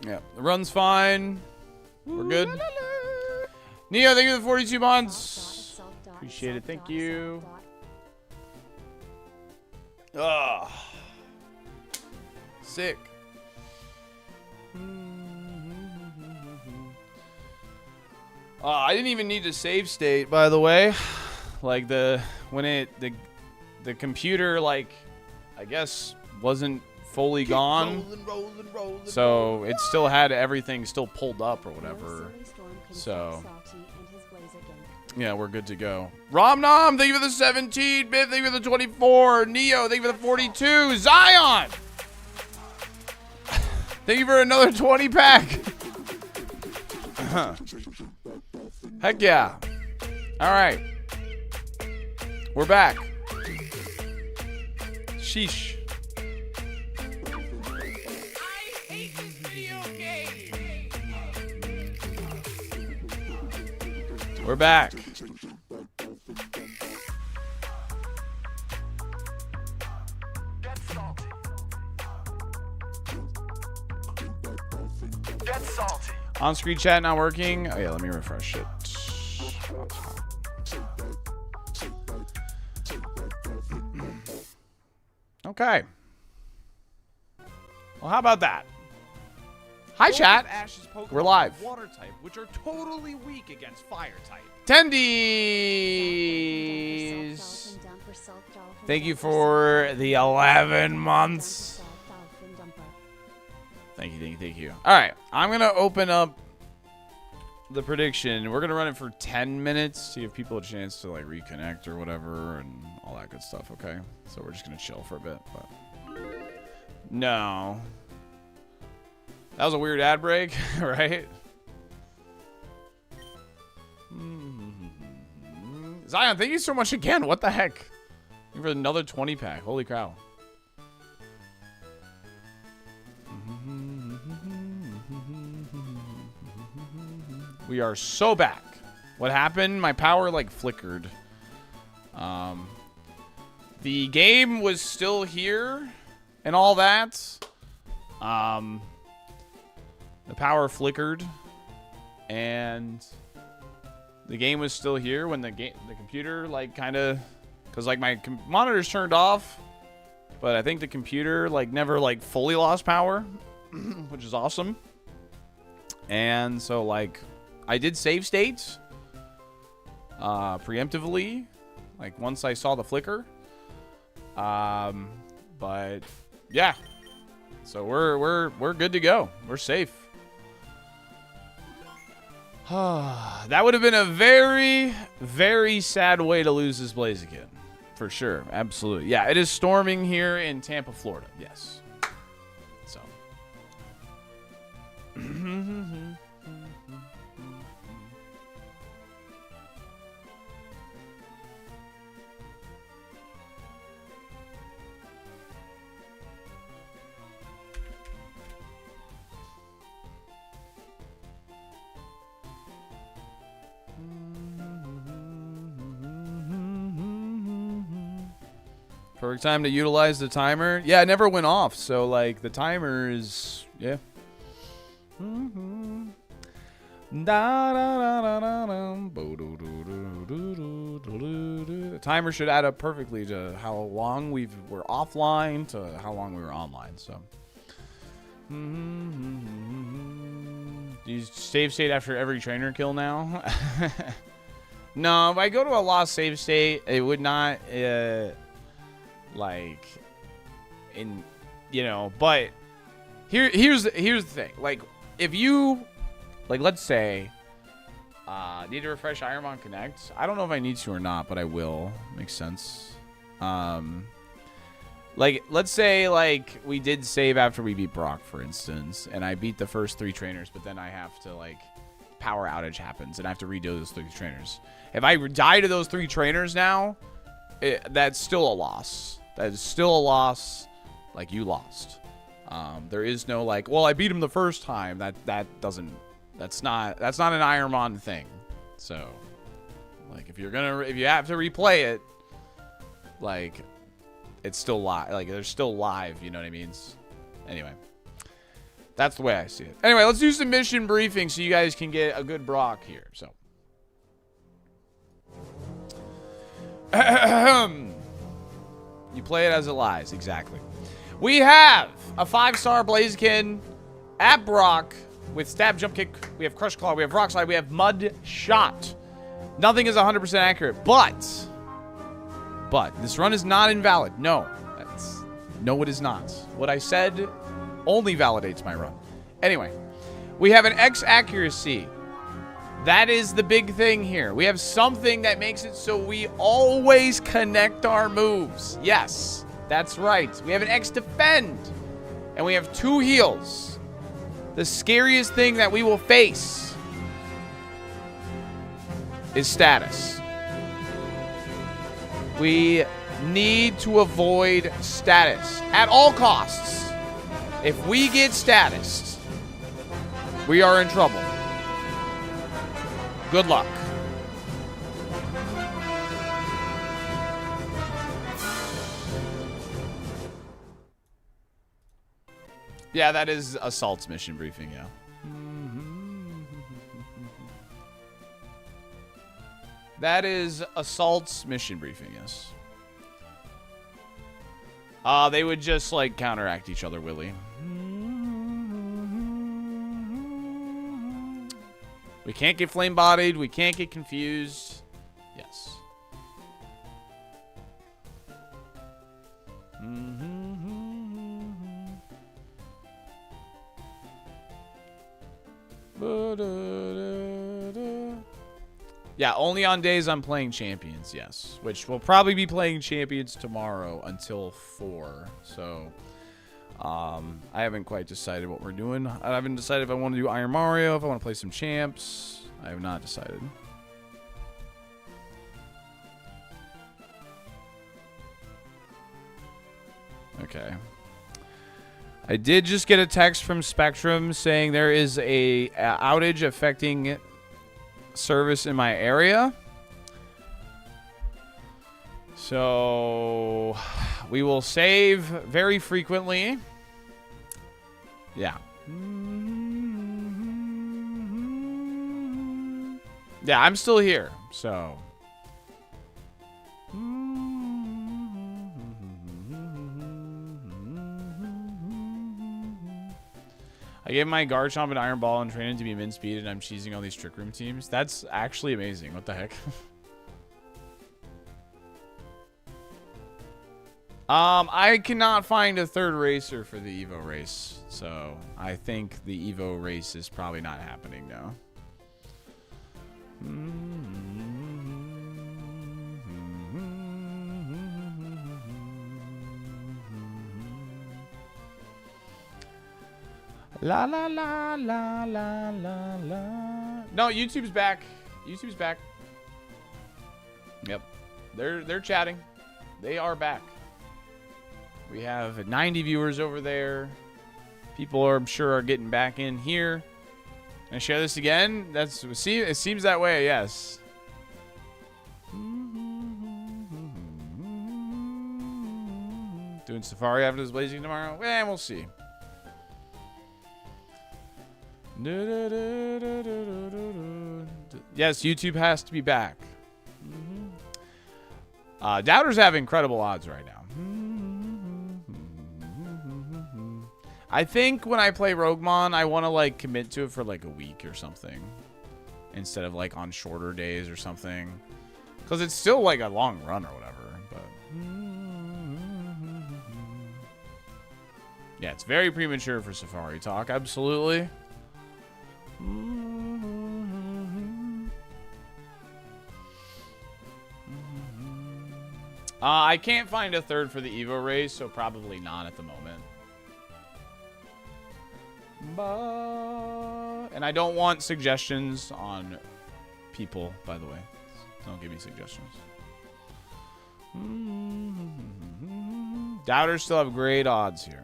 Yeah, the run's fine. We're good. Neo, thank you for the 42 months. Appreciate it. Thank you. Ugh. Sick. I didn't even need to save state, by the way. Like the computer, like, I guess wasn't fully gone. Rolling, so it still had everything still pulled up or whatever. So yeah, we're good to go. Romnom, thank you for the 17. Biff, thank you for the 24. Neo, thank you for the 42. Zion, thank you for another 20 pack. Heck yeah. All right. We're back. Sheesh. I hate this video game. We're back. Get salty. Get salty. On-screen chat not working. Oh yeah, let me refresh it. Okay. Well, how about that? Hi, chat. We're live. Water type, which are totally weak against fire type. Tendies. Thank you for the 11 months. Thank you. All right, I'm gonna open up the prediction. We're gonna run it for 10 minutes, see if people have a chance to like reconnect or whatever and all that good stuff. Okay, so we're just gonna chill for a bit. But no, that was a weird ad break, right? Zion, thank you so much again. What the heck? Thank you for another 20 pack. Holy cow. We are so back. What happened? My power like flickered. The game was still here and all that. The power flickered and the game was still here when the computer like kind of, cuz like my monitors turned off, but I think the computer like never like fully lost power, which is awesome. And so like I did save states preemptively, like once I saw the flicker. But yeah, so we're good to go. We're safe. That would have been a very, very sad way to lose this Blaziken, for sure. Absolutely. Yeah, it is storming here in Tampa, Florida. Yes. So. Perfect time to utilize the timer. Yeah, it never went off. So, like, the timer is... Yeah. The timer should add up perfectly to how long we're offline to how long we were online. So... Do you save state after every trainer kill now? No, if I go to a lost save state, it would not... like in, you know, but here's the thing. Like, if you, like, let's say need to refresh ironMON Connect. I don't know if I need to or not, but I will. Makes sense. Like, let's say like we did save after we beat Brock, for instance, and I beat the first 3 trainers, but then I have to, like, power outage happens and I have to redo those 3 trainers. If I die to those 3 trainers now, that's still a loss. That is still a loss. Like, you lost. There is no like, well, I beat him the first time. That's not an ironMON thing. So, like, if you have to replay it, like, it's still live. Like, they're still live. You know what I mean? Anyway, That's the way I see it. Anyway, let's do some mission briefing so you guys can get a good Brock here. So. You play it as it lies. Exactly. We have a 5-star Blaziken at Brock with Stab, Jump Kick. We have Crush Claw. We have Rock Slide. We have Mud Shot. Nothing is 100% accurate, but this run is not invalid. No, it is not. What I said only validates my run. Anyway, we have an X accuracy. That is the big thing here. We have something that makes it so we always connect our moves. Yes, that's right. We have an X defend, and we have 2 heals. The scariest thing that we will face is status. We need to avoid status at all costs. If we get status, we are in trouble. Good luck. Yeah, that is Assault's mission briefing, yeah. That is Assault's mission briefing, yes. They would just, like, counteract each other, Willie. We can't get flame-bodied. We can't get confused. Yes. Yeah, only on days I'm playing champions, yes. Which we'll probably be playing champions tomorrow until 4. So, I haven't quite decided what we're doing. I haven't decided if I want to do Iron Mario, if I want to play some champs. I have not decided. Okay. I did just get a text from Spectrum saying there is a outage affecting service in my area. So we will save very frequently. Yeah. Yeah, I'm still here. So I gave my Garchomp an Iron Ball and trained him to be min speed, and I'm cheesing all these Trick Room teams. That's actually amazing. What the heck? I cannot find a 3rd racer for the Evo race, so I think the Evo race is probably not happening now. La la la la la la la. No, YouTube's back. YouTube's back. Yep. They're chatting. They are back. We have 90 viewers over there. People are, I'm sure, are getting back in here. Can I share this again? See, it seems that way, yes. Doing Safari after this Blazing tomorrow? Eh, we'll see. Yes, YouTube has to be back. Doubters have incredible odds right now. I think when I play Roguemon, I want to like commit to it for like a week or something, instead of like on shorter days or something, because it's still like a long run or whatever. But yeah, it's very premature for Safari Talk. Absolutely. I can't find a 3rd for the Evo race, so probably not at the moment. And I don't want suggestions on people, by the way. Don't give me suggestions. Doubters still have great odds here.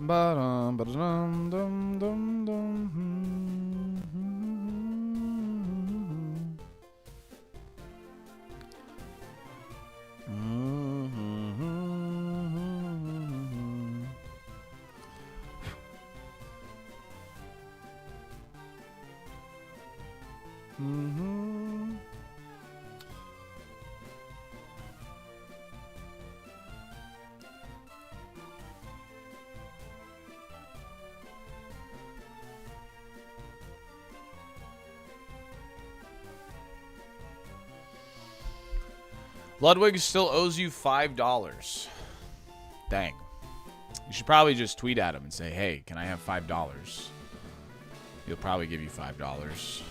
Ba-dum, ba-dum, dum, dum, dum. Ludwig still owes you $5. Dang. You should probably just tweet at him and say, hey, can I have $5? He'll probably give you $5.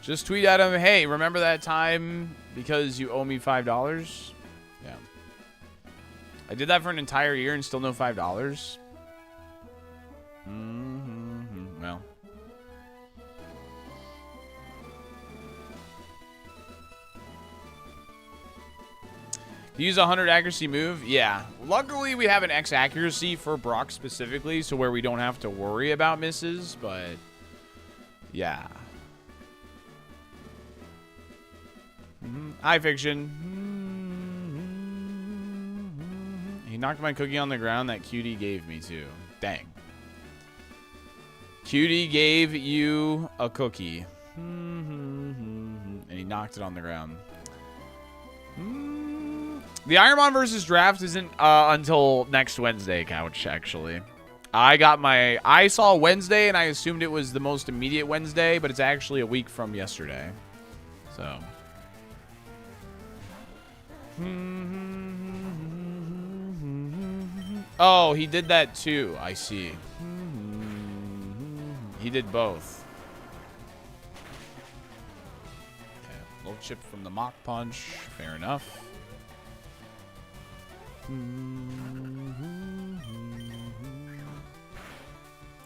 Just tweet at him, hey, remember that time because you owe me $5? Yeah. I did that for an entire year and still no $5. Well. Use a 100 accuracy move? Yeah. Luckily, we have an X accuracy for Brock specifically, so where we don't have to worry about misses, but yeah. Hi, Fiction. He knocked my cookie on the ground that Cutie gave me, too. Dang. Cutie gave you a cookie. And he knocked it on the ground. The ironMON versus draft isn't until next Wednesday, Couch, actually. I saw Wednesday, and I assumed it was the most immediate Wednesday, but it's actually a week from yesterday. So. Oh, he did that too. I see. He did both. Okay, little chip from the mock punch. Fair enough.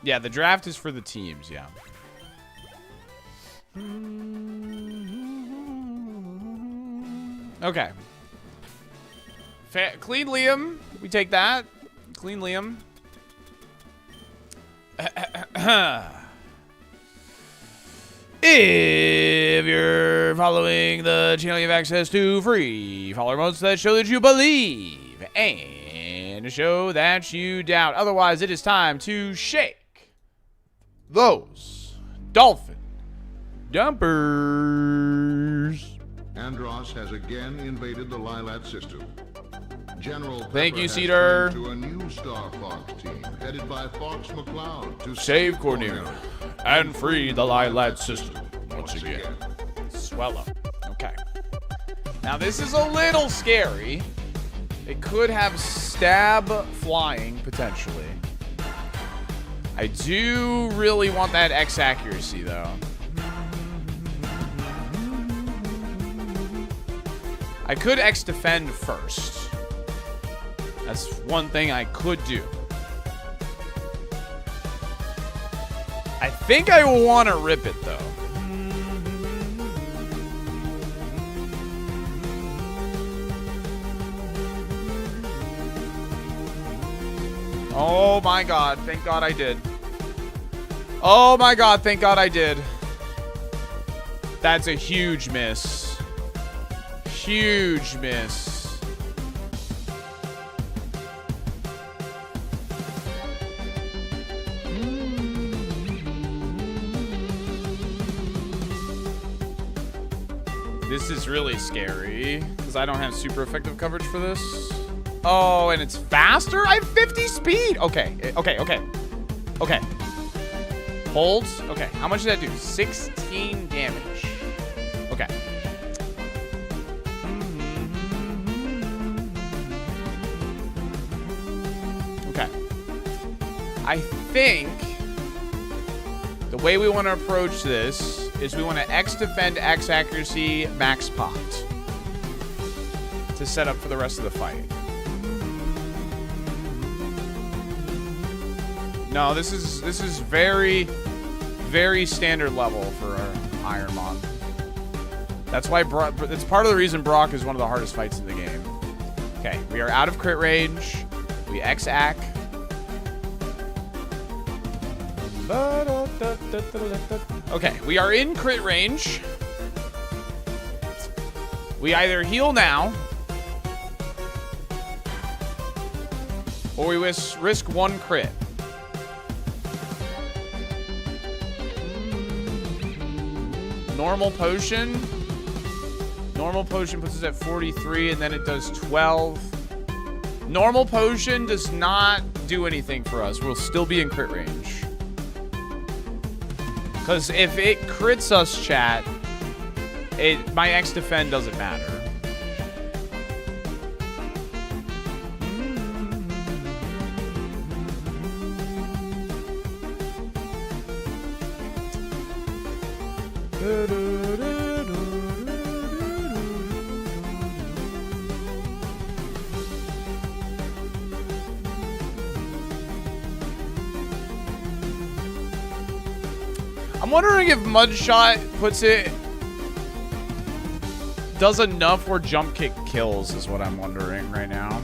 Yeah, the draft is for the teams, yeah. Okay. Clean Liam. We take that. Clean Liam. If you're following the channel, you have access to free follower modes that show that you believe and show that you doubt. Otherwise, it is time to shake those dolphin dumpers. Andros has again invaded the Lilat system. General Thank Pepper you, has Cedar. turned to a new Star Fox team headed by Fox McCloud to Save Cornelia and free the Lilat system once again. Swell up. Okay. Now, this is a little scary. It could have stab flying, potentially. I do really want that X accuracy, though. I could X defend first. That's one thing I could do. I think I want to rip it, though. Oh my god, thank god I did. Oh my god, thank god I did. That's a huge miss. Huge miss. This is really scary because I don't have super effective coverage for this. Oh, and it's faster? I have 50 speed. Okay. Okay. Holds. Okay. How much did that do? 16 damage. Okay. Okay. I think the way we want to approach this is we want to X defend, X accuracy, max pot to set up for the rest of the fight. No, this is very, very standard level for our ironMON. That's why it's part of the reason Brock is one of the hardest fights in the game. Okay, we are out of crit range. We X-ack. Okay, we are in crit range. We either heal now, or we risk 1 crit. Normal potion. Normal potion puts us at 43, and then it does 12. Normal potion does not do anything for us. We'll still be in crit range. Because if it crits us, chat, my X defend doesn't matter. I'm wondering if Mudshot does enough where jump kick kills is what I'm wondering right now.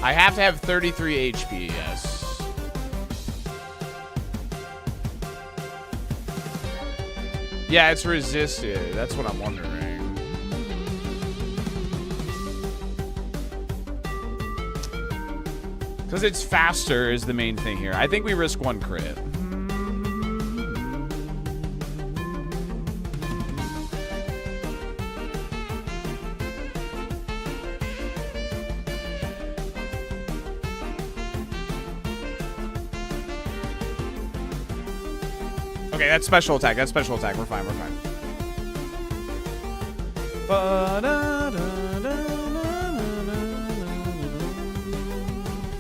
I have to have 33 HP, yes. Yeah, it's resisted. That's what I'm wondering. Because it's faster is the main thing here. I think we risk 1 crit. Okay, that's special attack. That's special attack. We're fine. We're fine.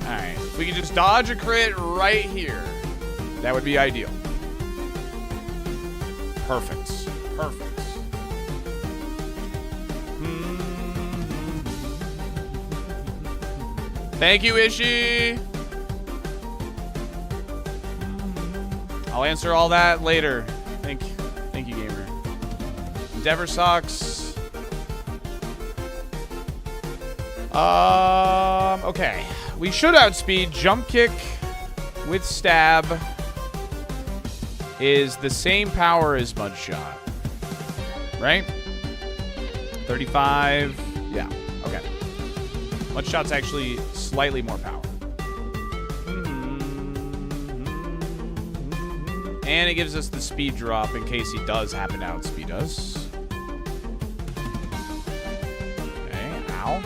Alright. If we can just dodge a crit right here, that would be ideal. Perfect. Perfect. Thank you, Ishii. I'll answer all that later. Thank you, gamer. Endeavor sucks. Okay. We should outspeed. Jump kick with stab is the same power as Mudshot. Right? 35. Yeah. Okay. Mudshot's actually slightly more power. And it gives us the speed drop in case he does happen to outspeed us. Okay, ow.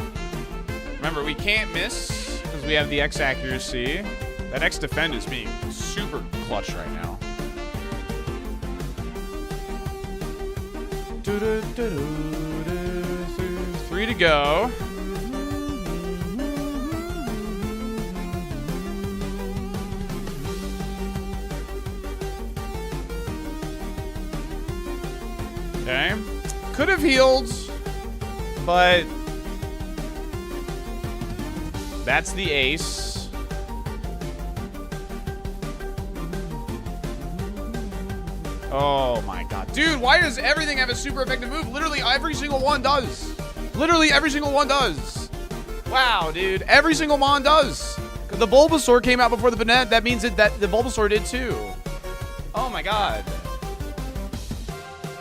Remember, we can't miss because we have the X accuracy. That X defend is being super clutch right now. 3 to go. Okay. Could have healed, but that's the ace. Oh my god. Dude, why does everything have a super effective move? Literally every single one does. Literally every single one does. Wow, dude. Every single mon does. The Bulbasaur came out before the Banette. That means that the Bulbasaur did too. Oh my god.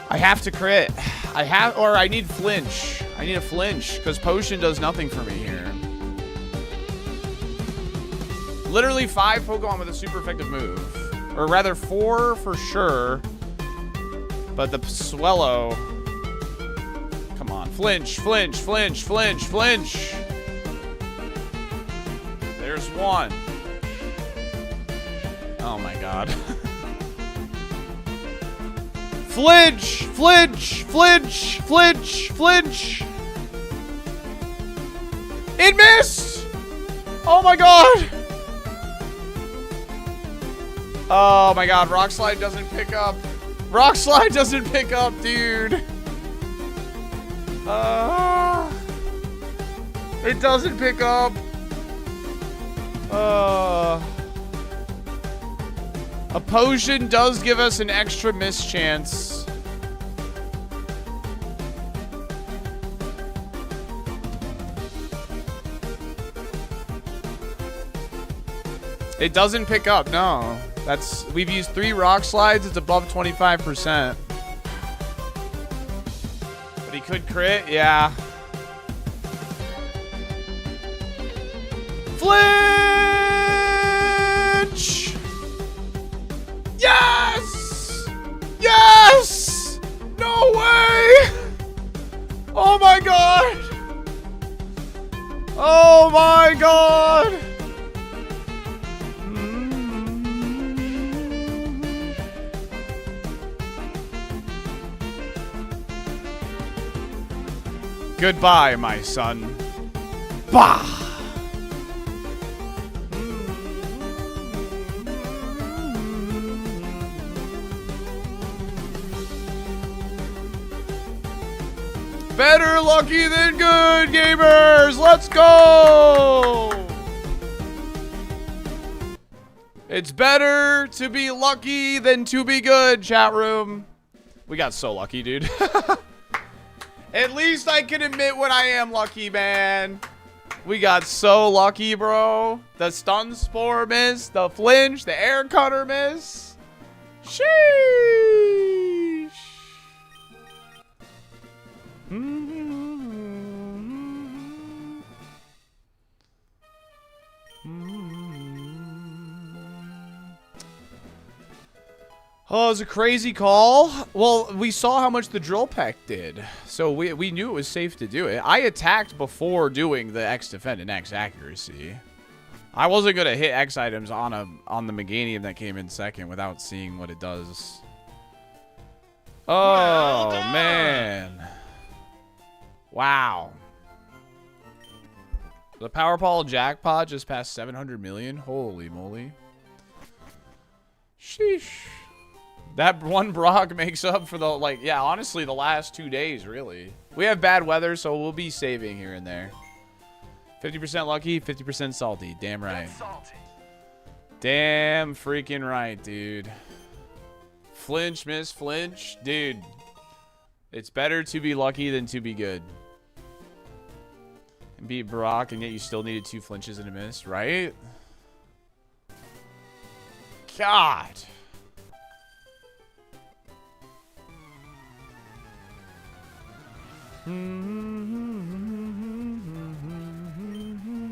I have to crit. I need flinch. I need a flinch because potion does nothing for me here. Literally 5 Pokemon with a super effective move. Or rather 4 for sure. But the Swellow. Come on. Flinch, flinch, flinch, flinch, flinch. There's 1. Oh my god. Flinch! Flinch! Flinch! Flinch! Flinch! It missed! Oh my god! Oh my god, Rock Slide doesn't pick up. Rock Slide doesn't pick up, dude. It doesn't pick up. A potion does give us an extra miss chance. It doesn't pick up, no. We've used 3 rock slides, it's above 25%. But he could crit, yeah. Flinch! Yes! Yes! No way! Oh my god! Oh my god! Goodbye, my son. Bah! Better lucky than good, gamers! Let's go! It's better to be lucky than to be good, chat room. We got so lucky, dude. At least I can admit when I am lucky, man. We got so lucky, bro. The stun spore miss, the flinch, the air cutter miss. Sheesh. Oh, it was a crazy call. Well, we saw how much the drill peck did, so we knew it was safe to do it. I attacked before doing the X defend and X accuracy. I wasn't gonna hit X items on the Meganium that came in second without seeing what it does. Oh man! Wow. The Powerball jackpot just passed 700 million. Holy moly! Sheesh. That one Brock makes up for the, yeah, honestly, the last 2 days, really. We have bad weather, so we'll be saving here and there. 50% lucky, 50% salty. Damn right. Damn freaking right, dude. Flinch, miss, flinch. Dude, it's better to be lucky than to be good. And beat Brock, and yet you still needed 2 flinches and a miss, right? God.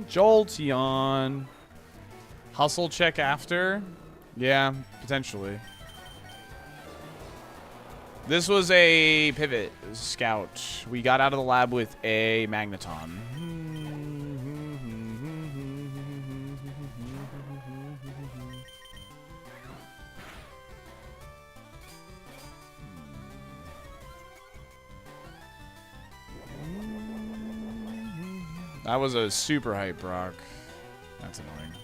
Jolteon. Hustle check after? Yeah, potentially. This was a pivot scout. We got out of the lab with a Magneton. That was a super hype Brock. That's annoying.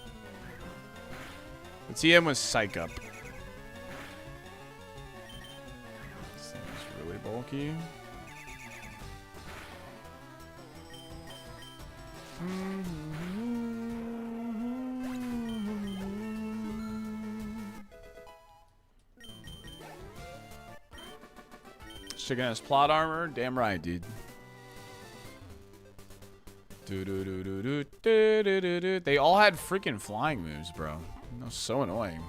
The TM was Psych Up. This thing is really bulky. Chicken has plot armor? Damn right, dude. They all had freaking flying moves, bro. That was so annoying.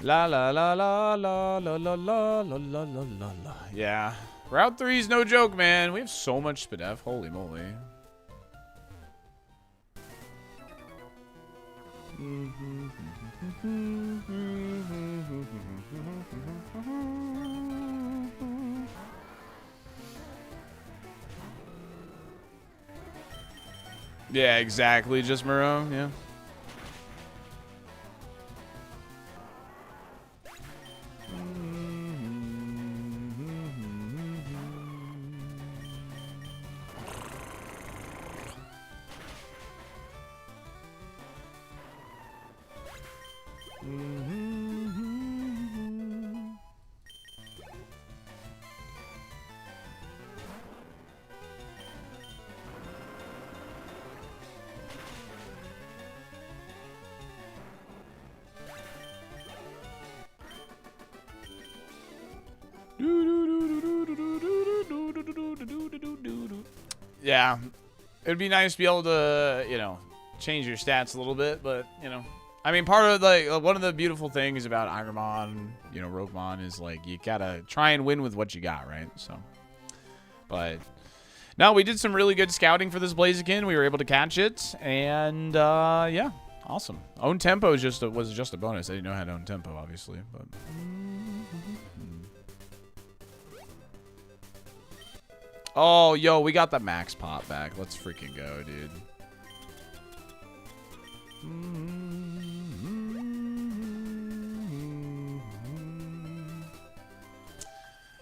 La la la la la la la la la la la la. Yeah. Route 3 is no joke, man. We have so much SPDF. Holy moly. Yeah, exactly. Just Muro, yeah. Yeah. It'd be nice to be able to, you know, change your stats a little bit, but, you know. I mean, part of, like, one of the beautiful things about ironMON, you know, RogueMon is, like, you gotta try and win with what you got, right? So, but, no, we did some really good scouting for this Blaziken. We were able to catch it, and, yeah, awesome. Own tempo was just a bonus. I didn't know how to own tempo, obviously, but... Oh, yo, we got the max pop back. Let's freaking go, dude.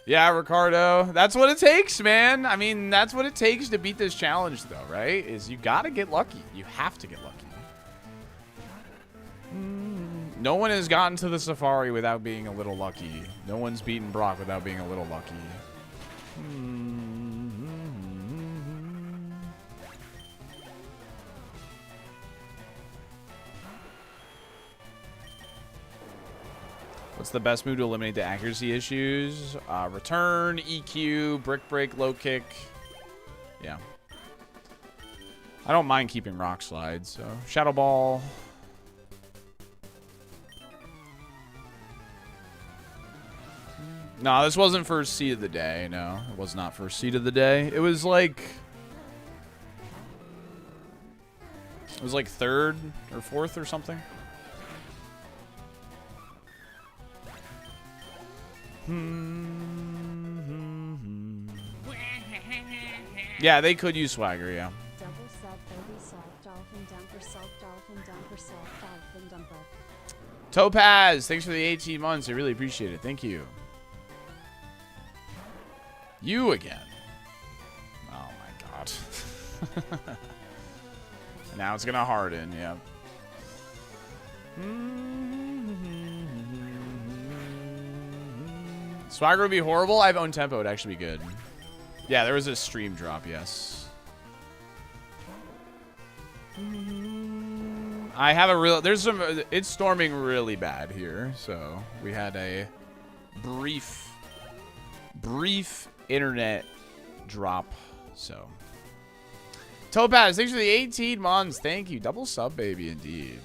Yeah, Ricardo. That's what it takes, man. I mean, that's what it takes to beat this challenge, though, right? Is you gotta get lucky. You have to get lucky. No one has gotten to the Safari without being a little lucky. No one's beaten Brock without being a little lucky. What's the best move to eliminate the accuracy issues? Return, EQ, brick break, low kick. Yeah. I don't mind keeping rock slide, so Shadow Ball. No, this wasn't first seed of the day. No, it was not first seed of the day. It was like third or fourth or something. Yeah, they could use swagger, yeah. Double sub, baby, SaltyDolphin, dumper, SaltyDolphin, dumper, SaltyDolphin, dumper. Topaz, thanks for the 18 months. I really appreciate it. Thank you. You again. Oh my god. Now it's gonna harden, yeah. Swagger would be horrible. I've owned tempo. It would actually be good. Yeah, there was a stream drop, yes. I have a real... There's some... It's storming really bad here, so we had a brief internet drop, so... Topaz, thanks for the 18 months. Thank you. Double sub, baby, indeed.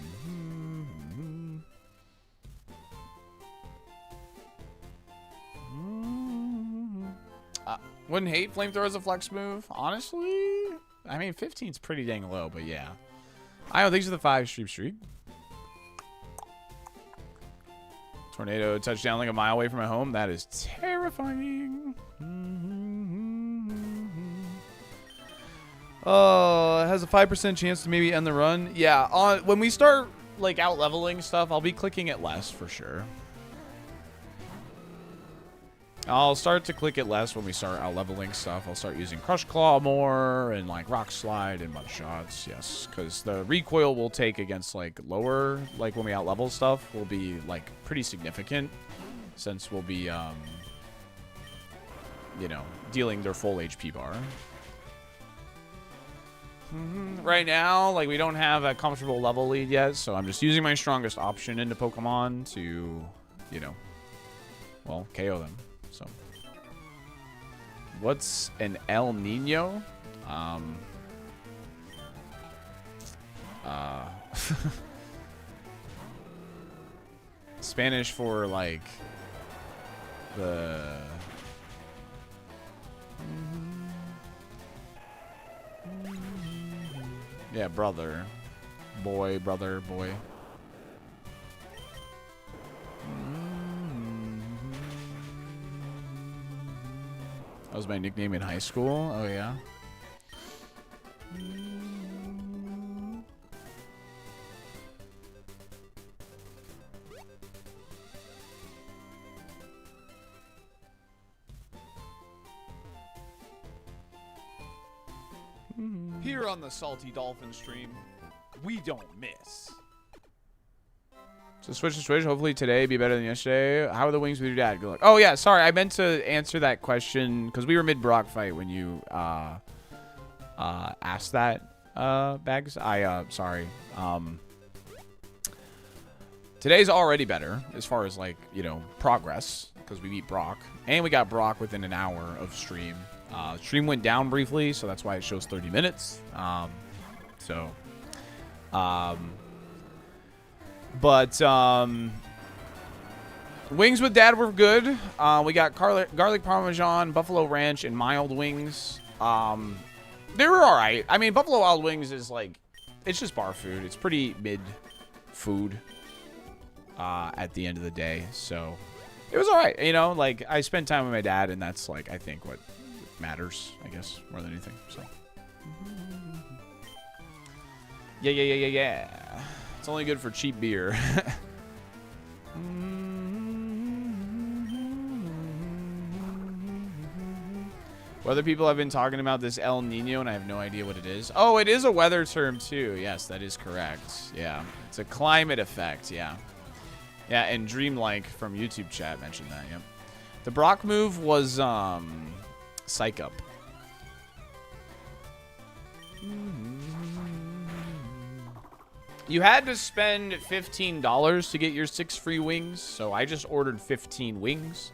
Wouldn't hate flamethrower as a flex move, honestly. I mean, 15's pretty dang low, but yeah. I don't think so. The 5 streak. Tornado touchdown like a mile away from my home. That is terrifying. It has a 5% chance to maybe end the run. Yeah, when we start like out leveling stuff, I'll be clicking it less for sure. I'll start to click it less when we start out leveling stuff. I'll start using Crush Claw more and like Rock Slide and Mud Shots. Yes, because the recoil we'll take against like lower, like when we out level stuff, will be like pretty significant, since we'll be, you know, dealing their full HP bar. Right now, like we don't have a comfortable level lead yet, so I'm just using my strongest option into Pokemon to, you know, well, KO them. So, what's an El Nino? Spanish for like the yeah, brother, boy, brother, boy. That was my nickname in high school. Oh, yeah. Here on the SaltyDolphin stream, we don't miss. So switch to switch. Hopefully today be better than yesterday. How are the wings with your dad? Good luck. Oh yeah, sorry. I meant to answer that question because we were mid Brock fight when you asked that, Bags. Sorry. Today's already better as far as like, you know, progress because we beat Brock and we got Brock within an hour of stream. Stream went down briefly, so that's why it shows 30 minutes. Wings with Dad were good. We got garlic parmesan, buffalo ranch, and mild wings. They were all right. I mean, Buffalo Wild Wings is like, it's just bar food. It's pretty mid food at the end of the day. So it was all right. You know, like I spent time with my dad, and that's like, I think what matters, I guess, more than anything. So yeah. It's only good for cheap beer. Weather people have been talking about this El Nino, and I have no idea what it is. Oh, it is a weather term, too. Yes, that is correct. Yeah. It's a climate effect, yeah. Yeah, and Dreamlike from YouTube chat mentioned that, yep. The Brock move was, Psych Up. You had to spend $15 to get your 6 free wings, so I just ordered 15 wings,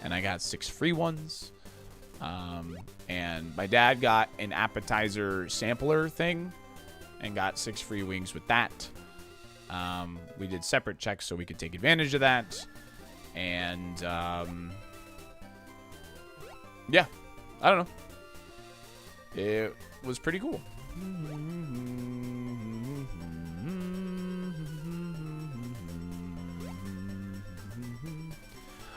and I got 6 free ones. And my dad got an appetizer sampler thing and got 6 free wings with that. We did separate checks so we could take advantage of that. And, yeah, I don't know. It was pretty cool.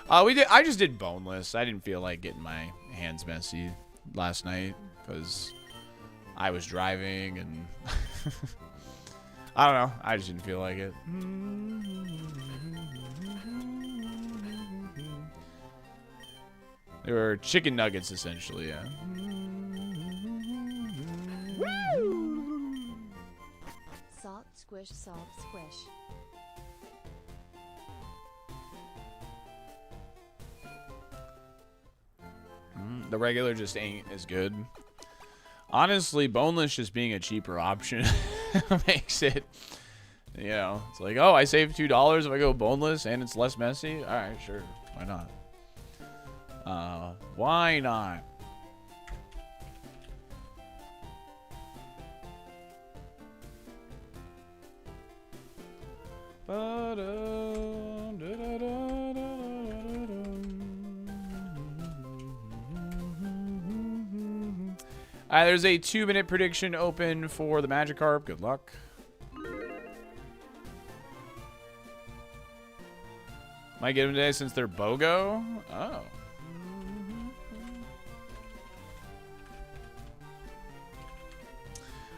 I just did boneless. I didn't feel like getting my hands messy last night because I was driving and I don't know. I just didn't feel like it. They were chicken nuggets essentially, yeah. Salt squish, salt squish. The regular just ain't as good. Honestly, boneless just being a cheaper option makes it, you know, it's like, oh, I saved $2 if I go boneless and it's less messy. All right, sure. Why not? Why not? There's a 2-minute prediction open for the Magikarp. Good luck. Might get them today since they're BOGO. Oh.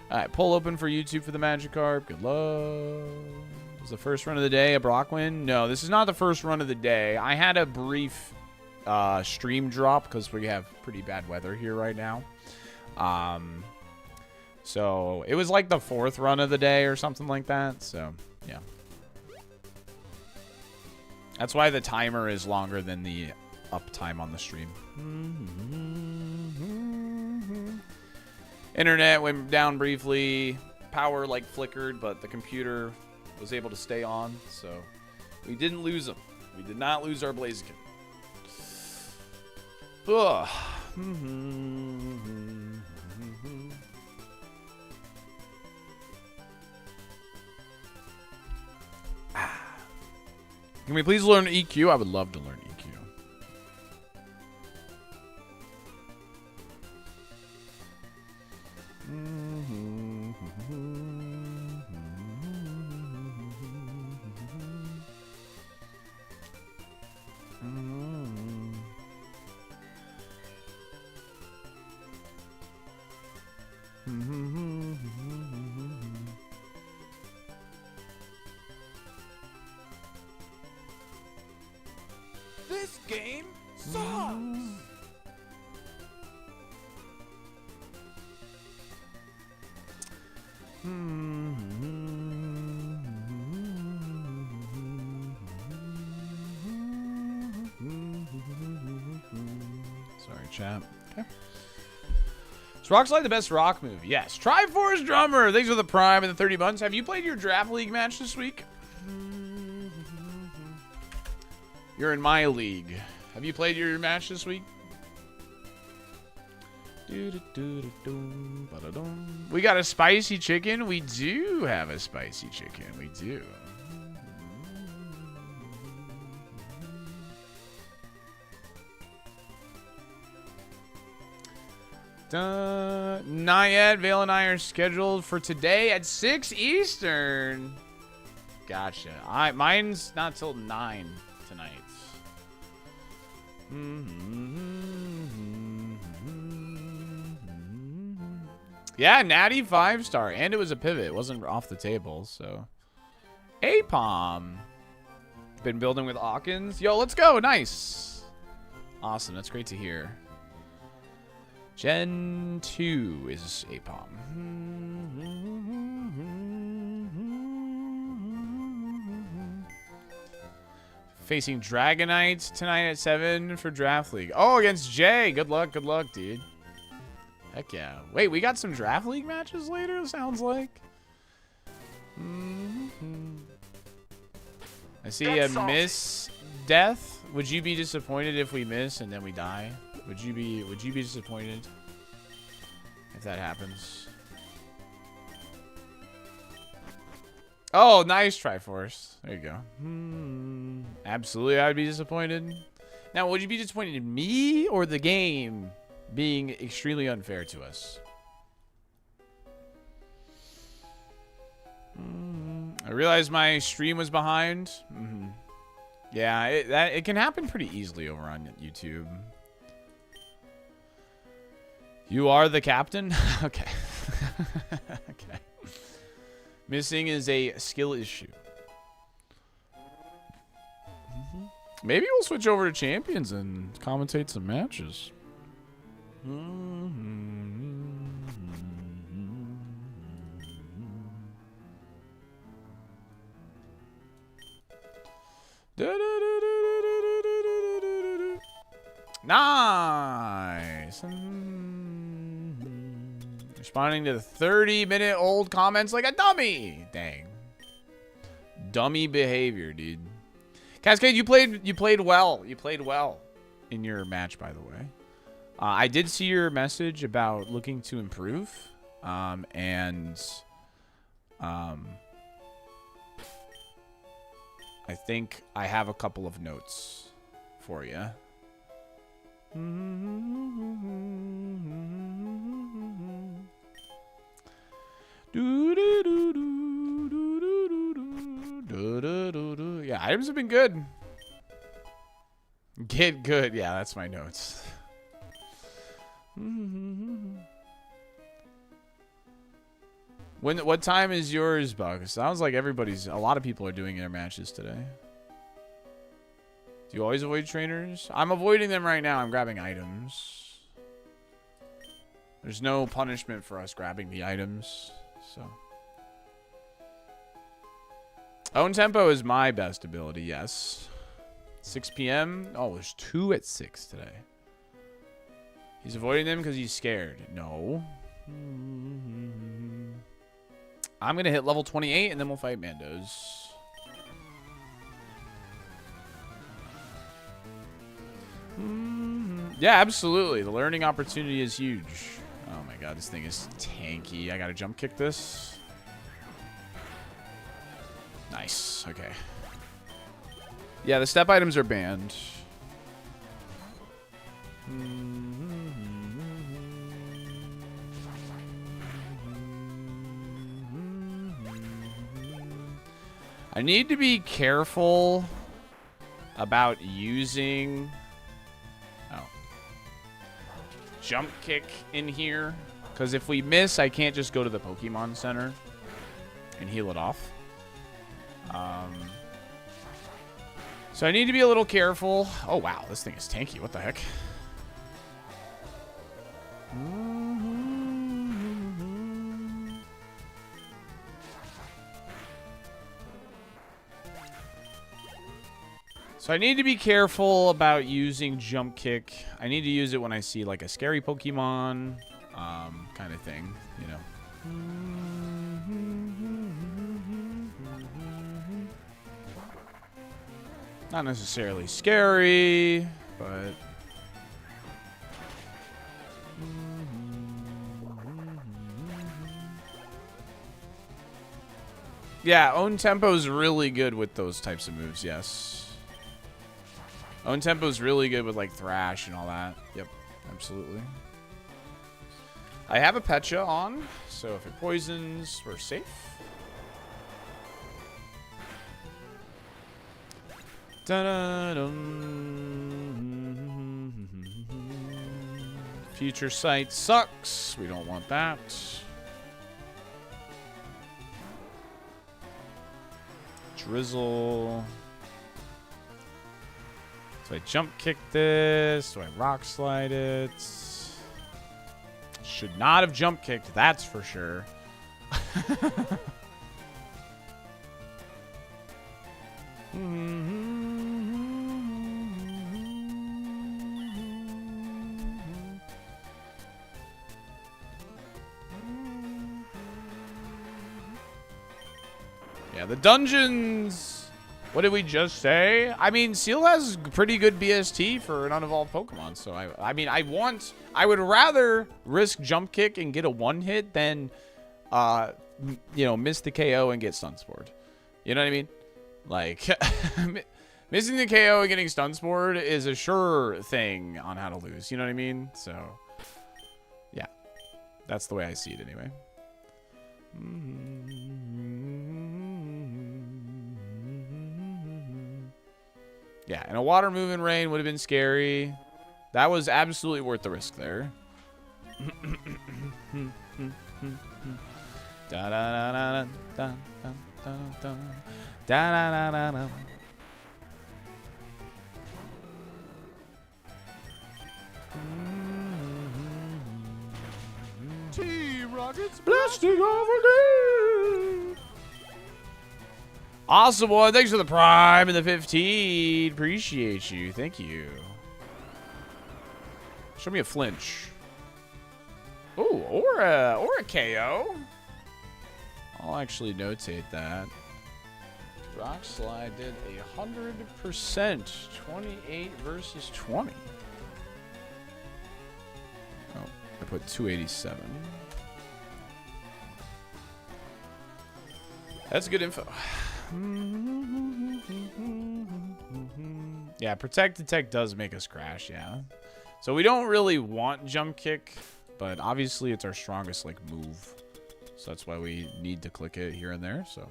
Alright, poll open for YouTube for the Magikarp. Good luck. Was the first run of the day a Brock win? No, this is not the first run of the day. I had a brief stream drop because we have pretty bad weather here right now. So it was like the 4th run of the day or something like that. So, yeah. That's why the timer is longer than the uptime on the stream. Internet went down briefly. Power like flickered, but the computer was able to stay on. So we didn't lose them. We did not lose our Blaziken. Ugh. Can we please learn EQ? I would love to learn EQ. This game sucks! Sorry, chat. Okay. Is Rock Slide the best rock move? Yes. Triforce Drummer. Thanks for the prime and the 30 bucks. Have you played your draft league match this week? You're in my league. Have you played your match this week? We got a spicy chicken. We do have a spicy chicken. We do. Not yet. Vale and I are scheduled for today at 6 Eastern. Gotcha. Mine's not till 9 tonight. Yeah, natty 5-star, and it was a pivot. It wasn't off the table, so. Apom. Been building with Hawkins. Yo, let's go. Nice. Awesome. That's great to hear. Gen 2 is Apom. Facing Dragonite tonight at 7 for Draft League. Oh, against Jay. Good luck, dude. Heck yeah. Wait, we got some Draft League matches later, sounds like. I see a miss death. Would you be disappointed if we miss and then we die? Would you be disappointed if that happens? Oh, nice Triforce. There you go. Absolutely, I would be disappointed. Now, would you be disappointed in me or the game being extremely unfair to us? I realized my stream was behind. Yeah, it can happen pretty easily over on YouTube. You are the captain? Okay. Okay. Missing is a skill issue. Maybe we'll switch over to champions and commentate some matches. Nice. Responding to the 30-minute-old comments like a dummy. Dang. Dummy behavior, dude. Cascade, you played well. You played well in your match, by the way. I did see your message about looking to improve. I think I have a couple of notes for you. Yeah, items have been good. Get good. Yeah, that's my notes. What time is yours, Buck? Sounds like a lot of people are doing their matches today. Do you always avoid trainers? I'm avoiding them right now. I'm grabbing items. There's no punishment for us grabbing the items, so. Own tempo is my best ability, yes. 6 p.m. Oh, there's 2 at 6 today. He's avoiding them because he's scared. No. I'm going to hit level 28 and then we'll fight Mandos. Yeah, absolutely. The learning opportunity is huge. Oh my god, this thing is tanky. I got to jump kick this. Nice. Okay. Yeah, the step items are banned. I need to be careful about using jump kick in here, because if we miss, I can't just go to the Pokemon Center and heal it off. So I need to be a little careful. Oh wow, this thing is tanky. What the heck? So I need to be careful about using jump kick. I need to use it when I see like a scary Pokemon, kind of thing, you know. Not necessarily scary, but Yeah, own tempo is really good with those types of moves, yes. Own tempo is really good with like thrash and all that. Yep, absolutely. I have a Pecha on, so if it poisons, we're safe. Future sight sucks. We don't want that. Drizzle. So I jump kick this. Do I rock slide it? Should not have jump kicked, that's for sure. Yeah, the dungeons. What did we just say? I mean, Seal has pretty good BST for an unevolved Pokemon. So I mean, I would rather risk jump kick and get a one hit than, you know, miss the KO and get stun spored. You know what I mean? Like, missing the KO and getting stun spored is a sure thing on how to lose. You know what I mean? So, yeah, that's the way I see it anyway. Yeah, and a water moving rain would have been scary. That was absolutely worth the risk there. Da da da da da da da da da da da. T-Rockets Blasting off again. Awesome one. Thanks for the prime and the 15. Appreciate you. Thank you. Show me a flinch. Ooh, or a KO. I'll actually notate that. Rock Slide did 100%. 28 versus 20. Oh, I put 287. That's good info. Yeah, Protect Detect does make us crash, yeah. So we don't really want Jump Kick, but obviously it's our strongest like move. So that's why we need to click it here and there, so.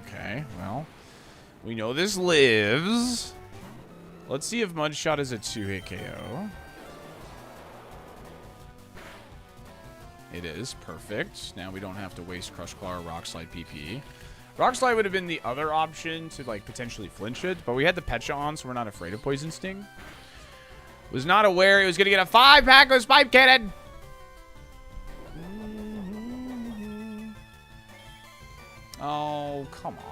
Okay, well, we know this lives. Let's see if Mudshot is a 2-hit KO. It is. Perfect. Now we don't have to waste Crush Claw or Rock Slide PP. Rock Slide would have been the other option to like potentially flinch it, but we had the Pecha on, so we're not afraid of Poison Sting. Was not aware he was going to get a 5-pack of Spike Cannon. Oh, come on.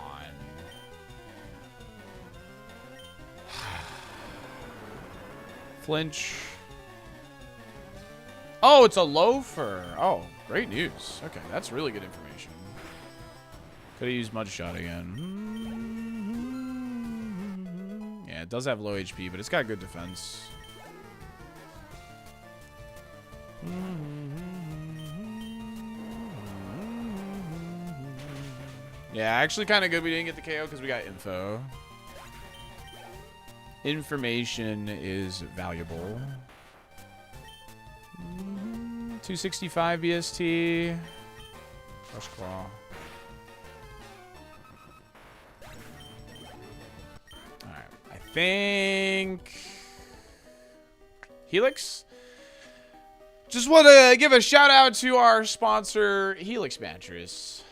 Flinch. Oh, it's a loafer. Oh, great news. Okay, that's really good information. Could have used Mudshot again. Yeah, it does have low HP, but it's got good defense. Yeah, actually kind of good we didn't get the KO because we got info. Information is valuable. 265 BST. Crush Claw. Alright, I think Helix. Just want to give a shout out to our sponsor, Helix Mattress,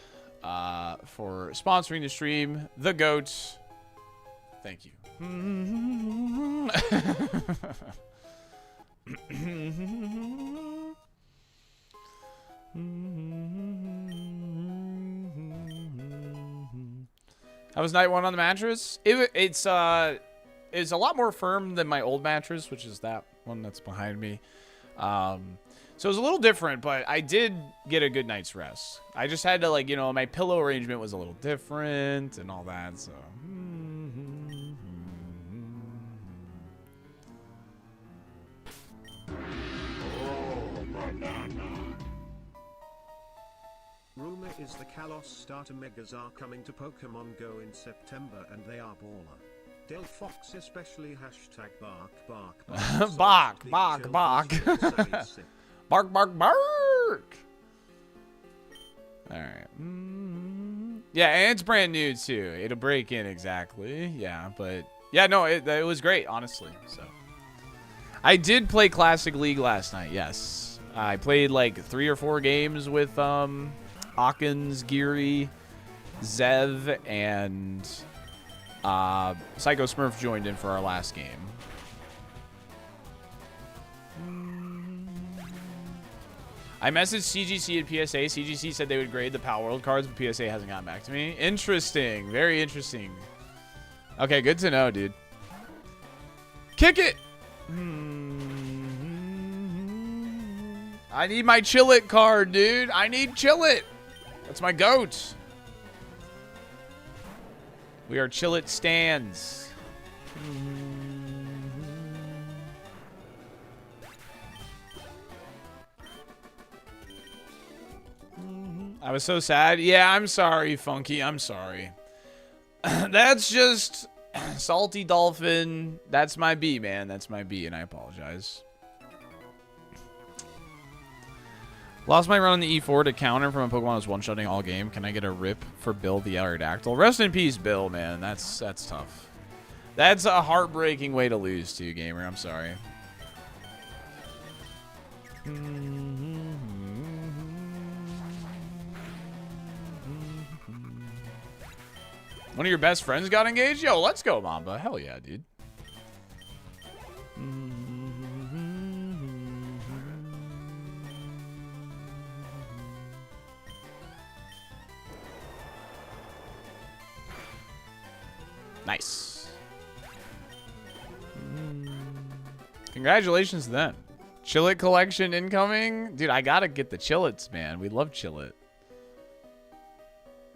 for sponsoring the stream. The GOAT. Thank you. How was night one on the mattress? It's a lot more firm than my old mattress, which is that one that's behind me. So it was a little different, but I did get a good night's rest. I just had to, like, you know, my pillow arrangement was a little different and all that, so. is the Kalos starter megas are coming to Pokemon Go in September and they are baller. Del Fox especially hashtag bark bark Bark, bark, bark. Bark, bark, bark. All right. Yeah, and it's brand new too. It'll break in exactly. Yeah, but yeah, no, it was great, honestly. So I did play Classic League last night. Yes, I played like 3 or 4 games with Akins, Geary, Zev, and Psycho Smurf joined in for our last game. I messaged CGC and PSA. CGC said they would grade the Pal World cards, but PSA hasn't gotten back to me. Interesting. Very interesting. Okay, good to know, dude. Kick it! I need my Chillit card, dude. I need Chillit. That's my goat. We are Chillit stands. I was so sad. Yeah, I'm sorry, Funky. I'm sorry. That's just SaltyDolphin. That's my B, man. That's my B, and I apologize. Lost my run on the E4 to counter from a Pokemon that was one-shotting all game. Can I get a rip for Bill the Aerodactyl? Rest in peace, Bill, man. That's tough. That's a heartbreaking way to lose to, gamer. I'm sorry. One of your best friends got engaged? Yo, let's go, Mamba. Hell yeah, dude. Nice. Congratulations to them. Chillit collection incoming. Dude, I gotta get the Chillits, man. We love Chillit.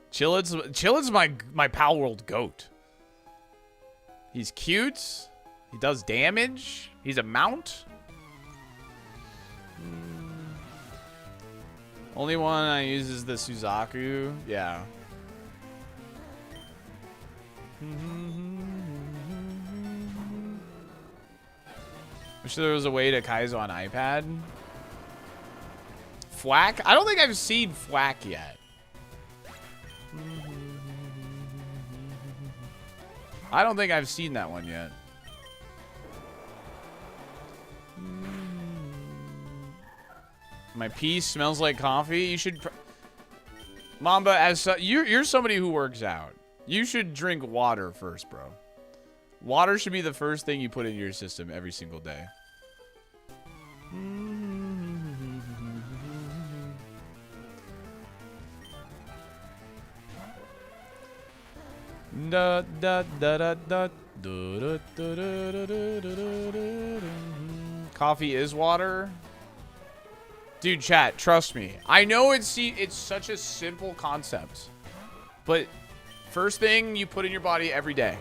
Chillit's my Pal World goat. He's cute. He does damage. He's a mount. Only one I use is the Suzaku. Yeah. Wish there was a way to Kaizo on iPad. Fwack? I don't think I've seen Fwack yet. I don't think I've seen that one yet. My pee smells like coffee. You should, Mamba. You're somebody who works out. You should drink water first, bro. Water should be the first thing you put into your system every single day. Da da da da da. Coffee is water. Dude, chat, trust me. I know it's such a simple concept. But first thing you put in your body every day.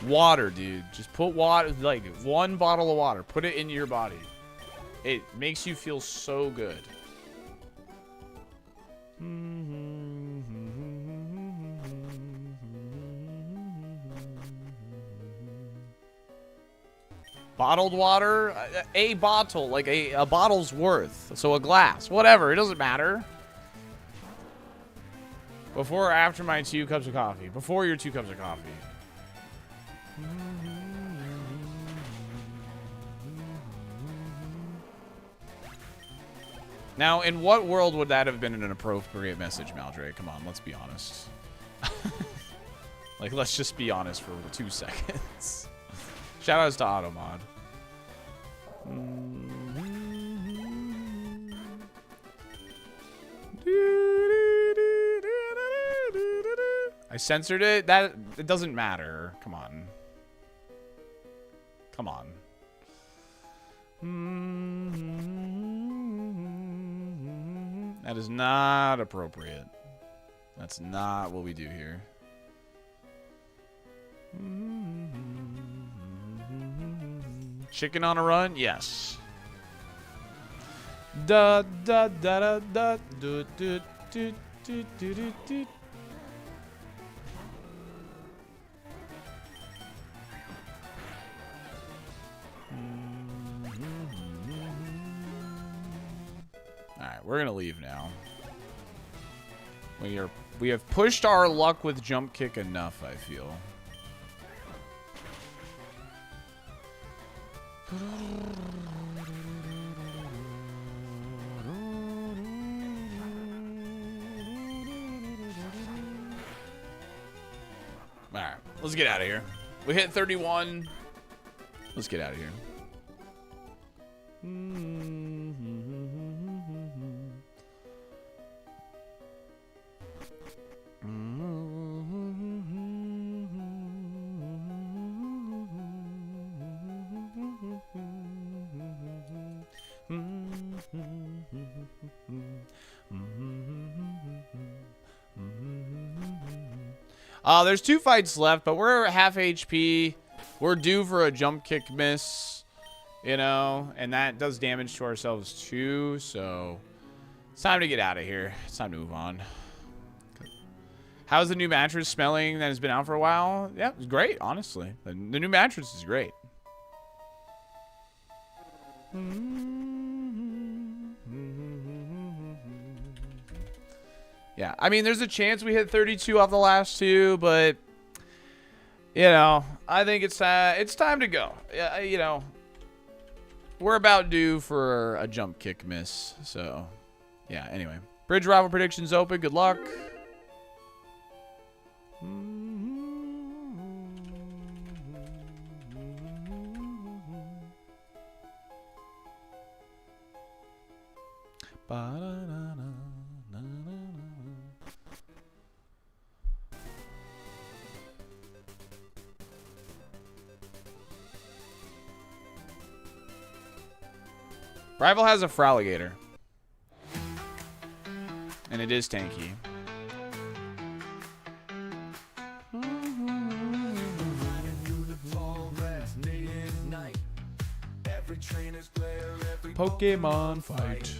Water, dude. Just put water, like 1 bottle of water. Put it into your body. It makes you feel so good. Bottled water, a bottle, like a bottle's worth. So a glass, whatever, it doesn't matter. Before or after my 2 cups of coffee? Before your 2 cups of coffee. Now, in what world would that have been an appropriate message, Maldre? Come on, let's be honest. Like, let's just be honest for 2 seconds. Shoutouts to Automod. I censored it. It doesn't matter. Come on. Come on. That is not appropriate. That's not what we do here. Chicken on a run? Yes. Da da da da da do do do Alright, we're gonna leave now. We have pushed our luck with jump kick enough, I feel. Alright, let's get out of here. We hit 31. Let's get out of here. There's 2 fights left, but we're half HP. We're due for a jump kick miss, you know, and that does damage to ourselves too, so it's time to get out of here. It's time to move on. How's the new mattress smelling that has been out for a while? Yeah, it's great, honestly. The new mattress is great. Yeah, I mean, there's a chance we hit 32 off the last 2, but you know, I think it's time to go. Yeah, you know, we're about due for a jump kick miss. So, yeah. Anyway, bridge rival predictions open. Good luck. Rival has a Fraligator. And it is tanky. Pokemon fight.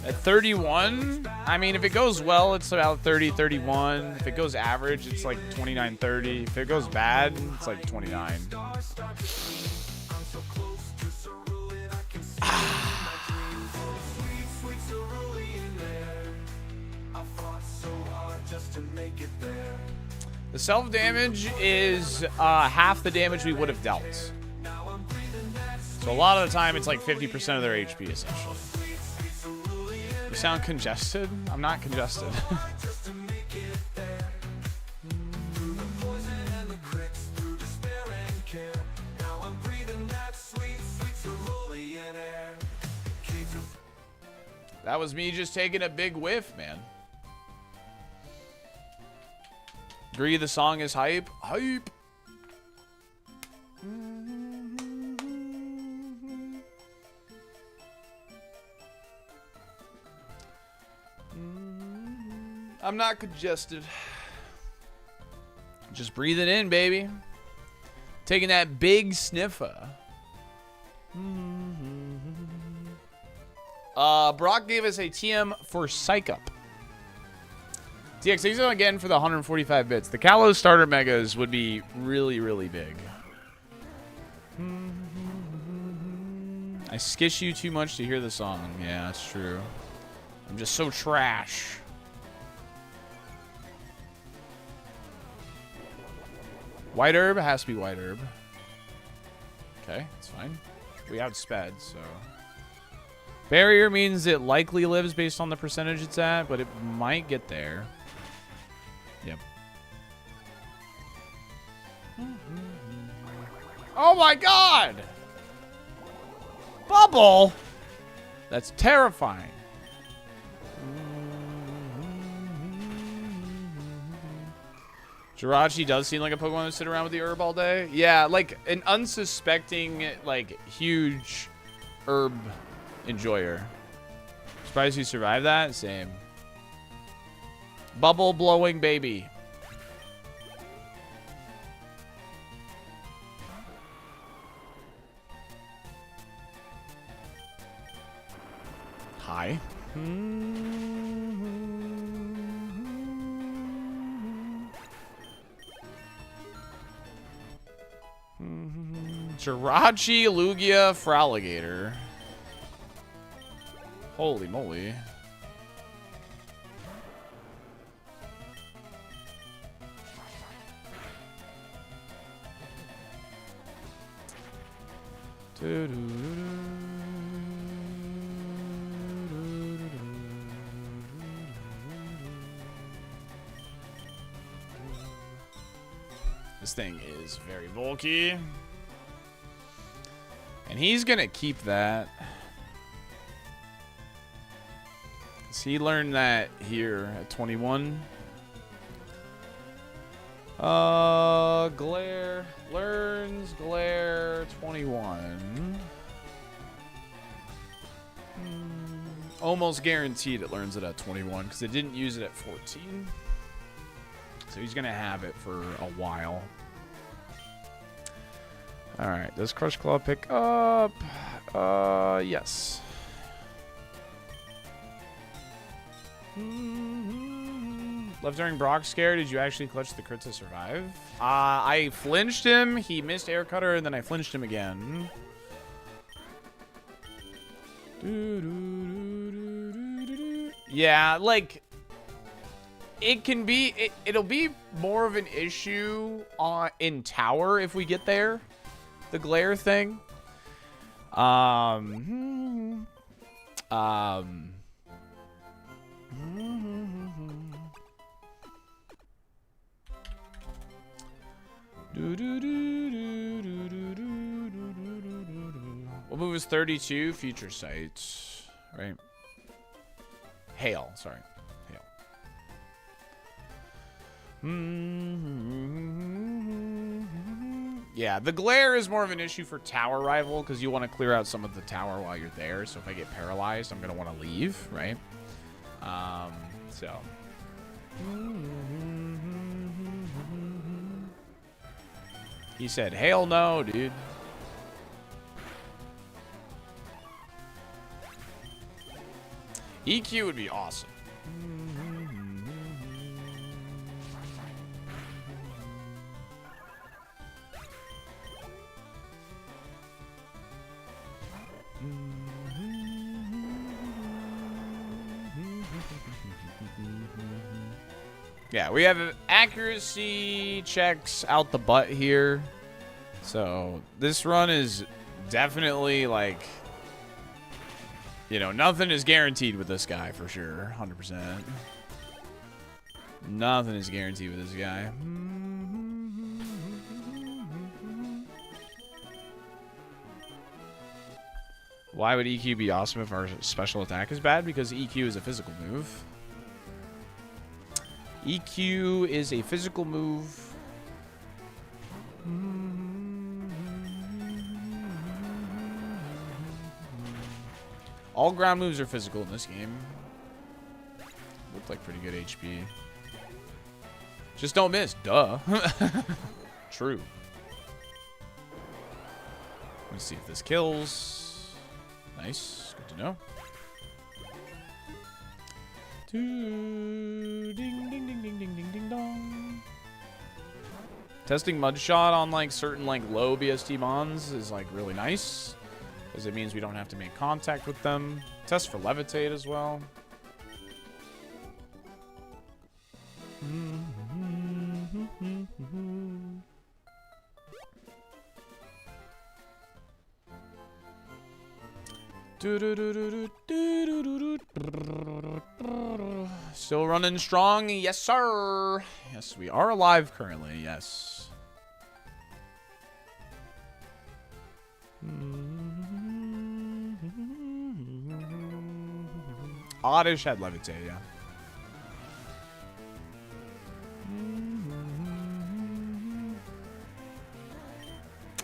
At 31, I mean, if it goes well, it's about 30, 31. If it goes average, it's like 29, 30. If it goes bad, it's like 29. The self-damage is half the damage we would have dealt. So a lot of the time, it's like 50% of their HP, essentially. You sound congested? I'm not congested. That was me just taking a big whiff, man. Agree the song is hype? Hype! I'm not congested. Just breathe it in, baby. Taking that big sniffer. Brock gave us a TM for Psych Up. TX again for the 145 bits. The Kalos starter megas would be really, really big. I skish you too much to hear the song. Yeah, that's true. I'm just so trash. White herb has to be white herb. Okay, it's fine. We outsped, so. Barrier means it likely lives based on the percentage it's at, but it might get there. Yep. Oh my god! Bubble! That's terrifying. Jirachi does seem like a Pokemon that sit around with the herb all day. Yeah, like an unsuspecting, like, huge herb enjoyer. Surprised you survived that? Same. Bubble blowing baby. die. Jirachi, Lugia, Fraligator. Holy moly. This thing is very bulky. And he's gonna keep that. So he learned that here at 21. Glare. Learns Glare 21. Almost guaranteed it learns it at 21 because it didn't use it at 14. So he's gonna have it for a while. Alright, does Crush Claw pick up? Yes. Left during Brock's scare, did you actually clutch the crit to survive? I flinched him, he missed Air Cutter, and then I flinched him again. Yeah, like, it can be, it'll be more of an issue in Tower if we get there. The glare thing. What move is 32? Future Sight, right? Hail, sorry. Hail. Yeah, the glare is more of an issue for Tower Rival because you want to clear out some of the tower while you're there. So if I get paralyzed, I'm going to want to leave, right? So. He said, hell no, dude. EQ would be awesome. Yeah, we have accuracy checks out the butt here. So this run is definitely like, you know, nothing is guaranteed with this guy for sure. 100%. Nothing is guaranteed with this guy. Why would EQ be awesome if our special attack is bad? Because EQ is a physical move. EQ is a physical move. All ground moves are physical in this game. Looked like pretty good HP. Just don't miss. Duh. True. Let's see if this kills. Nice. Good to know. Ding, ding, ding, ding, ding, ding, ding, dong. Testing Mudshot on like certain like low BST mons is like really nice because it means we don't have to make contact with them. Test for Levitate as well. Still running strong, yes sir. Yes, we are alive currently, yes. Oddish had Levitate, yeah.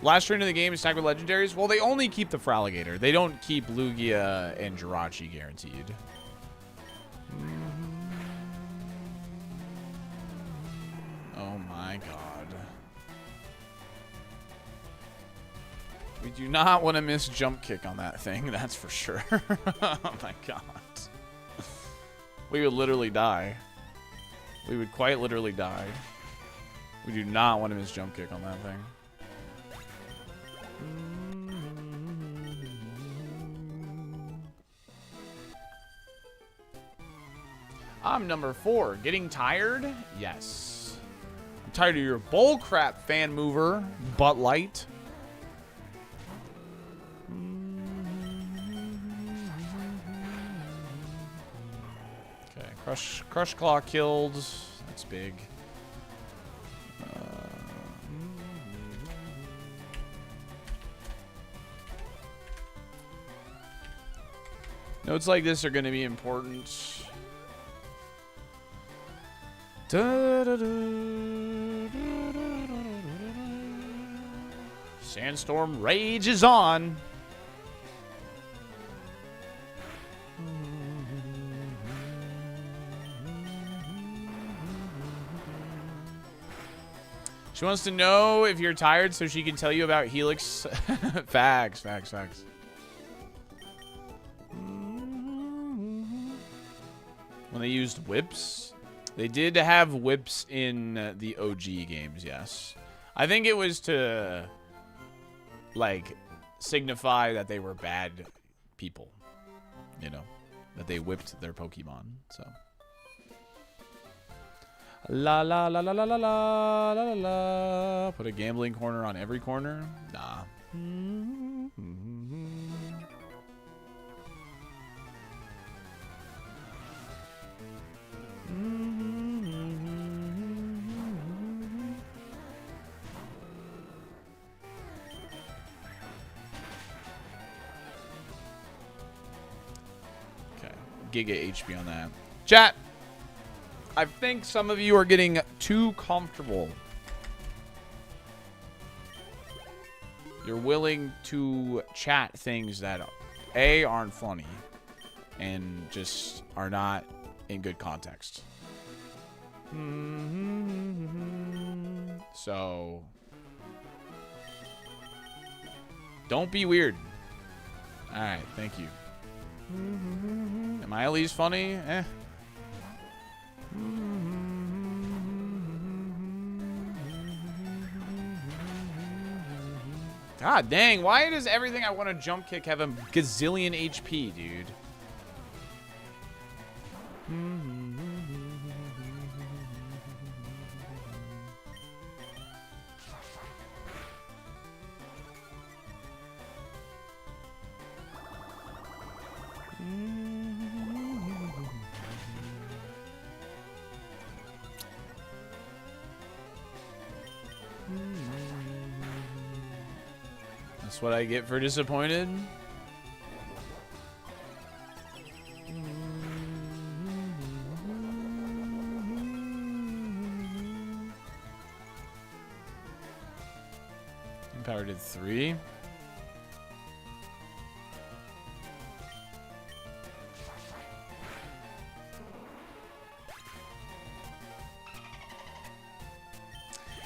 Last turn of the game is tagged with legendaries. Well, they only keep the Fraligator. They don't keep Lugia and Jirachi guaranteed. Oh my god. We do not want to miss jump kick on that thing, that's for sure. Oh my god. We would literally die. We would quite literally die. We do not want to miss jump kick on that thing. I'm number 4. Getting tired? Yes. I'm tired of your bullcrap fan mover, butt light. Okay, Crush Claw killed. That's big. Notes like this are going to be important. Sandstorm rage is on. She wants to know if you're tired so she can tell you about Helix. Facts. When they used whips. They did have whips in the OG games, yes. I think it was to, like, signify that they were bad people. You know, that they whipped their Pokemon, so. La la la la la la la la la la. Put a gambling corner on every corner? Nah. Okay, Giga HP on that. Chat! I think some of you are getting too comfortable. You're willing to chat things that A, aren't funny, and just are not in good context. So, don't be weird. Alright, thank you. Am I at least funny? Eh. God dang, why does everything I want to jump kick have a gazillion HP, dude? That's what I get for disappointed. Power did 3.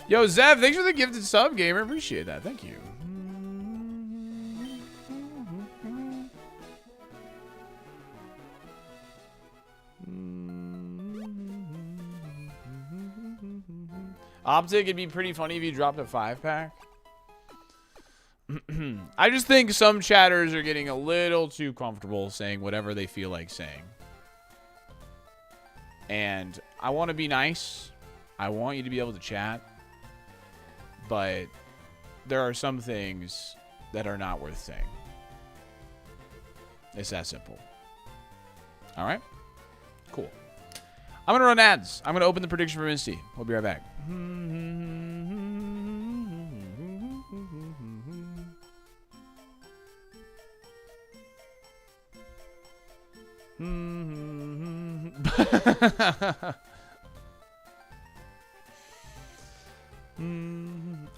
Yo, Zev, thanks for the gifted sub, gamer. Appreciate that. Thank you. Optic, it'd be pretty funny if you dropped a 5-pack. I just think some chatters are getting a little too comfortable saying whatever they feel like saying. And I want to be nice. I want you to be able to chat. But there are some things that are not worth saying. It's that simple. All right? Cool. I'm going to run ads. I'm going to open the prediction for Misty. We'll be right back.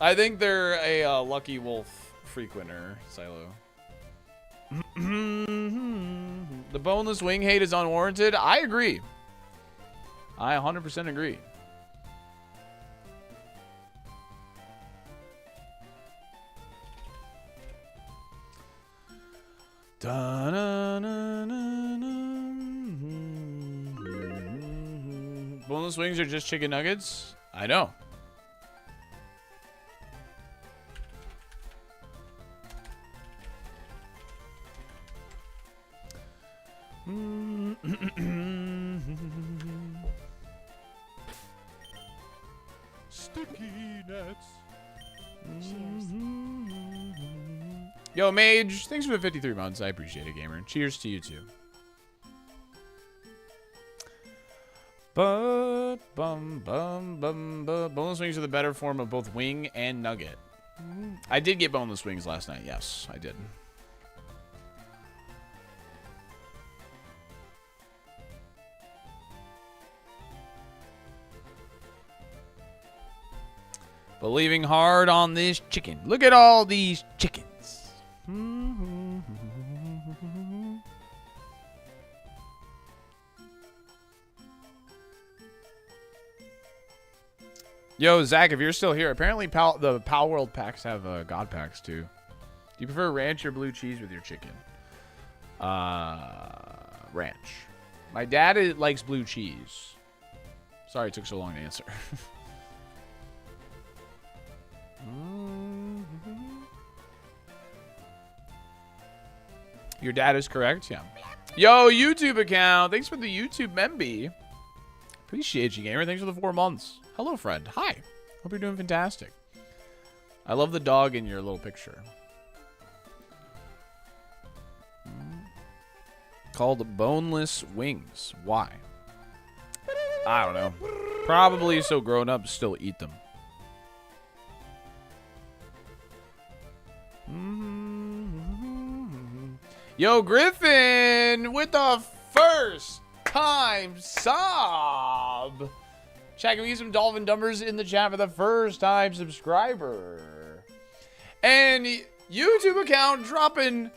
I think they're a Lucky Wolf frequenter, Silo. The boneless wing hate is unwarranted. I agree. I 100% agree. Boneless wings are just chicken nuggets? I know. Sticky nuts. Cheers. Yo, Mage, thanks for the 53 months. I appreciate it, gamer. Cheers to you too. Boneless wings are the better form of both wing and nugget. I did get boneless wings last night. Yes, I did. Believing hard on this chicken. Look at all these chickens. Yo, Zach, if you're still here, apparently the Pal World packs have God packs too. Do you prefer ranch or blue cheese with your chicken? Ranch. My dad likes blue cheese. Sorry it took so long to answer. Your dad is correct, yeah. Yo, YouTube account. Thanks for the YouTube memby. Appreciate you, gamer. Thanks for the 4 months. Hello, friend. Hi. Hope you're doing fantastic. I love the dog in your little picture. Called boneless wings. Why? I don't know. Probably so grown-ups still eat them. Yo, Griffin with the first time sub. Chat, can we get some dolphin dumbers in the chat for the first time subscriber? And YouTube account dropping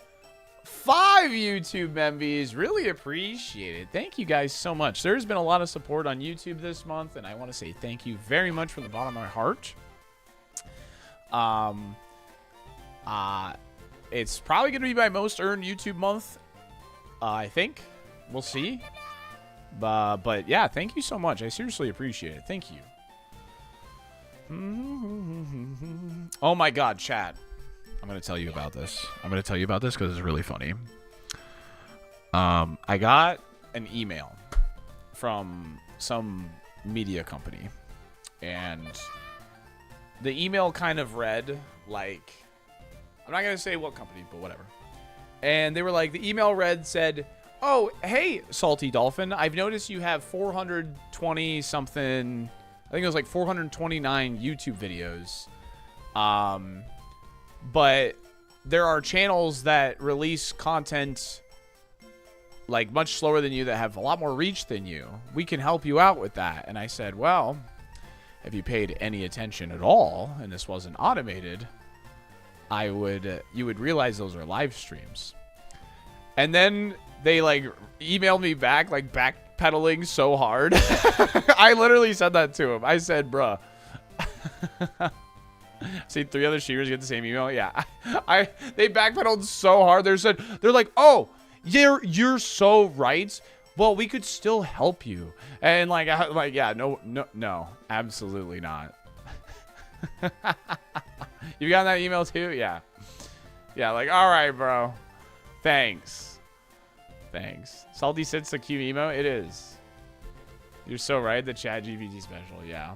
5 YouTube membies. Really appreciate it. Thank you guys so much. There's been a lot of support on YouTube this month, and I want to say thank you very much from the bottom of my heart. It's probably going to be my most earned YouTube month, I think. We'll see. But yeah, thank you so much. I seriously appreciate it. Thank you. Oh my God, chat. I'm going to tell you about this. I'm going to tell you about this because it's really funny. I got an email from some media company. And the email kind of read like... I'm not going to say what company, but whatever. And they were like, the email said, oh, hey, SaltyDolphin, I've noticed you have 420 something, I think it was like 429 YouTube videos. But there are channels that release content like much slower than you that have a lot more reach than you. We can help you out with that. And I said, well, if you paid any attention at all, and this wasn't automated, you would realize those are live streams. And then they like emailed me back, like backpedaling so hard. I literally said that to him. I said, bruh. See 3 other streamers get the same email. Yeah. They backpedaled so hard. They're like, oh, you're so right. Well, we could still help you. And like, yeah, no, absolutely not. You got that email too? Yeah. Yeah, like, all right, bro. Thanks. Salty sits the cute emo. It is. You're so right. The ChatGPT special. Yeah.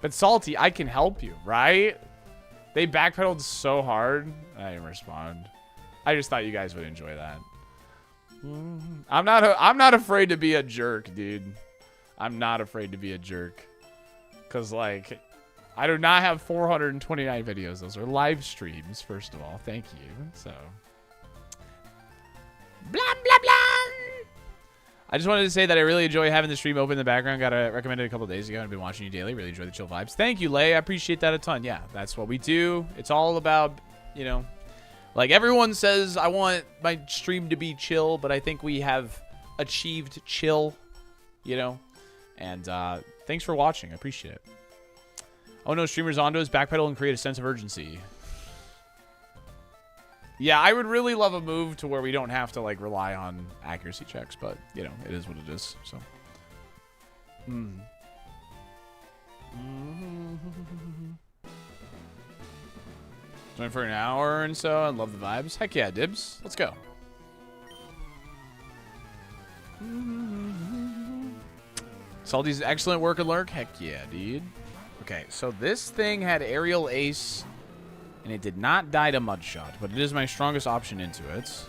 But Salty, I can help you, right? They backpedaled so hard. I didn't respond. I just thought you guys would enjoy that. I'm not afraid to be a jerk, dude. I'm not afraid to be a jerk. Cause like, I do not have 429 videos. Those are live streams, first of all. Thank you. So, blah, blah, blah. I just wanted to say that I really enjoy having the stream open in the background. Got it recommended a couple of days ago. I've been watching you daily. Really enjoy the chill vibes. Thank you, Lay. I appreciate that a ton. Yeah, that's what we do. It's all about, you know, like everyone says, I want my stream to be chill, but I think we have achieved chill, you know. And thanks for watching. I appreciate it. Oh no, streamers onto us, backpedal and create a sense of urgency. Yeah, I would really love a move to where we don't have to like rely on accuracy checks, but you know, it is what it is. So Went for an hour and so. I love the vibes. Heck yeah, dibs. Let's go. Salty's excellent work and lurk. Heck yeah, dude. Okay, so this thing had aerial ace, and it did not die to mudshot, but it is my strongest option into it.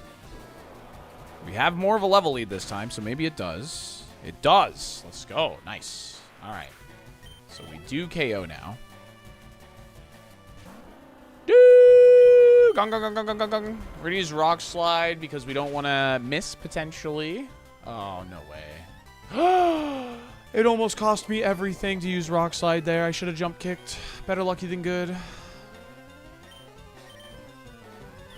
We have more of a level lead this time, so maybe it does. It does. Let's go. Nice. All right. So we do KO now. Gong, gong, gong, gong, gong, gong, gong. We're going to use Rock Slide because we don't want to miss, potentially. Oh, no way. It almost cost me everything to use Rock Slide there. I should have jump kicked. Better lucky than good.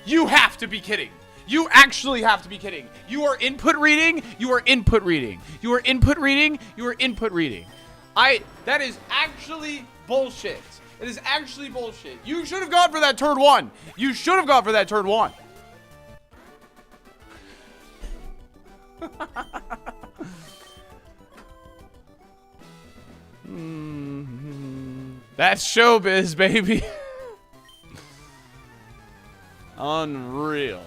You have to be kidding. You actually have to be kidding. You are input reading. You are input reading. You are input reading. You are input reading. That is actually bullshit. It is actually bullshit. You should have gone for that turn one. You should have gone for that turn one. That's showbiz, baby. Unreal.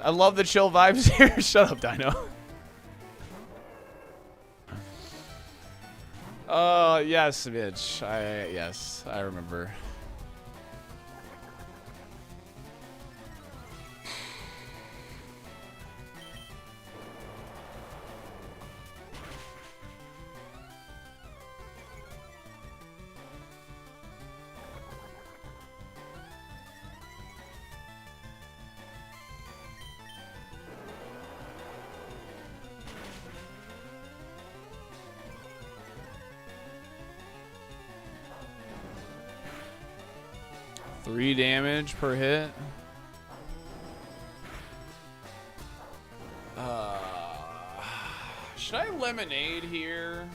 I love the chill vibes here. Shut up, Dino. Yes, bitch. Yes, I remember. Three damage per hit. Should I lemonade here?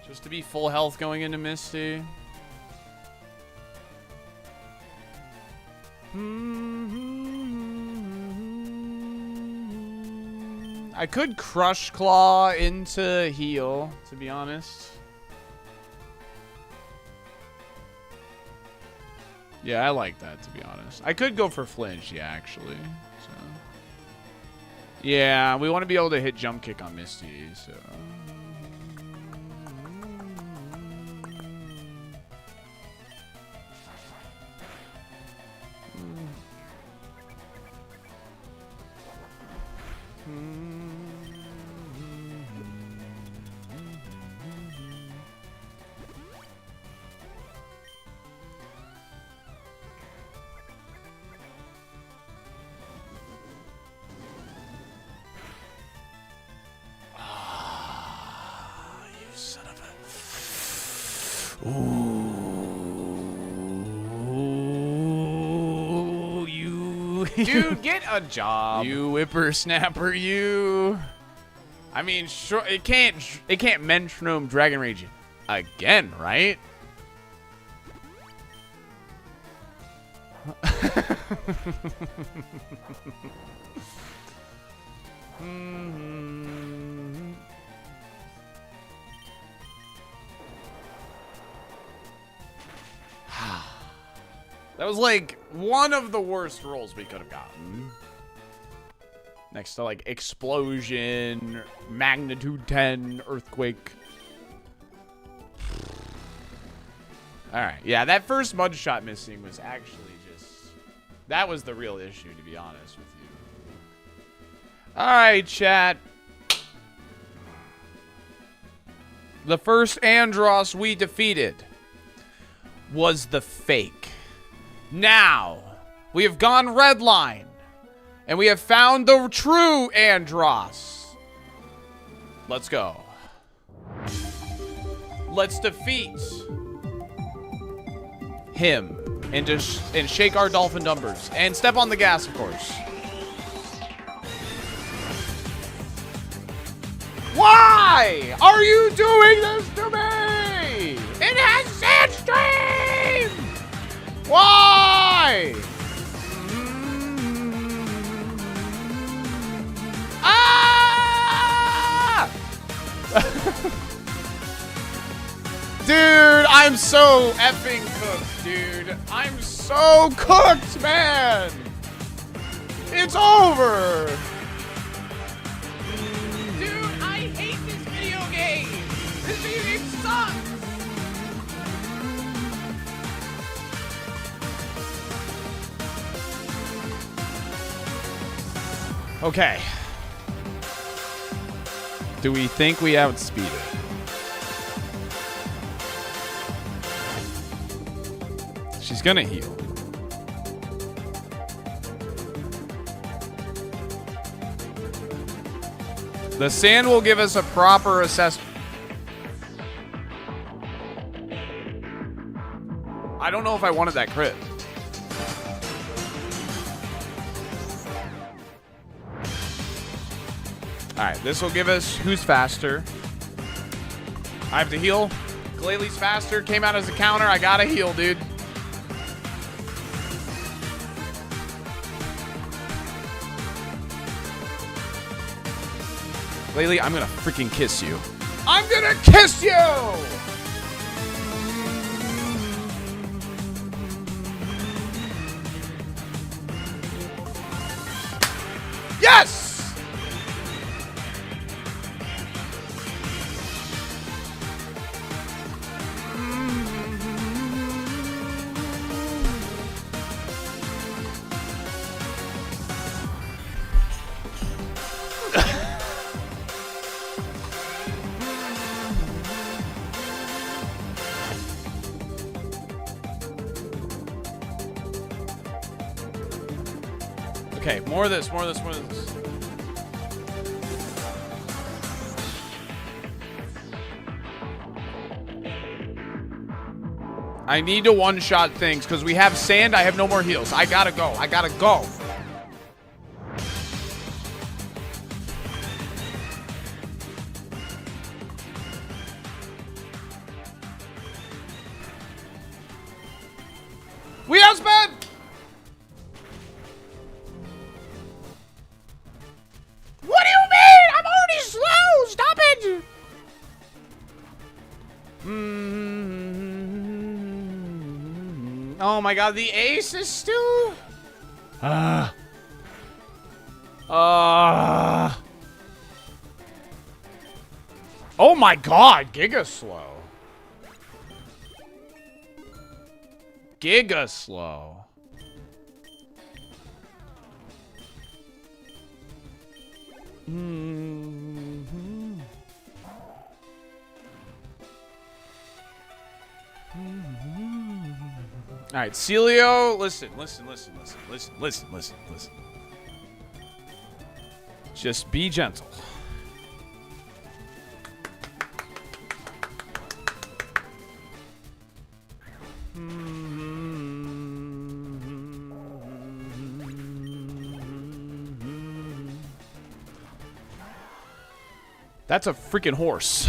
Just to be full health going into Misty. I could Crush Claw into heal, to be honest. Yeah, I like that, to be honest. I could go for flinch, yeah, actually. So. Yeah, we want to be able to hit jump kick on Misty, so. Ooh, you dude, get a job. You whippersnapper, you. I mean, sure, it can't Metronome Dragon Rage again, right? That was like one of the worst rolls we could have gotten. Next to like explosion, magnitude 10, earthquake. All right, yeah, that first mud shot missing was actually just, that was the real issue, to be honest with you. All right, chat. The first Andross we defeated was the fake. Now, we have gone redline, and we have found the true Andross. Let's go. Let's defeat him and shake our dolphin numbers and step on the gas, of course. Why are you doing this to me? It has Sandstream! Why? Dude, I'm so effing cooked, dude. I'm so cooked, man. It's over. Dude, I hate this video game. This video game sucks. Okay. Do we think we outspeed it? She's gonna heal. The sand will give us a proper assessment. I don't know if I wanted that crit. Alright, this will give us who's faster. I have to heal. Glalie faster. Came out as a counter. I gotta heal, dude. Glalie, I'm gonna freaking kiss you. I'm gonna kiss you! Yes! Okay, more of this, more of this, more of this. I need to one-shot things because we have sand. I have no more heals. I gotta go. I gotta go. We outspent! What do you mean? I'm already slow! Stop it! Oh my god, the ace is still... Oh my god, Giga slow. Giga slow. All right, Celio, listen. Just be gentle. That's a freaking horse.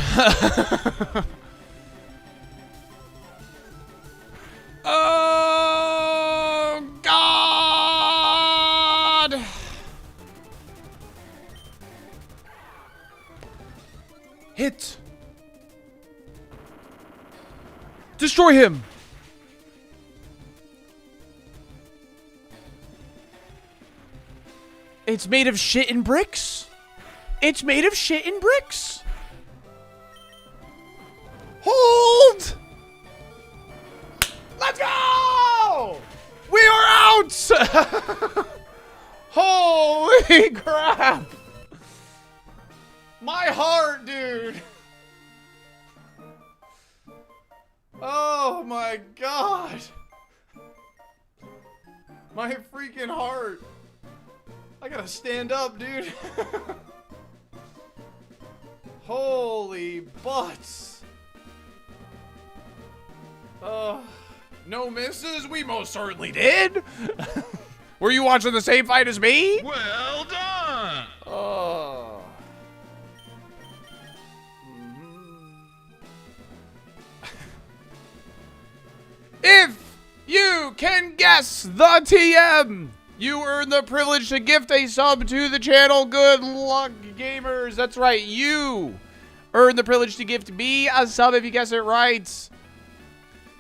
Oh, God. Hit. Destroy him. It's made of shit and bricks. It's made of shit and bricks. Hold. Let's go! We are out! Holy crap! My heart, dude! Oh my god! My freaking heart! I gotta stand up, dude! Holy butts! Oh... No misses? We most certainly did. Were you watching the same fight as me? Well done. Oh. If you can guess the TM, you earn the privilege to gift a sub to the channel. Good luck, gamers. That's right. You Earn the privilege to gift me a sub if you guess it right.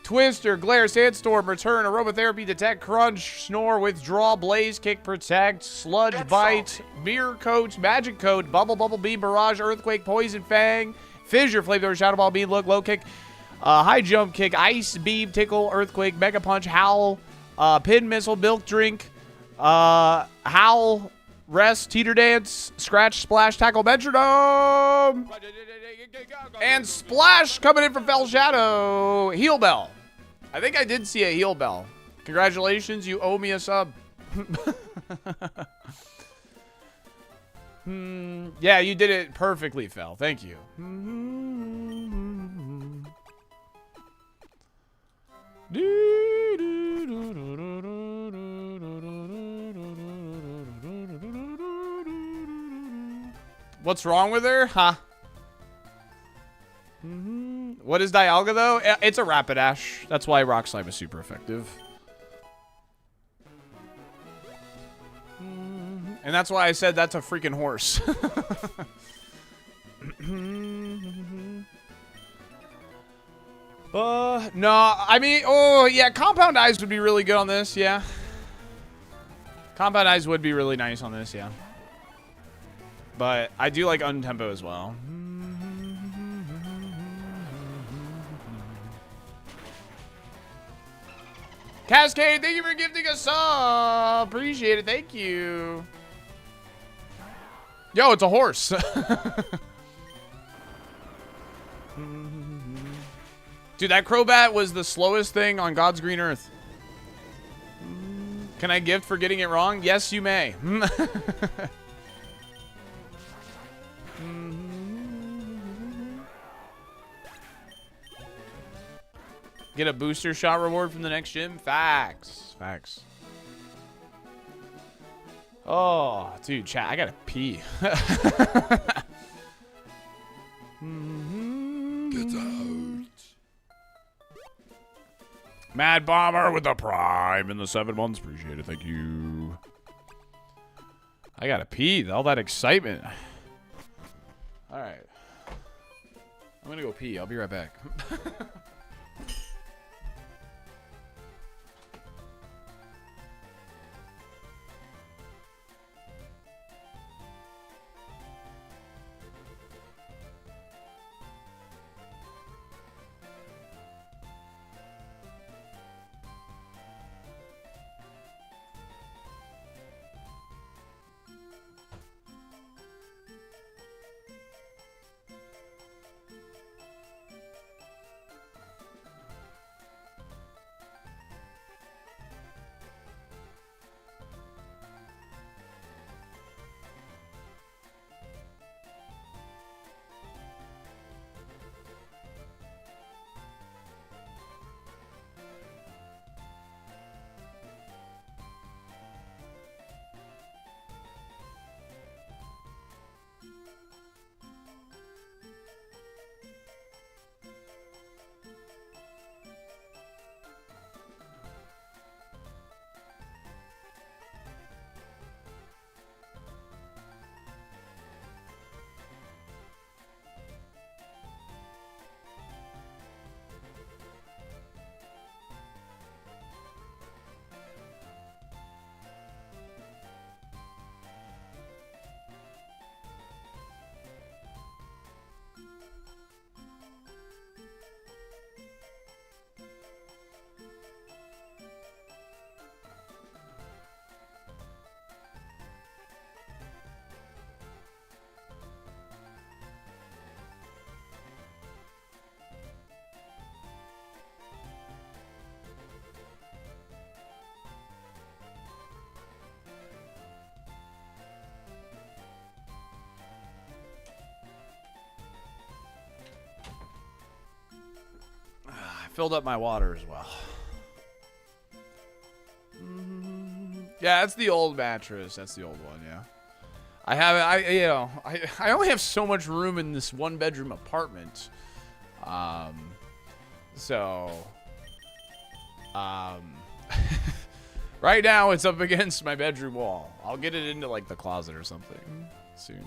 Twister, Glare, Sandstorm, Return, Aromatherapy, Detect, Crunch, Snore, Withdraw, Blaze, Kick, Protect, Sludge, Bite, Mirror Coat, Magic Coat, Bubble, Beam, Barrage, Earthquake, Poison Fang, Fissure, Flamethrower, Shadow Ball, Beam, Look, Low Kick, High Jump Kick, Ice Beam, Tickle, Earthquake, Mega Punch, Howl, Pin Missile, Milk Drink, Howl, Rest, Teeter Dance, Scratch, Splash, Tackle, Metronome, and Splash coming in from Fell Shadow, Heal Bell. I think I did see a Heal Bell. Congratulations, you owe me a sub. Yeah, you did it perfectly, Fel. Thank you. What's wrong with her? Huh? What is Dialga, though? It's a Rapidash. That's why Rock Slime is super effective. And that's why I said that's a freaking horse. No, I mean, oh, yeah, Compound Eyes would be really good on this, yeah. Compound Eyes would be really nice on this, yeah. But I do like Untempo as well. Cascade, thank you for gifting us sub. Appreciate it. Thank you. Yo, it's a horse. Dude, that Crobat was the slowest thing on God's green earth. Can I gift for getting it wrong? Yes, you may. Get a booster shot reward from the next gym? Facts. Facts. Oh, dude, chat, I gotta pee. Get out. Mad Bomber with the Prime in the 7 months. Appreciate it. Thank you. I gotta pee. All that excitement. All right. I'm gonna go pee. I'll be right back. Filled up my water as well. Yeah, that's the old mattress. That's the old one, yeah. I only have so much room in this 1-bedroom apartment. Right now it's up against my bedroom wall. I'll get it into like the closet or something soon.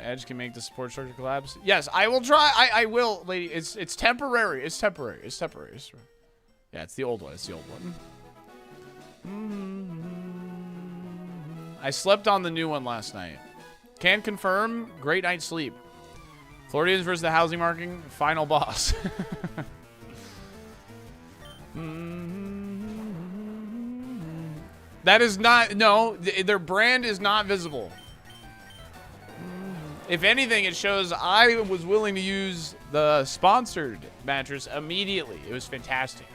Edge can make the support structure collapse. Yes, I will try. I will, lady. It's temporary. It's temporary. It's temporary. Yeah, it's the old one. It's the old one. I slept on the new one last night. Can confirm. Great night's sleep. Floridians versus the housing market. Final boss. That is not. No, their brand is not visible. If anything, it shows I was willing to use the sponsored mattress immediately. It was fantastic.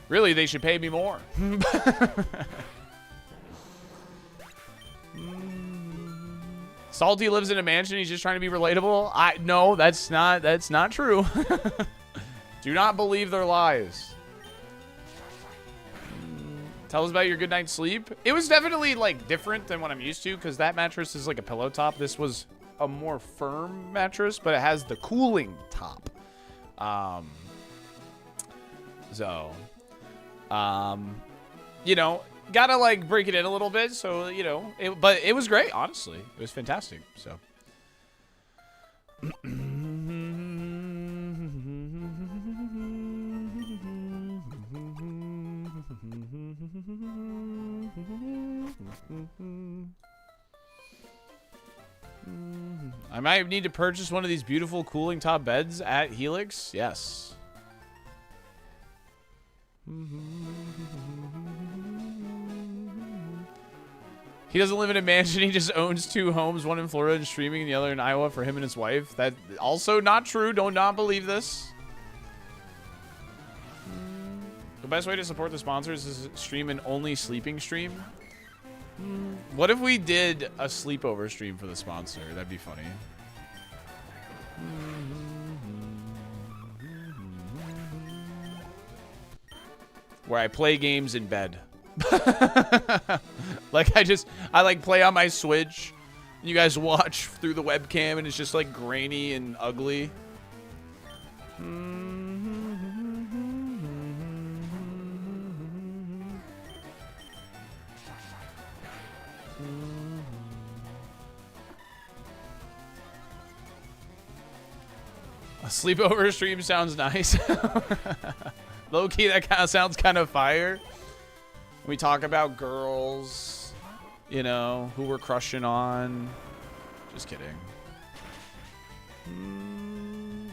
Really, they should pay me more. Salty lives in a mansion. He's just trying to be relatable. No, that's not true. Do not believe their lies. Tell us about your good night's sleep. It was definitely like different than what I'm used to because that mattress is like a pillow top. This was a more firm mattress, but it has the cooling top. You know, gotta like break it in a little bit. So, you know, but it was great. Honestly, it was fantastic. So. I might need to purchase one of these beautiful cooling top beds at Helix. Yes. He doesn't live in a mansion. He just owns 2 homes, one in Florida and streaming, and the other in Iowa for him and his wife. That also not true. Do not believe this. The best way to support the sponsors is stream an only sleeping stream. What if we did a sleepover stream for the sponsor? That'd be funny. Where I play games in bed. Like I like play on my Switch. You guys watch through the webcam and it's just like grainy and ugly. A sleepover stream sounds nice. Low-key, that kind of sounds kind of fire. We talk about girls, you know, who we're crushing on. Just kidding.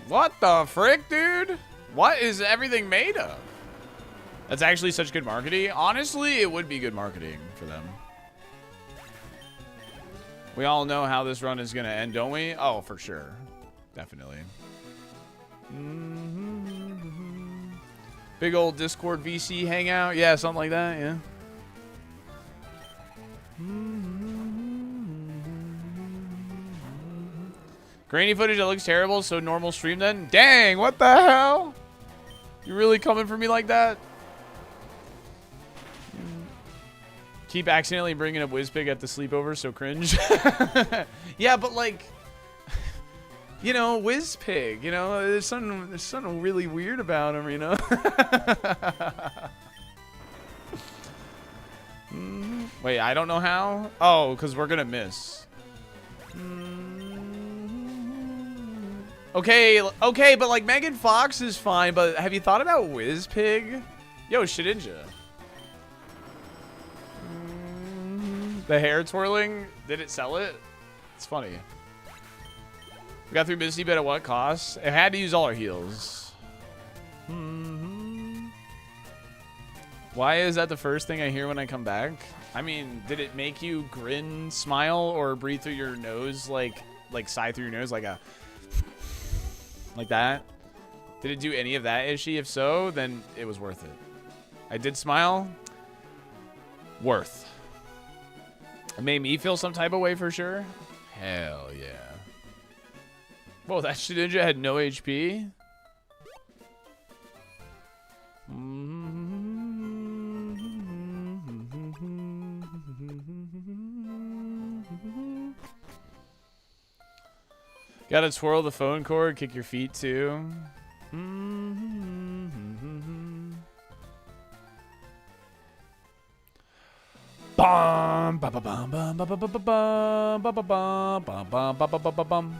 What the frick, dude? What is everything made of? That's actually such good marketing. Honestly, it would be good marketing for them. We all know how this run is going to end, don't we? Oh, for sure. Definitely. Big old Discord VC hangout. Yeah, something like that, yeah. Grainy footage that looks terrible, so normal stream then? Dang, what the hell? You really coming for me like that? Keep accidentally bringing up Wizpig at the sleepover, so cringe. Yeah, but like... You know, Wizpig, you know, there's something really weird about him, you know? Wait, I don't know how? Oh, because we're going to miss. Okay, but like Megan Fox is fine, but have you thought about Wizpig? Yo, Shedinja. The hair twirling, did it sell it? It's funny. We got through Misty Bet at what cost? It had to use all our heals. Why is that the first thing I hear when I come back? I mean, did it make you grin, smile, or breathe through your nose like sigh through your nose like a... like that? Did it do any of that, Ishi? If so, then it was worth it. I did smile. Worth. It made me feel some type of way for sure. Hell yeah. Whoa, that Shedinja had no HP? Gotta twirl the phone cord, kick your feet too. Bum, ba, ba, bum, bum, ba, ba, ba, ba, bum, ba, ba, bum, bum, bum, ba, ba, ba, ba, bum.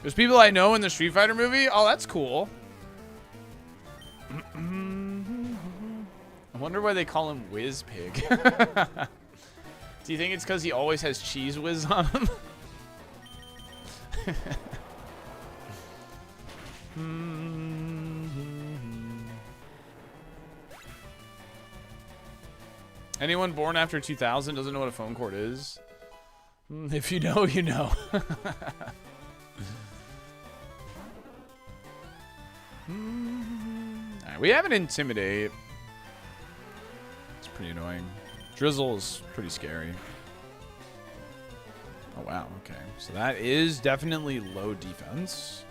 There's people I know in the Street Fighter movie. Oh, that's cool. I wonder why they call him Whiz Pig. Do you think it's because he always has cheese whiz on him? Anyone born after 2000 doesn't know what a phone cord is? If you know, you know. Alright, we have an Intimidate. It's pretty annoying. Drizzle is pretty scary. Oh, wow. Okay. So that is definitely low defense.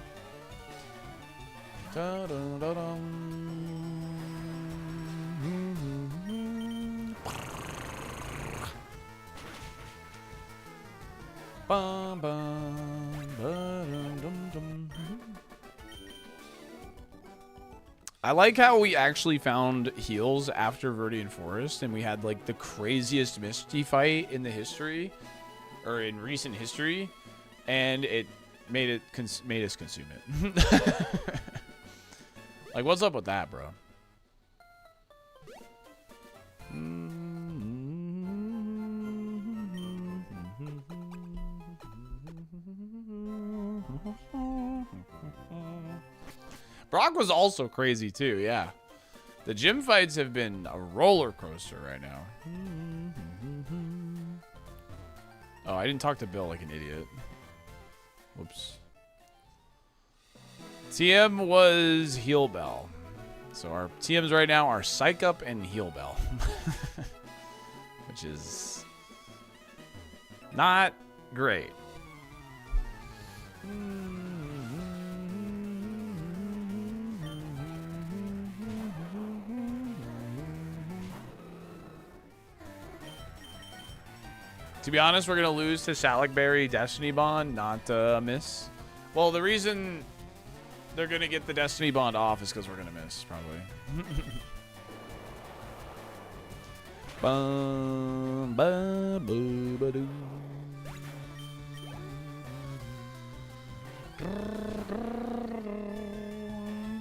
Bum, bum, ba-dum, dum, dum. I like how we actually found heals after Verdian Forest, and we had like the craziest Misty fight in the history, or in recent history, and it made us consume it. Like, what's up with that, bro? Brock was also crazy too, yeah. The gym fights have been a roller coaster right now. Oh, I didn't talk to Bill like an idiot. Whoops. TM was Heal Bell. So our TMs right now are Psych Up and Heal Bell. Which is not great. To be honest, we're going to lose to Salikberry Destiny Bond, not miss. Well, the reason they're going to get the Destiny Bond off is because we're going to miss, probably. Bum, ba, boo, ba, doo.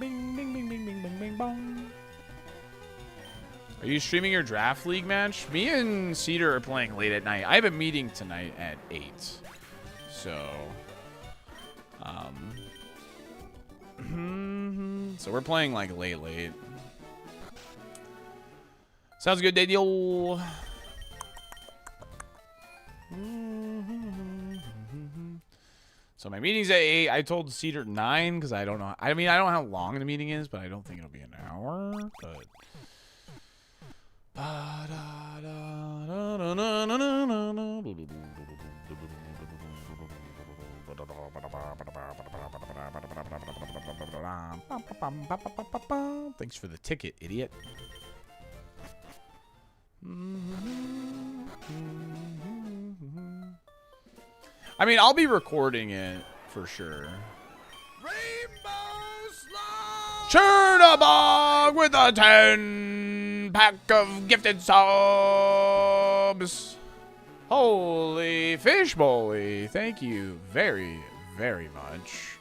Bing, bing, bing, bing, bing, bing, bing, bong. Are you streaming your draft league match? Me and Cedar are playing late at night. I have a meeting tonight at 8. So, so we're playing like late. Sounds good, Daniel. So my meeting's at 8. I told Cedar 9 because I don't know. I mean, I don't know how long the meeting is, but I don't think it'll be an hour. But thanks for the ticket, idiot. I mean, I'll be recording it for sure. Chernabog with a 10-pack of gifted subs. Holy fish bully. Thank you very, very much.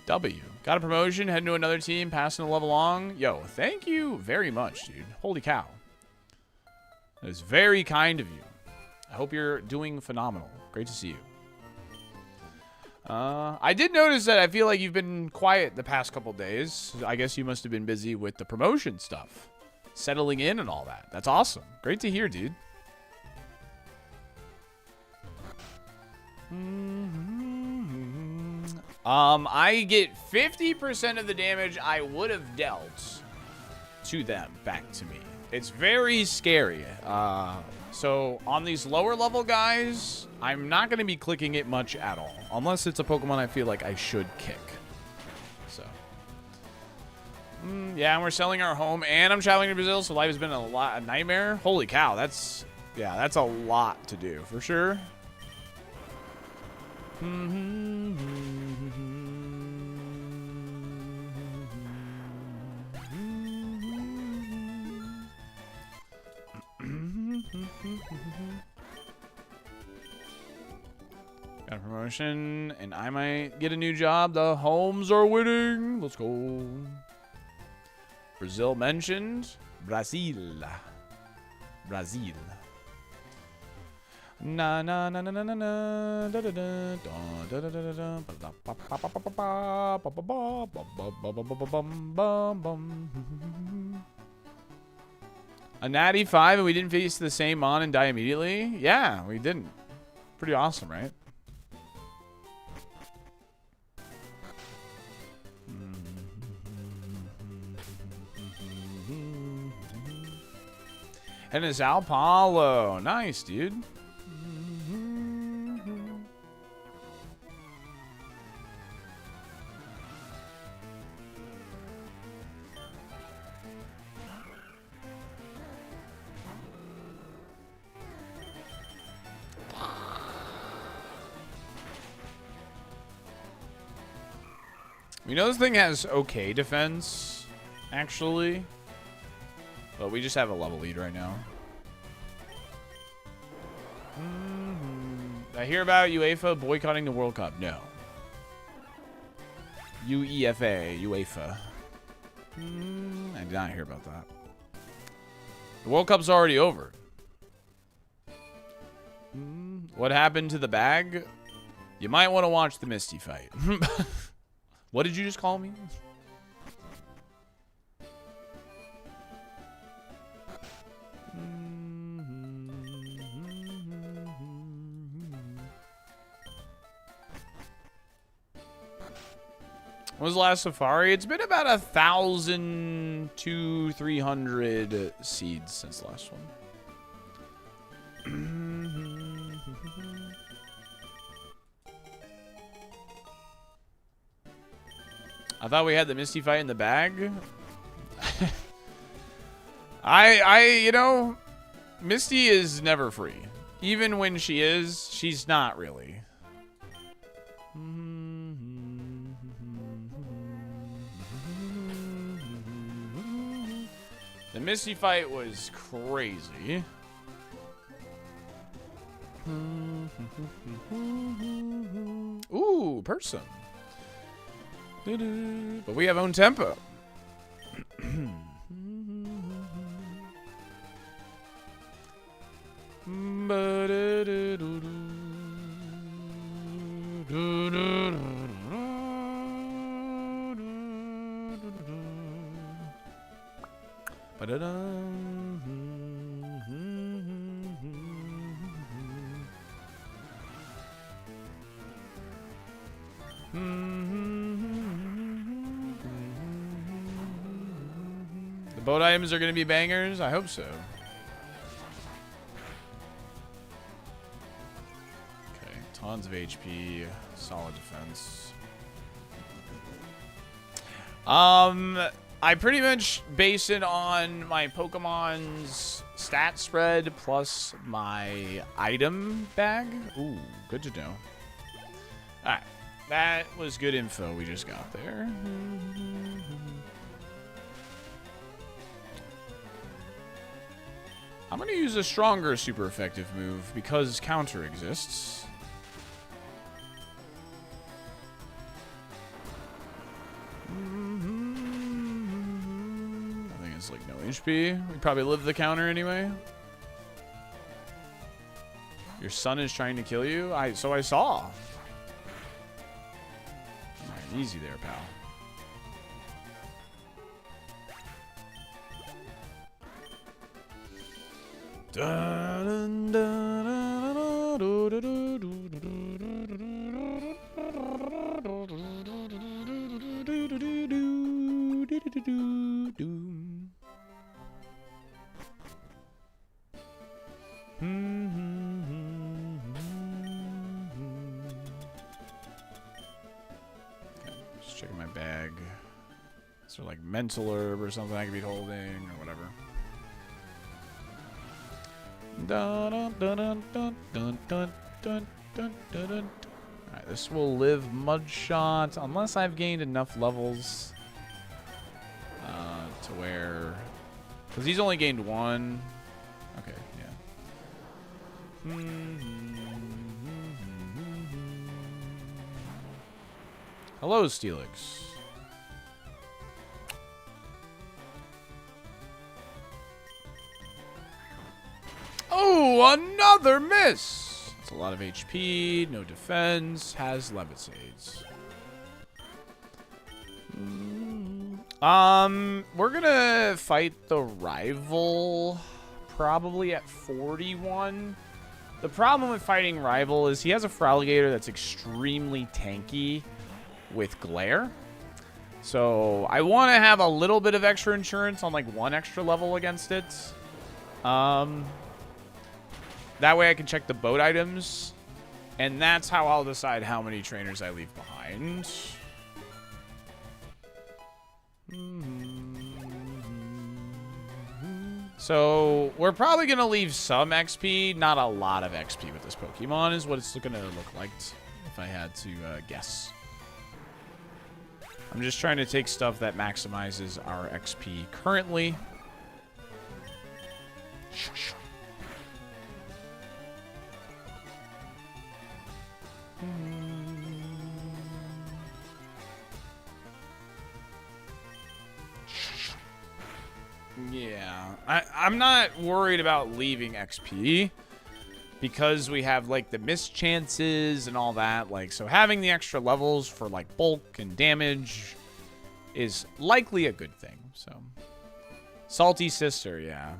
W. Got a promotion, heading to another team, passing the level along. Yo, thank you very much, dude. Holy cow. That is very kind of you. I hope you're doing phenomenal. Great to see you. I did notice that I feel like you've been quiet the past couple days. I guess you must have been busy with the promotion stuff. Settling in and all that. That's awesome. Great to hear, dude. I get 50% of the damage I would have dealt to them back to me. It's very scary. So on these lower level guys, I'm not going to be clicking it much at all. Unless it's a Pokemon I feel like I should kick. So. Yeah, and we're selling our home and I'm traveling to Brazil, so life has been a nightmare. Holy cow, that's a lot to do for sure. Got a promotion, and I might get a new job. The homes are winning. Let's go. Brazil mentioned. Brazil. Brazil. Na na na na na na na da da da da da da da da. A natty 5 and we didn't face the same mon and die immediately? Yeah, we didn't. Pretty awesome, right? And it's Sao Paulo. Nice, dude. You know, this thing has okay defense, actually. But we just have a level lead right now. I hear about UEFA boycotting the World Cup. No. UEFA. I did not hear about that. The World Cup's already over. What happened to the bag? You might want to watch the Misty fight. What did you just call me? When was the last safari? It's been about 1,000 to 300 seeds since the last one. I thought we had the Misty fight in the bag. You know, Misty is never free. Even when she is, she's not really. The Misty fight was crazy. Ooh, person. But we have own tempo. The boat items are going to be bangers? I hope so. Okay, tons of HP, solid defense. I pretty much base it on my Pokemon's stat spread plus my item bag. Ooh, good to know. Alright, that was good info we just got there. I'm going to use a stronger super effective move because counter exists. I think it's like no HP. We probably live the counter anyway. Your son is trying to kill you? So I saw. All right, easy there, pal. Just checking my bag. Is there like mental herb or something I could be holding or whatever? Alright, this will live Mudshot unless I've gained enough levels to where, because he's only gained one. Okay, yeah. Hello, Steelix. Oh, another miss. It's a lot of HP, no defense, has levitates. We're gonna fight the rival probably at 41. The problem with fighting rival is he has a Fraligator that's extremely tanky with glare. So I want to have a little bit of extra insurance on like 1 extra level against it. That way I can check the boat items. And that's how I'll decide how many trainers I leave behind. So we're probably going to leave some XP, not a lot of XP with this Pokemon is what it's going to look like if I had to guess. I'm just trying to take stuff that maximizes our XP currently. Yeah, I'm not worried about leaving XP because we have like the missed chances and all that. Like, so having the extra levels for like bulk and damage is likely a good thing. So, Salty Sister, yeah.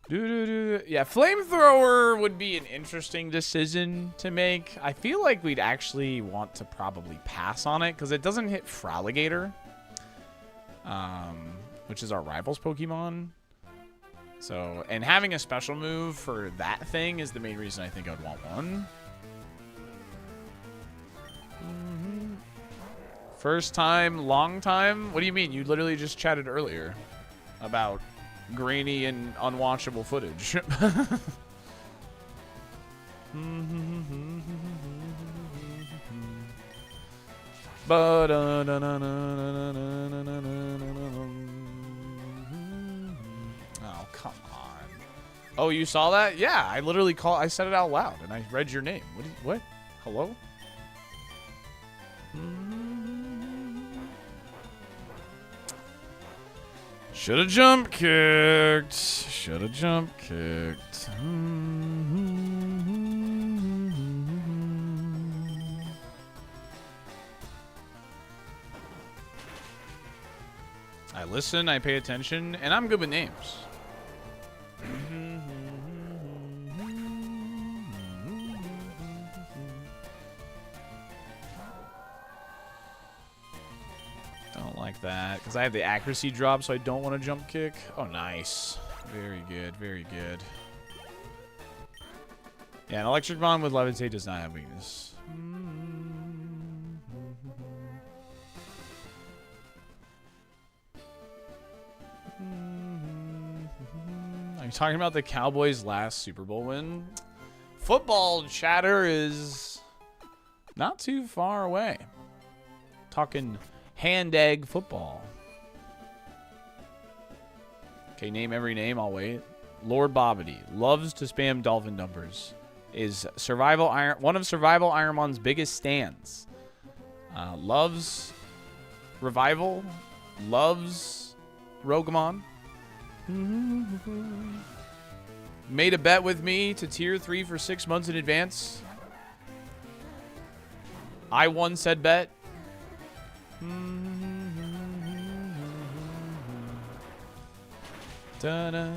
Yeah, Flamethrower would be an interesting decision to make. I feel like we'd actually want to probably pass on it because it doesn't hit Fraligator, which is our rival's Pokemon. So, and having a special move for that thing is the main reason I think I would want one. First time, long time? What do you mean? You literally just chatted earlier about grainy and unwatchable footage. But oh, come on. Oh, you saw that? Yeah, I literally I said it out loud and I read your name. What? Hello? Should have jump kicked. Should have jump kicked. I listen, I pay attention, and I'm good with names. Don't like that, because I have the accuracy drop, so I don't want to jump kick. Oh, nice. Very good, very good. Yeah, an electric bomb with levitate does not have weakness. Are you talking about the Cowboys' last Super Bowl win? Football chatter is not too far away. Talking hand egg football. Okay, name every name. I'll wait. Lord Bobbity loves to spam dolphin dumpers. Is one of Survival ironMON's biggest stands. Loves Revival. Loves Rogamon. Made a bet with me to tier 3 for 6 months in advance. I won said bet. Da-da.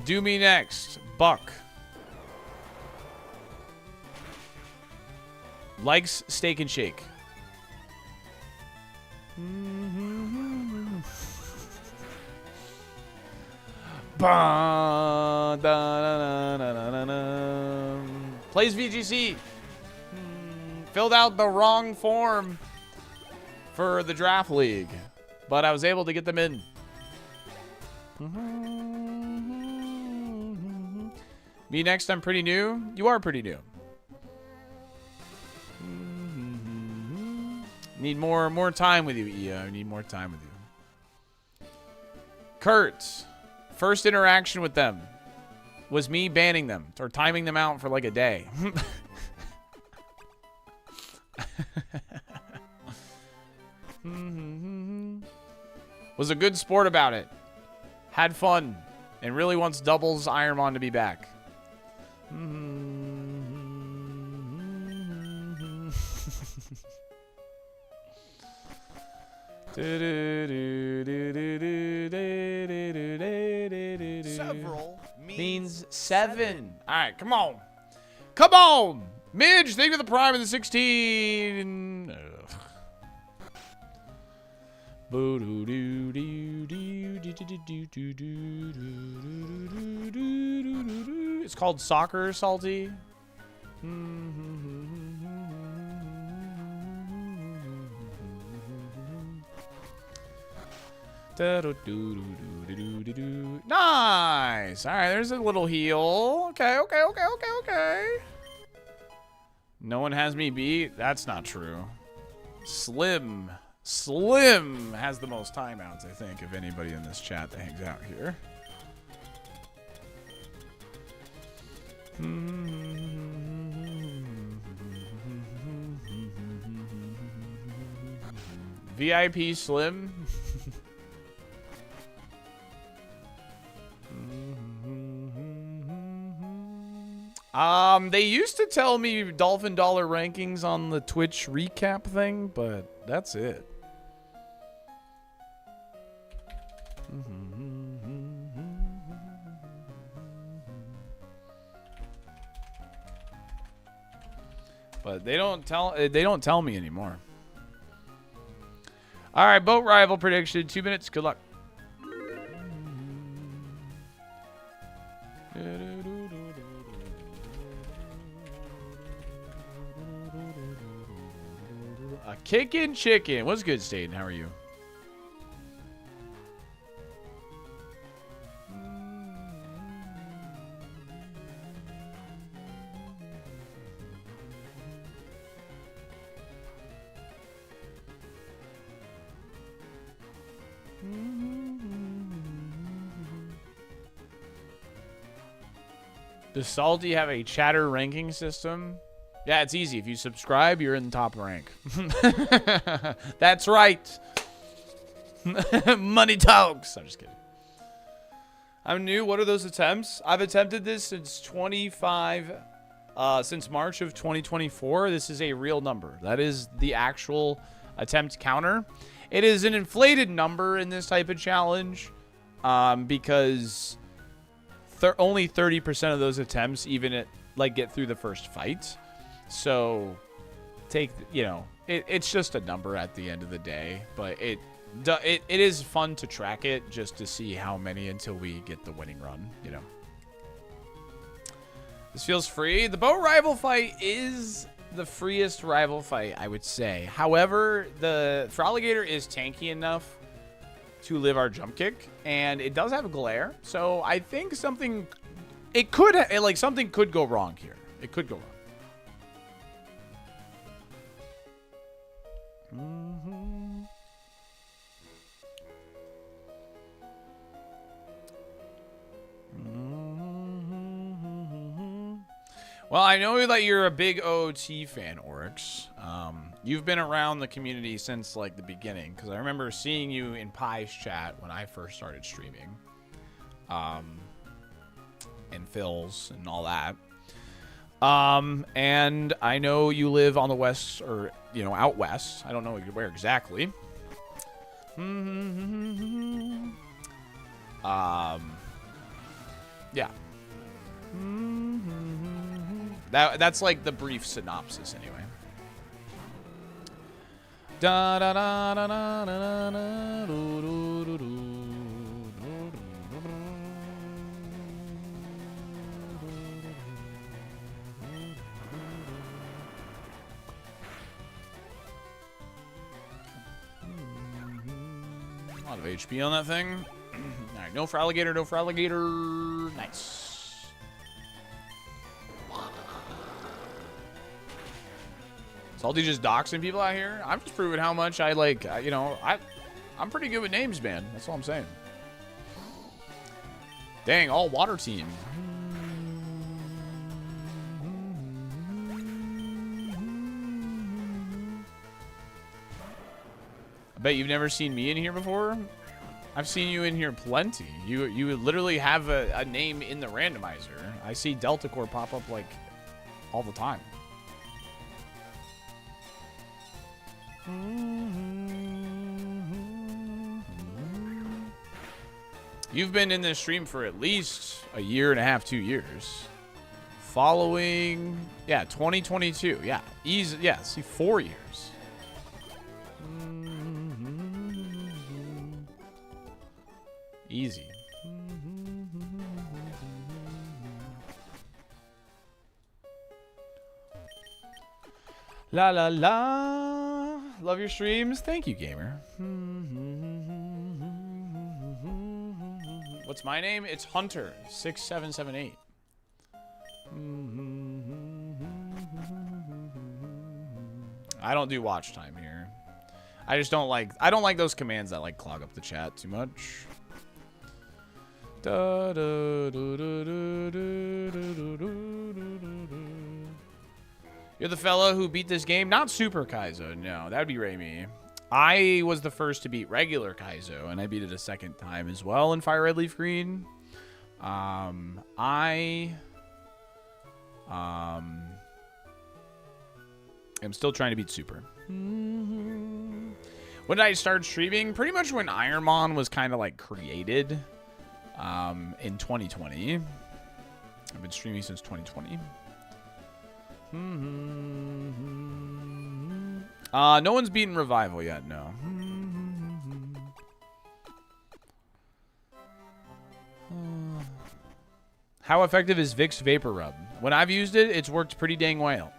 Do me next, Buck. Likes Steak and Shake. Plays VGC. Filled out the wrong form for the draft league, but I was able to get them in. Me next, I'm pretty new. You are pretty new. Need more time with you, EO. Need more time with you. Kurt, first interaction with them was me banning them or timing them out for like a day. Was a good sport about it. Had fun. And really wants doubles ironMON to be back. Several means 7. All right, come on. Come on. Midge, thank you for the prime of the 16. It's called soccer, Salty. Nice. All right, there's a little heal. Okay. No one has me beat. That's not true. Slim has the most timeouts, I think, of anybody in this chat that hangs out here. VIP Slim. They used to tell me Dolphin Dollar rankings on the Twitch recap thing, but that's it. But they don't tell me anymore. All right, boat rival prediction. 2 minutes. Good luck. A kickin' chicken. What's good, Staten? How are you? Does Salty have a chatter ranking system? Yeah, it's easy. If you subscribe, you're in the top rank. That's right. Money talks. I'm just kidding. I'm new. What are those attempts? I've attempted this since since March of 2024. This is a real number. That is the actual attempt counter. It is an inflated number in this type of challenge because only 30% of those attempts even get through the first fight. So it's just a number at the end of the day, but it is fun to track it just to see how many until we get the winning run, This feels free. The boat rival fight is the freest rival fight, I would say. However, the Froligator is tanky enough to live our jump kick, and it does have a glare. So I think something could go wrong here. It could go wrong. Well, I know that you're a big OOT fan, Oryx. You've been around the community since the beginning, because I remember seeing you in Pie's chat when I first started streaming, and Phil's and all that. And I know you live on the west, or out west. I don't know where exactly. Yeah. That's the brief synopsis anyway. Da da da da da da da do do do. A lot of HP on that thing. All right, no Froligator, no Froligator. Nice. Salty just doxing people out here. I'm just proving how much I I'm pretty good with names, man. That's all I'm saying. Dang, all water team. I bet you've never seen me in here before. I've seen you in here plenty. You literally have a name in the randomizer. I see Delta Core pop up like all the time. You've been in this stream for at least a year and a half, 2 years. Following, yeah, 2022. Yeah, easy. Yeah, see, 4 years. Easy. La la la. Love your streams. Thank you, gamer. What's my name? It's Hunter6778. I don't do watch time here. I just don't like those commands that like clog up the chat too much. Da, da, da, da, da, da, da, da, da. You're the fella who beat this game? Not Super Kaizo, no. That would be Raimi. I was the first to beat regular Kaizo, and I beat it a second time as well in Fire Red Leaf Green. I am still trying to beat Super. When did I start streaming? Pretty much when ironMON was kind of like created. In 2020. I've been streaming since 2020. No one's beaten Revival yet, no. How effective is Vicks Vapor Rub? When I've used it, it's worked pretty dang whale.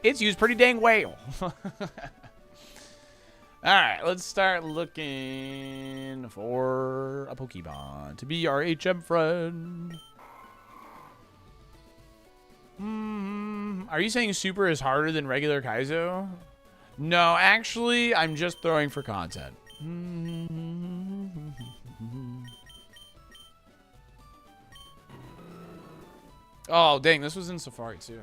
It's used pretty dang whale. Alright, let's start looking for a Pokemon to be our HM friend. Are you saying Super is harder than regular Kaizo? No, actually, I'm just throwing for content. Oh, dang, this was in Safari too.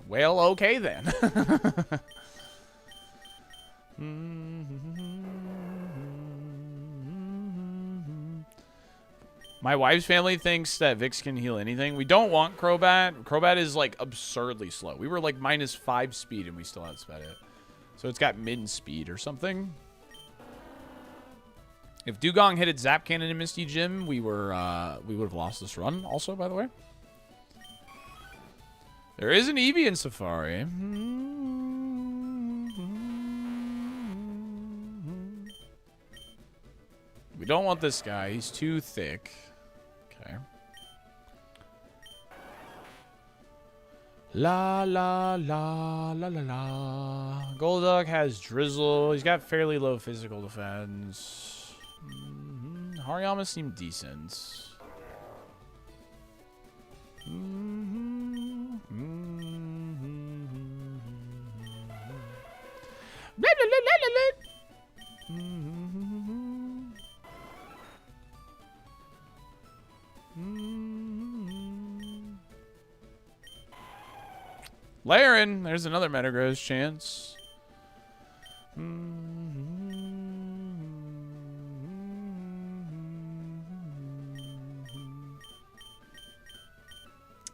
Well, okay then. My wife's family thinks that Vicks can heal anything. We don't want Crobat. Crobat is like absurdly slow. We were like -5 speed and we still outsped it. So it's got min speed or something. If Dugong hit its Zap Cannon in Misty Gym, we would have lost this run also, by the way. There is an Eevee in Safari. We don't want this guy. He's too thick. Okay. La la la la la la. Golduck has Drizzle. He's got fairly low physical defense. Hariyama seemed decent. Blah, blah, blah, blah, blah. Laren, there's another Metagross chance.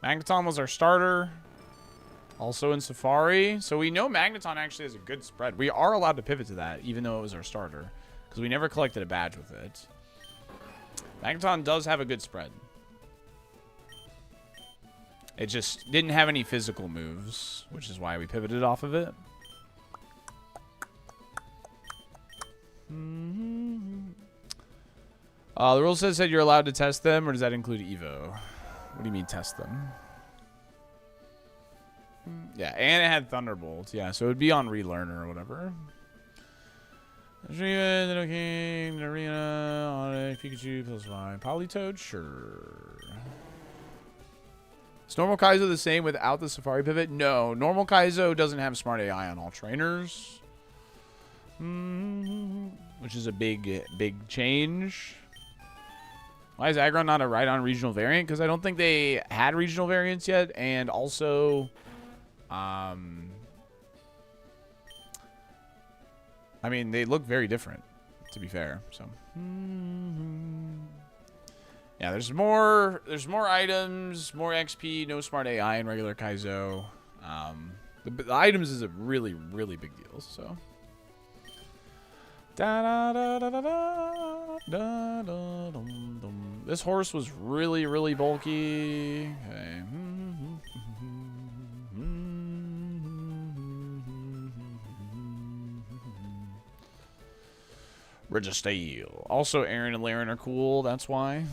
Magneton was our starter. Also in Safari. So we know Magneton actually has a good spread. We are allowed to pivot to that, even though it was our starter. Because we never collected a badge with it. Magneton does have a good spread. It just didn't have any physical moves, which is why we pivoted off of it. The rule says that you're allowed to test them, or does that include Evo? What do you mean test them? Yeah, and it had Thunderbolt. Yeah, so it would be on Relearner or whatever. King, Arena, Onyx, Pikachu, +5. Politoed? Sure. Is normal Kaizo the same without the Safari pivot? No, normal Kaizo doesn't have Smart AI on all trainers. Which is a big change. Why is Aggron not a Rhydon regional variant? Because I don't think they had regional variants yet, and also, I mean, they look very different, to be fair. So, yeah, there's more items, more XP, no smart AI in regular Kaizo. The items is a really, really big deal. So. This horse was really, really bulky. Okay. Registale. Also, Aaron and Laren are cool. That's why.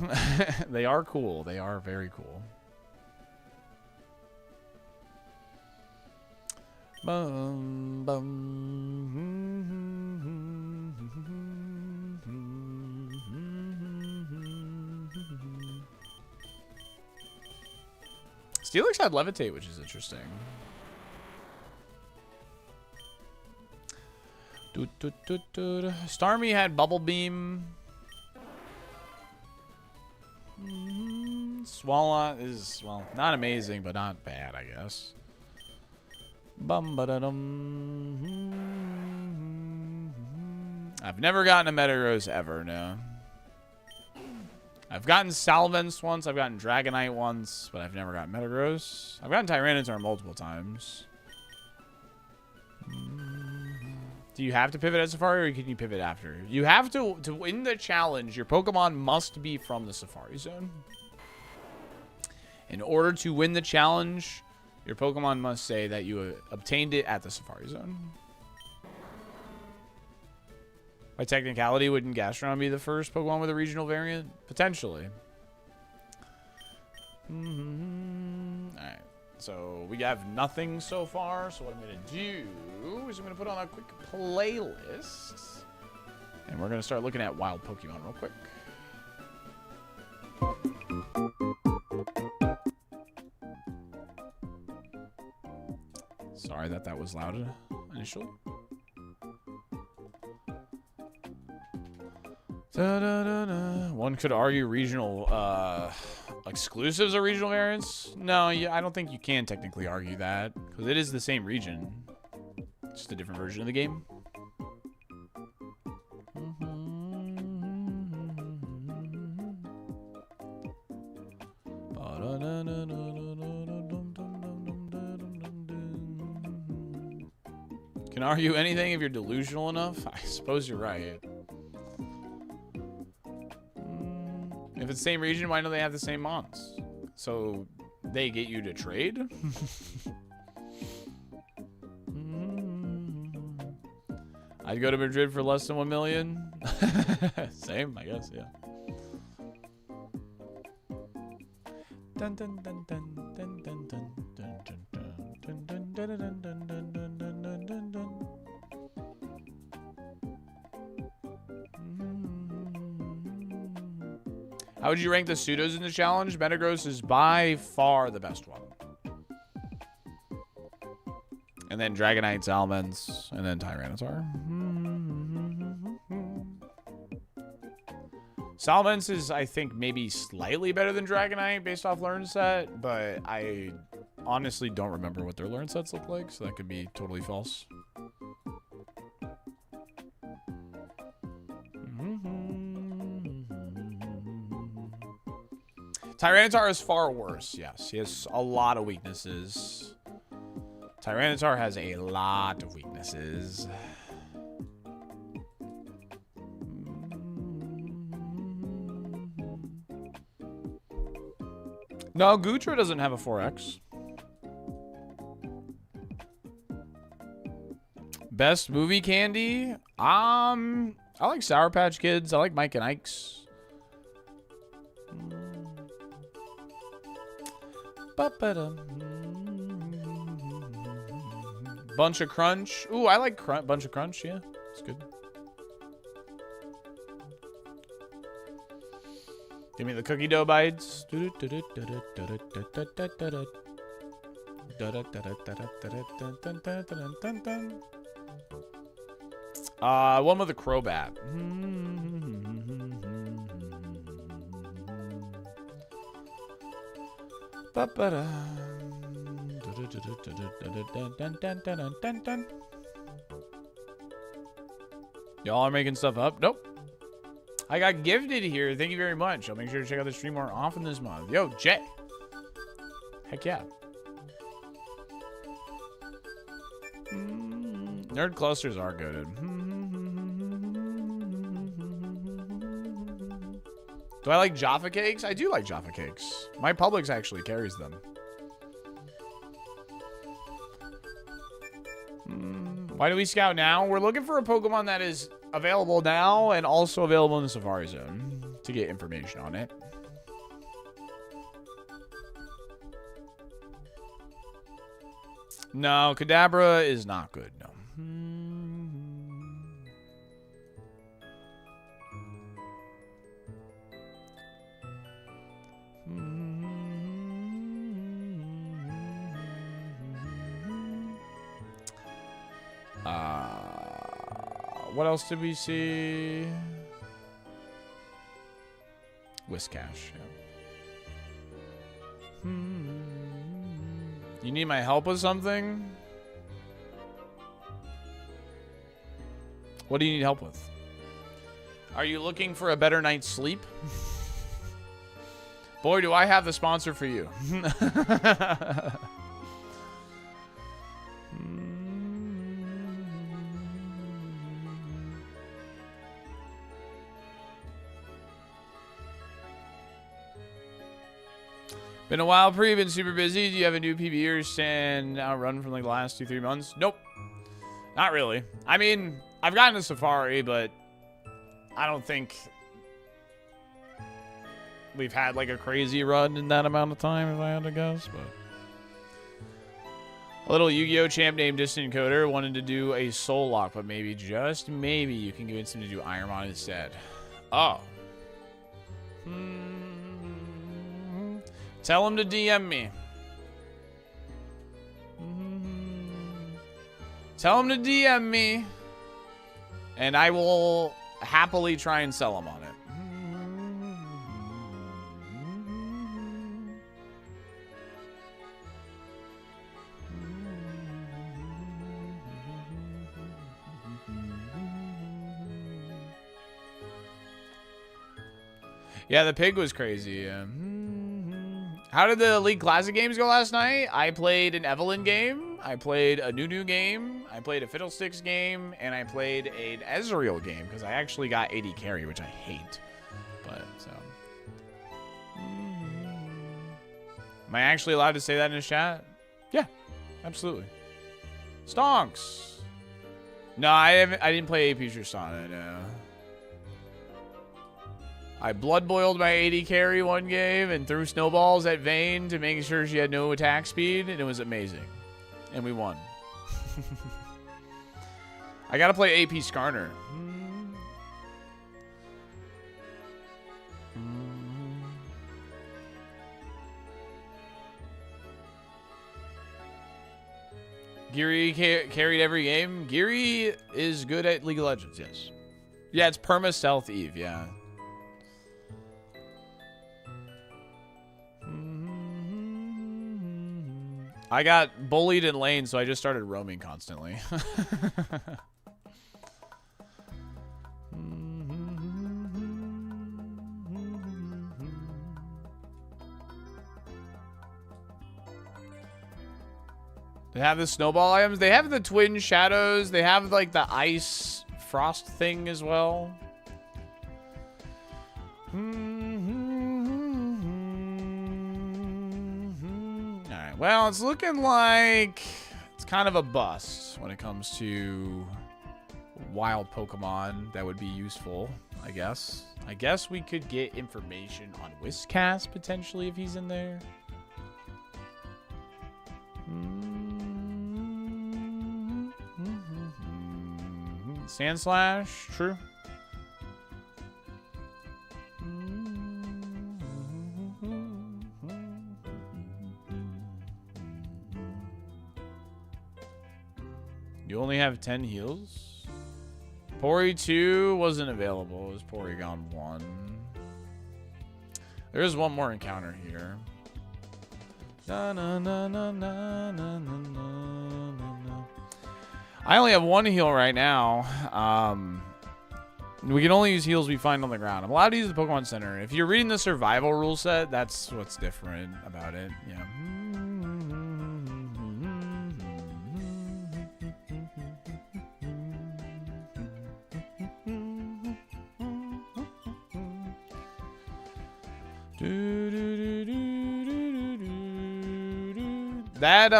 They are cool. They are very cool. Bum, bum. Steelix had Levitate, which is interesting. Starmie had Bubble Beam. Swallow is, well, not amazing, but not bad, I guess. I've never gotten a Metagross ever, no. I've gotten Salvence once, I've gotten Dragonite once, but I've never gotten Metagross. I've gotten Tyranitar multiple times. Do you have to pivot at Safari, or can you pivot after? You have to win the challenge, your Pokemon must be from the Safari Zone. In order to win the challenge, your Pokemon must say that you obtained it at the Safari Zone. By technicality, wouldn't Gastron be the first Pokemon with a regional variant? Potentially. Alright. So, we have nothing so far. So, what I'm going to do is I'm going to put on a quick playlist. And we're going to start looking at wild Pokemon real quick. Sorry that was loud initially. One could argue regional exclusives are regional variants. No, I don't think you can technically argue that, because it is the same region, just a different version of the game. Can argue anything if you're delusional enough? I suppose you're right. If it's the same region, why don't they have the same mons? So they get you to trade? I'd go to Madrid for less than 1 million. Same, I guess, yeah. Dun dun dun dun dun dun dun dun dun dun dun dun dun dun dun dun dun dun. How would you rank the pseudos in the challenge? Metagross is by far the best one. And then Dragonite, Salmons, and then Tyranitar. Salmons is, I think, maybe slightly better than Dragonite based off learn set, but I honestly don't remember what their learn sets look like, so that could be totally false. Tyranitar is far worse, yes. He has a lot of weaknesses. Tyranitar has a lot of weaknesses. No, Gutra doesn't have a 4X. Best movie candy? I like Sour Patch Kids. I like Mike and Ike's. Bunch of Crunch. Ooh, I like Bunch of Crunch. Yeah, it's good. Give me the cookie dough bites. One with a Crobat. Y'all are making stuff up? Nope. I got gifted here. Thank you very much. I'll make sure to check out the stream more often this month. Yo, Jet. Heck yeah. Nerd clusters are good. Do I like Jaffa cakes? I do like Jaffa cakes. My Publix actually carries them. Why do we scout now? We're looking for a Pokemon that is available now and also available in the Safari Zone to get information on it. No, Kadabra is not good, no. What else did we see? Whiscash. Yeah. You need my help with something? What do you need help with? Are you looking for a better night's sleep? Boy, do I have the sponsor for you. Been a while, Pre. Been super busy. Do you have a new PB or stand outrun from like the last 2-3 months? Nope. Not really. I mean, I've gotten a Safari, but I don't think we've had like a crazy run in that amount of time, if I had to guess. But a little Yu-Gi-Oh champ named Distant Coder wanted to do a soul lock, but maybe, just maybe, you can convince him to do ironMON instead. Oh. Tell him to DM me. Tell him to DM me. And I will happily try and sell him on it. Yeah, the pig was crazy. How did the League Classic games go last night? I played an Evelyn game. I played a Nunu game. I played a Fiddlesticks game. And I played an Ezreal game because I actually got 80 carry, which I hate. But, so. Am I actually allowed to say that in the chat? Yeah, absolutely. Stonks. No, I didn't play AP Tristana, no. I blood boiled my 80 carry one game and threw snowballs at Vayne to make sure she had no attack speed, and it was amazing. And we won. I gotta play AP Skarner. Geary carried every game. Geary is good at League of Legends, yes. Yeah, it's perma stealth Eve, yeah. I got bullied in lane, so I just started roaming constantly. They have the snowball items. They have the twin shadows. They have like the ice frost thing as well. Alright, well, it's looking like it's kind of a bust when it comes to wild Pokemon that would be useful, I guess. I guess we could get information on Whiscash potentially if he's in there. Sandslash, true. You only have 10 heals? Pori 2 wasn't available. It was Porygon 1. There is one more encounter here. Na, na, na, na, na, na, na, na. I only have one heal right now. We can only use heals we find on the ground. I'm allowed to use the Pokemon Center. If you're reading the survival rule set, that's what's different about it. Yeah. That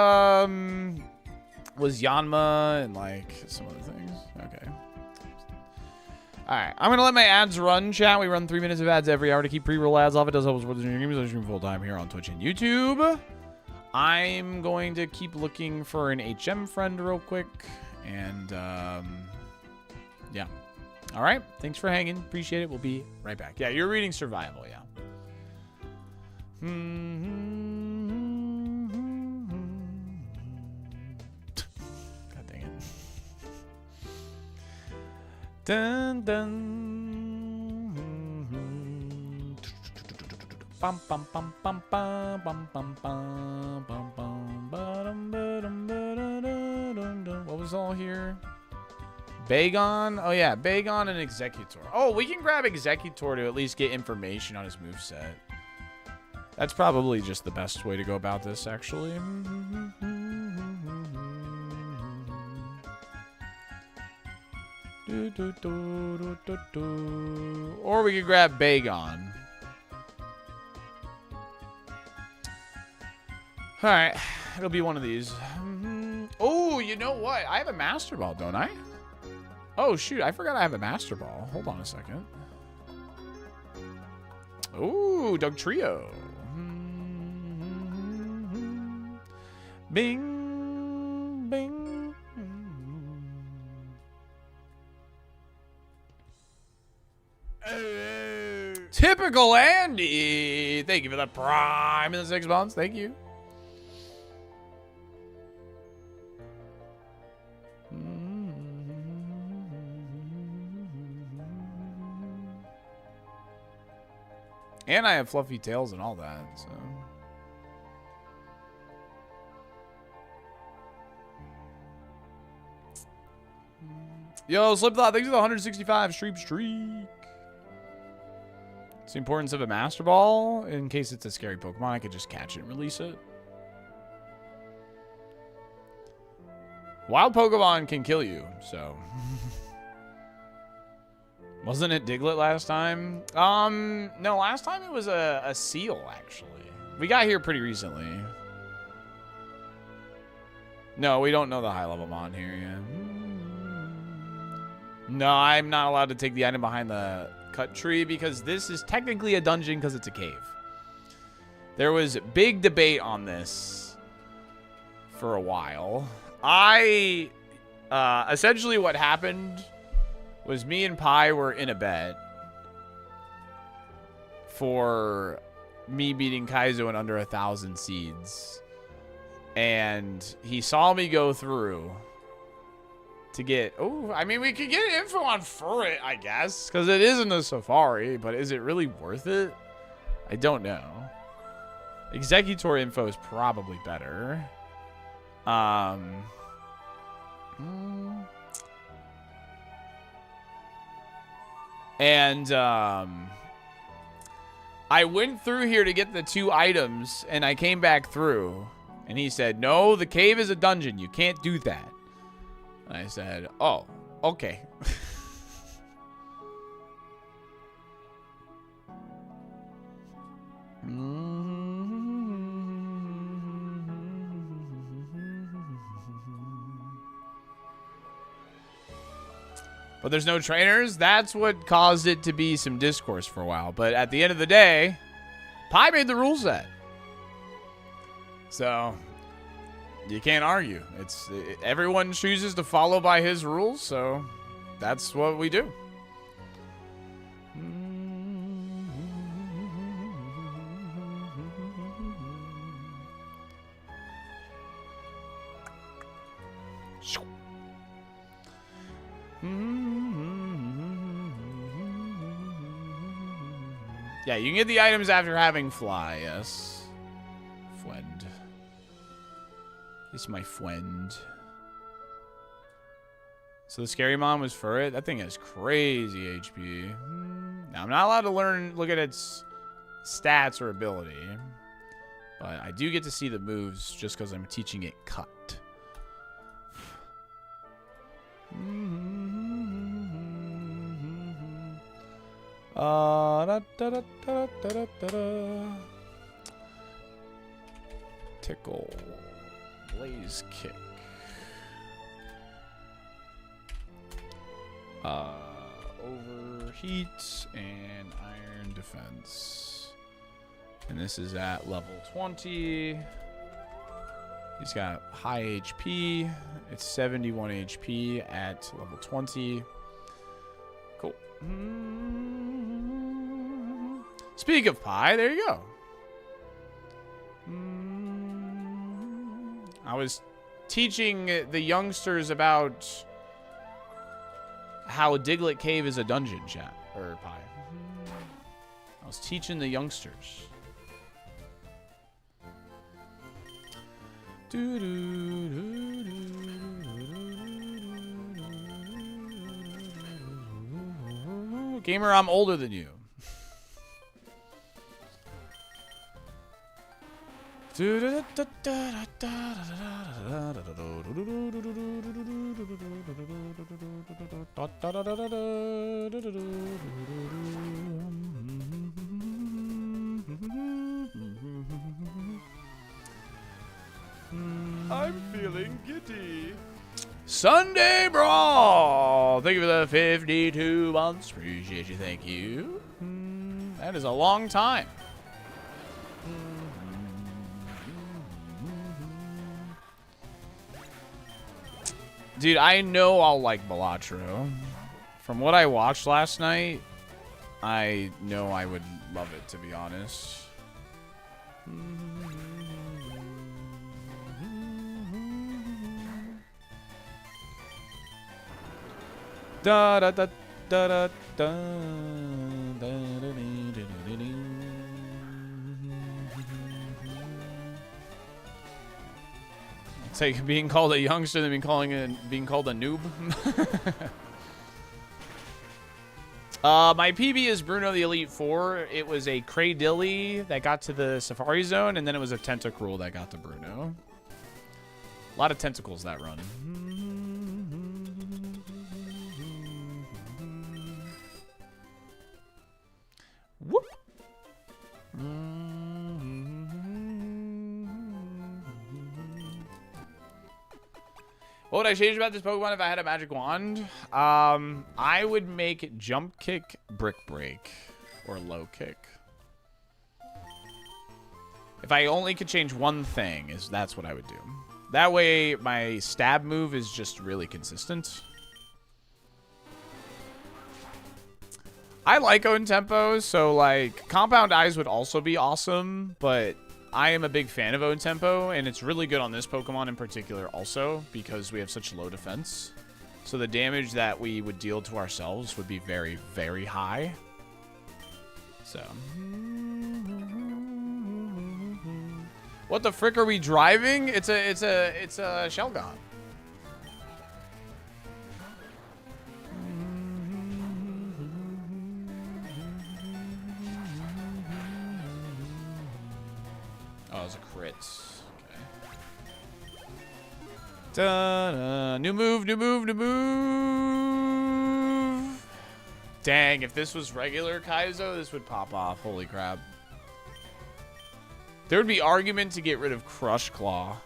was Yanma and like some other things. Okay. Alright, I'm gonna let my ads run, chat. We run 3 minutes of ads every hour to keep pre-roll ads off. It does help us with the games. I stream full time here on Twitch and YouTube. I'm going to keep looking for an HM friend real quick. And yeah. Alright, thanks for hanging. Appreciate it. We'll be right back. Yeah, you're reading survival, yeah. God dang it. Dun dun. Bum bum bum bum bum bum bum bum bum bum ba-dum ba-dum ba-da-da-dum-dum. What was all here? Bagon? Oh yeah, Bagon and Executor. Oh, we can grab Executor to at least get information on his moveset. That's probably just the best way to go about this, actually. Or we could grab Bagon. Alright, it'll be one of these. Oh, you know what? I have a Master Ball, don't I? Oh, shoot, I forgot I have a Master Ball. Hold on a second. Ooh, Dugtrio. Bing, bing. Typical Andy. Thank you for the prime in the 6 months. Thank you. And I have fluffy tails and all that, so. Yo, Slipthought, thanks for the 165 streak. It's the importance of a Master Ball. In case it's a scary Pokemon, I could just catch it and release it. Wild Pokemon can kill you, so. Wasn't it Diglett last time? No, last time it was a seal, actually. We got here pretty recently. No, we don't know the high-level mon here yet. No, I'm not allowed to take the item behind the cut tree because this is technically a dungeon because it's a cave. There was big debate on this for a while. Essentially what happened was me and Pi were in a bet for me beating Kaizo in under 1,000 seeds. And he saw me go through to get... Oh, I mean, we could get info on Furret, I guess. Because it is in the Safari. But is it really worth it? I don't know. Executor info is probably better. And I went through here to get the 2 items, and I came back through, and he said, no, the cave is a dungeon. You can't do that. And I said, oh, okay. But there's no trainers. That's what caused it to be some discourse for a while. But at the end of the day, Pi made the rule set. So you can't argue. Everyone chooses to follow by his rules, so that's what we do. Yeah, you can get the items after having fly, yes. Fwen. friend. This is my friend. So the scary mom was for it. That thing has crazy HP. Now I'm not allowed to look at its stats or ability, but I do get to see the moves just because I'm teaching it cut. Tickle. Blaze kick. Overheat and iron defense. And this is at level 20. He's got high HP. It's 71 HP at level 20. Cool. Speak of pie, there you go. I was teaching the youngsters about how Diglett Cave is a dungeon, chat. Or pie. I was teaching the youngsters. Gamer, I'm older than you. I'm feeling giddy. Sunday Brawl! Thank you for the 52 months. Appreciate you. Thank you. That is a long time. Dude, I know I'll like Balatro. From what I watched last night, I know I would love it, to be honest. Da da da da da da It's like being called a youngster than being called a noob. My PB is Bruno the Elite 4. It was a Kraydilly that got to the Safari Zone, and then it was a Tentacruel that got to Bruno. A lot of tentacles that run. Whoop. What would I change about this Pokemon if I had a magic wand? I would make Jump Kick, Brick Break, or Low Kick. If I only could change one thing, that's what I would do. That way, my stab move is just really consistent. I like Own Tempo, so like Compound Eyes would also be awesome, but I am a big fan of Own Tempo, and it's really good on this Pokemon in particular also because we have such low defense. So the damage that we would deal to ourselves would be very, very high. So. What the frick are we driving? It's a Shelgon. Oh, it's a crit. Okay. Da-da. New move, new move, new move. Dang, if this was regular Kaizo, this would pop off. Holy crap. There would be argument to get rid of Crush Claw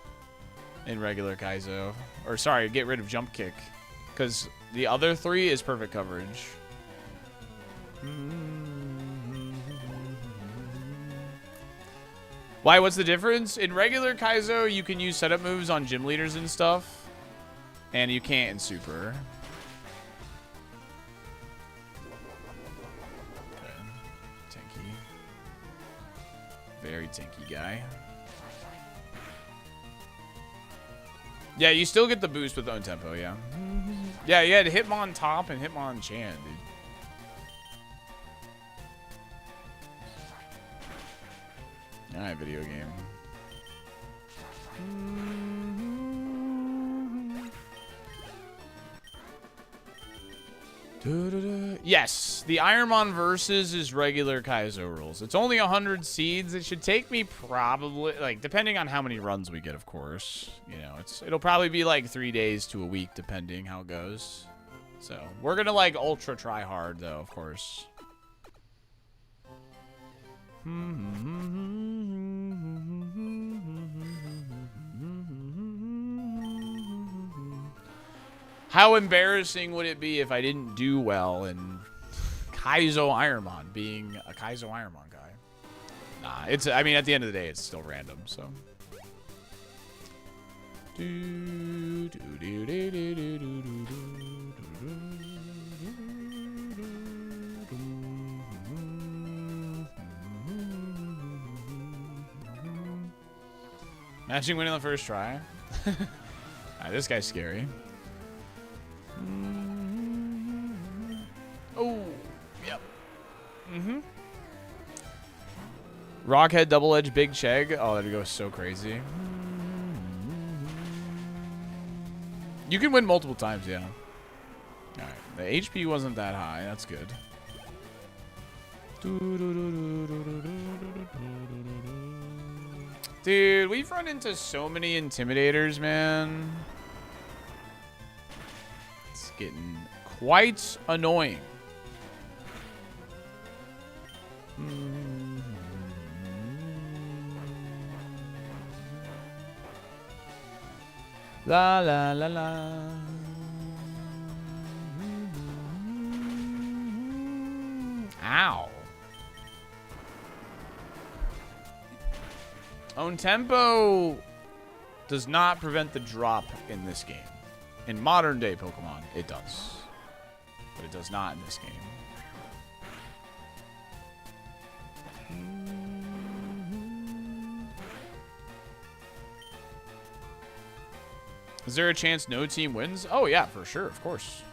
in regular Kaizo. Or sorry, get rid of Jump Kick. Because the other three is perfect coverage. Why, what's the difference? In regular Kaizo, you can use setup moves on gym leaders and stuff. And you can't in Super. Okay. Tanky. Very tanky guy. Yeah, you still get the boost with Own Tempo, yeah. Yeah, you had Hitmon Top and Hitmon Chan, dude. Alright, video game. Yes, the ironMON versus is regular Kaizo rules. It's only 100 seeds. It should take me probably, like, depending on how many runs we get, of course. You know, it'll probably be like 3 days to a week, depending how it goes. So, we're gonna, like, ultra try hard, though, of course. How embarrassing would it be if I didn't do well in Kaizo ironMON, being a Kaizo ironMON guy? Nah, I mean, at the end of the day, it's still random, so. Imagine winning the first try. Alright, this guy's scary. Oh, yep. Rockhead double edge big chegg. Oh, that'd go so crazy. You can win multiple times, yeah. Alright, the HP wasn't that high. That's good. Dude, we've run into so many intimidators, man. It's getting quite annoying. La la la la. Ow. Own tempo does not prevent the drop in this game. In modern day Pokemon, it does. But it does not in this game. Is there a chance no team wins? Oh yeah, for sure, of course.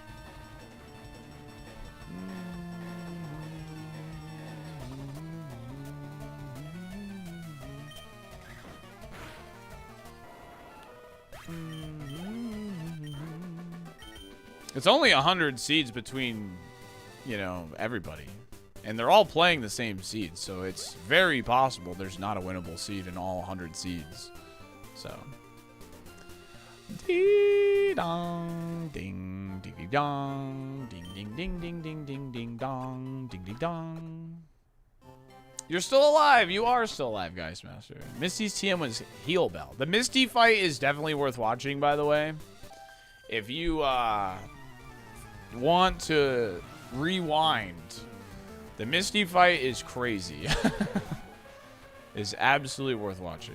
It's only 100 seeds between, you know, everybody. And they're all playing the same seeds, so it's very possible there's not a winnable seed in all 100 seeds. So. Dee dong, ding, ding, ding, dong, ding, ding, ding, ding, ding, ding, ding, dong, ding, ding, dong. You're still alive. You are still alive, Geist Master. Misty's TM was Heal Bell. The Misty fight is definitely worth watching, by the way. If you want to rewind, the Misty fight is crazy. It's absolutely worth watching.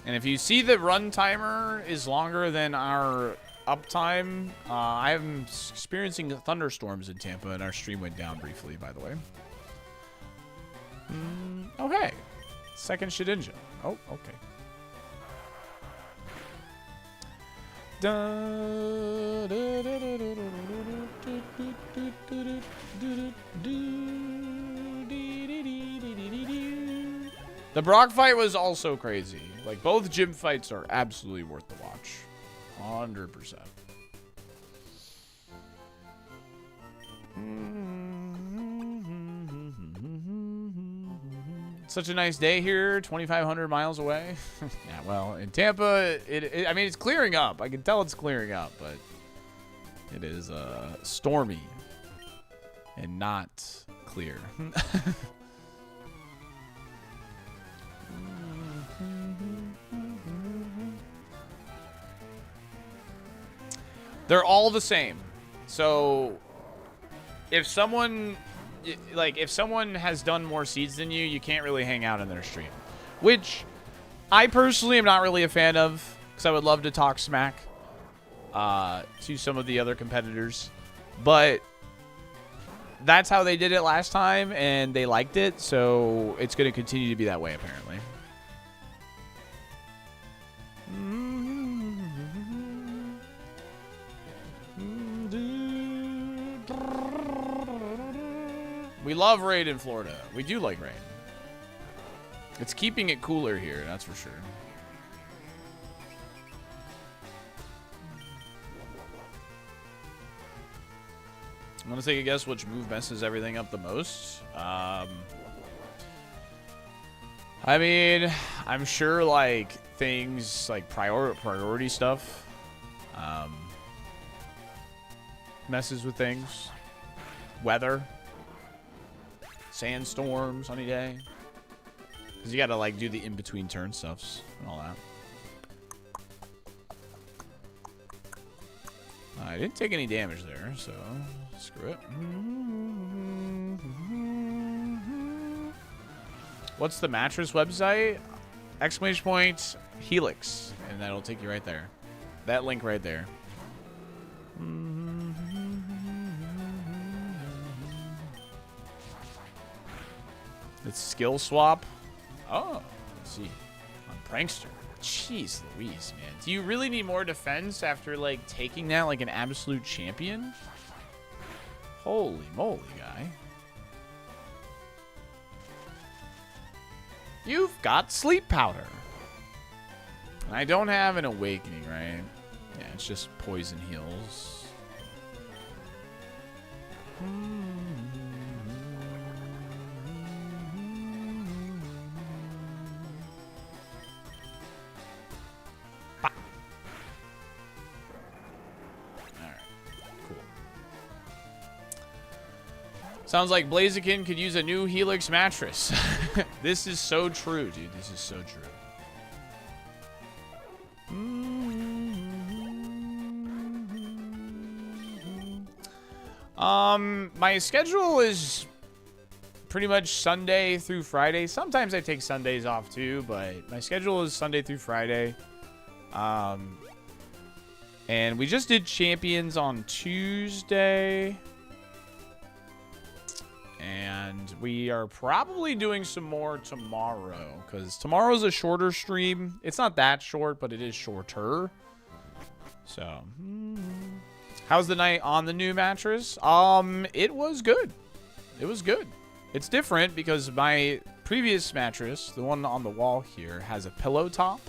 And if you see the run timer is longer than our uptime, I'm experiencing thunderstorms in Tampa, and our stream went down briefly, by the way. Okay. Second Shedinja. Oh, okay. The Brock fight was also crazy. Like, both gym fights are absolutely worth the watch. 100%. Such a nice day here, 2,500 miles away. Yeah, well, in Tampa, I mean, it's clearing up. I can tell it's clearing up, but it is stormy and not clear. They're all the same. So if someone has done more seeds than you, you can't really hang out in their stream, which I personally am not really a fan of, because I would love to talk smack to some of the other competitors, but that's how they did it last time and they liked it, so it's going to continue to be that way apparently. We love rain in Florida. We do like rain. It's keeping it cooler here, that's for sure. I'm gonna take a guess which move messes everything up the most. I mean, I'm sure like things like priority stuff messes with things. Weather, sandstorm, sunny day. Because you gotta like do the in-between turn stuffs and all that. I didn't take any damage there, so screw it. What's the mattress website? Exclamation point Helix, and that'll take you right there. That link right there. It's skill swap. Oh, let's see. On Prankster. Jeez Louise, man. Do you really need more defense after, like, taking that like an absolute champion? Holy moly, guy. You've got sleep powder. And I don't have an awakening, right? Yeah, it's just poison heals. Sounds like Blaziken could use a new Helix mattress. This is so true, dude. This is so true. My schedule is pretty much Sunday through Friday. Sometimes I take Sundays off too, but my schedule is Sunday through Friday. And we just did Champions on Tuesday. And we are probably doing some more tomorrow, because tomorrow's a shorter stream. It's not that short, but it is shorter. So, how's the night on the new mattress? It was good. It was good. It's different because my previous mattress, the one on the wall here, has a pillow top.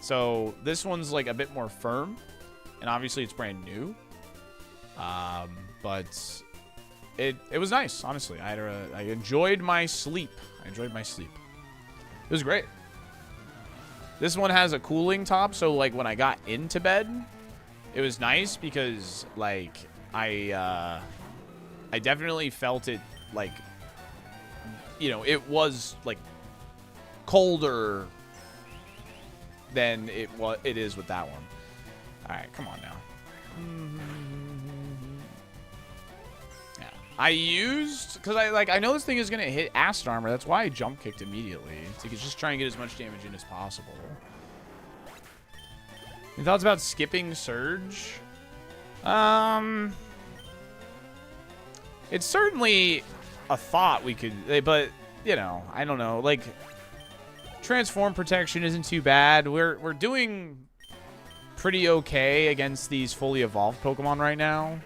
So this one's like a bit more firm, and obviously it's brand new. But it was nice, honestly. I enjoyed my sleep. It was great. This one has a cooling top, so like when I got into bed, it was nice because like I definitely felt it, like, you know, it was like colder than it is with that one. All right, come on now. Yeah, I used, because I know this thing is gonna hit acid armor. That's why I jump kicked immediately, to just try and get as much damage in as possible. Any thoughts about skipping Surge? It's certainly a thought we could, but you know, I don't know. Like, transform protection isn't too bad. We're doing pretty okay against these fully evolved Pokemon right now.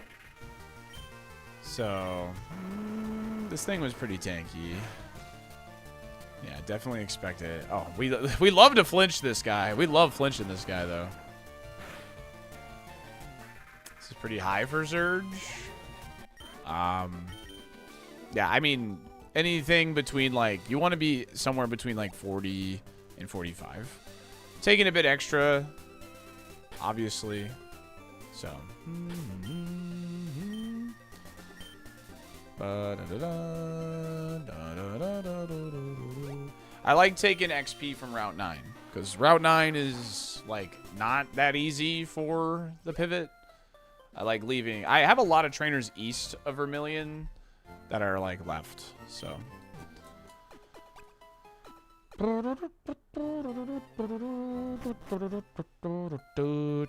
So this thing was pretty tanky. Yeah, definitely expect it. Oh, we love to flinch this guy. We love flinching this guy though. This is pretty high for Surge. Yeah, I mean, anything between, like, you want to be somewhere between like 40 and 45. Taking a bit extra, obviously. So. I like taking XP from Route 9, because Route 9 is like not that easy for the pivot. I like leaving. I have a lot of trainers east of Vermilion that are like left, so.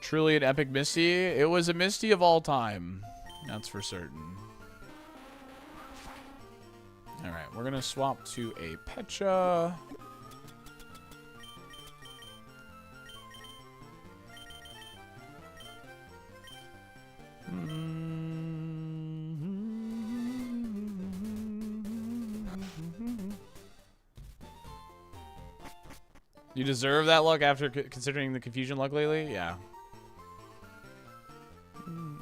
Truly an epic Misty. It was a Misty of all time. That's for certain. Alright, we're gonna swap to a Pecha. You deserve that luck after considering the confusion luck lately? Yeah.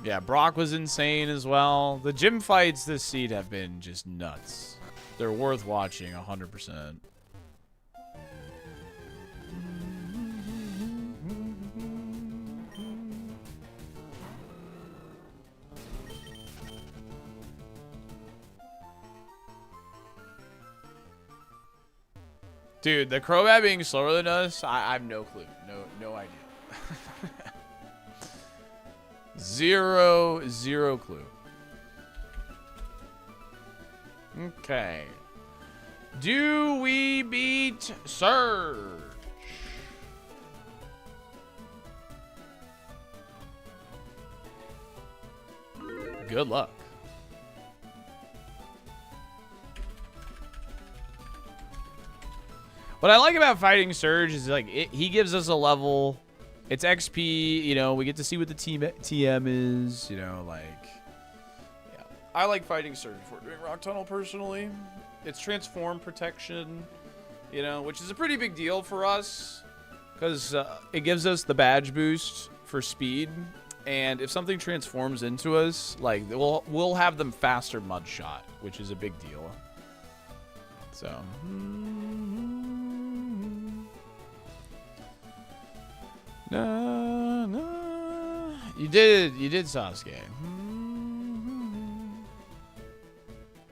Yeah, Brock was insane as well. The gym fights this seed have been just nuts. They're worth watching 100%. Dude, the Crobat being slower than us, I have no clue. No idea. Zero clue. Okay. Do we beat Surge? Good luck. What I like about fighting Surge is like he gives us a level. It's XP, you know, we get to see what the TM is, you know, like, yeah. I like fighting Surge before doing Rock Tunnel personally. It's transform protection, you know, which is a pretty big deal for us because it gives us the badge boost for speed. And if something transforms into us, like, we'll have them faster mud shot, which is a big deal. So, no. You did Sasuke.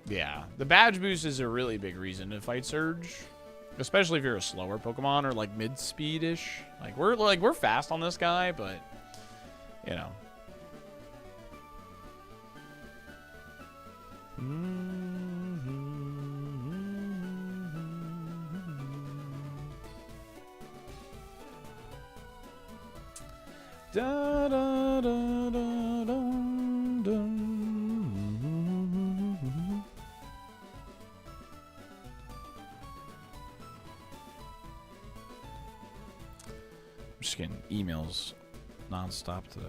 Yeah, the badge boost is a really big reason to fight Surge, especially if you're a slower Pokemon or like mid-speed-ish. Like we're fast on this guy, but you know. Da, da, da, da, dum, dum. I'm just getting emails non-stop today.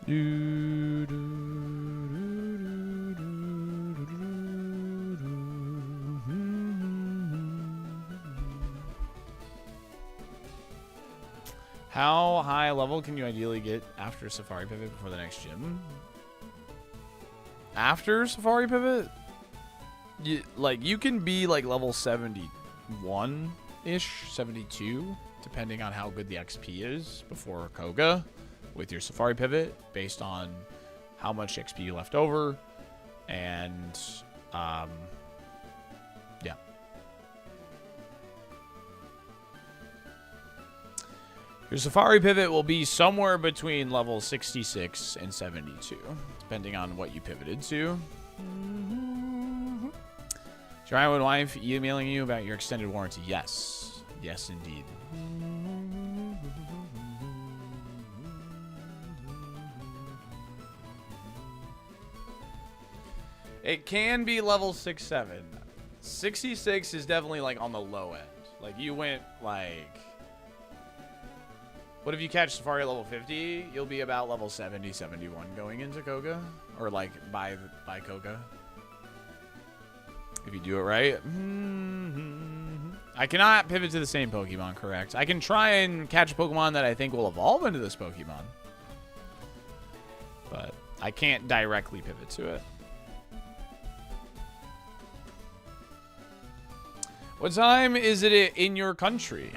Do, do, how high level can you ideally get after Safari Pivot before the next gym? After Safari Pivot? You can be like level 71-ish, 72, depending on how good the XP is before Koga with your Safari Pivot, based on how much XP you left over. And, yeah. Your Safari Pivot will be somewhere between level 66 and 72, depending on what you pivoted to. Is your Iowa wife emailing you about your extended warranty? Yes. Yes, indeed. It can be level 6-7. 66 is definitely like on the low end. Like you went like... What if you catch Safari at level 50? You'll be about level 70, 71 going into Koga. Or like by Koga. If you do it right. I cannot pivot to the same Pokemon, correct? I can try and catch a Pokemon that I think will evolve into this Pokemon. But I can't directly pivot to it. What time is it in your country?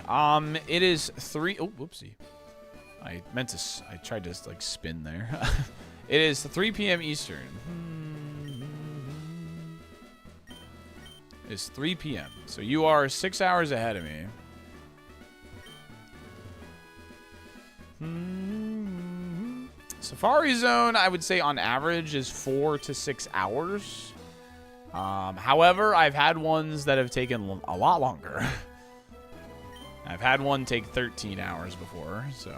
It is 3. Oh, whoopsie. I tried to like spin there. It is 3 p.m. Eastern. It's 3 p.m. So you are 6 hours ahead of me. Safari Zone, I would say on average is 4 to 6 hours. However, I've had ones that have taken a lot longer. I've had one take 13 hours before, so.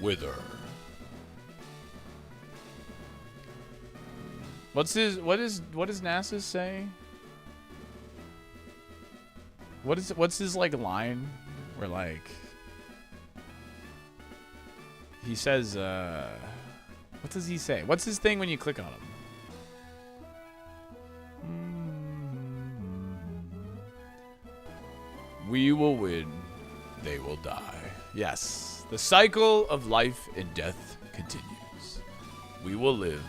Wither. What does Nasus say? What's his like line where like he says what does he say? What's his thing when you click on him? We will win. They will die. Yes. The cycle of life and death continues. We will live.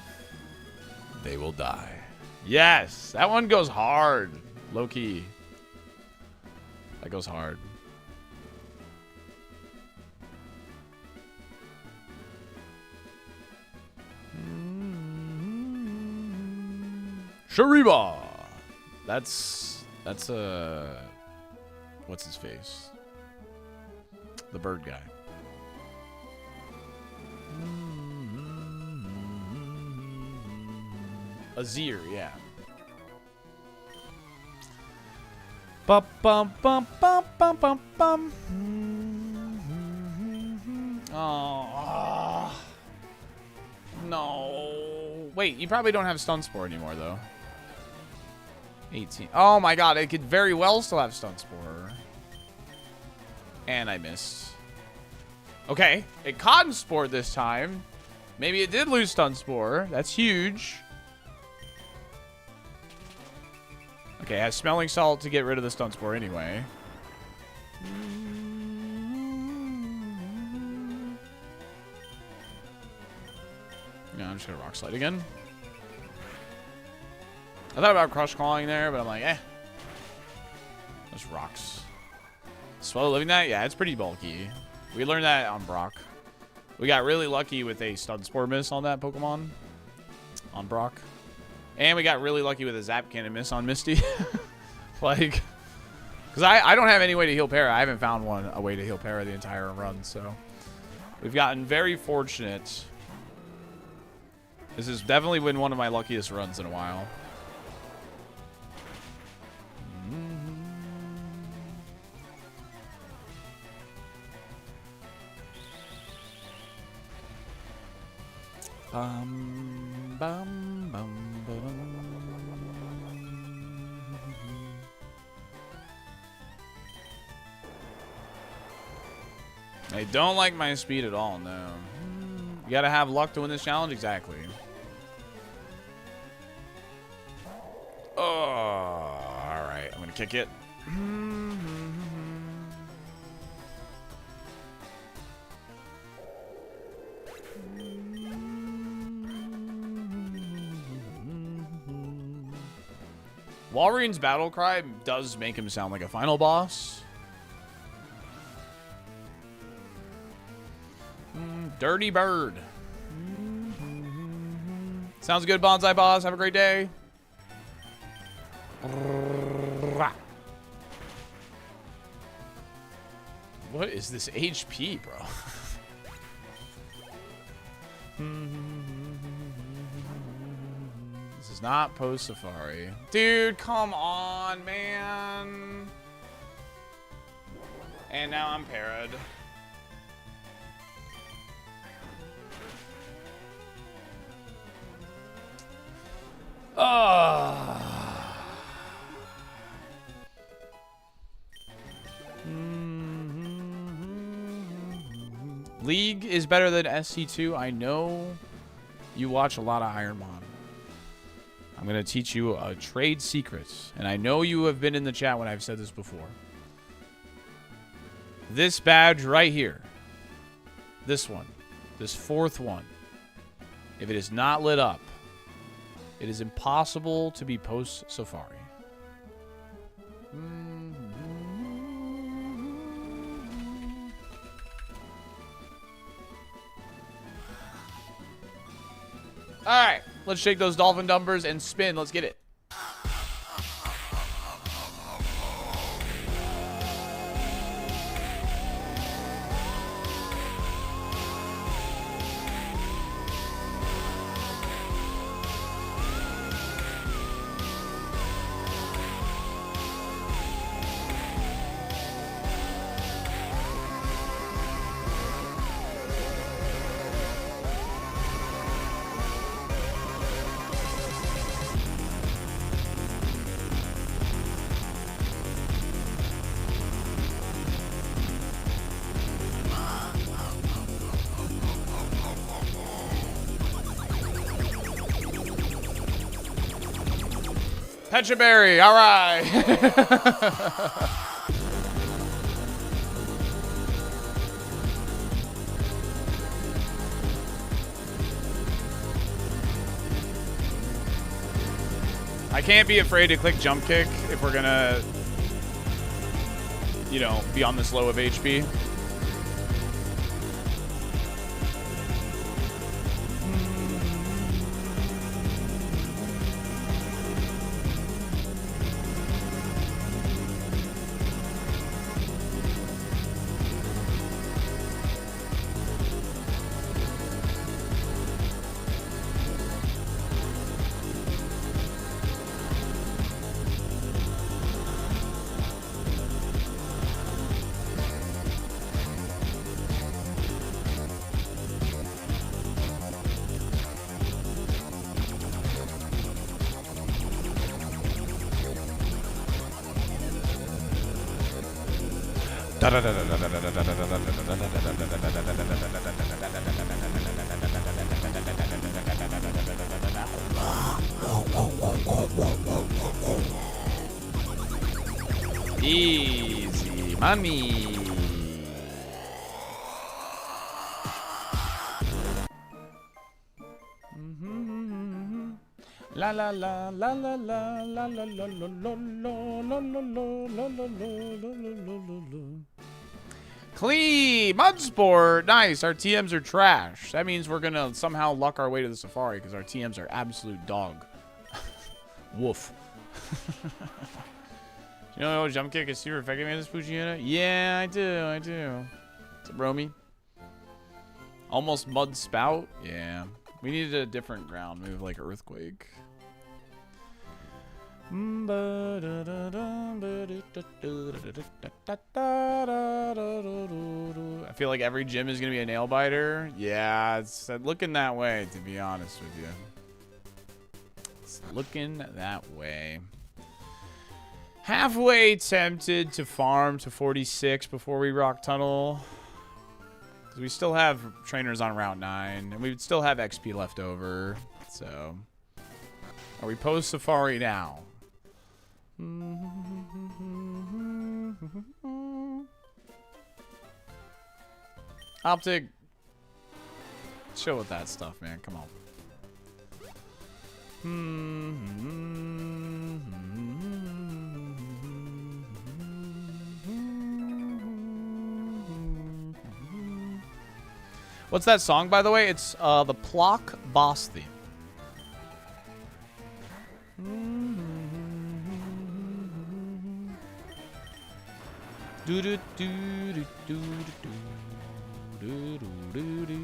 They will die. Yes. That one goes hard. Low key. That goes hard. Shariba. That's what's his face? The bird guy. Azir, yeah. Bum bum bum bum bum bum bum. Oh. No. Wait, you probably don't have stun spore anymore though. 18. Oh my god, it could very well still have stun spore. And I missed. Okay, it cotton spore this time. Maybe it did lose stun spore. That's huge. Okay, it has smelling salt to get rid of the stun spore anyway. Yeah, I'm just gonna rock slide again. I thought about crush clawing there, but I'm like, eh. Those rocks. Swallow living that? Yeah, it's pretty bulky. We learned that on Brock. We got really lucky with a stun spore miss on that Pokemon. On Brock. And we got really lucky with a Zap Cannon miss on Misty. Like, because I don't have any way to heal Para. I haven't found a way to heal Para the entire run, so. We've gotten very fortunate. This has definitely been one of my luckiest runs in a while. Bum, bum, bum, bum. I don't like my speed at all, no. You gotta have luck to win this challenge? Exactly. Oh, alright. I'm gonna kick it. Walrein's battle cry does make him sound like a final boss. Dirty bird. Sounds good, Bonsai Boss. Have a great day. What is this HP, bro? This is not post Safari. Dude, come on, man. And now I'm parried. League is better than SC2. I know you watch a lot of ironMON. I'm going to teach you a trade secret. And I know you have been in the chat when I've said this before. This badge right here. This one. This fourth one. If it is not lit up, it is impossible to be post-Safari. Alright, let's shake those dolphin dumpers and spin. Let's get it. Pecha Berry, all right. I can't be afraid to click jump kick if we're gonna, you know, be on this low of HP. Easy money. La la la la la la la la la la la la la la. Clee Mudsport, nice. Our TMs are trash. That means we're gonna somehow luck our way to the safari because our TMs are absolute dog. Woof. You know, jump kick is super effective in this Pugiana? Yeah, I do. It's a Romy. Almost mud spout? Yeah. We needed a different ground move like earthquake. I feel like every gym is gonna be a nail biter. Yeah, it's looking that way, to be honest with you. It's looking that way. Halfway tempted to farm to 46 before we rock tunnel. Because we still have trainers on Route 9. And we would still have XP left over. So, are we post Safari now? Optic. Chill with that stuff, man. Come on. What's that song, by the way? It's the Plock Boss theme. Do do do do do do do do do.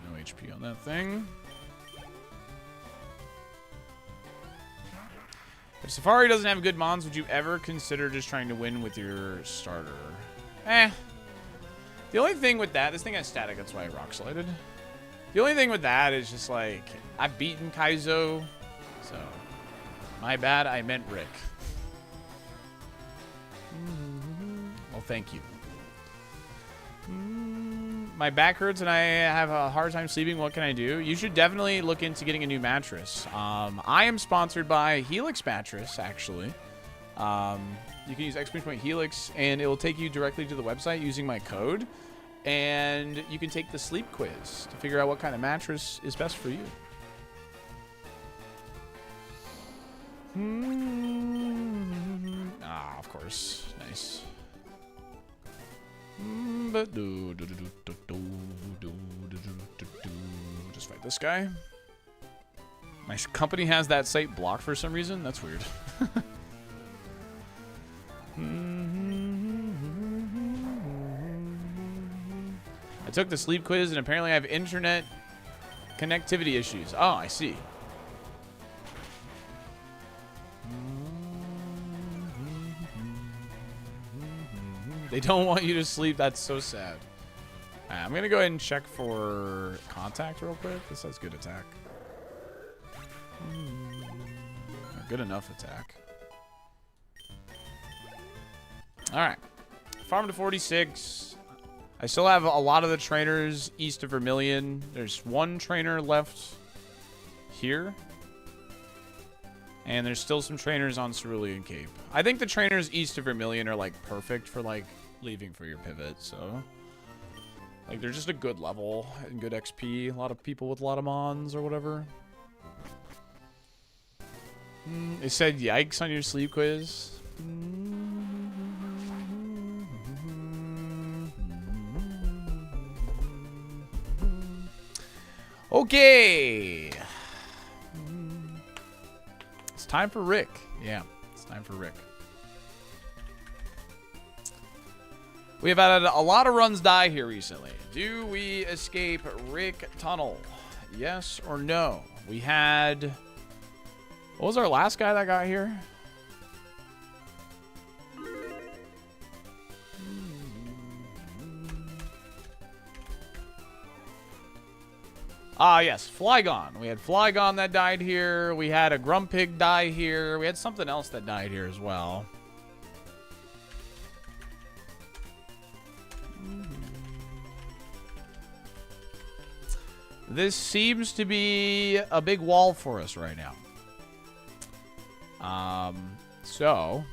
No HP on that thing. If Safari doesn't have good mons, would you ever consider just trying to win with your starter? The only thing with that, this thing has static, that's why I rock slided. The only thing with that is just like, I've beaten Kaizo, so my bad, I meant Rick. Well, thank you. My back hurts and I have a hard time sleeping. What can I do? You should definitely look into getting a new mattress. I am sponsored by Helix Mattress, actually. You can use ! Helix, and it will take you directly to the website using my code. And you can take the sleep quiz to figure out what kind of mattress is best for you. Ah, of course. Nice. Just fight this guy. My company has that site blocked for some reason. That's weird. I took the sleep quiz and apparently I have internet connectivity issues. Oh, I see. They don't want you to sleep. That's so sad. I'm going to go ahead and check for contact real quick. This has good attack. Good enough attack. All right. Farm to 46. I still have a lot of the trainers east of Vermilion. There's one trainer left here. And there's still some trainers on Cerulean Cape. I think the trainers east of Vermilion are like perfect for like leaving for your pivot, so like they're just a good level and good XP. A lot of people with a lot of mons or whatever. It said yikes on your sleep quiz. Okay. It's time for Rick. Yeah, it's time for Rick. We have had a lot of runs die here recently. Do we escape Rick Tunnel? Yes or no? We had... What was our last guy that got here? Ah, yes, Flygon. We had Flygon that died here. We had a Grumpig die here. We had something else that died here as well. This seems to be a big wall for us right now. So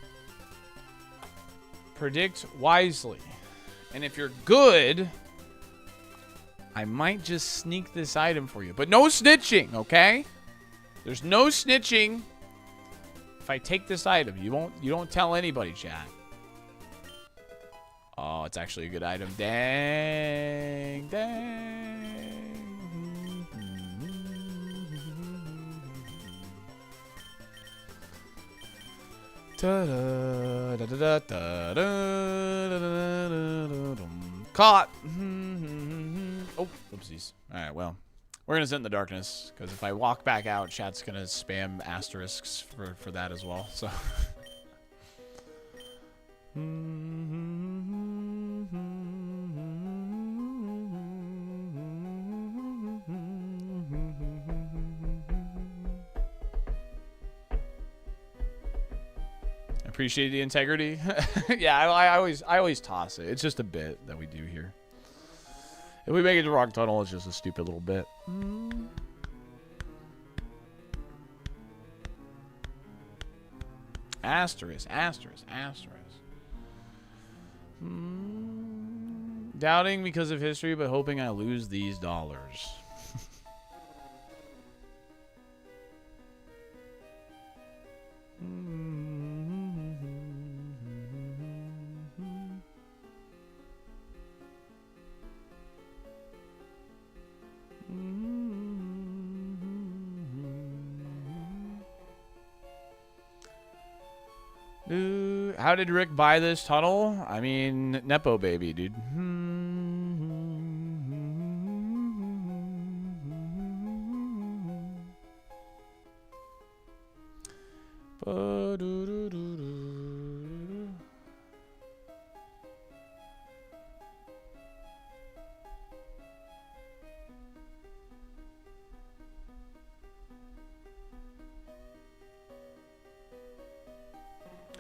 predict wisely. And if you're good, I might just sneak this item for you. But no snitching, okay? There's no snitching. If I take this item, you don't tell anybody, chat. Oh, it's actually a good item. Dang, dang. Caught. Oh, oopsies. All right, well, we're gonna sit in the darkness because if I walk back out, chat's gonna spam asterisks for that as well. So. Appreciate the integrity. Yeah, I always toss it. It's just a bit that we do here. If we make it to Rock Tunnel, it's just a stupid little bit. Asterisk, asterisk, asterisk. Doubting because of history, but hoping I lose these dollars. How did Rick buy this tunnel? I mean, Nepo baby, dude.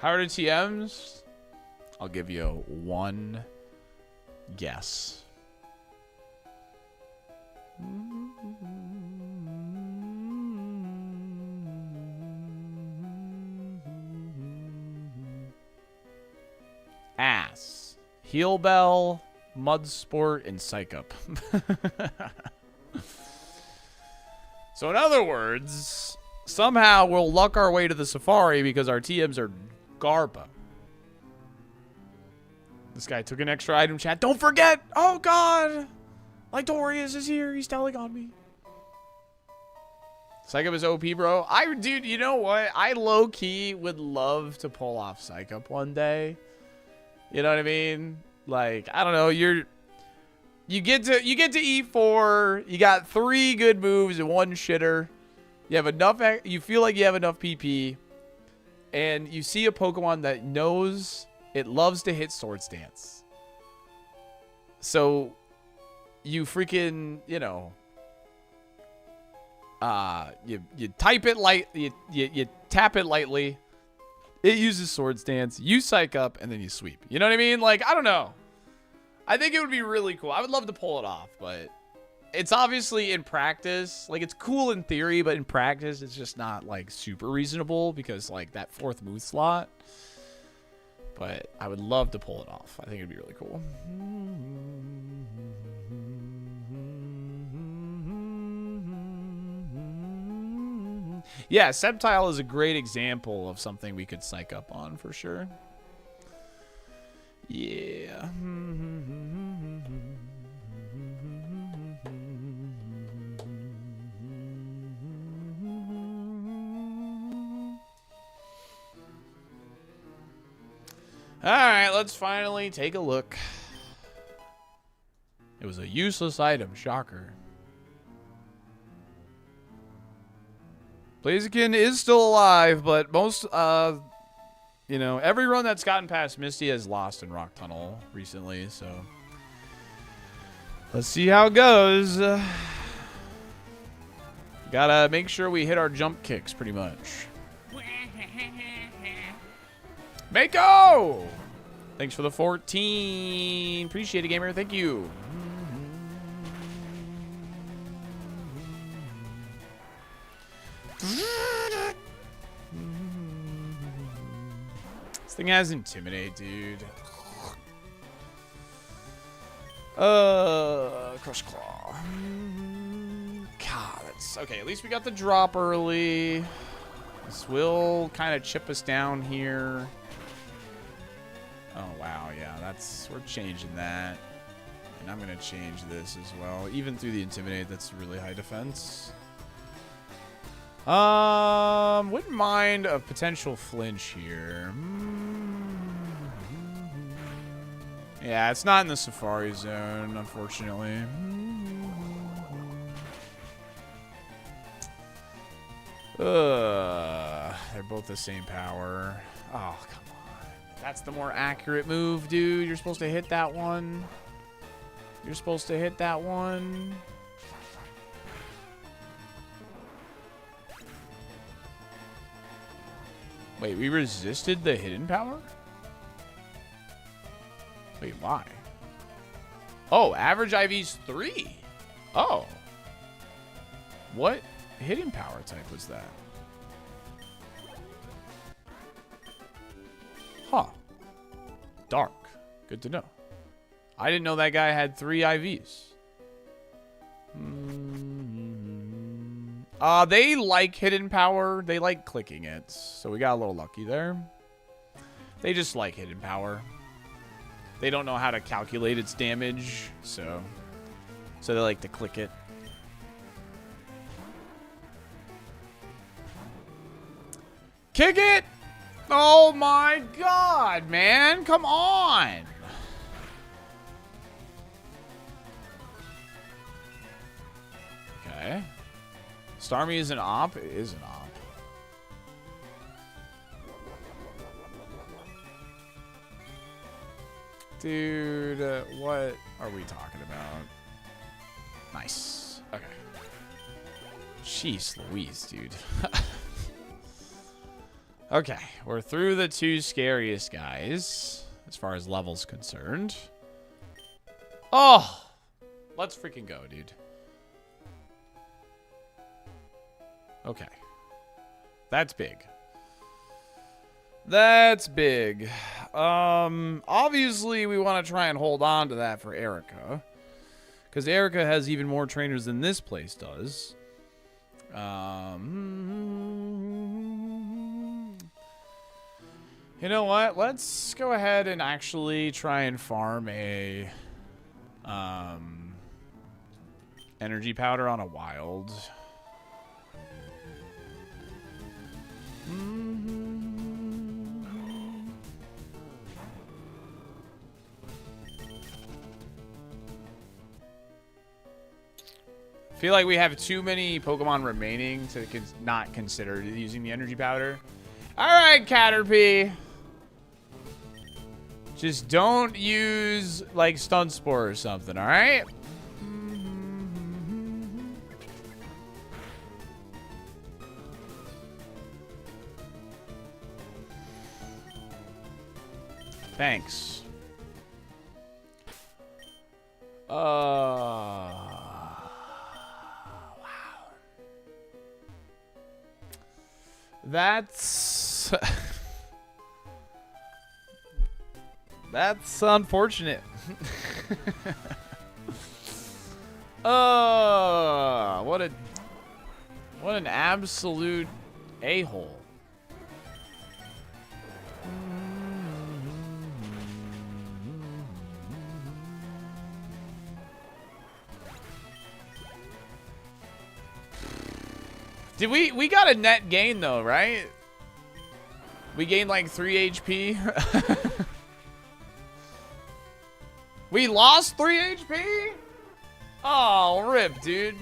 How are the TMs? I'll give you one guess. Ass, heel bell, mud sport, and psych up. So in other words, somehow we'll luck our way to the safari because our TMs are Garba. This guy took an extra item, chat. Don't forget! Oh, God! Lytorius is here. He's telling on me. Psych Up is OP, bro. Dude, you know what? I low-key would love to pull off Psych Up one day. You know what I mean? Like, I don't know. You get to E4. You got 3 good moves and 1 shitter. You have enough. You feel like you have enough PP. And you see a Pokemon that knows it loves to hit Sword Stance. So you freaking, you know, you type it light, you tap it lightly. It uses Sword Stance, you Psych Up, and then you sweep. You know what I mean? Like, I don't know. I think it would be really cool. I would love to pull it off, but it's obviously in practice, like it's cool in theory, but in practice it's just not like super reasonable because like that 4th move slot But I would love to pull it off. I think it'd be really cool. Yeah, Sceptile is a great example of something we could psych up on for sure. Yeah. Alright, let's finally take a look. It was a useless item, shocker. Blaziken is still alive, but most, you know, every run that's gotten past Misty has lost in Rock Tunnel recently, so. Let's see how it goes. Gotta make sure we hit our jump kicks pretty much. Mako! Thanks for the 14. Appreciate it, gamer. Thank you. This thing has Intimidate, dude. Crush Claw. God, that's okay. At least we got the drop early. This will kind of chip us down here. Oh, wow. Yeah, we're changing that. And I'm going to change this as well. Even through the Intimidate, that's really high defense. Wouldn't mind a potential flinch here. Yeah, it's not in the Safari Zone, unfortunately. They're both the same power. Oh, come on. That's the more accurate move, dude. You're supposed to hit that one. You're supposed to hit that one. Wait, we resisted the hidden power? Wait, why? Oh, average IV's 3. Oh. What hidden power type was that? Huh. Dark. Good to know. I didn't know that guy had 3 IVs. They like hidden power. They like clicking it. So we got a little lucky there. They just like hidden power. They don't know how to calculate its damage, so they like to click it. Kick it! Oh my god, man. Come on. Okay. Starmie is an op? It is an op. Dude, what are we talking about? Nice. Okay. Jeez Louise, dude. Okay, we're through the 2 scariest guys, as far as levels concerned. Oh! Let's freaking go, dude. Okay. That's big. That's big. Obviously, we want to try and hold on to that for Erica. Because Erica has even more trainers than this place does. You know what? Let's go ahead and actually try and farm a energy powder on a wild. I feel like we have too many Pokemon remaining to not consider using the energy powder. All right, Caterpie. Just don't use, like, Stun Spore or something, all right? Thanks. Wow. That's... That's unfortunate. What an absolute a-hole. Did we got a net gain though, right? We gained like 3 HP. We lost 3 HP? Oh, rip, dude.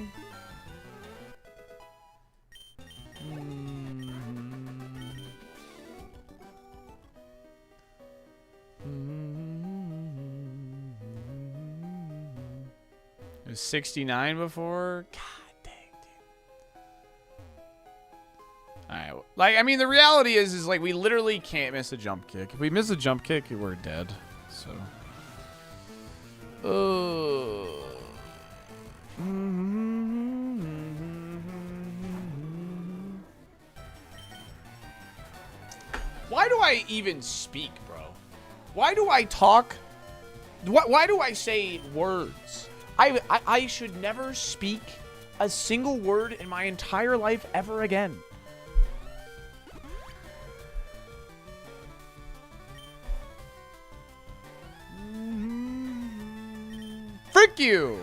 It was 69 before? God dang, dude. Alright, like, I mean, the reality is like, we literally can't miss a jump kick. If we miss a jump kick, we're dead, so... Why do I even speak, bro? Why do I talk? Why do I say words? I should never speak a single word in my entire life ever again. Frick you!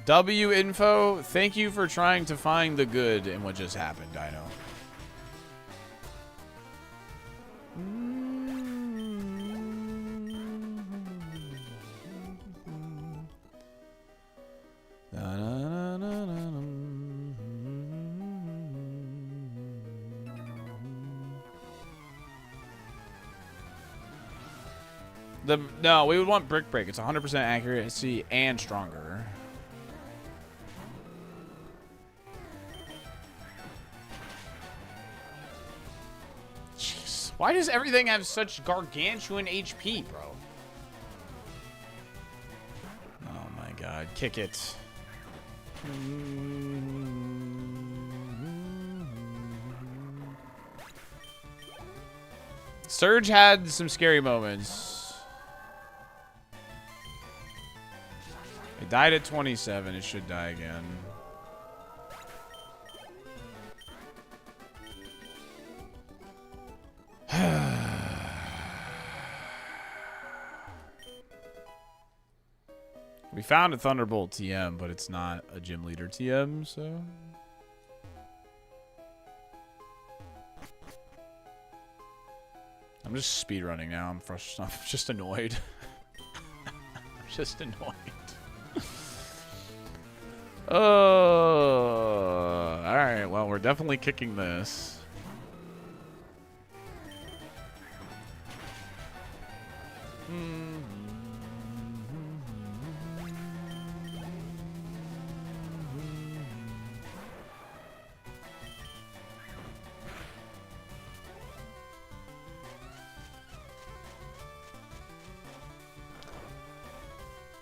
W info, thank you for trying to find the good in what just happened, Dino. No, we would want Brick Break. It's 100% accuracy and stronger. Jeez. Why does everything have such gargantuan HP, bro? Oh my god. Kick it. Surge had some scary moments. It died at 27. It should die again. We found a Thunderbolt TM, but it's not a gym leader TM, so... I'm just speedrunning now. I'm frustrated. I'm just annoyed. I'm just annoyed. Oh, all right. Well, we're definitely kicking this.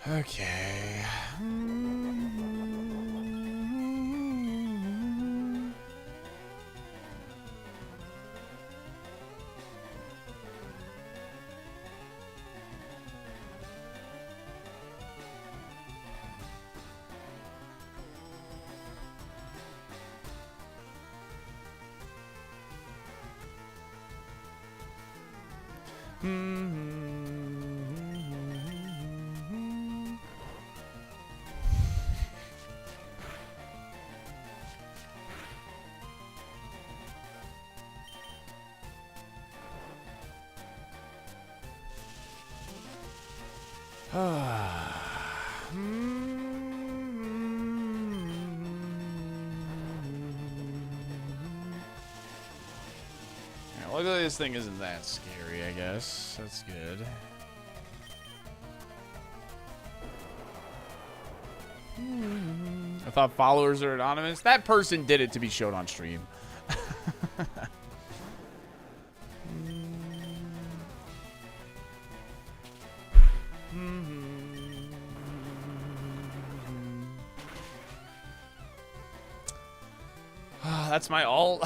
Okay. Luckily, this thing isn't that scary, I guess. That's good. I thought followers are anonymous. That person did it to be shown on stream. That's my alt.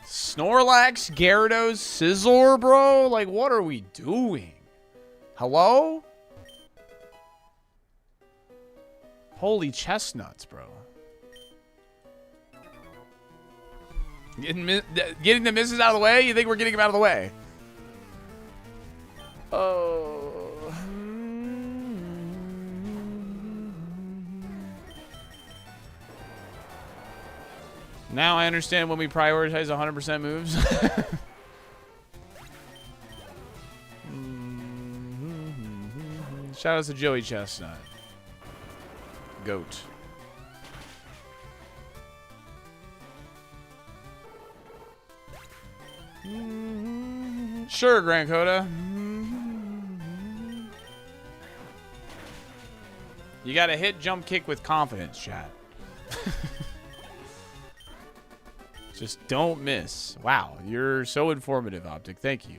Snorlax, Gyarados, Scizor, bro? Like, what are we doing? Hello? Holy chestnuts, bro. Getting the misses out of the way? You think we're getting him out of the way? Oh. Now I understand when we prioritize 100% moves. Shout out to Joey Chestnut. Goat. Sure, Grand Coda. You gotta hit jump kick with confidence, chat. Just don't miss. Wow, you're so informative, Optic. Thank you.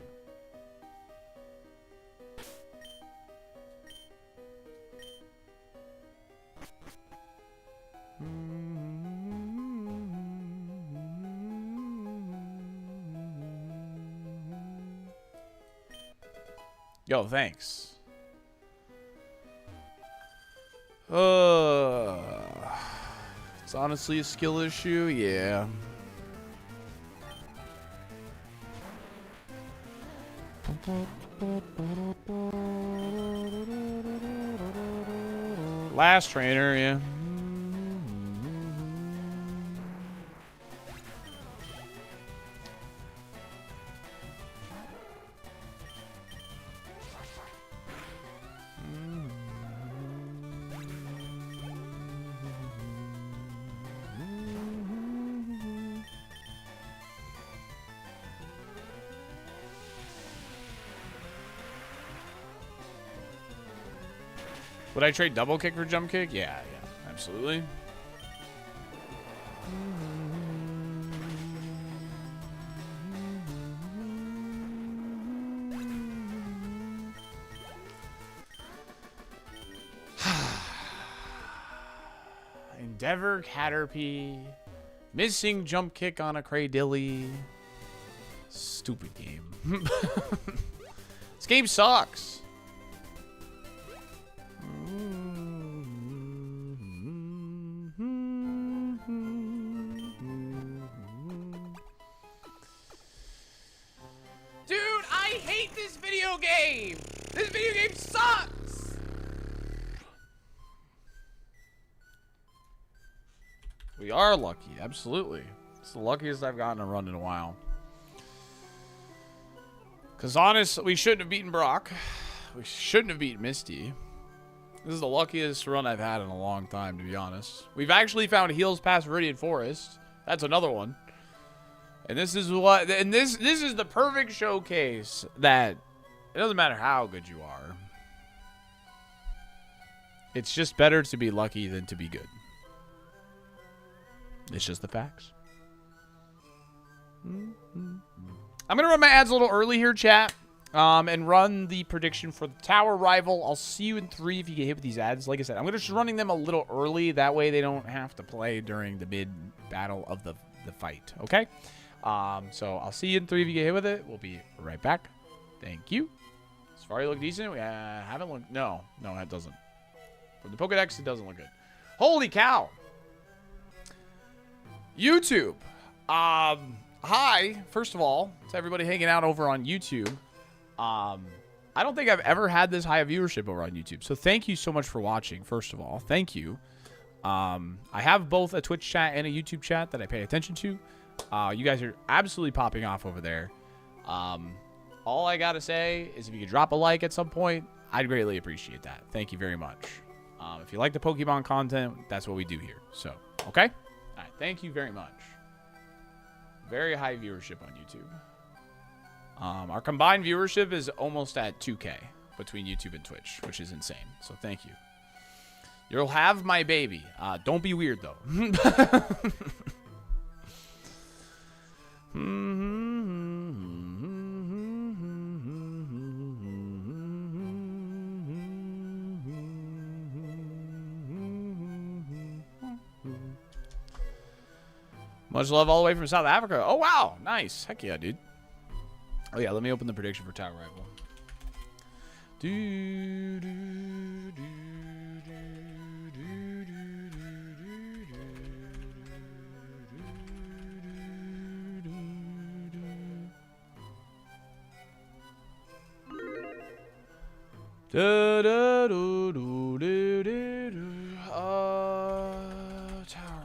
Yo, thanks. It's honestly a skill issue, yeah. Last trainer, yeah. Would I trade double kick for jump kick? Yeah, absolutely. Endeavor, Caterpie. Missing jump kick on a Cradilly. Stupid game. This game sucks. Dude, I hate this video game. This video game sucks. We are lucky, absolutely. It's the luckiest I've gotten a run in a while. Because honestly, we shouldn't have beaten Brock. We shouldn't have beaten Misty. This is the luckiest run I've had in a long time, to be honest. We've actually found heals past Viridian Forest. That's another one. And this is what, and this is the perfect showcase that it doesn't matter how good you are. It's just better to be lucky than to be good. It's just the facts. I'm going to run my ads a little early here, chat. And run the prediction for the tower rival. I'll see you in 3 if you get hit with these ads. Like I said, I'm going to just running them a little early. That way they don't have to play during the mid-battle of the fight. Okay? So I'll see you in 3 if you get hit with it. We'll be right back. Thank you. Safari look decent? We haven't looked... No, that doesn't. For the Pokedex, it doesn't look good. Holy cow! YouTube. Hi, first of all, to everybody hanging out over on YouTube. I don't think I've ever had this high of viewership over on YouTube. So thank you so much for watching, first of all. Thank you. I have both a Twitch chat and a YouTube chat that I pay attention to. You guys are absolutely popping off over there. All I got to say is if you could drop a like at some point, I'd greatly appreciate that. Thank you very much. If you like the Pokemon content, that's what we do here. So, okay? All right, thank you very much. Very high viewership on YouTube. Our combined viewership is almost at 2K between YouTube and Twitch, which is insane. So thank you. You'll have my baby. Don't be weird, though. Much love all the way from South Africa. Oh, wow. Nice. Heck yeah, dude. Oh, yeah. Let me open the prediction for Tower Rival. Tower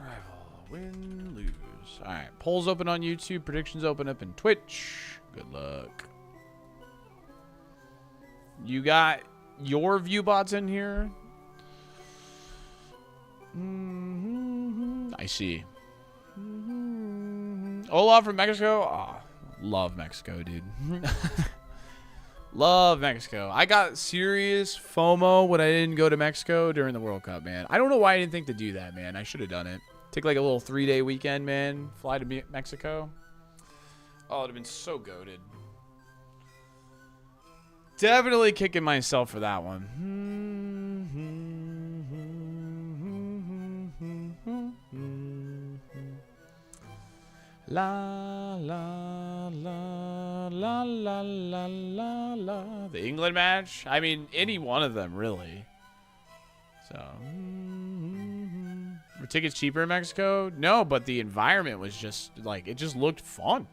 Rival. Win, lose. All right. Polls open on YouTube. Predictions open up in Twitch. Good luck. You got your view bots in here? I see. Olaf from Mexico? Oh, love Mexico, dude. Love Mexico. I got serious FOMO when I didn't go to Mexico during the World Cup, man. I don't know why I didn't think to do that, man. I should have done it. Take like a little 3-day weekend, man. Fly to Mexico. Oh, it would have been so goated. Definitely kicking myself for that one. La la la la la la la la. The England match? I mean, any one of them, really. So, were tickets cheaper in Mexico? No, but the environment was just like, it just looked fun.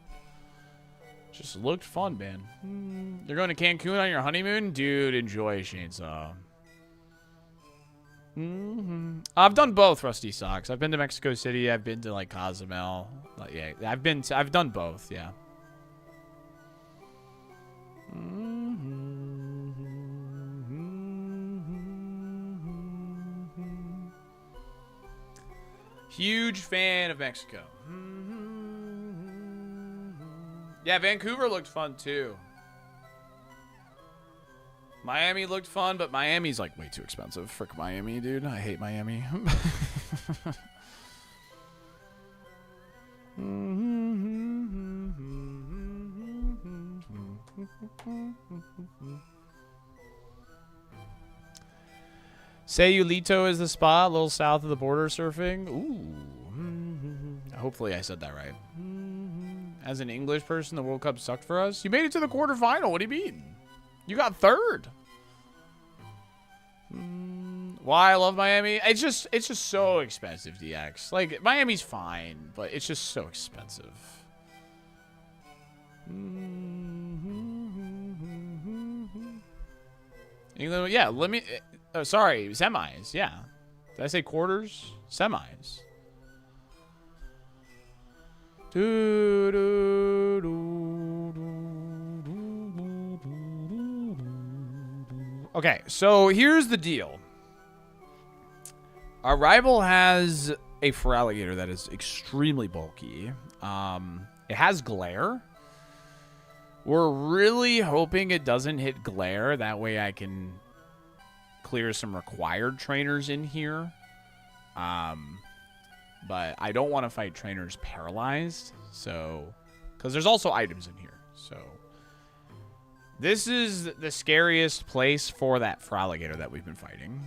Just looked fun, man. You're going to Cancun on your honeymoon? Dude, enjoy Chainsaw. I've done both, Rusty Socks. I've been to Mexico City. I've been to, like, Cozumel. Yeah, I've done both, yeah. Huge fan of Mexico. Yeah, Vancouver looked fun, too. Miami looked fun, but Miami's, like, way too expensive. Frick Miami, dude. I hate Miami. Sayulito is the spot, a little south of the border surfing. Ooh. Hopefully I said that right. As an English person, the World Cup sucked for us. You made it to the quarterfinal. What do you mean? You got third. Why I love Miami? It's just so expensive, DX. Like, Miami's fine, but it's just so expensive. England, yeah, let me... Oh, sorry, semis, yeah. Did I say quarters? Semis. Okay, so here's the deal. Our rival has a Feraligatr that is extremely bulky. It has glare. We're really hoping it doesn't hit glare. That way I can clear some required trainers in here. But I don't want to fight trainers paralyzed. So, because there's also items in here. So, this is the scariest place for that Feraligatr that we've been fighting.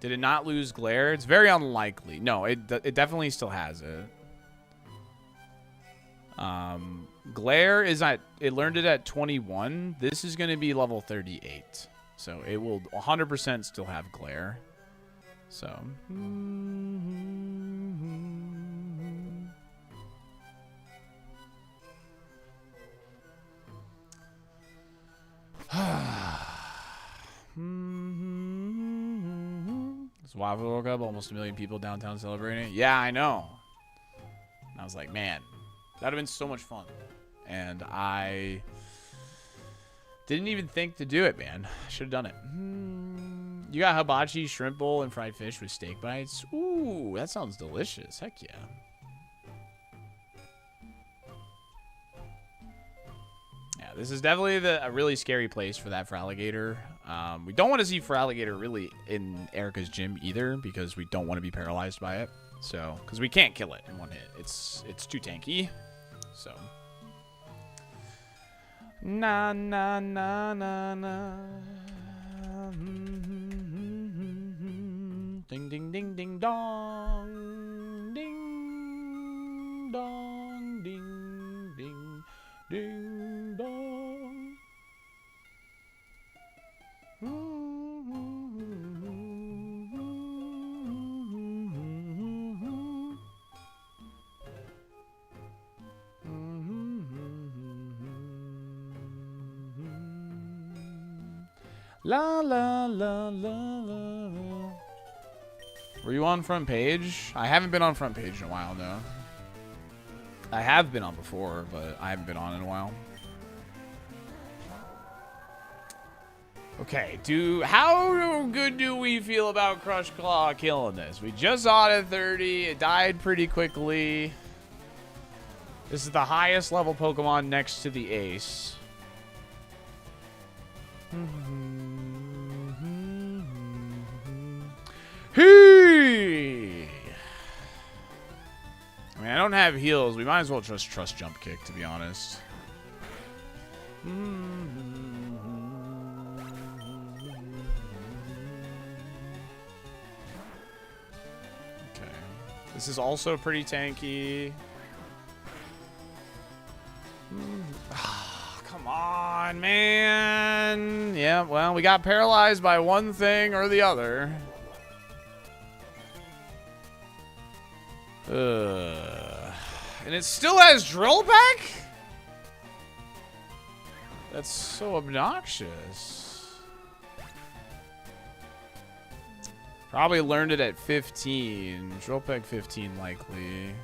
Did it not lose glare? It's very unlikely. No, it definitely still has it. Glare is at, it learned it at 21. This is going to be level 38. So it will 100% still have glare. So. It's Waffle World Cup, almost 1 million people downtown celebrating it. Yeah, I know. And I was like, man, that would have been so much fun. And I didn't even think to do it, man. Should have done it. You got hibachi, shrimp bowl, and fried fish with steak bites. Ooh, that sounds delicious. Heck yeah. Yeah, this is definitely a really scary place for that Feraligatr. We don't want to see Feraligatr really in Erica's gym either, because we don't want to be paralyzed by it. So, because we can't kill it in one hit. It's too tanky. So. Na na na na na. Ding, ding, ding, ding, dong. Ding, dong, ding, ding, ding, dong. La la la la la. Were you on front page? I haven't been on front page in a while, though. I have been on before, but I haven't been on in a while. Okay, how good do we feel about Crush Claw killing this? We just saw it at 30. It died pretty quickly. This is the highest level Pokemon next to the Ace. Hey! I mean, I don't have heals. We might as well just trust Jump Kick, to be honest. Okay. This is also pretty tanky. Come on, man. Yeah, well, we got paralyzed by one thing or the other. And it still has Drill Peck? That's so obnoxious. Probably learned it at 15. Drill Peck 15 likely.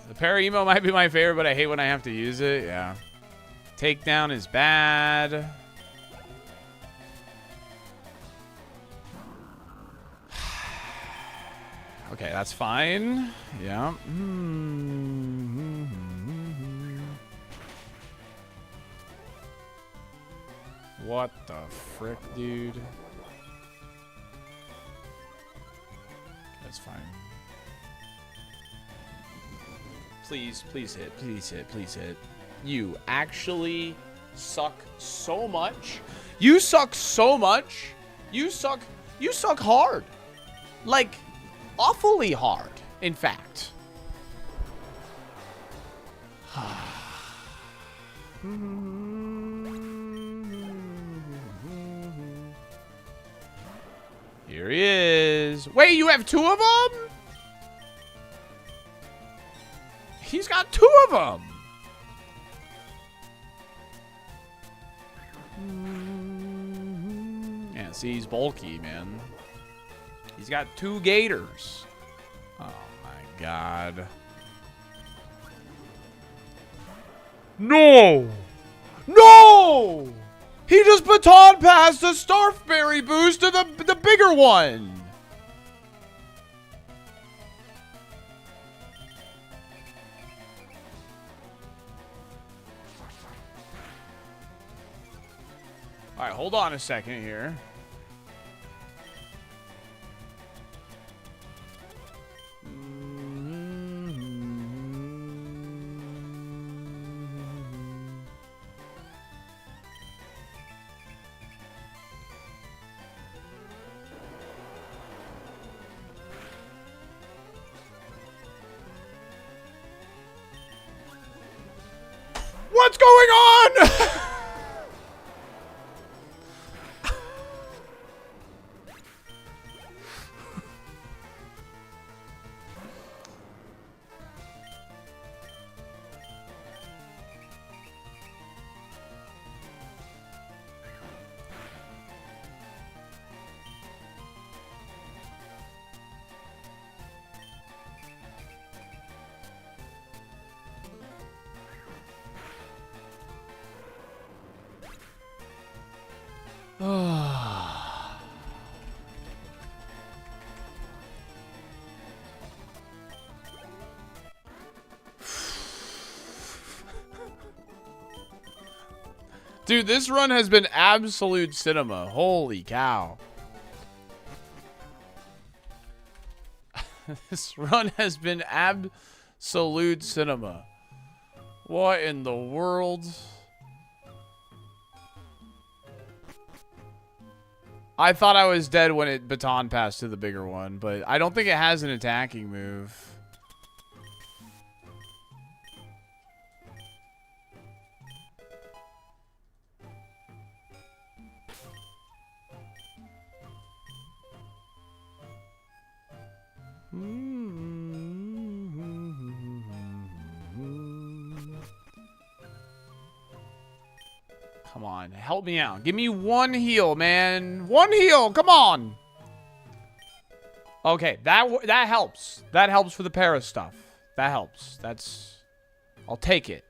The Para-Emo might be my favorite, but I hate when I have to use it. Yeah. Takedown is bad. Okay, that's fine. Yeah. What the frick, dude? That's fine. Please, please hit. Please hit. Please hit. You actually suck so much. You suck so much. You suck hard. Like, awfully hard, in fact. Here he is. Wait, you have two of them? He's got two of them. Yeah, see, he's bulky, man. He's got two gators. Oh, my God. No! No! He just baton passed the Starfberry boost to the bigger one. All right, hold on a second here. What's going on? Dude, this run has been absolute cinema. Holy cow. This run has been Salute Cinema. What in the world? I thought I was dead when it baton passed to the bigger one, but I don't think it has an attacking move. Come on, help me out. Give me one heal, man. One heal, come on. Okay, that helps. That helps for the para stuff. That helps. I'll take it.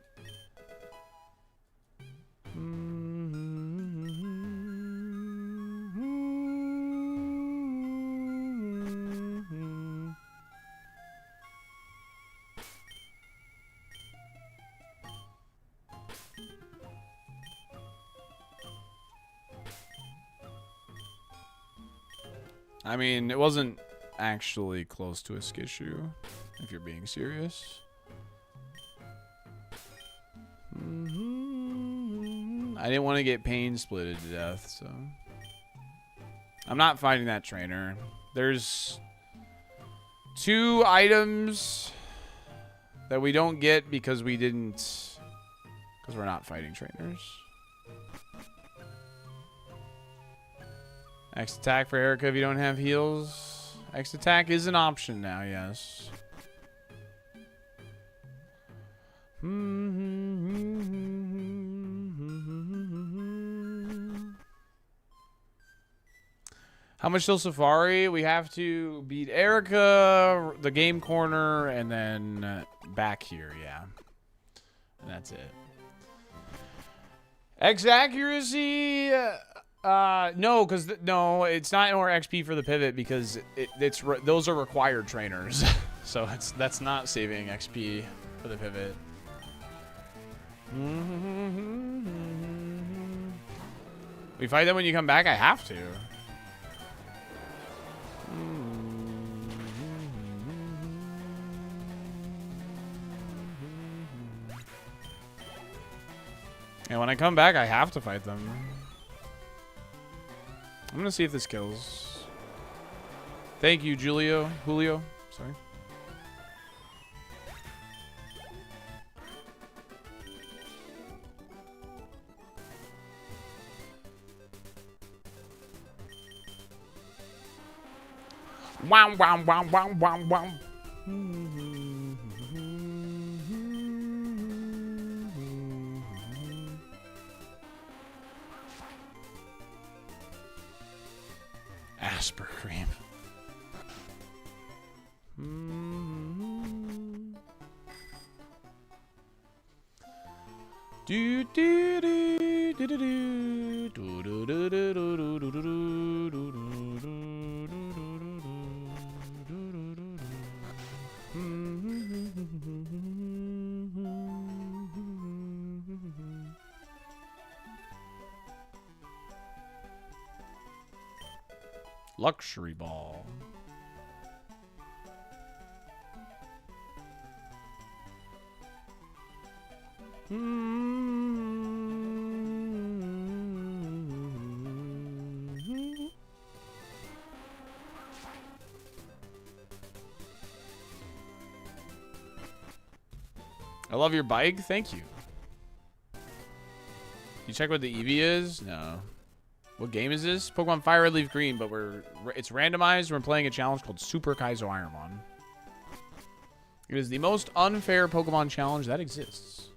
I mean, it wasn't actually close to a skishu, if you're being serious. I didn't want to get pain splitted to death, so I'm not fighting that trainer. There's 2 items that we don't get because we're not fighting trainers. X attack for Erica if you don't have heals. X attack is an option now, yes. How much till Safari? We have to beat Erica, the game corner, and then back here, yeah. And that's it. X accuracy... no, because no, it's not more XP for the pivot because those are required trainers, so that's not saving XP for the pivot. We fight them when you come back. I have to. And when I come back, I have to fight them. I'm gonna see if this kills. Thank you, Julio. Sorry. Wow, wow, wow, wow, wow, wow. Asper cream. Do do do do do do do do do do do do Luxury ball. I love your bike. Thank you. You check what the EV is? No. What game is this? Pokemon Fire Red Leaf Green, but it's randomized. We're playing a challenge called Super Kaizo ironMON. It is the most unfair Pokemon challenge that exists.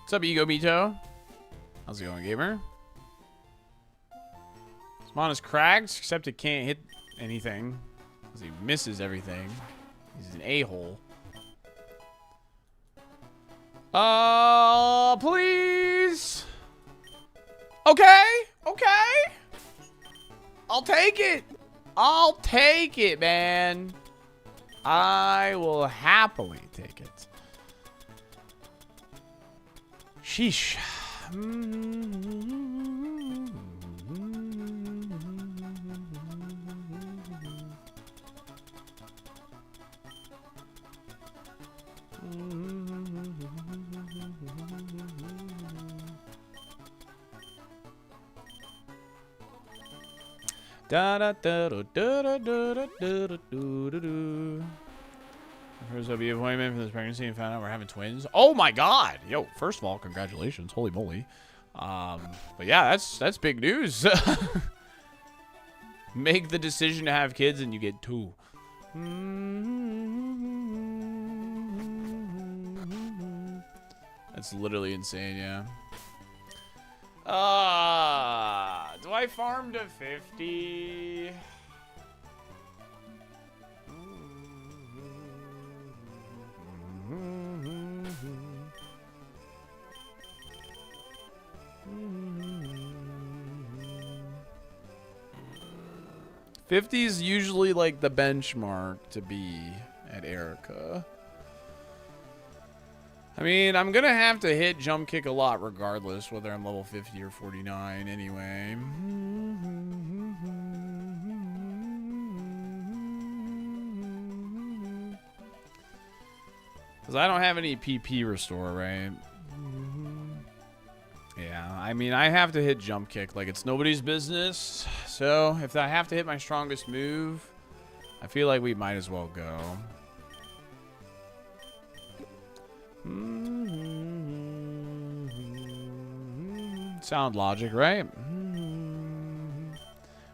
What's up, Ego Mito? How's it going, gamer? This mon is cracked, except it can't hit anything. Because he misses everything. He's an a-hole. Please! Okay. Okay. I'll take it. I'll take it, man. I will happily take it. Sheesh. Da da da da da da da da da da da. First OB appointment for this pregnancy and found out we're having twins. Oh my god! Yo, first of all, congratulations. Holy moly. But yeah, that's big news. Make the decision to have kids and you get 2. That's literally insane, yeah. Do I farm to 50? $50 is usually like the benchmark to be at Erica. I mean, I'm gonna have to hit jump kick a lot regardless, whether I'm level 50 or 49 anyway. Because I don't have any PP restore, right? Yeah, I mean, I have to hit jump kick like it's nobody's business. So, if I have to hit my strongest move, I feel like we might as well go. Sound logic, right?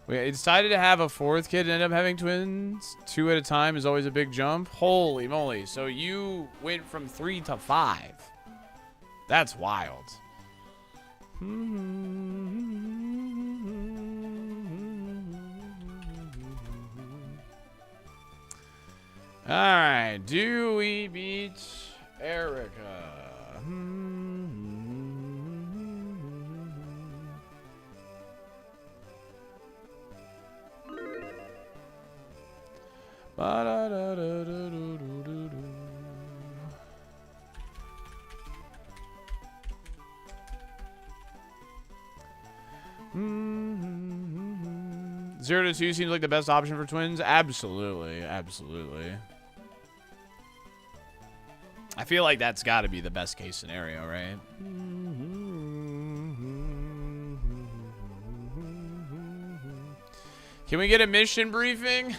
We decided to have a 4th kid and end up having twins. 2 at a time is always a big jump. Holy moly. So you went from 3 to 5. That's wild. Alright. Do we beat Erica? Zero to 2 seems like the best option for twins. Absolutely, absolutely. I feel like that's got to be the best case scenario, right? Can we get a mission briefing?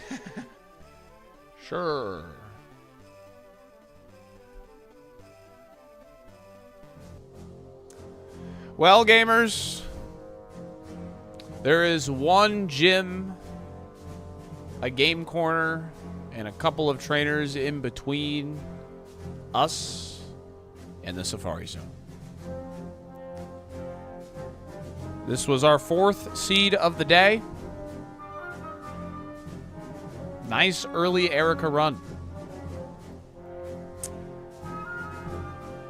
Sure. Well, gamers, there is one gym, a game corner, and a couple of trainers in between us and the Safari Zone. This was our 4th seed of the day. Nice early Erica run.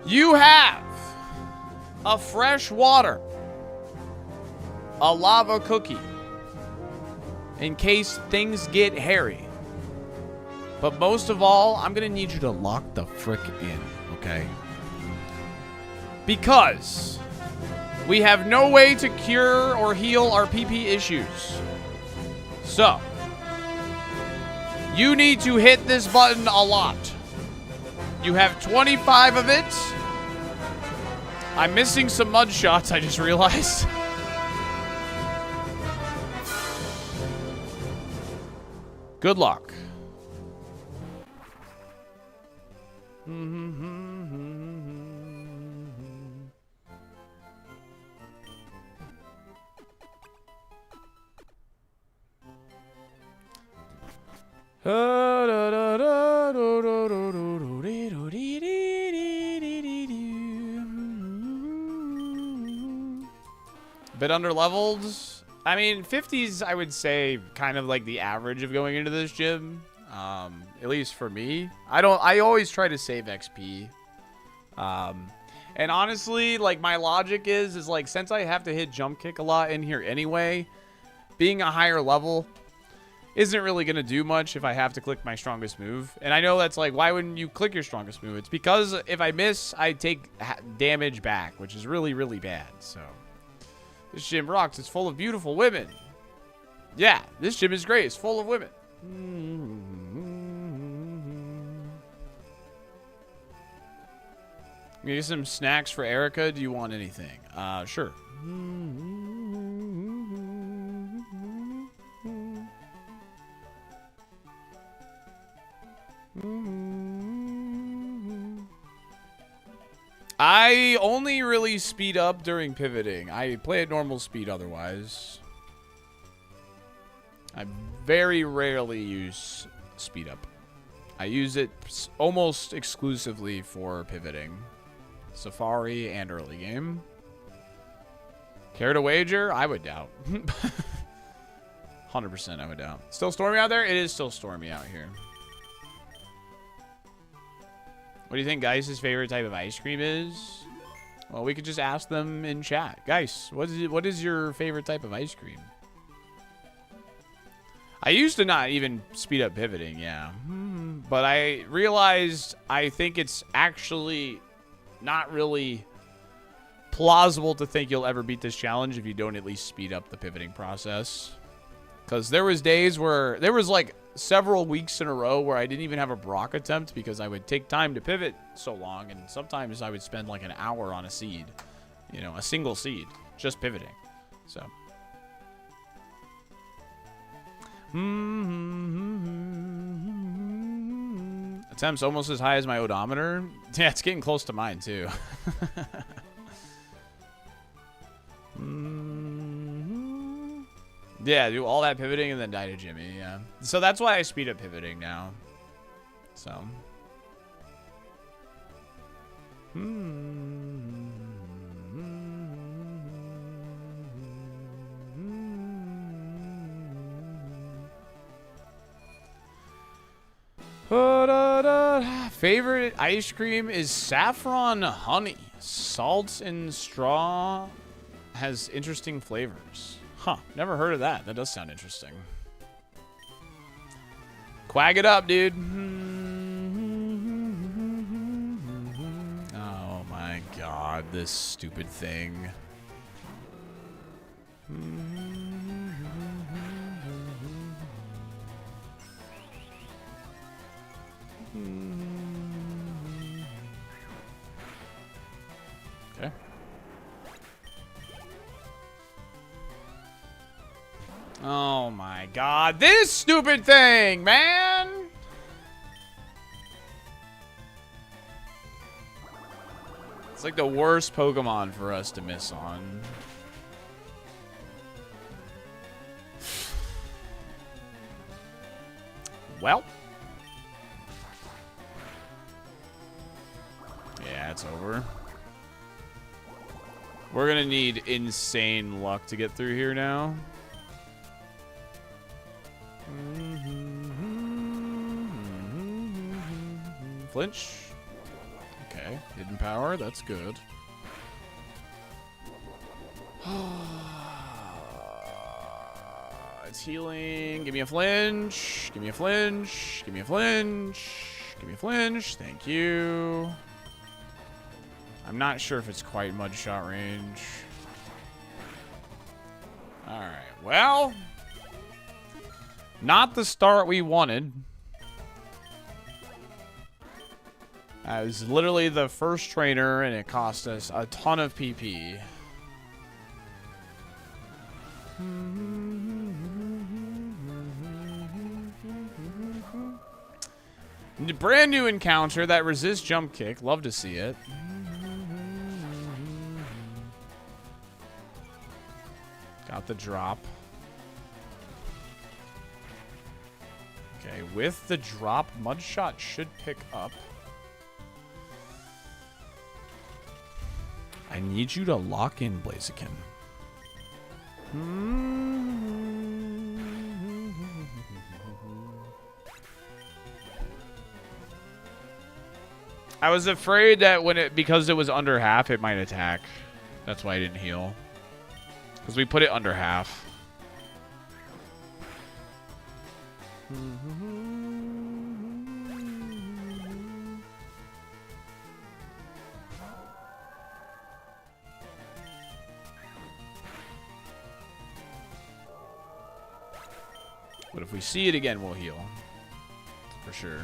You have a fresh water, a lava cookie, in case things get hairy. But most of all, I'm going to need you to lock the frick in, okay? Because we have no way to cure or heal our PP issues. So, you need to hit this button a lot. You have 25 of it. I'm missing some mud shots, I just realized. Good luck. Bit underleveled. I mean, 50s, I would say, kind of like the average of going into this gym. At least for me. I always try to save XP. And honestly, like, my logic is like, since I have to hit jump kick a lot in here anyway, being a higher level isn't really going to do much if I have to click my strongest move. And I know that's like, why wouldn't you click your strongest move? It's because if I miss, I take damage back, which is really, really bad. So, this gym rocks. It's full of beautiful women. Yeah, this gym is great. It's full of women. Get some snacks for Erica. Do you want anything? Sure. I only really speed up during pivoting. I play at normal speed otherwise. I very rarely use speed up. I use it almost exclusively for pivoting. Safari and early game. Care to wager? I would doubt. 100% I would doubt. Still stormy out there? It is still stormy out here. What do you think Geiss's favorite type of ice cream is? Well, we could just ask them in chat. Geiss, what is your favorite type of ice cream? I used to not even speed up pivoting, yeah. But I realized I think it's actually not really plausible to think you'll ever beat this challenge if you don't at least speed up the pivoting process. Because there was days where, there was like several weeks in a row where I didn't even have a Brock attempt because I would take time to pivot so long, and sometimes I would spend like an hour on a seed. You know, a single seed, just pivoting. So. Attempts almost as high as my odometer. Yeah, it's getting close to mine too. Yeah, do all that pivoting and then die to Jimmy. Yeah, so that's why I speed up pivoting now. So. Favorite ice cream is saffron honey. Salt and straw has interesting flavors. Huh, never heard of that. That does sound interesting. Quag it up, dude. Oh my god, this stupid thing. Okay. Oh my god, this stupid thing, man! It's like the worst Pokemon for us to miss on. Well. Yeah, it's over. We're gonna need insane luck to get through here now. Flinch. Okay, hidden power, that's good. It's healing. Give me a flinch. Give me a flinch. Give me a flinch. Give me a flinch. Thank you. I'm not sure if it's quite mud shot range. Alright, well. Not the start we wanted. I was literally the first trainer, and it cost us a ton of PP. Brand new encounter that resists jump kick. Love to see it. Got the drop. Okay, with the drop, Mudshot should pick up. I need you to lock in, Blaziken. I was afraid that because it was under half, it might attack. That's why I didn't heal. Because we put it under half. But if we see it again, we'll heal. For sure.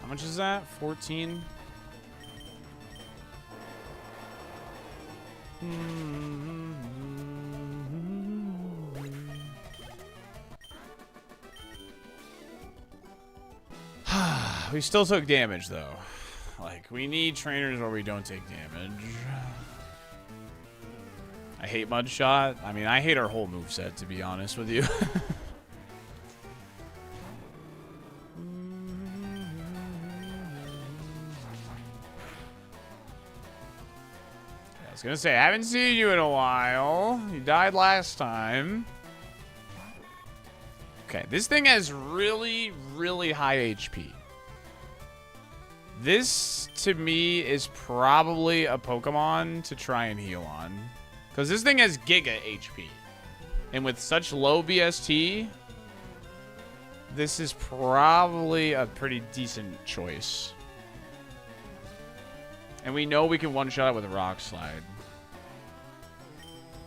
How much is that? 14? We still took damage, though. Like, we need trainers where we don't take damage. I hate Mudshot. I mean, I hate our whole moveset, to be honest with you. I was gonna say, I haven't seen you in a while. You died last time. Okay, this thing has really, really high HP. This, to me, is probably a Pokemon to try and heal on. Because this thing has Giga HP. And with such low BST, this is probably a pretty decent choice. And we know we can one-shot it with a Rock Slide.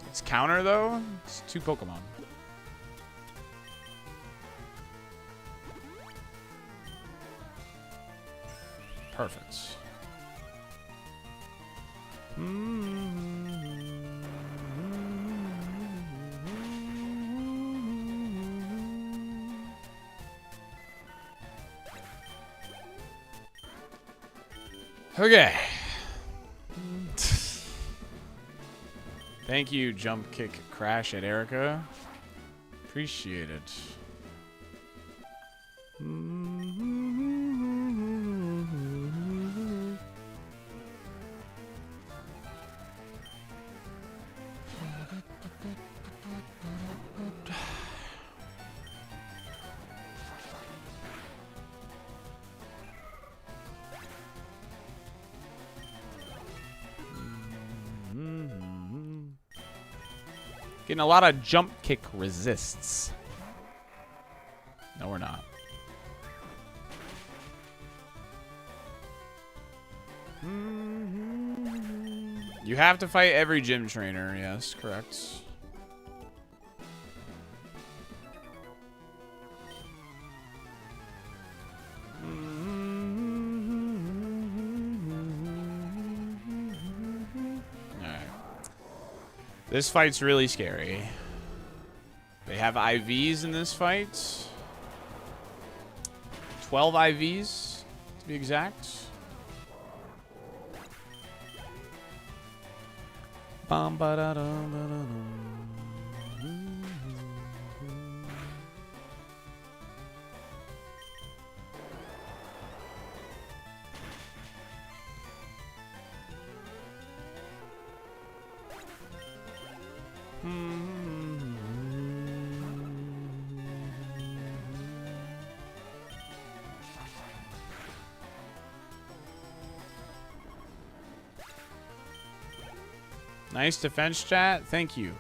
It's counter, though. It's 2 Pokemon. Perfect. Okay. Thank you, Jump Kick Crash at Erica. Appreciate it. Getting a lot of jump kick resists. No, we're not. You have to fight every gym trainer. Yes, correct. This fight's really scary. They have IVs in this fight. 12 IVs, to be exact. Bum, ba, da, dum, da, da, dum. Nice defense, chat. Thank you.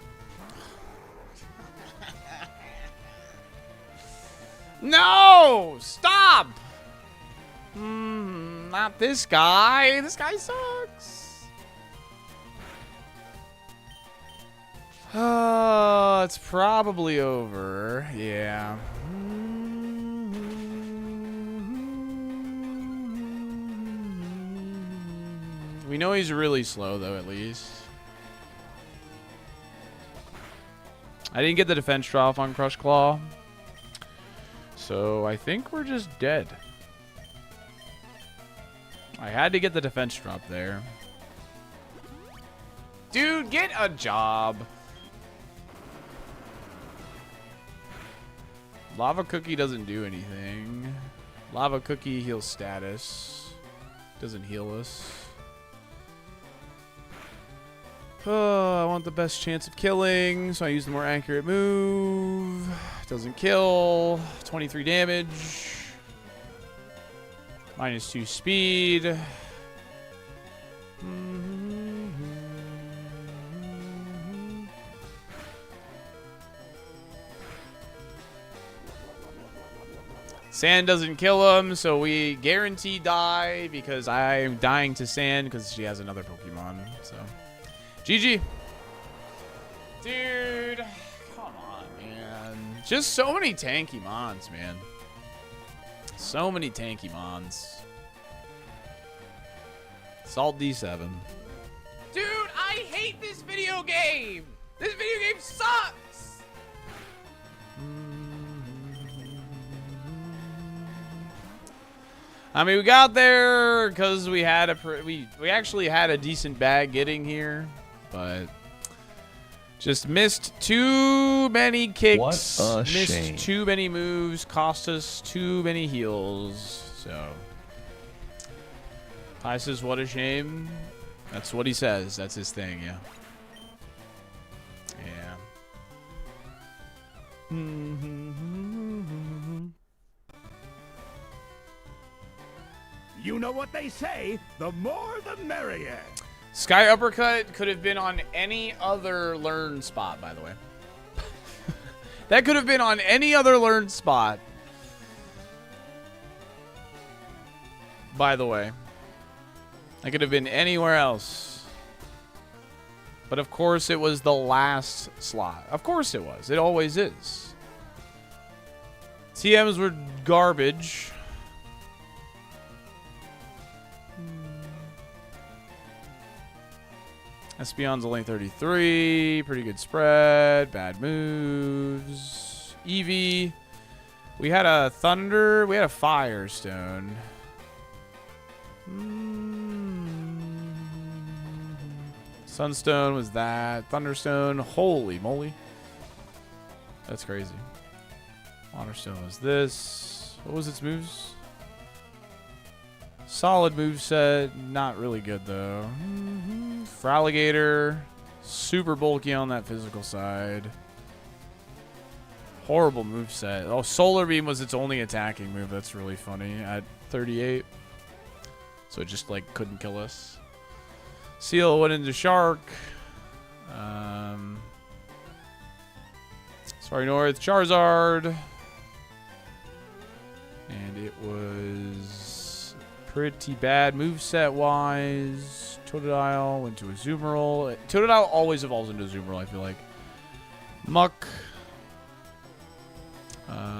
No! Stop! Not this guy. This guy sucks. Oh, it's probably over. Yeah. We know he's really slow, though, at least. I didn't get the defense drop on Crush Claw. So I think we're just dead. I had to get the defense drop there. Dude, get a job. Lava Cookie doesn't do anything. Lava Cookie heals status. Doesn't heal us. Oh, I want the best chance of killing, so I use the more accurate move. Doesn't kill. 23 damage. -2 speed. Sand doesn't kill him, so we guarantee die because I'm dying to Sand because she has another Pokemon. So, GG. Dude, come on, man. Just so many tanky mons, man. So many tanky mons. Salt D7. Dude, I hate this video game. This video game sucks. I mean, we got there because we had we actually had a decent bag getting here, but just missed too many kicks. What a missed shame. too many moves, cost us too many heals. So, Pi says, "What a shame." That's what he says. That's his thing. Yeah. Yeah. You know what they say, the more the merrier. Sky Uppercut could have been on any other learn spot, by the way. That could have been on any other learn spot. By the way. That could have been anywhere else. But of course it was the last slot. Of course it was. It always is. TMs were garbage. Espeon's only 33. Pretty good spread. Bad moves. Eevee. We had a Thunder. We had a Firestone. Sunstone was that. Thunderstone. Holy moly. That's crazy. Waterstone was this. What was its moves? Solid moveset. Not really good, though. Fraligator. Super bulky on that physical side. Horrible moveset. Oh, Solar Beam was its only attacking move. That's really funny. At 38. So it just, like, couldn't kill us. Seal went into Shark. Sorry, North. Charizard. And it was pretty bad moveset-wise. Totodile went to a Azumarill. Totodile always evolves into Azumarill, I feel like. Muck.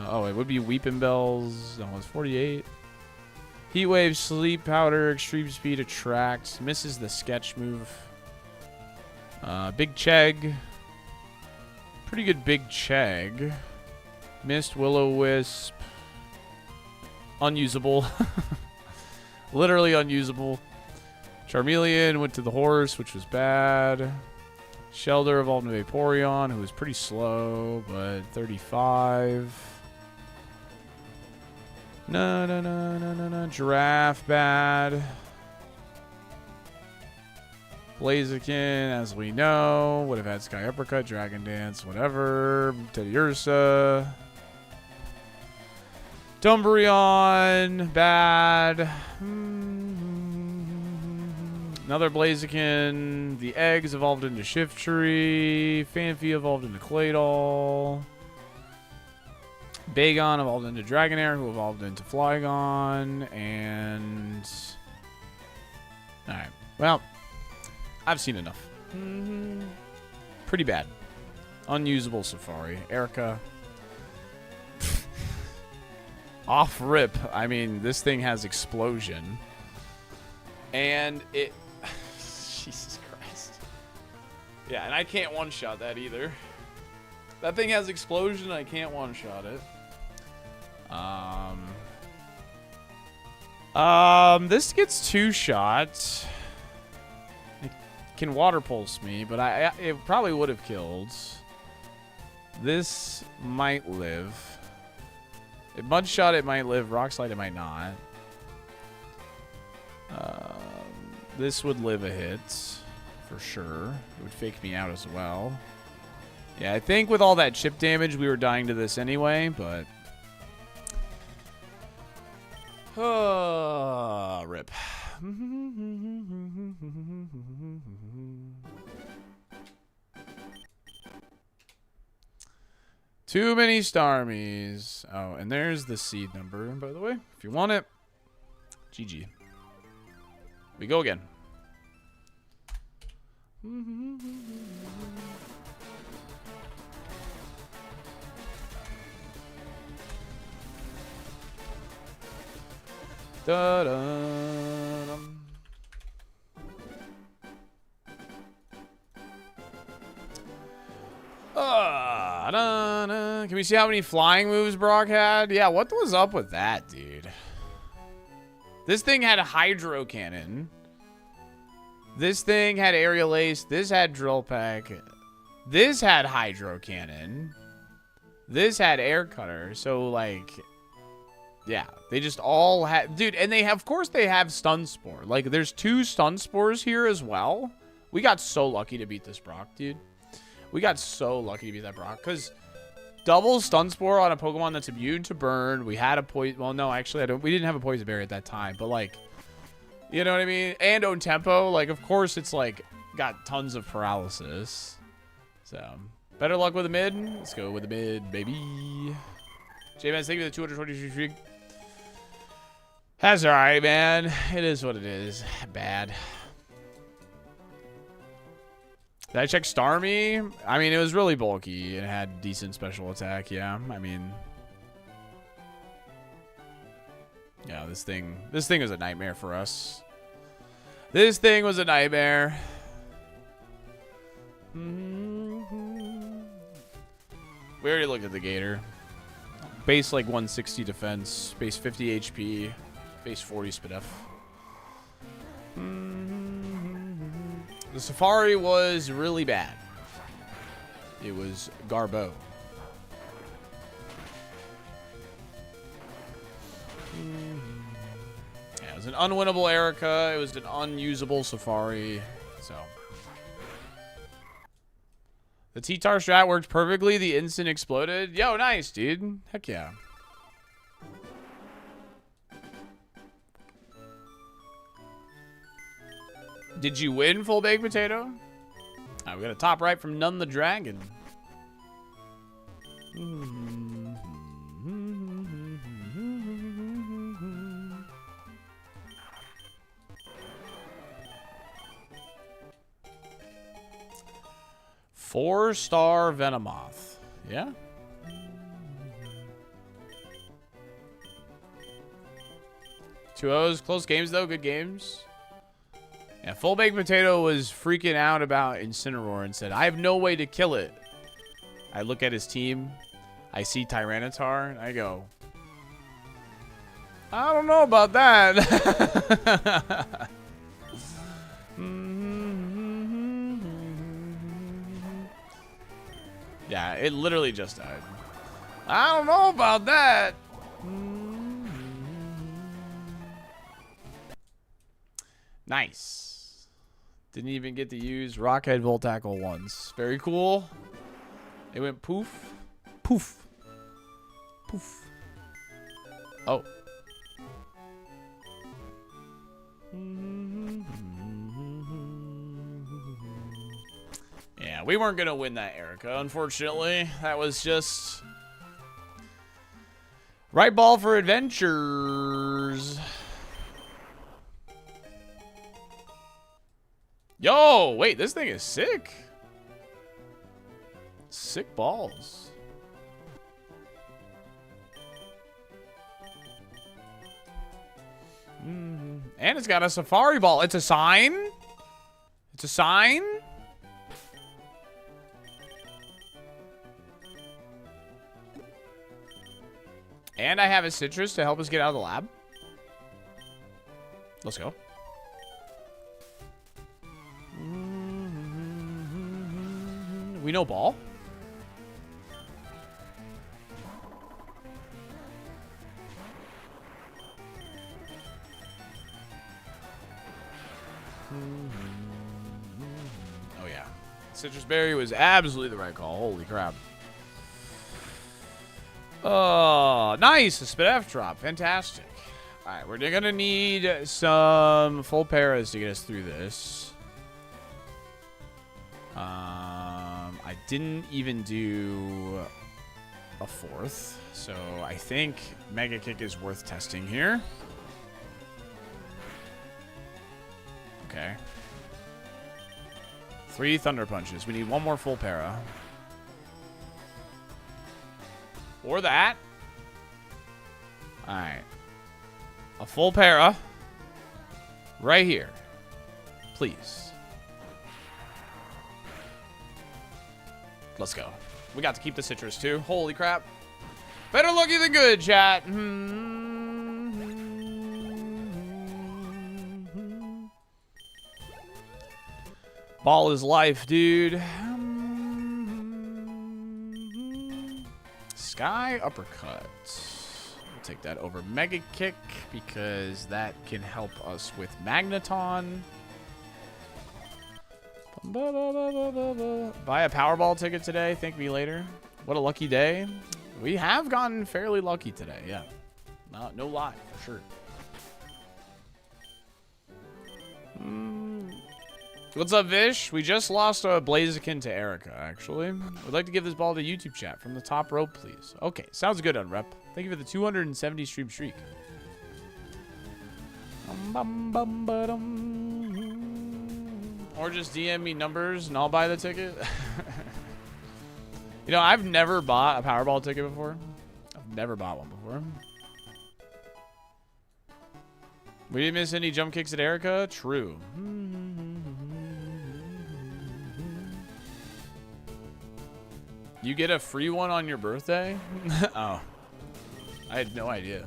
Oh, it would be Weeping Bells. That was 48. Heat Wave, Sleep Powder, Extreme Speed, Attract. Misses the Sketch move. Big Chegg. Pretty good Big Chegg. Missed Will-O-Wisp. Unusable. Literally unusable. Charmeleon went to the horse, which was bad. Shelder evolved into Vaporeon, who was pretty slow, but 35. No. Giraffe, bad. Blaziken, as we know, would have had Sky Uppercut, Dragon Dance, whatever. Teddiursa. Dumbreon, bad. Another Blaziken. The eggs evolved into Shiftry. Fanfy evolved into Claydol. Bagon evolved into Dragonair, who evolved into Flygon. And... Alright. Well, I've seen enough. Pretty bad. Unusable Safari. Erica. Off rip. I mean, this thing has Explosion. And it... Jesus Christ. Yeah, and I can't one-shot that either. That thing has Explosion, I can't one-shot it. This gets 2-shot. It can Water Pulse me, but it probably would have killed. This might live. If Mud Shot, it might live. Rock Slide, it might not. This would live a hit. for sure. It would fake me out as well. Yeah, I think with all that chip damage, we were dying to this anyway, but... Rip. Too many Starmies. Oh, and there's the seed number, by the way. If you want it, GG. We go again. Da-da-dum. Can we see how many flying moves Brock had? Yeah, what was up with that, dude? This thing had a hydro cannon. This thing had aerial ace. This had drill pack. This had hydro cannon. This had air cutter. So, like, yeah, they just all had, dude, and they have, of course, they have stun spore. Like, there's 2 stun spores here as well. We got so lucky to beat this Brock, dude. We got so lucky to beat that Brock because double stun spore on a Pokemon that's immune to burn. We had a poison. Well, no, actually, we didn't have a poison berry at that time, but like, you know what I mean? And own tempo. Like, of course, it's like got tons of paralysis. So, better luck with the mid. Let's go with the mid, baby. J-Man, thank you for the 223 streak. That's all right, man. It is what it is. Bad. Did I check Starmie? I mean, it was really bulky. It had decent special attack, yeah. I mean... Yeah, this thing was a nightmare for us. This thing was a nightmare. We already looked at the Gator. Base like 160 defense, base 50 HP, base 40 SPDF. The Safari was really bad. It was Garbo. Yeah, it was an unwinnable Erica. It was an unusable Safari. So the T-Tar strat worked perfectly. The instant exploded. Yo, nice, dude. Heck yeah. Did you win, Full Baked Potato? We got a top right from None the Dragon. Four-star Venomoth. Yeah? Two O's. Close games, though. Good games. Yeah, Full Baked Potato was freaking out about Incineroar and said, I have no way to kill it. I look at his team. I see Tyranitar, and I go, I don't know about that. Yeah, it literally just died. I don't know about that. Nice. Didn't even get to use Rockhead Volt Tackle once. Very cool. It went poof. Poof. Poof. Oh. Yeah, we weren't going to win that, Erica, unfortunately. That was just... Right ball for adventures. Yo, wait, this thing is sick. Sick balls. And it's got a Safari Ball. It's a sign? It's a sign? And I have a Citrus to help us get out of the lab. Let's go. We know ball. Citrus Berry was absolutely the right call. Holy crap. Oh, nice. A Spit F drop. Fantastic. All right, we're going to need some full paras to get us through this. I didn't even do a 4th, so I think Mega Kick is worth testing here. Okay. 3 Thunder Punches. We need 1 more full para. Or that. Alright. A full para. Right here. Please. Let's go. We got to keep the citrus too. Holy crap. Better lucky than good, chat. Ball is life, dude. Sky Uppercut. We'll take that over Mega Kick because that can help us with Magneton. Buy a Powerball ticket today. Thank me later. What a lucky day. We have gotten fairly lucky today. Yeah. No lie, for sure. What's up, Vish? We just lost a Blaziken to Erica, actually. Would like to give this ball to YouTube chat from the top rope, please. Okay, sounds good, Unrep. Thank you for the 270 stream streak. Or just DM me numbers and I'll buy the ticket. You know, I've never bought a Powerball ticket before. I've never bought one before. We didn't miss any jump kicks at Erica? True. You get a free one on your birthday? Oh. I had no idea.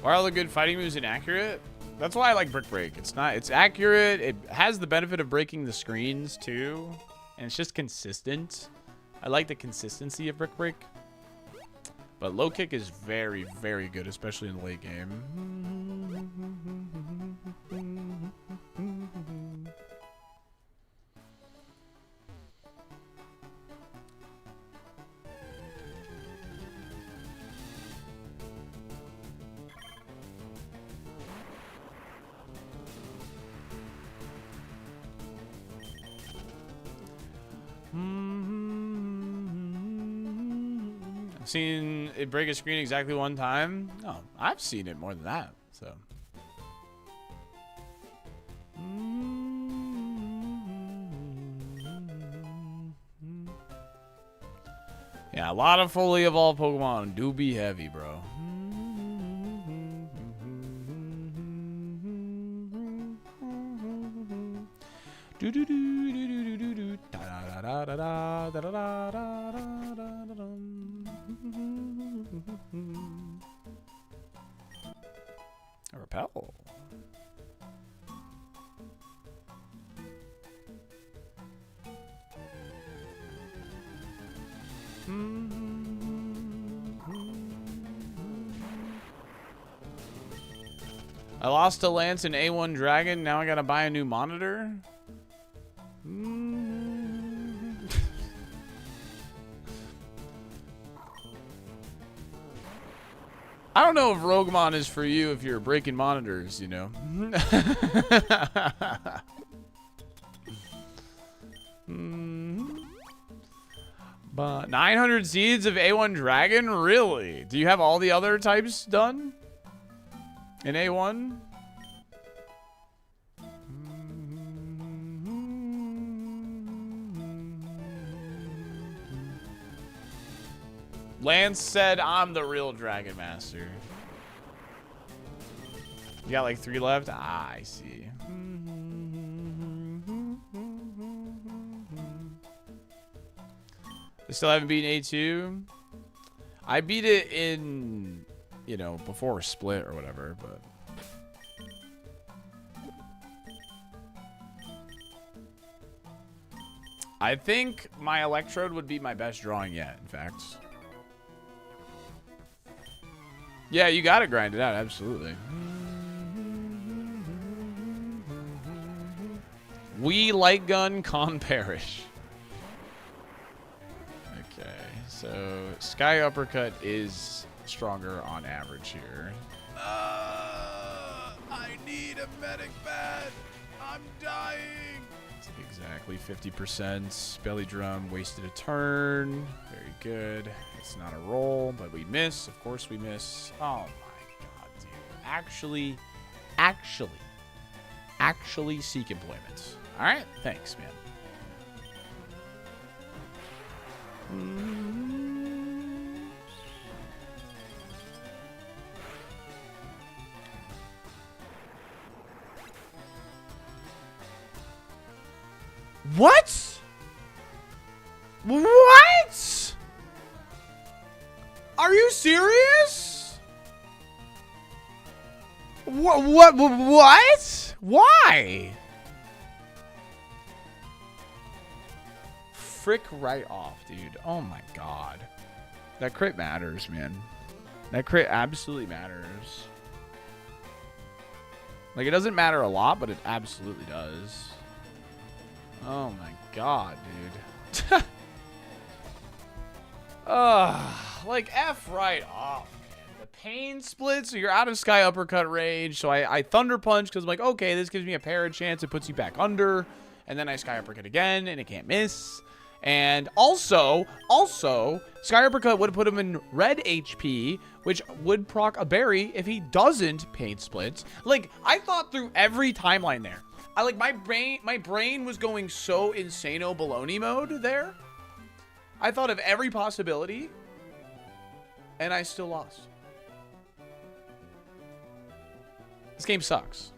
Why are all the good fighting moves inaccurate? That's why I like Brick Break. It's accurate. It has the benefit of breaking the screens too. And it's just consistent. I like the consistency of Brick Break. But low kick is very, very good, especially in the late game. I've seen it break a screen exactly one time. No, I've seen it more than that. So. Yeah, a lot of fully evolved Pokemon do be heavy, bro. A repel. I lost a Lance and A1 Dragon. Now I gotta buy a new monitor. I don't know if Roguemon is for you if you're breaking monitors, you know. But 900 seeds of A1 Dragon? Really? Do you have all the other types done? In A1? Lance said, I'm the real Dragon Master. You got like 3 left? Ah, I see. I still haven't beaten A2. I beat it in, you know, before Split or whatever, but... I think my Electrode would be my best drawing yet, in fact. Yeah, you gotta grind it out, absolutely. We light gun con perish. Okay, so Sky Uppercut is stronger on average here. I need a medic bed. I'm dying. It's exactly 50%. Belly drum wasted a turn. Very good. It's not a roll, but we miss. Of course we miss. Oh my god, dude. Actually seek employment. All right, thanks, man. What? What? Are you serious? What? Why? Frick right off, dude. Oh my god. That crit matters, man. That crit absolutely matters. Like, it doesn't matter a lot, but it absolutely does. Oh my god, dude. Like, F right off, man. The pain split, so you're out of Sky Uppercut range. So I Thunder Punch because I'm like, okay, this gives me a parry chance. It puts you back under. And then I Sky Uppercut again, and it can't miss. And also, Sky Uppercut would have put him in red HP, which would proc a berry if he doesn't pain split. Like, I thought through every timeline there. My brain was going so insano baloney mode there. I thought of every possibility, and I still lost. This game sucks.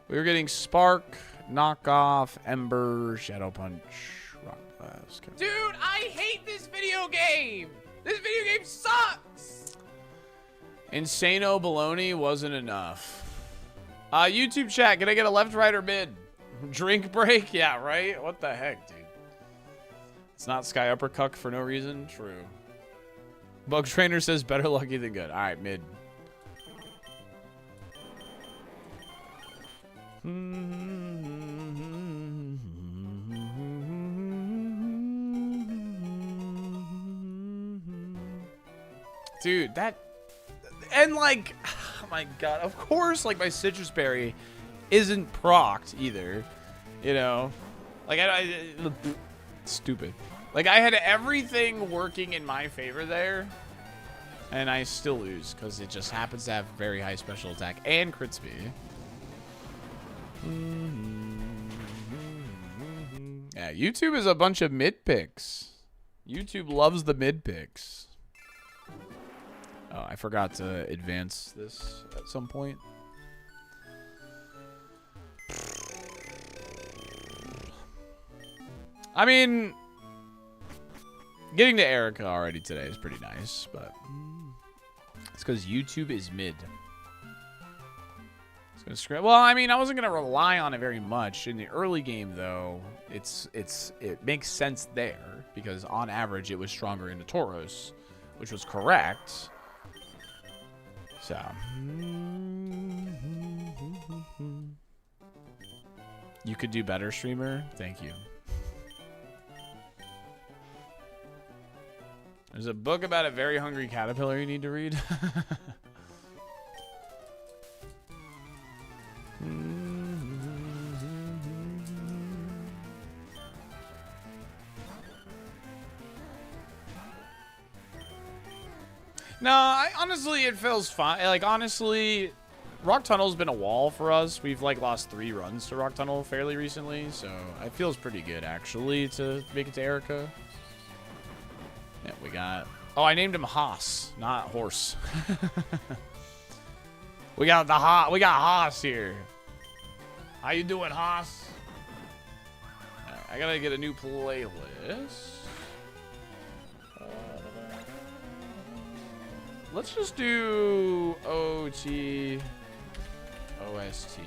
We were getting Spark, Knockoff, Ember, Shadow Punch, Rock Blast. Dude, I hate this video game! This video game sucks! Insano baloney wasn't enough. YouTube chat, can I get a left, right, or mid? Drink break? Yeah, right? What the heck, dude? It's not Sky Uppercut for no reason? True. Bug Trainer says better lucky than good. Alright, mid. Dude, that... And, like... Oh, my God. Of course, like, my Citrus Berry isn't procced either. You know? Like, stupid. Like, I had everything working in my favor there. And I still lose. Because it just happens to have very high special attack and crit speed. Yeah, YouTube is a bunch of mid picks. YouTube loves the mid picks. Oh, I forgot to advance this at some point. I mean, getting to Erica already today is pretty nice, but it's because YouTube is mid. It's gonna scream. Well, I mean, I wasn't gonna rely on it very much in the early game, though. It makes sense there because on average it was stronger in the Tauros, which was correct. So, you could do better, streamer. Thank you. There's a book about a very hungry caterpillar you need to read. No, honestly, it feels fine. Like, honestly, Rock Tunnel's been a wall for us. We've, like, lost 3 runs to Rock Tunnel fairly recently, so it feels pretty good, actually, to make it to Erica. Yeah, we got... Oh, I named him Haas, not Horse. We got Haas here. How you doing, Haas? I gotta get a new playlist. Let's just do OT, OST.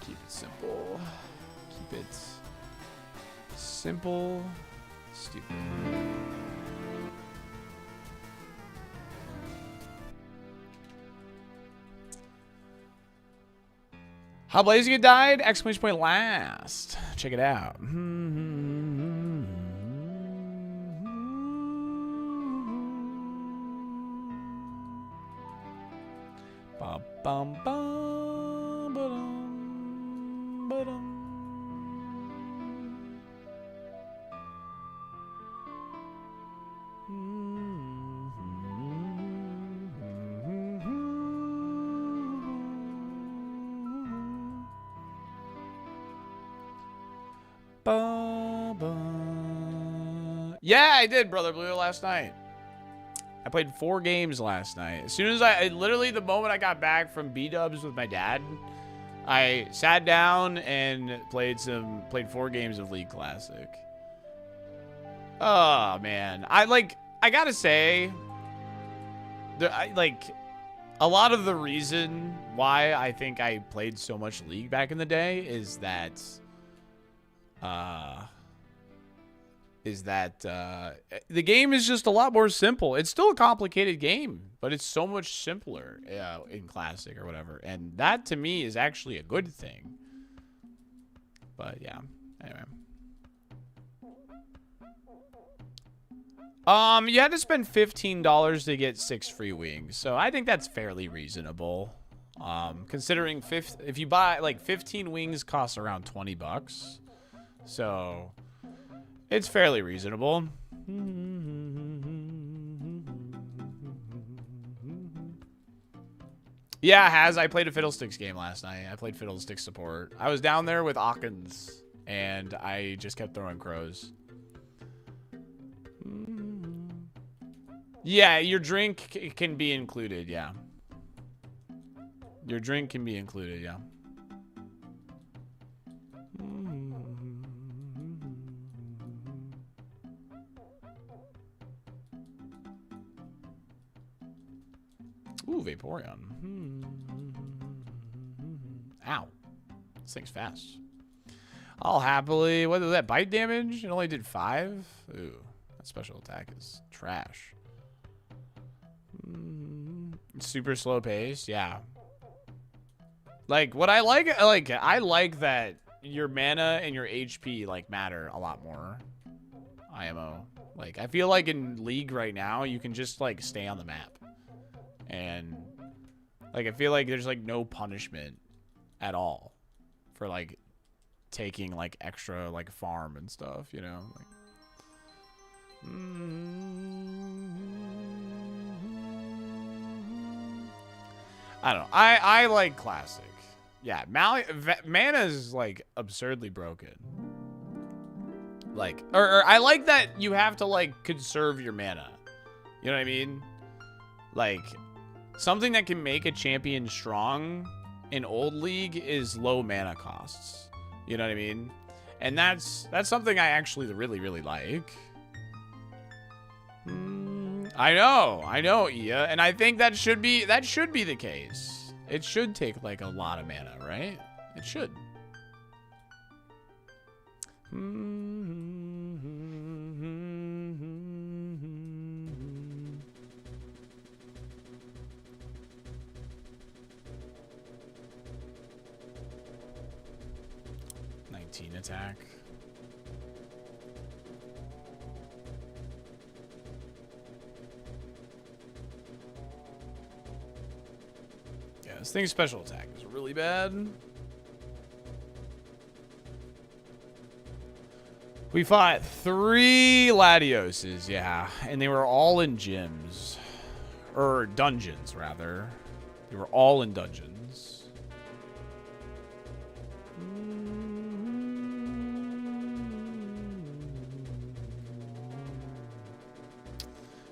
Keep it simple. Stupid. Simple. Stupid. How Blazing died! Exclamation point last. Check it out. Bum, bum, bum, ba-dum, ba-dum. Yeah, I did, Brother Blue, last night. I played 4 games last night. As soon as literally the moment I got back from B-dubs with my dad, I sat down and played 4 games of League Classic. Oh, man. I gotta say, a lot of the reason why I think I played so much League back in the day is that the game is just a lot more simple. It's still a complicated game, but it's so much simpler in Classic or whatever. And that, to me, is actually a good thing. But, yeah. Anyway. You had to spend $15 to get 6 free wings. So I think that's fairly reasonable. Considering if you buy, 15 wings costs around $20. So it's fairly reasonable. Yeah, I played a Fiddlesticks game last night. I played Fiddlesticks support. I was down there with Ockens, and I just kept throwing crows. Yeah, your drink can be included, yeah. Your drink can be included, yeah. Ooh, Vaporeon. Ow. This thing's fast. I'll happily... What was that? Bite damage? It only did 5? Ooh. That special attack is trash. Super slow pace? Yeah. What I like... I like that your mana and your HP, matter a lot more. IMO. I feel like in League right now, you can just, stay on the map. And I feel like there's no punishment at all for taking extra farm and stuff, you know. I don't know. I like Classic. Yeah, mana is absurdly broken. Or I like that you have to conserve your mana. You know what I mean? Something that can make a champion strong in old League is low mana costs. You know what I mean? And that's something I actually really, really like. I know, Ia, and I think that should be the case. It should take a lot of mana, right? It should. Attack. Yeah, this thing's special attack is really bad. We fought 3 Latioses, yeah, and they were all in gyms. Or dungeons, rather. They were all in dungeons.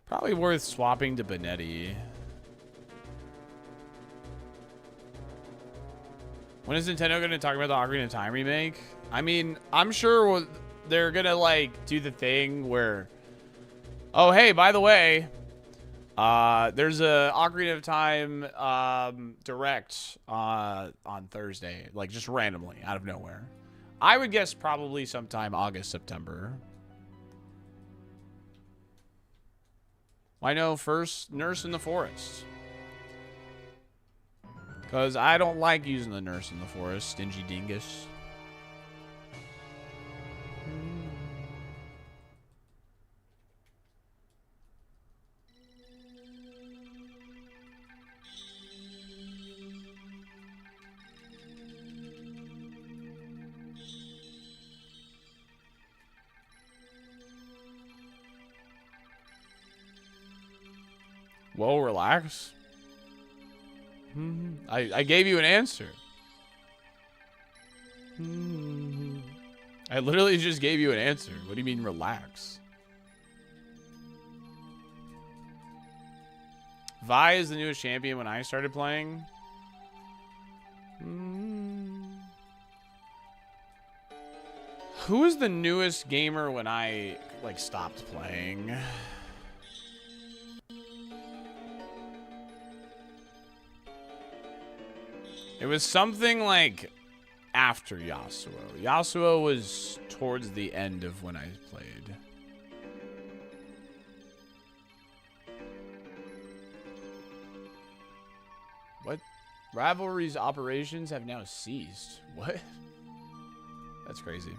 Probably worth swapping to Benetti. When is Nintendo going to talk about the Ocarina of Time remake? I mean, I'm sure they're going to, do the thing where... Oh, hey, by the way, there's a Ocarina of Time direct on Thursday. Just randomly, out of nowhere. I would guess probably sometime August, September. Why no first nurse in the forest? Because I don't like using the nurse in the forest, stingy dingus. Whoa, relax. I gave you an answer. I literally just gave you an answer. What do you mean, relax? Vi is the newest champion when I started playing. Who is the newest gamer when I, like, stopped playing? It was something like after Yasuo. Yasuo was towards the end of when I played. What? Rivalry's operations have now ceased. What? That's crazy.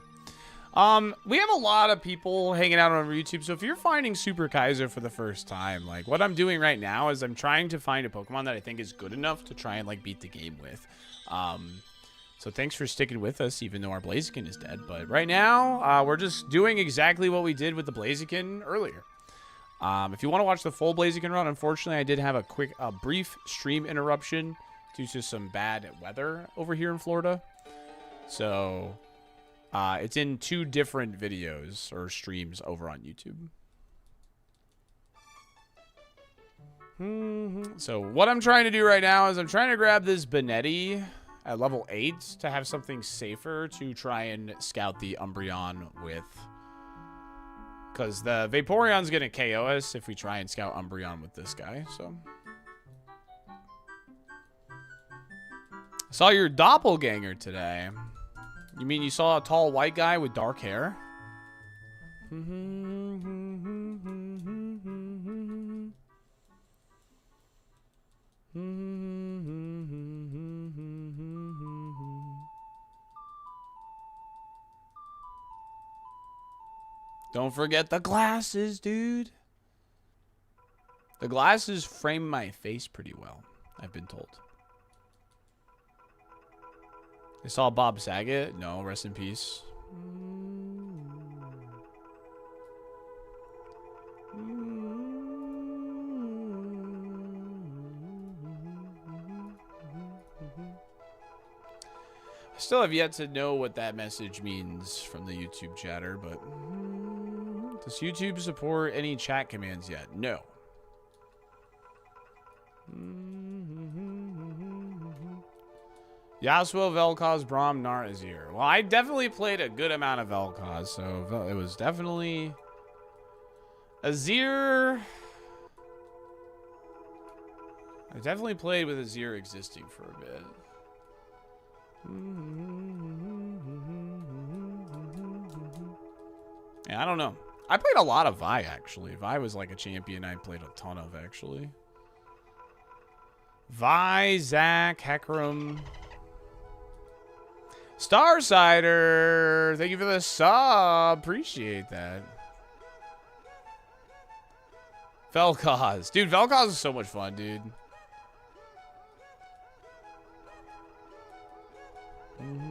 We have a lot of people hanging out on YouTube, so if you're finding Super Kaizo for the first time, like, what I'm doing right now is I'm trying to find a Pokemon that I think is good enough to try and, like, beat the game with. So thanks for sticking with us, even though our Blaziken is dead. But right now, we're just doing exactly what we did with the Blaziken earlier. If you want to watch the full Blaziken run, unfortunately, I did have a brief stream interruption due to some bad weather over here in Florida. So... it's in 2 different videos or streams over on YouTube. So what I'm trying to do right now is I'm trying to grab this Benetti at level 8 to have something safer to try and scout the Umbreon with. Because the Vaporeon's going to KO us if we try and scout Umbreon with this guy. So I saw your doppelganger today. You mean you saw a tall white guy with dark hair? Don't forget the glasses, dude. The glasses frame my face pretty well, I've been told. I saw Bob Saget. No, rest in peace. I still have yet to know what that message means from the YouTube chatter, but does YouTube support any chat commands yet? No. Yasuo, Vel'Koz, Braum, Gnar, Azir. Well, I definitely played a good amount of Vel'Koz, so it was definitely... Azir... I definitely played with Azir existing for a bit. Yeah, I don't know. I played a lot of Vi, actually. Vi was like a champion I played a ton of, actually. Vi, Zac, Hecarim... Starsider, thank you for the sub. Appreciate that. Vel'Koz. Dude, Vel'Koz is so much fun, dude.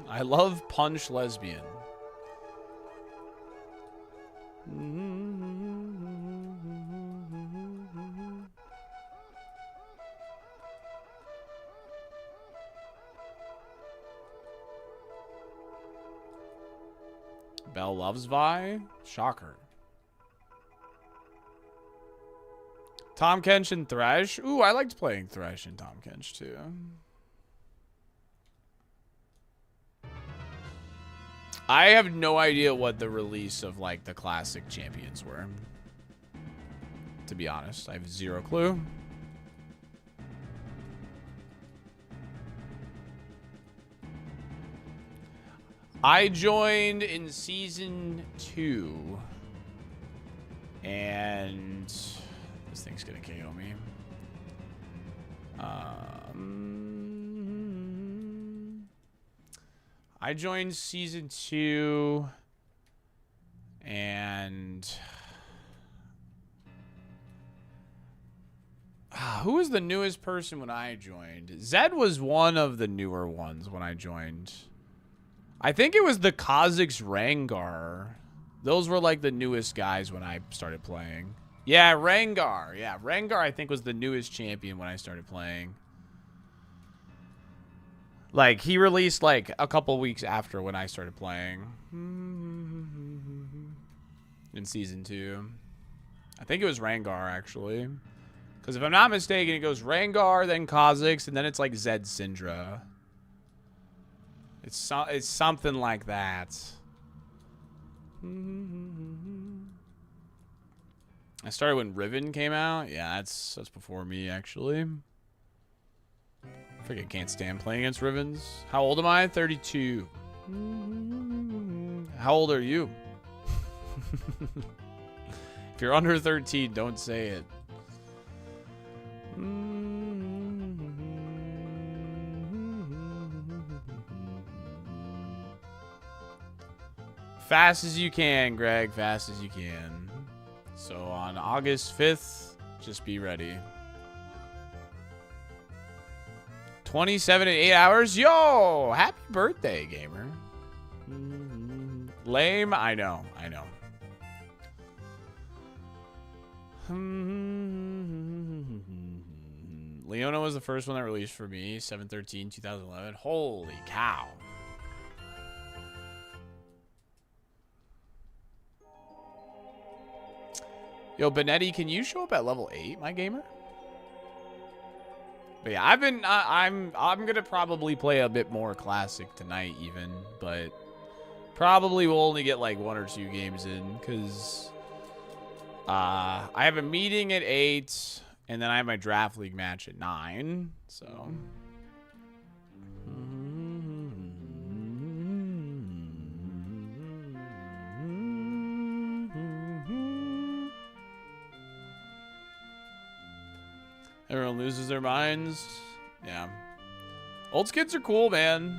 I love Punch Lesbian. Belle loves Vi. Shocker. Tom Kench and Thresh. Ooh, I liked playing Thresh and Tom Kench too. I have no idea what the release of like the classic champions were. To be honest, I have zero clue. I joined in season 2. And this thing's gonna KO me. I joined season 2. And who was the newest person when I joined? Zed was one of the newer ones when I joined. I think it was the Kha'Zix Rengar. Those were like the newest guys when I started playing. Yeah, Rengar. Yeah, Rengar I think was the newest champion when I started playing. Like, he released like a couple weeks after when I started playing. In season 2. I think it was Rengar, actually. Because if I'm not mistaken, it goes Rengar, then Kha'Zix, and then it's like Zed Syndra. It's something like that. I started when Riven came out. Yeah, that's before me, actually. I freaking can't stand playing against Rivens. How old am I? 32. How old are you? If you're under 13, don't say it. Fast as you can, Greg. Fast as you can. So on August 5th, just be ready. 27 and 8 hours. Yo! Happy birthday, gamer. Lame? I know. I know. Leona was the first one that released for me. 7/13/2011. Holy cow. Yo, Benetti, can you show up at level 8, my gamer? But yeah, I'm gonna probably play a bit more classic tonight even, but probably will only get like 1 or 2 games in, because I have a meeting at 8, and then I have my draft league match at 9, so. Everyone loses their minds. Yeah. Old skids are cool, man.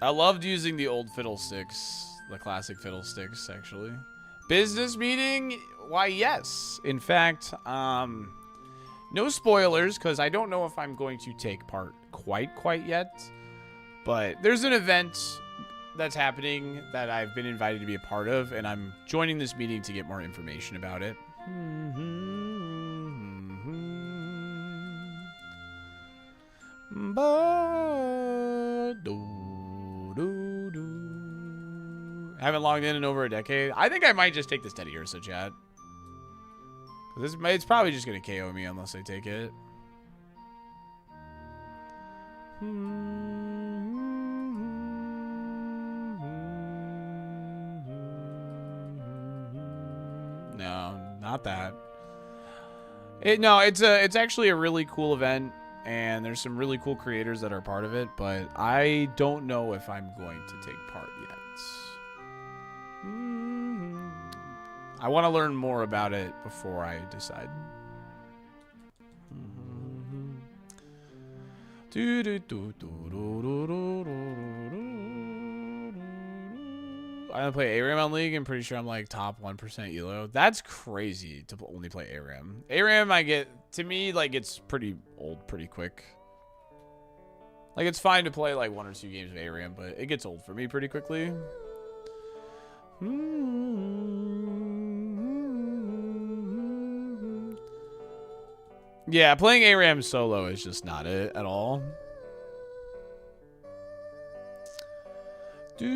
I loved using the old fiddlesticks. The classic fiddlesticks, actually. Business meeting? Why, yes. In fact, no spoilers, because I don't know if I'm going to take part quite yet. But there's an event that's happening that I've been invited to be a part of, and I'm joining this meeting to get more information about it. I haven't logged in over a decade. I think I might just take this Teddy Ursa chat. It's probably just going to KO me unless I take it. No, not that. No, it's actually a really cool event, and there's some really cool creators that are part of it, but I don't know if I'm going to take part yet. I want to learn more about it before I decide. I only play ARAM on League. I'm pretty sure I'm like top 1% ELO. That's crazy to only play ARAM. ARAM, to me, like, it's pretty old pretty quick. Like, it's fine to play like 1 or 2 games of ARAM, but it gets old for me pretty quickly. Yeah, playing ARAM solo is just not it at all. Do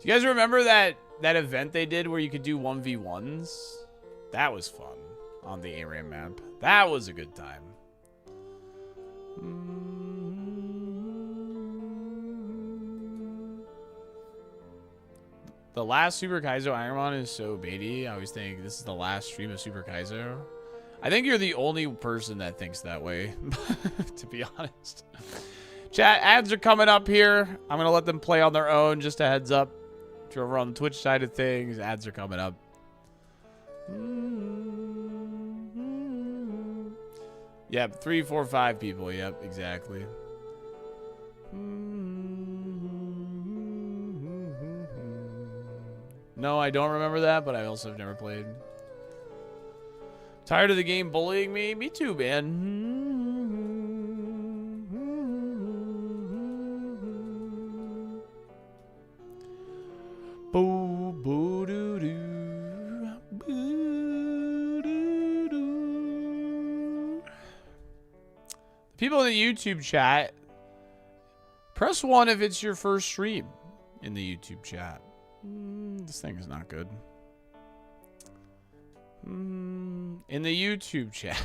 you guys remember that event they did where you could do 1v1s? That was fun on the ARAM map. That was a good time. The last Super Kaizo ironMON is so baity. I always think this is the last stream of Super Kaizo. I think you're the only person that thinks that way, to be honest. Chat, ads are coming up here. I'm going to let them play on their own, just a heads up. If you're over on the Twitch side of things, ads are coming up. Yep, 3, 4, 5 people. Yep, exactly. No, I don't remember that, but I also have never played. Tired of the game bullying me? Me too, man. Boo boo doo doo. Boo doo doo. People in the YouTube chat, press 1 if it's your first stream in the YouTube chat. This thing is not good. In the YouTube chat.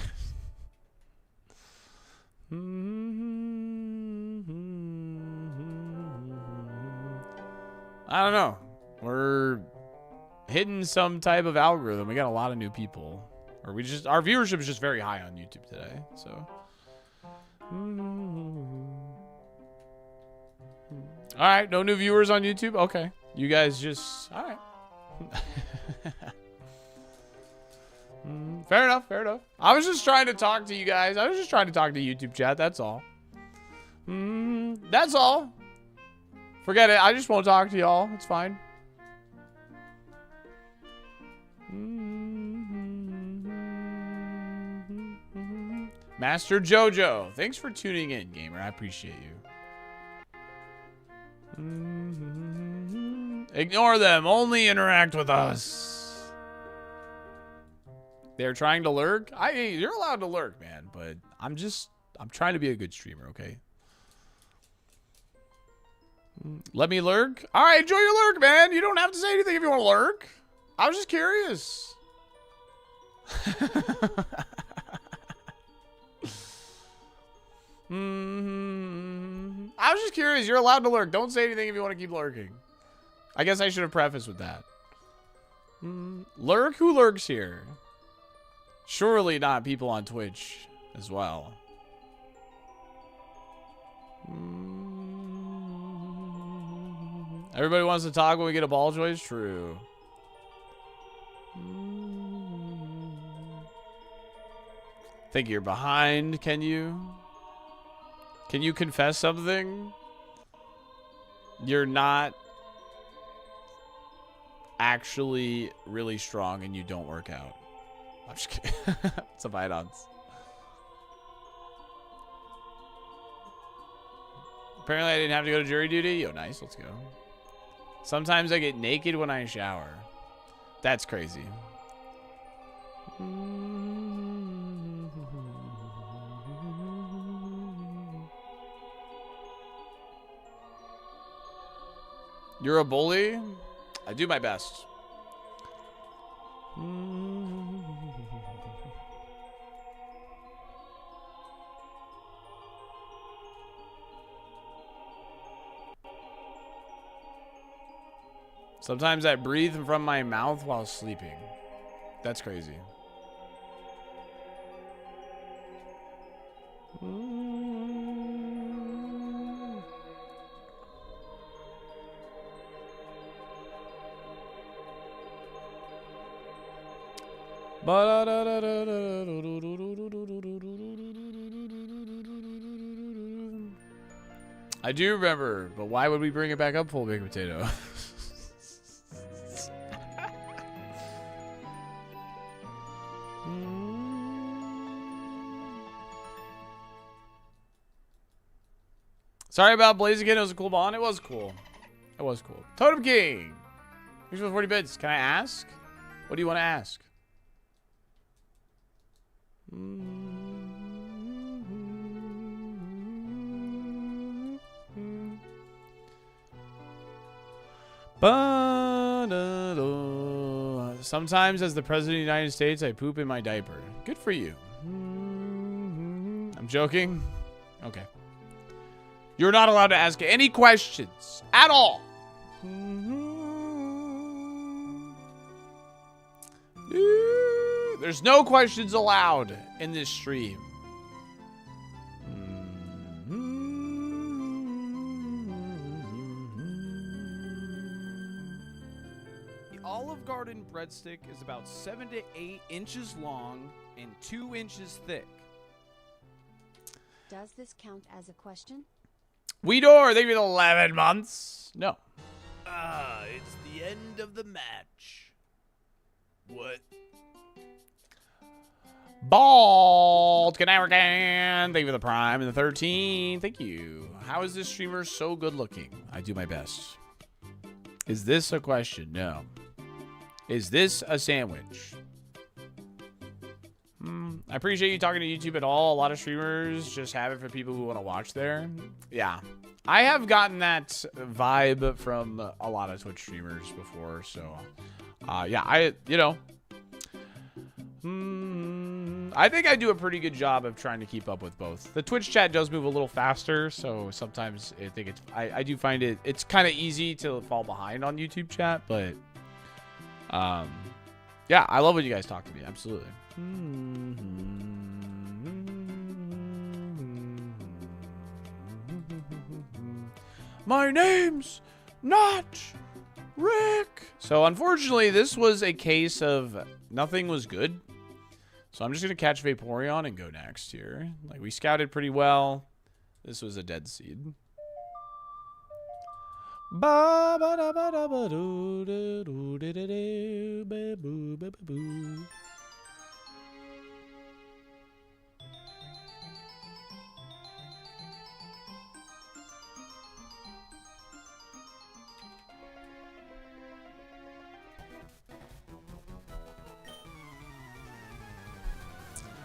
I don't know. We're hitting some type of algorithm. We got a lot of new people. Or our viewership is just very high on YouTube today. So. Alright, no new viewers on YouTube? Okay. You guys just... Alright. Fair enough, fair enough. I was just trying to talk to you guys. I was just trying to talk to YouTube chat, that's all. That's all. Forget it, I just won't talk to y'all. It's fine. Master Jojo, thanks for tuning in, gamer. I appreciate you. Ignore them. Only interact with us. They're trying to lurk. You're allowed to lurk, man. But I'm trying to be a good streamer, okay? Let me lurk. All right, enjoy your lurk, man. You don't have to say anything if you want to lurk. I was just curious. I was just curious. You're allowed to lurk. Don't say anything if you want to keep lurking. I guess I should have prefaced with that. Lurk? Who lurks here? Surely not people on Twitch as well. Everybody wants to talk when we get a ball choice? True. Think you're behind, can you? Can you confess something? You're not actually really strong and you don't work out. I'm just kidding. It's a bite-ons. Apparently I didn't have to go to jury duty. Yo, nice. Let's go. Sometimes I get naked when I shower. That's crazy. You're a bully? I do my best. Sometimes I breathe from my mouth while sleeping. That's crazy. I do remember, but why would we bring it back up, full baked potato? Sorry about Blaziken. It was a cool bond. It was cool. It was cool. Totem King. Here's for 40 bits. Can I ask? What do you want to ask? Sometimes, as the President of the United States, I poop in my diaper. Good for you. I'm joking. Okay. You're not allowed to ask any questions at all. There's no questions allowed in this stream. The Olive Garden breadstick is about 7 to 8 inches long and 2 inches thick. Does this count as a question? Weedor, thank you for 11 months. No. It's the end of the match. What? Bald Canarican, thank you for the Prime and the 13. Thank you. How is this streamer so good looking? I do my best. Is this a question? No. Is this a sandwich? I appreciate you talking to YouTube at all. A lot of streamers just have it for people who want to watch there. Yeah. I have gotten that vibe from a lot of Twitch streamers before. So, yeah, I think I do a pretty good job of trying to keep up with both. The Twitch chat does move a little faster, so sometimes I think I do find it's kind of easy to fall behind on YouTube chat, but yeah, I love when you guys talk to me. Absolutely. My name's not Rick. So unfortunately, this was a case of nothing was good. So I'm just going to catch Vaporeon and go next here. Like, we scouted pretty well. This was a dead seed.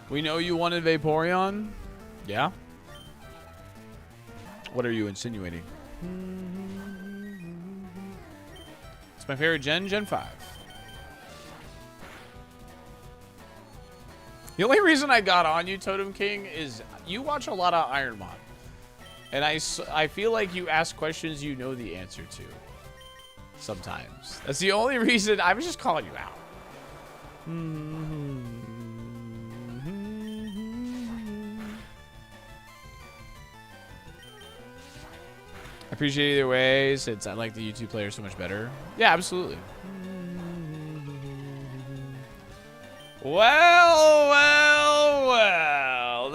We know you wanted Vaporeon. Yeah? What are you insinuating? It's my favorite Gen 5. The only reason I got on you, Totem King, is you watch a lot of ironMON. And I feel like you ask questions you know the answer to. Sometimes. That's the only reason. I was just calling you out. I appreciate it either way, since I like the YouTube player so much better. Yeah, absolutely. Well,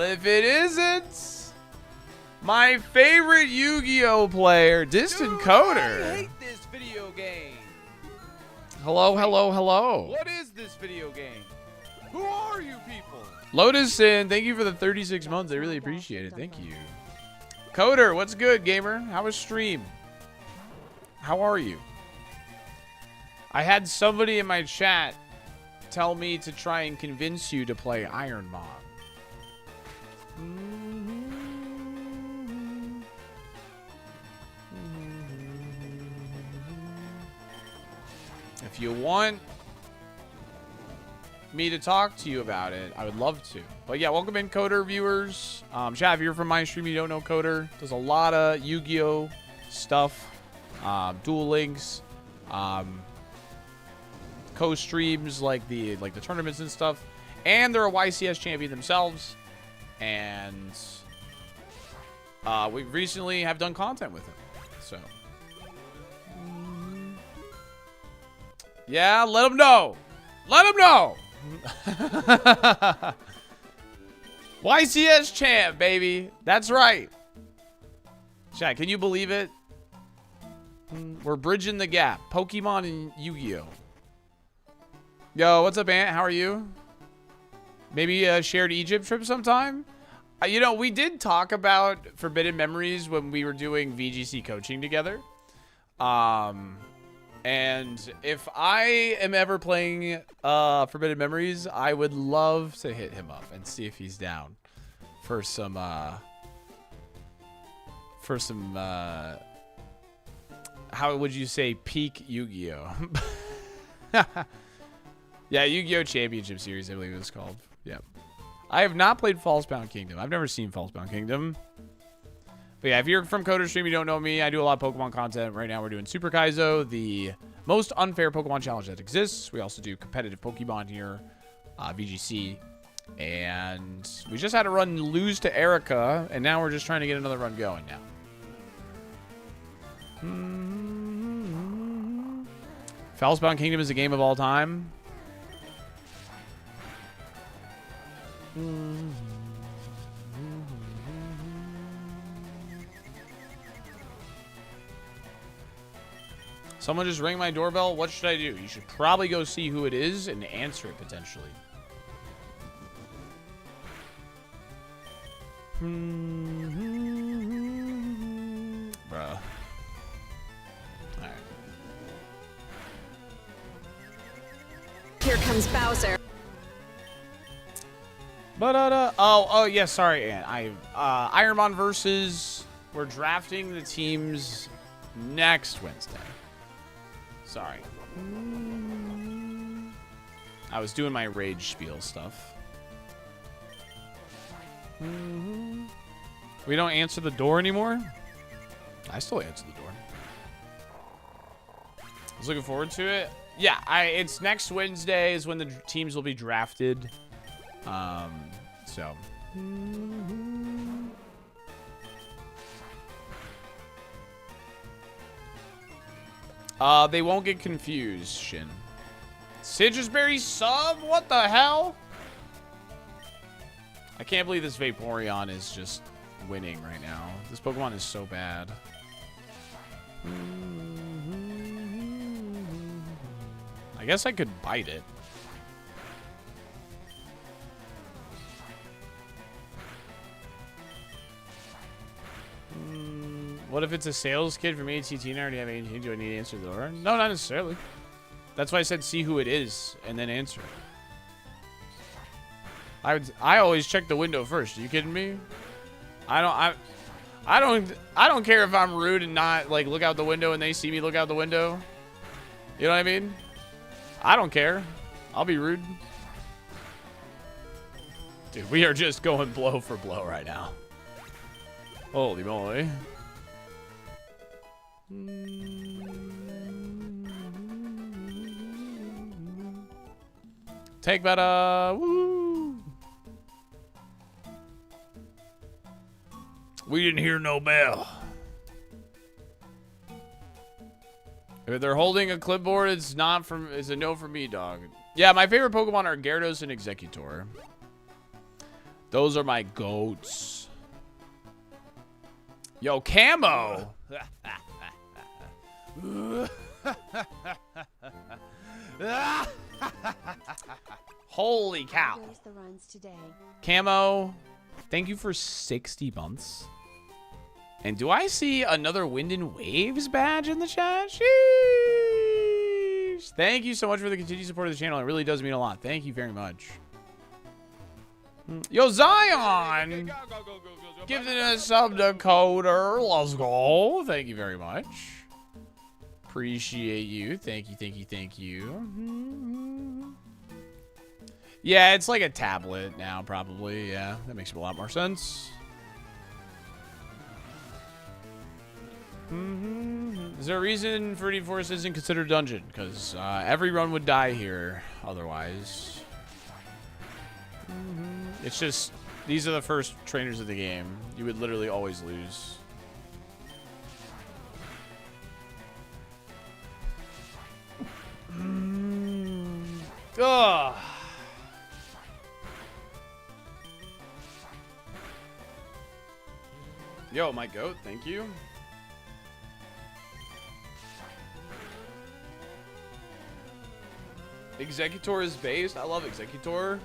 if it isn't my favorite Yu-Gi-Oh player, Distant Coder. I hate this video game. Hello, hello, hello. What is this video game? Who are you people? Lotus Sin, thank you for the 36 months. I really appreciate it. Thank you. Coder, what's good, gamer? How was stream? How are you? I had somebody in my chat tell me to try and convince you to play ironMON. If you want me to talk to you about it, I would love to. But yeah, welcome in, Coder viewers. Chat, if you're from my stream, you don't know Coder. There's a lot of Yu-Gi-Oh stuff, Duel Links, co-streams like the tournaments and stuff, and they're a YCS champion themselves. And we recently have done content with him. So yeah, let him know. Let him know. YCS champ, baby. That's right. Chat, can you believe it? We're bridging the gap. Pokemon and Yu-Gi-Oh. Yo, what's up, Ant? How are you? Maybe a shared Egypt trip sometime? You know, we did talk about Forbidden Memories when we were doing VGC coaching together. And if I am ever playing Forbidden Memories, I would love to hit him up and see if he's down for some how would you say, peak Yu-Gi-Oh? Yeah, Yu-Gi-Oh! Championship Series, I believe it was called. Yep. I have not played Falsebound Kingdom. I've never seen Falsebound Kingdom. But yeah, if you're from Coder Stream, you don't know me, I do a lot of Pokemon content. Right now we're doing Super Kaizo, the most unfair Pokemon challenge that exists. We also do competitive Pokemon here, VGC. And we just had a run lose to Erica, and now we're just trying to get another run going now. Foulspawn Kingdom is a game of all time. Someone just rang my doorbell. What should I do? You should probably go see who it is and answer it potentially. Bruh. Alright. Here comes Bowser. Oh, yeah, sorry, Ann. ironMON versus... We're drafting the teams next Wednesday. Sorry. I was doing my rage spiel stuff. We don't answer the door anymore? I still answer the door. I was looking forward to it. Yeah, it's next Wednesday is when the teams will be drafted. So. They won't get confused, Shin. Sigisberry sub? What the hell? I can't believe this Vaporeon is just winning right now. This Pokemon is so bad. I guess I could bite it. What if it's a sales kid from AT&T and I already have AT&T? Do I need to answer the door? No, not necessarily. That's why I said see who it is and then answer it. I always check the window first. Are you kidding me? I don't care if I'm rude and not like look out the window and they see me look out the window. You know what I mean? I don't care. I'll be rude. Dude, we are just going blow for blow right now. Holy moly. Take better. Woo. We didn't hear no bell. If they're holding a clipboard, it's a no from me, dog. Yeah, my favorite Pokemon are Gyarados and Exeggutor. Those are my goats. Yo, Camo. Holy cow. There's the runs today. Camo, thank you for 60 months. And do I see another Wind and Waves badge in the chat? Sheesh. Thank you so much for the continued support of the channel. It really does mean a lot. Thank you very much. Yo, Zion! Giving a sub to Coder. Let's go. Thank you very much. Appreciate you. Thank you, thank you, thank you. Yeah, it's like a tablet now, probably. Yeah, that makes a lot more sense. Is there a reason 30 Forest isn't considered dungeon? Because every run would die here otherwise. It's just, these are the first trainers of the game. You would literally always lose. Ugh. Yo, my goat, thank you. Exeggutor is based. I love Exeggutor.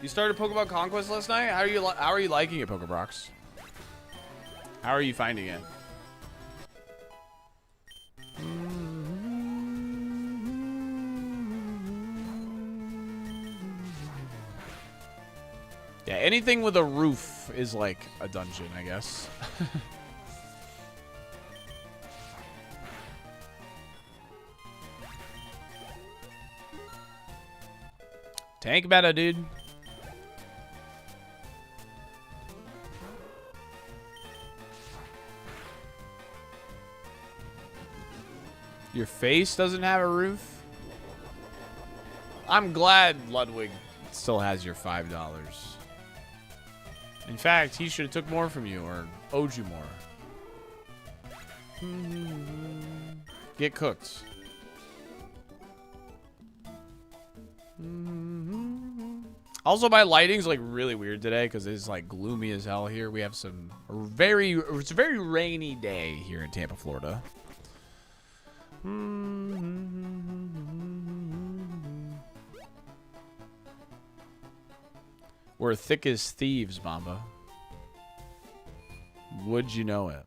You started Pokemon Conquest last night? How are you liking it, Pokebrox? How are you finding it? Yeah, anything with a roof is like a dungeon, I guess. Tank meta, dude. Your face doesn't have a roof? I'm glad Ludwig still has your $5. In fact, he should have took more from you or owed you more. Get cooked. Also, my lighting's like really weird today because it's like gloomy as hell here. We have it's a very rainy day here in Tampa, Florida. We're thick as thieves, Mamba. Would you know it?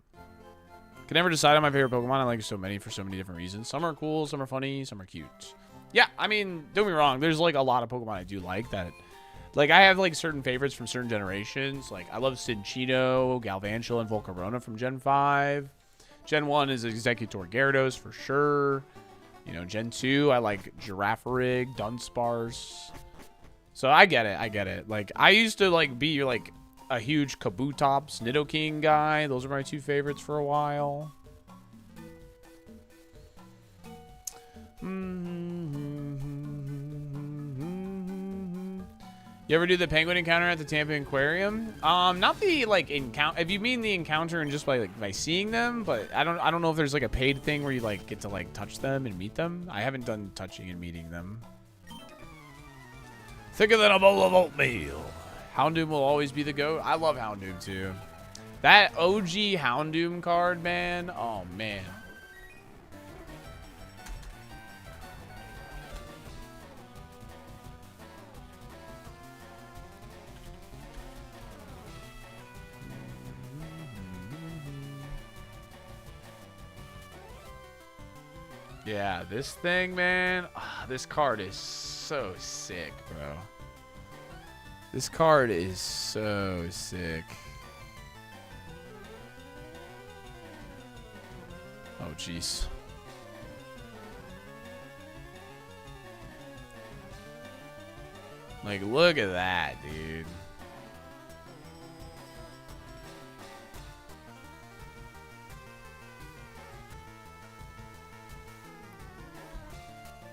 Can never decide on my favorite Pokemon. I like so many for so many different reasons. Some are cool, some are funny, some are cute. Yeah, I mean, don't get me wrong. There's like a lot of Pokemon I do like that. Like, I have like certain favorites from certain generations. Like, I love Cinccino, Galvantula, and Volcarona from Gen 5. Gen 1 is Executor Gyarados for sure. You know, Gen 2, I like Girafarig, Dunsparce. So I get it. I get it. Like, I used to like be like a huge Kabutops, Nidoking guy. Those are my two favorites for a while. You ever do the penguin encounter at the Tampa Aquarium? Not the like encounter. If you mean the encounter and just by seeing them, but I don't know if there's like a paid thing where you like get to like touch them and meet them. I haven't done touching and meeting them. Thicker than a bowl of oatmeal. Houndoom will always be the GOAT. I love Houndoom too. That OG Houndoom card, man. Oh man. Yeah, this thing, man. This card is so sick, bro. This card is so sick. Oh, jeez. Like, look at that, dude.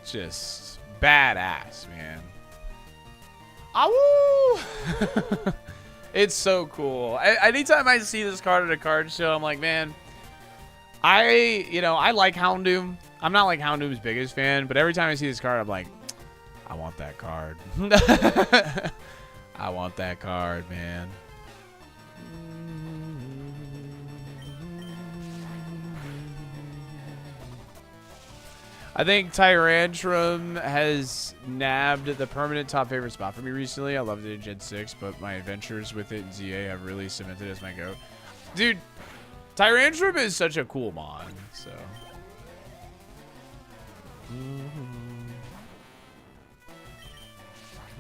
Just badass, man. Awoo! It's so cool. Anytime I see this card at a card show, I'm like, man, I like Houndoom. I'm not like Houndoom's biggest fan, but every time I see this card, I'm like, I want that card. I want that card, man. I think Tyrantrum has nabbed the permanent top favorite spot for me recently. I loved it in Gen 6, but my adventures with it in ZA have really cemented it as my GOAT. Dude, Tyrantrum is such a cool mon, so.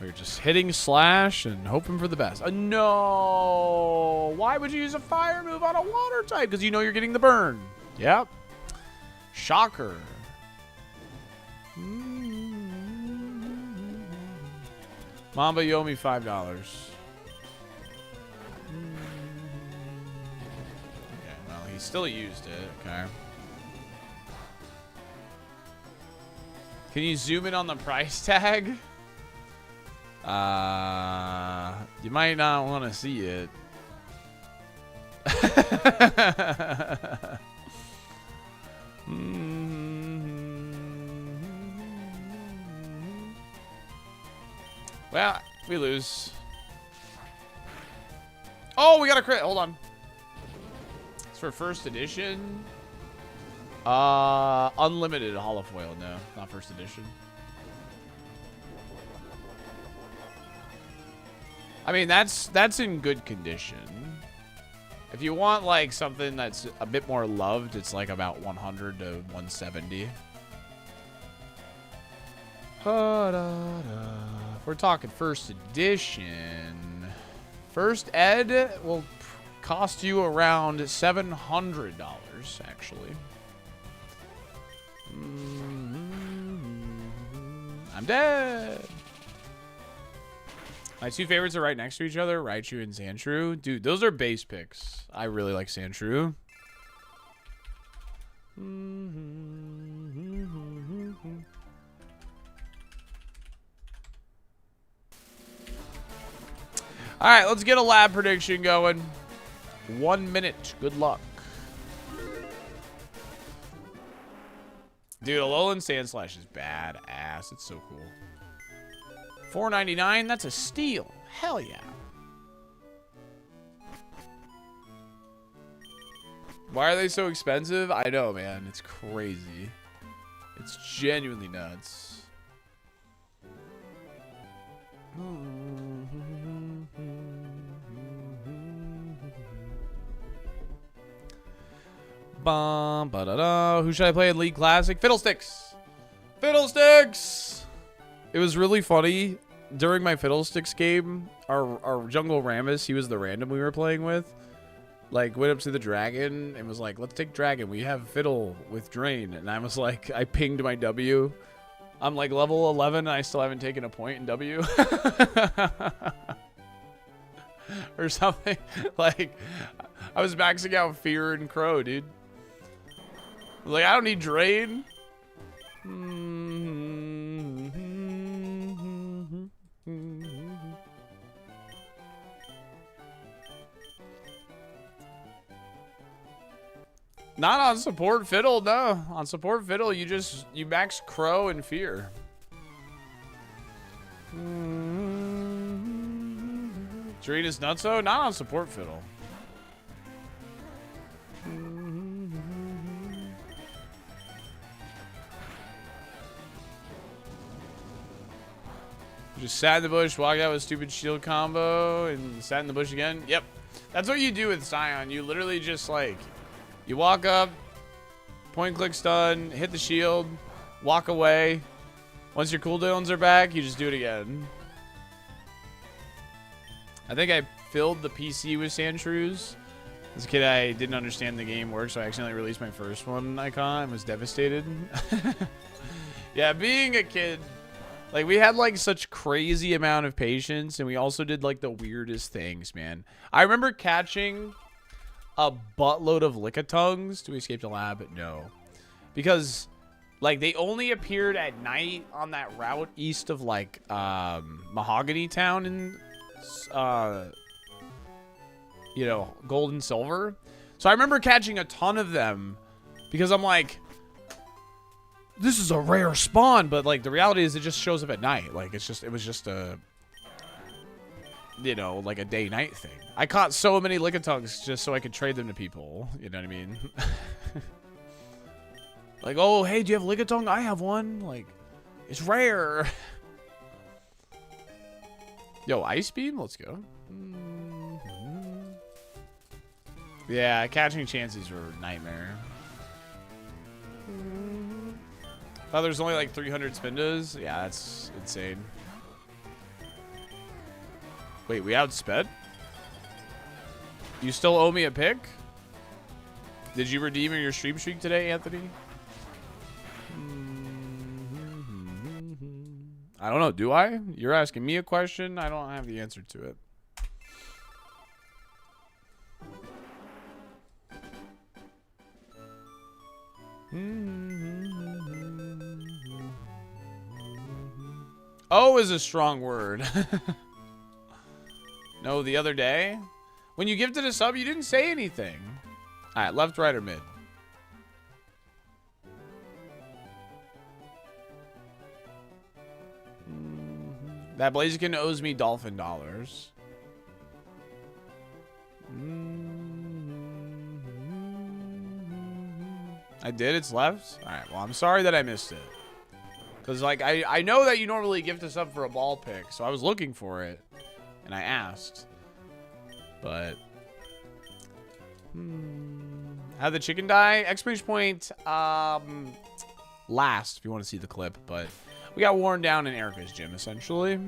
We're just hitting slash and hoping for the best. No! Why would you use a fire move on a water type? Because you know you're getting the burn. Yep. Shocker. Mamba, you owe me $5. Okay, well, he still used it. Okay. Can you zoom in on the price tag? You might not want to see it. Well, we lose. Oh, we got a crit. Hold on. It's for first edition. Unlimited holofoil. No, not first edition. I mean, that's in good condition. If you want like something that's a bit more loved, it's like about 100 to 170. If we're talking first edition, first ed will cost you around $700, actually. I'm dead. My two favorites are right next to each other, Raichu and Sandshrew. Dude, those are base picks. I really like Sandshrew. All right, let's get a lab prediction going. 1 minute. Good luck. Dude, Alolan Sandslash is badass. It's so cool. $4.99. That's a steal. Hell yeah. Why are they so expensive? I know, man. It's crazy. It's genuinely nuts. Bum, ba-da-da. Who should I play in League Classic? Fiddlesticks! Fiddlesticks! It was really funny. During my Fiddlesticks game, our Jungle Rammus, he was the random we were playing with, like, went up to the dragon and was like, let's take dragon. We have Fiddle with Drain. And I was like, I pinged my W. I'm like level 11 and I still haven't taken a point in W. Or something. Like, I was maxing out Fear and Crow, dude. I was like, I don't need Drain. Not on support Fiddle, no. On support Fiddle, you max Crow and Fear. Drain is nutso? Not on support Fiddle. Just sat in the bush, walked out with stupid shield combo, and sat in the bush again. Yep. That's what you do with Scion. You literally just, like, you walk up, point click stun, hit the shield, walk away. Once your cooldowns are back, you just do it again. I think I filled the PC with Sandshrews. As a kid, I didn't understand the game worked, so I accidentally released my first one icon and was devastated. Yeah, being a kid, like, we had, like, such crazy amount of patience, and we also did, like, the weirdest things, man. I remember catching a buttload of Lickitungs. Do we escape the lab? No. Because, like, they only appeared at night on that route east of, like, Mahogany Town in, you know, Gold and Silver. So I remember catching a ton of them because I'm like, this is a rare spawn, but, like, the reality is it just shows up at night. Like, it was just a, you know, like a day-night thing. I caught so many Lickitungs just so I could trade them to people. You know what I mean? Like, oh, hey, do you have Lickitung? I have one. Like, it's rare. Yo, Ice Beam? Let's go. Yeah, catching chances were a nightmare. Oh, there's only like 300 Spindas? Yeah, that's insane. Wait, we outsped? You still owe me a pick? Did you redeem your stream streak today, Anthony? I don't know. Do I? You're asking me a question? I don't have the answer to it. Oh is a strong word. No, the other day. When you gifted a sub, you didn't say anything. Alright, left, right, or mid? That Blaziken owes me dolphin dollars. I did? It's left? Alright, well, I'm sorry that I missed it. Because, like, I know that you normally gift us up for a ball pick, so I was looking for it. And I asked. But... How'd the chicken die? Exclamation point, last, if you want to see the clip. But we got worn down in Erica's gym, essentially.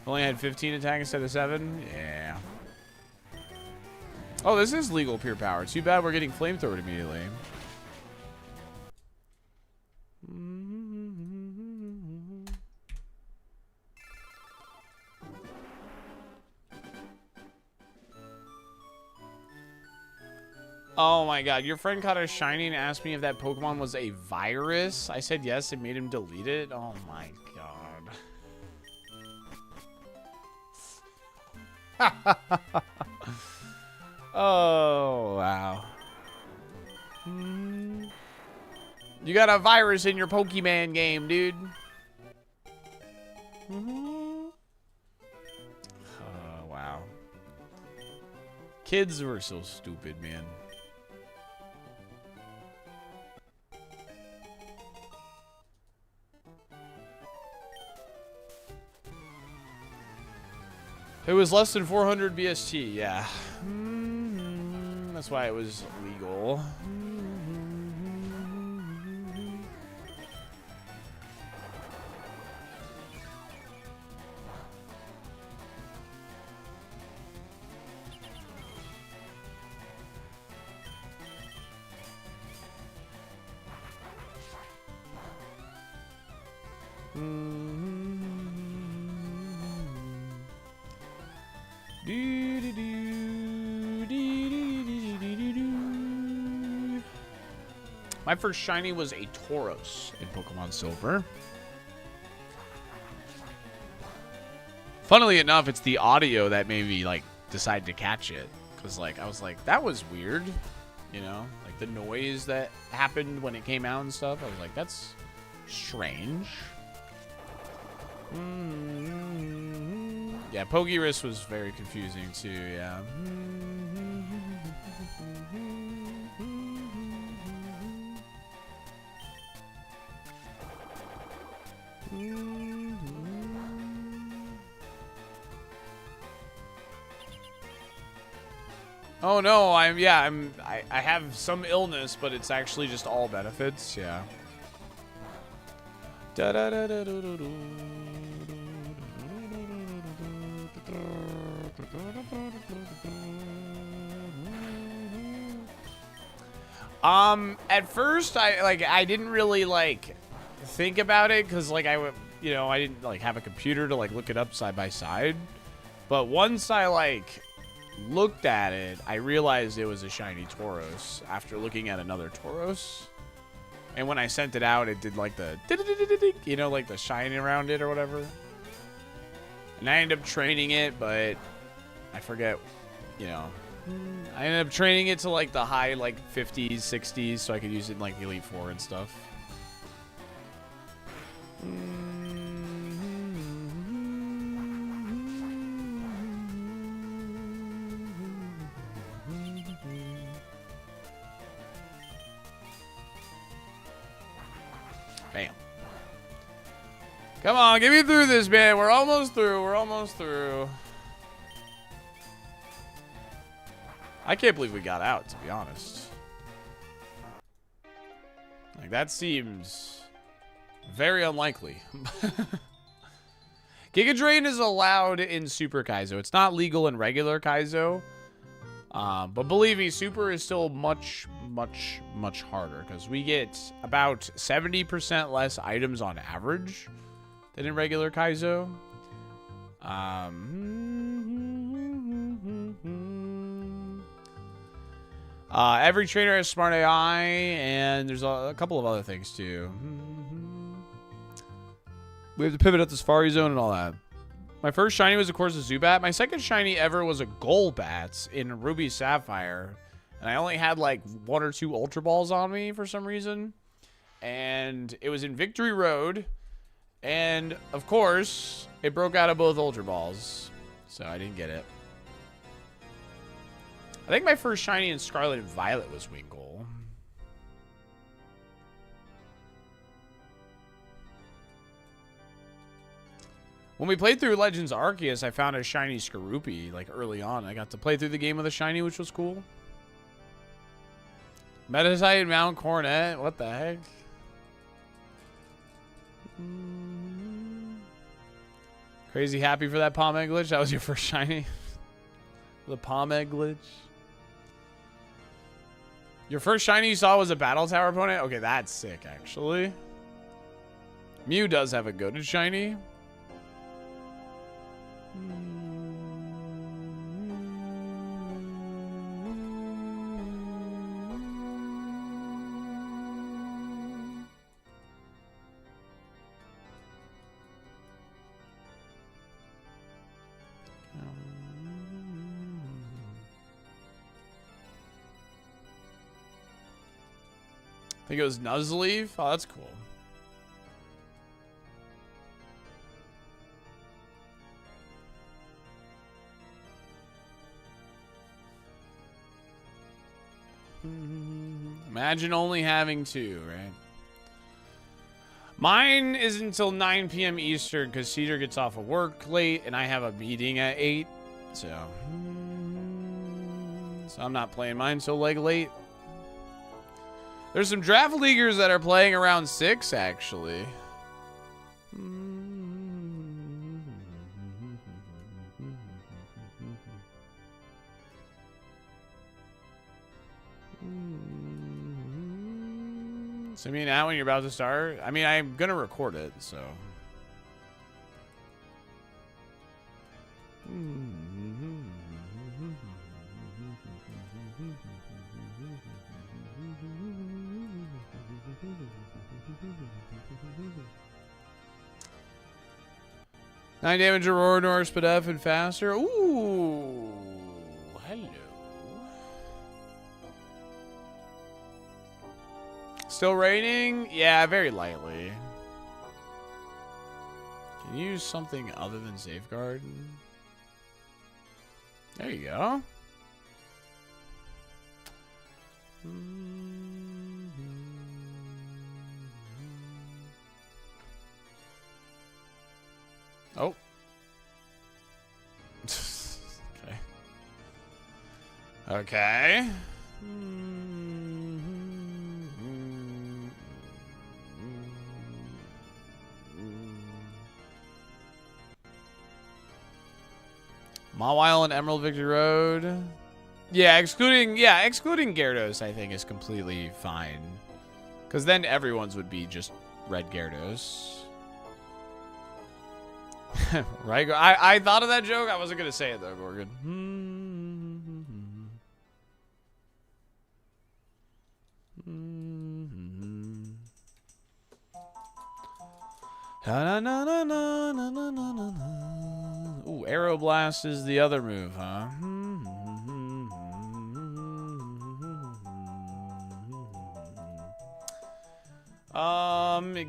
Only had 15 attack instead of 7? Yeah. Oh, this is legal pure power. Too bad we're getting flamethrowered immediately. Oh my god, your friend caught a shiny and asked me if that Pokemon was a virus. I said yes, it made him delete it. Oh my god. Oh, wow. You got a virus in your Pokemon game, dude. Oh, wow. Kids were so stupid, man. It was less than 400 BST, yeah. That's why it was legal. My first shiny was a Tauros in Pokemon Silver. Funnily enough, it's the audio that made me like decide to catch it, because like I was like, that was weird, you know, like the noise that happened when it came out and stuff. I was like, that's strange. Yeah, Pokerus was very confusing too. Yeah. Oh no, I have some illness, but it's actually just all benefits, yeah. At first I didn't really like think about it, because like I didn't like have a computer to like look it up side by side. But once I like looked at it, I realized it was a shiny Tauros after looking at another Tauros. And when I sent it out, it did like the, you know, like the shine around it or whatever. And I ended up training it, but I forget, you know. I ended up training it to like the high like 50s, 60s, so I could use it in like the Elite Four and stuff. Bam. Come on, get me through this, man. We're almost through. We're almost through. I can't believe we got out, to be honest. Like, that seems very unlikely. Giga Drain is allowed in Super Kaizo. It's not legal in regular Kaizo. But believe me, Super is still much, much, much harder, because we get about 70% less items on average than in regular Kaizo. Every trainer has smart AI, and there's a couple of other things too. We have to pivot up the Safari Zone and all that. My first shiny was, of course, a Zubat. My second shiny ever was a Golbat in Ruby Sapphire. And I only had like 1 or 2 Ultra Balls on me for some reason. And it was in Victory Road. And, of course, it broke out of both Ultra Balls. So I didn't get it. I think my first shiny in Scarlet and Violet was Winkle. When we played through Legends Arceus, I found a shiny Skorupi, like, early on. I got to play through the game with a shiny, which was cool. Metatite Mount Coronet, what the heck? Crazy happy for that palm egg glitch? That was your first shiny? The palm egg glitch? Your first shiny you saw was a Battle Tower opponent? Okay, that's sick, actually. Mew does have a good shiny. I think it was Nuzleaf. Oh, that's cool. Imagine only having 2, right? Mine is until 9 p.m. Eastern because Cedar gets off of work late and I have a meeting at 8. So I'm not playing mine so late. There's some draft leaguers that are playing around 6 actually. So I mean, now when you're about to start, I mean, I'm gonna record it, so. Nine damage Aurora Norse, but F and faster. Ooh, hello. Still raining? Yeah, very lightly. Can you use something other than safeguard? There you go. Oh. Okay. Okay. Mawile and Emerald Victory Road. Yeah, excluding Gyarados, I think is completely fine. Because then everyone's would be just red Gyarados. Right? I thought of that joke. I wasn't going to say it though, Gorgon. Ooh, Aeroblast is the other move, huh?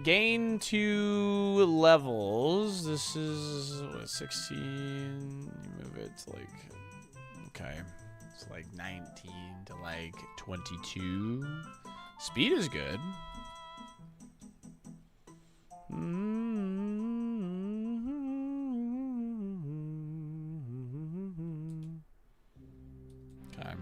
Gain 2 levels. This is what, 16. You move it to like, okay, it's like 19 to like 22. Speed is good. Okay.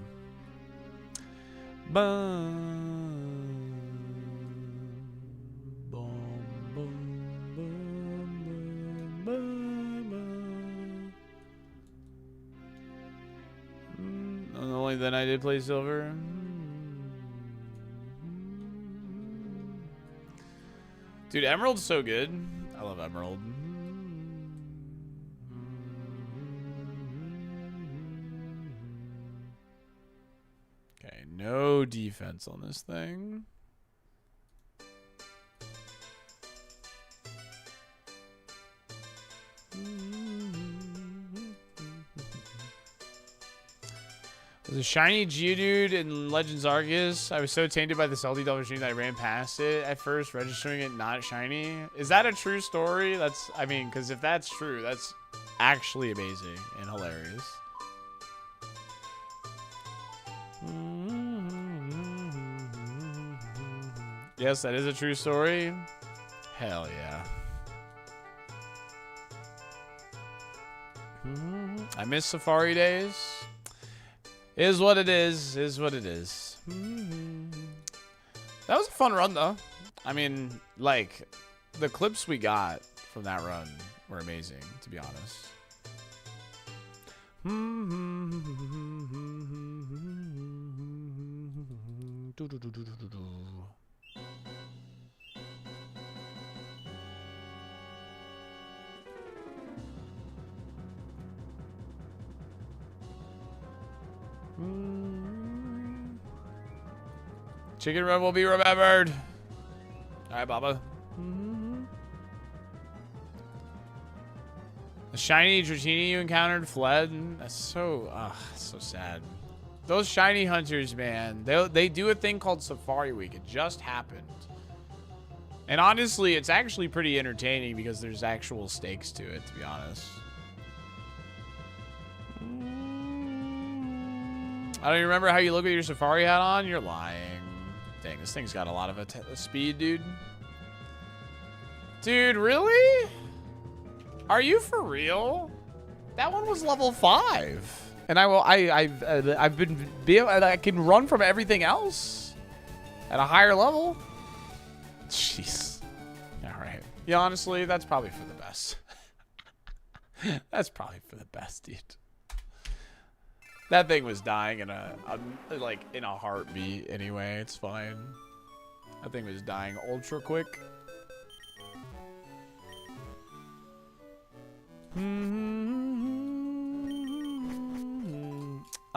Only then I did play silver. Dude, Emerald's so good. I love Emerald. Okay, no defense on this thing. There's a shiny Geodude in Legends Arceus. I was so tainted by the SaltyDolphin machine that I ran past it at first, registering it not shiny. Is that a true story? That's, I mean, because if that's true, that's actually amazing and hilarious. Yes, that is a true story. Hell yeah. I miss Safari days. Is what it is. Is what it is. That was a fun run, though. I mean, like, the clips we got from that run were amazing, to be honest. Chicken Run will be remembered. All right, Baba. The shiny Dratini you encountered fled. That's so sad. Those shiny hunters, man, they do a thing called Safari Week. It just happened. And honestly, it's actually pretty entertaining because there's actual stakes to it, to be honest. I don't even remember how you look with your Safari hat on. You're lying. Dang, this thing's got a lot of speed, dude. Dude, really? Are you for real? That one was level 5. And I can run from everything else at a higher level. Jeez. All right. Yeah, honestly, that's probably for the best. That's probably for the best, dude. That thing was dying in a heartbeat anyway. It's fine. That thing was dying ultra quick.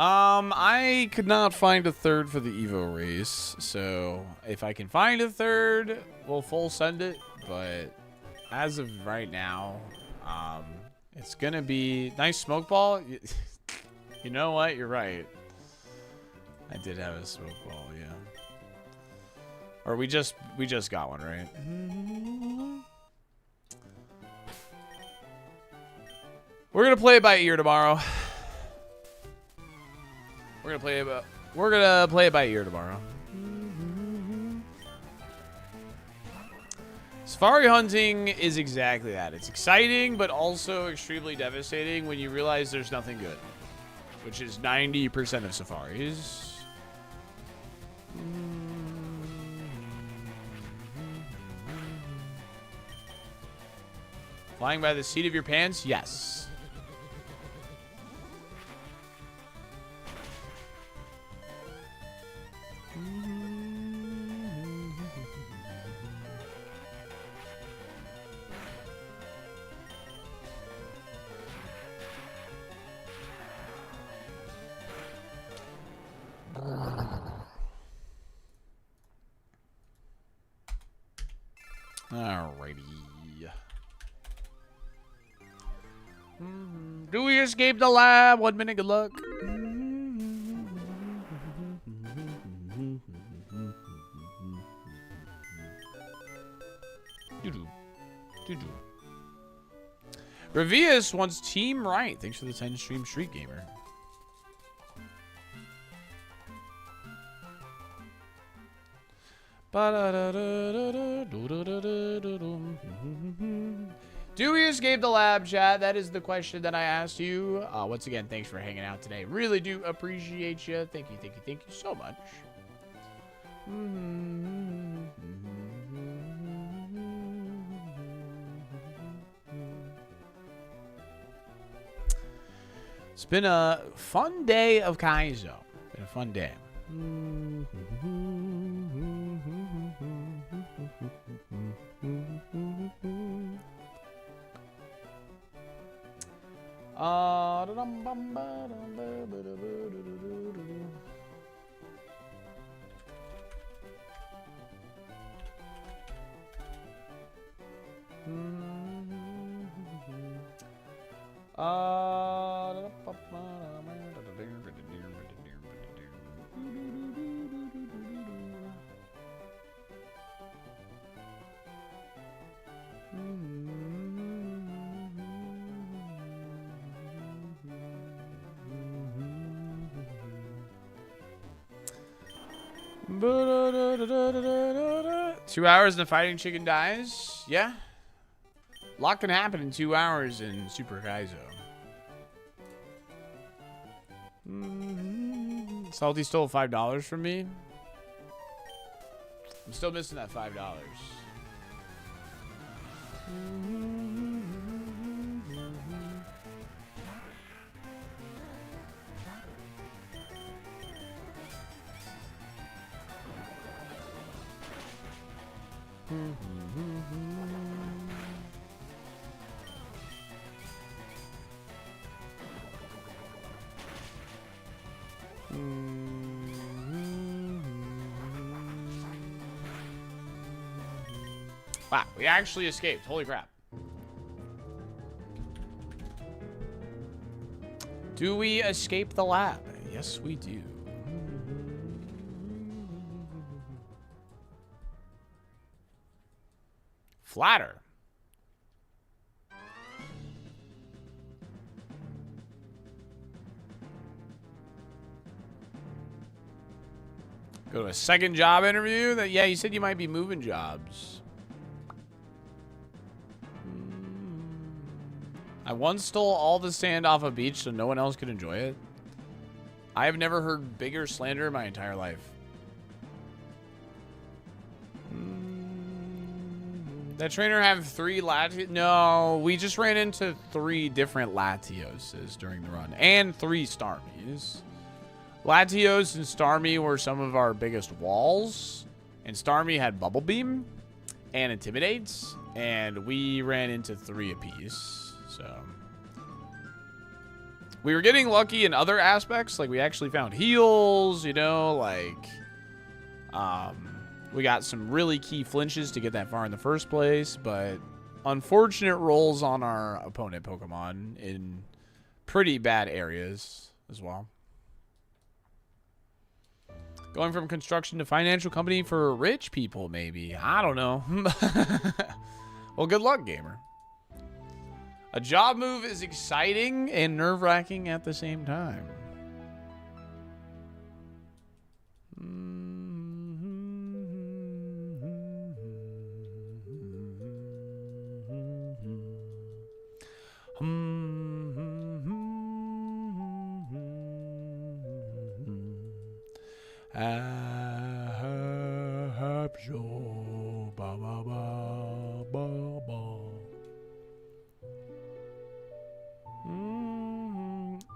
I could not find a third for the Evo race, so if I can find a third, we'll full send it. But as of right now, it's gonna be nice smoke ball. You know what? You're right. I did have a smoke ball, yeah. Or we just got one, right? We're gonna play it by ear tomorrow. We're gonna play it by ear tomorrow. Safari hunting is exactly that. It's exciting, but also extremely devastating when you realize there's nothing good, which is 90% of safaris. Flying by the seat of your pants? Yes. Alrighty. Do we escape the lab? 1 minute, good luck. Revius wants Team Right. Thanks for the 10 stream, Street Gamer. Do we escape the lab, chat? That is the question that I asked you. Once again, thanks for hanging out today. Really do appreciate you. Thank you so much. It's been a fun day of Kaizo. Been a fun day. Two hours and the fighting chicken dies? Yeah. A lot can happen in 2 hours in Super Kaizo. Salty stole $5 from me. I'm still missing that $5. Wow, we actually escaped. Holy crap. Do we escape the lab? Yes, we do. Flatter. Go to a second job interview. That yeah, you said you might be moving jobs. I once stole all the sand off a beach so no one else could enjoy it. I have never heard bigger slander in my entire life. That trainer have 3 Latios? No, we just ran into 3 different Latioses during the run. And 3 Starmies. Latios and Starmie were some of our biggest walls. And Starmie had Bubble Beam and Intimidates. And we ran into 3 apiece. So we were getting lucky in other aspects. Like we actually found heals, you know, like we got some really key flinches to get that far in the first place, but unfortunate rolls on our opponent Pokemon in pretty bad areas as well. Going from construction to financial company for rich people, maybe. I don't know. Well, good luck, gamer. A job move is exciting and nerve-wracking at the same time.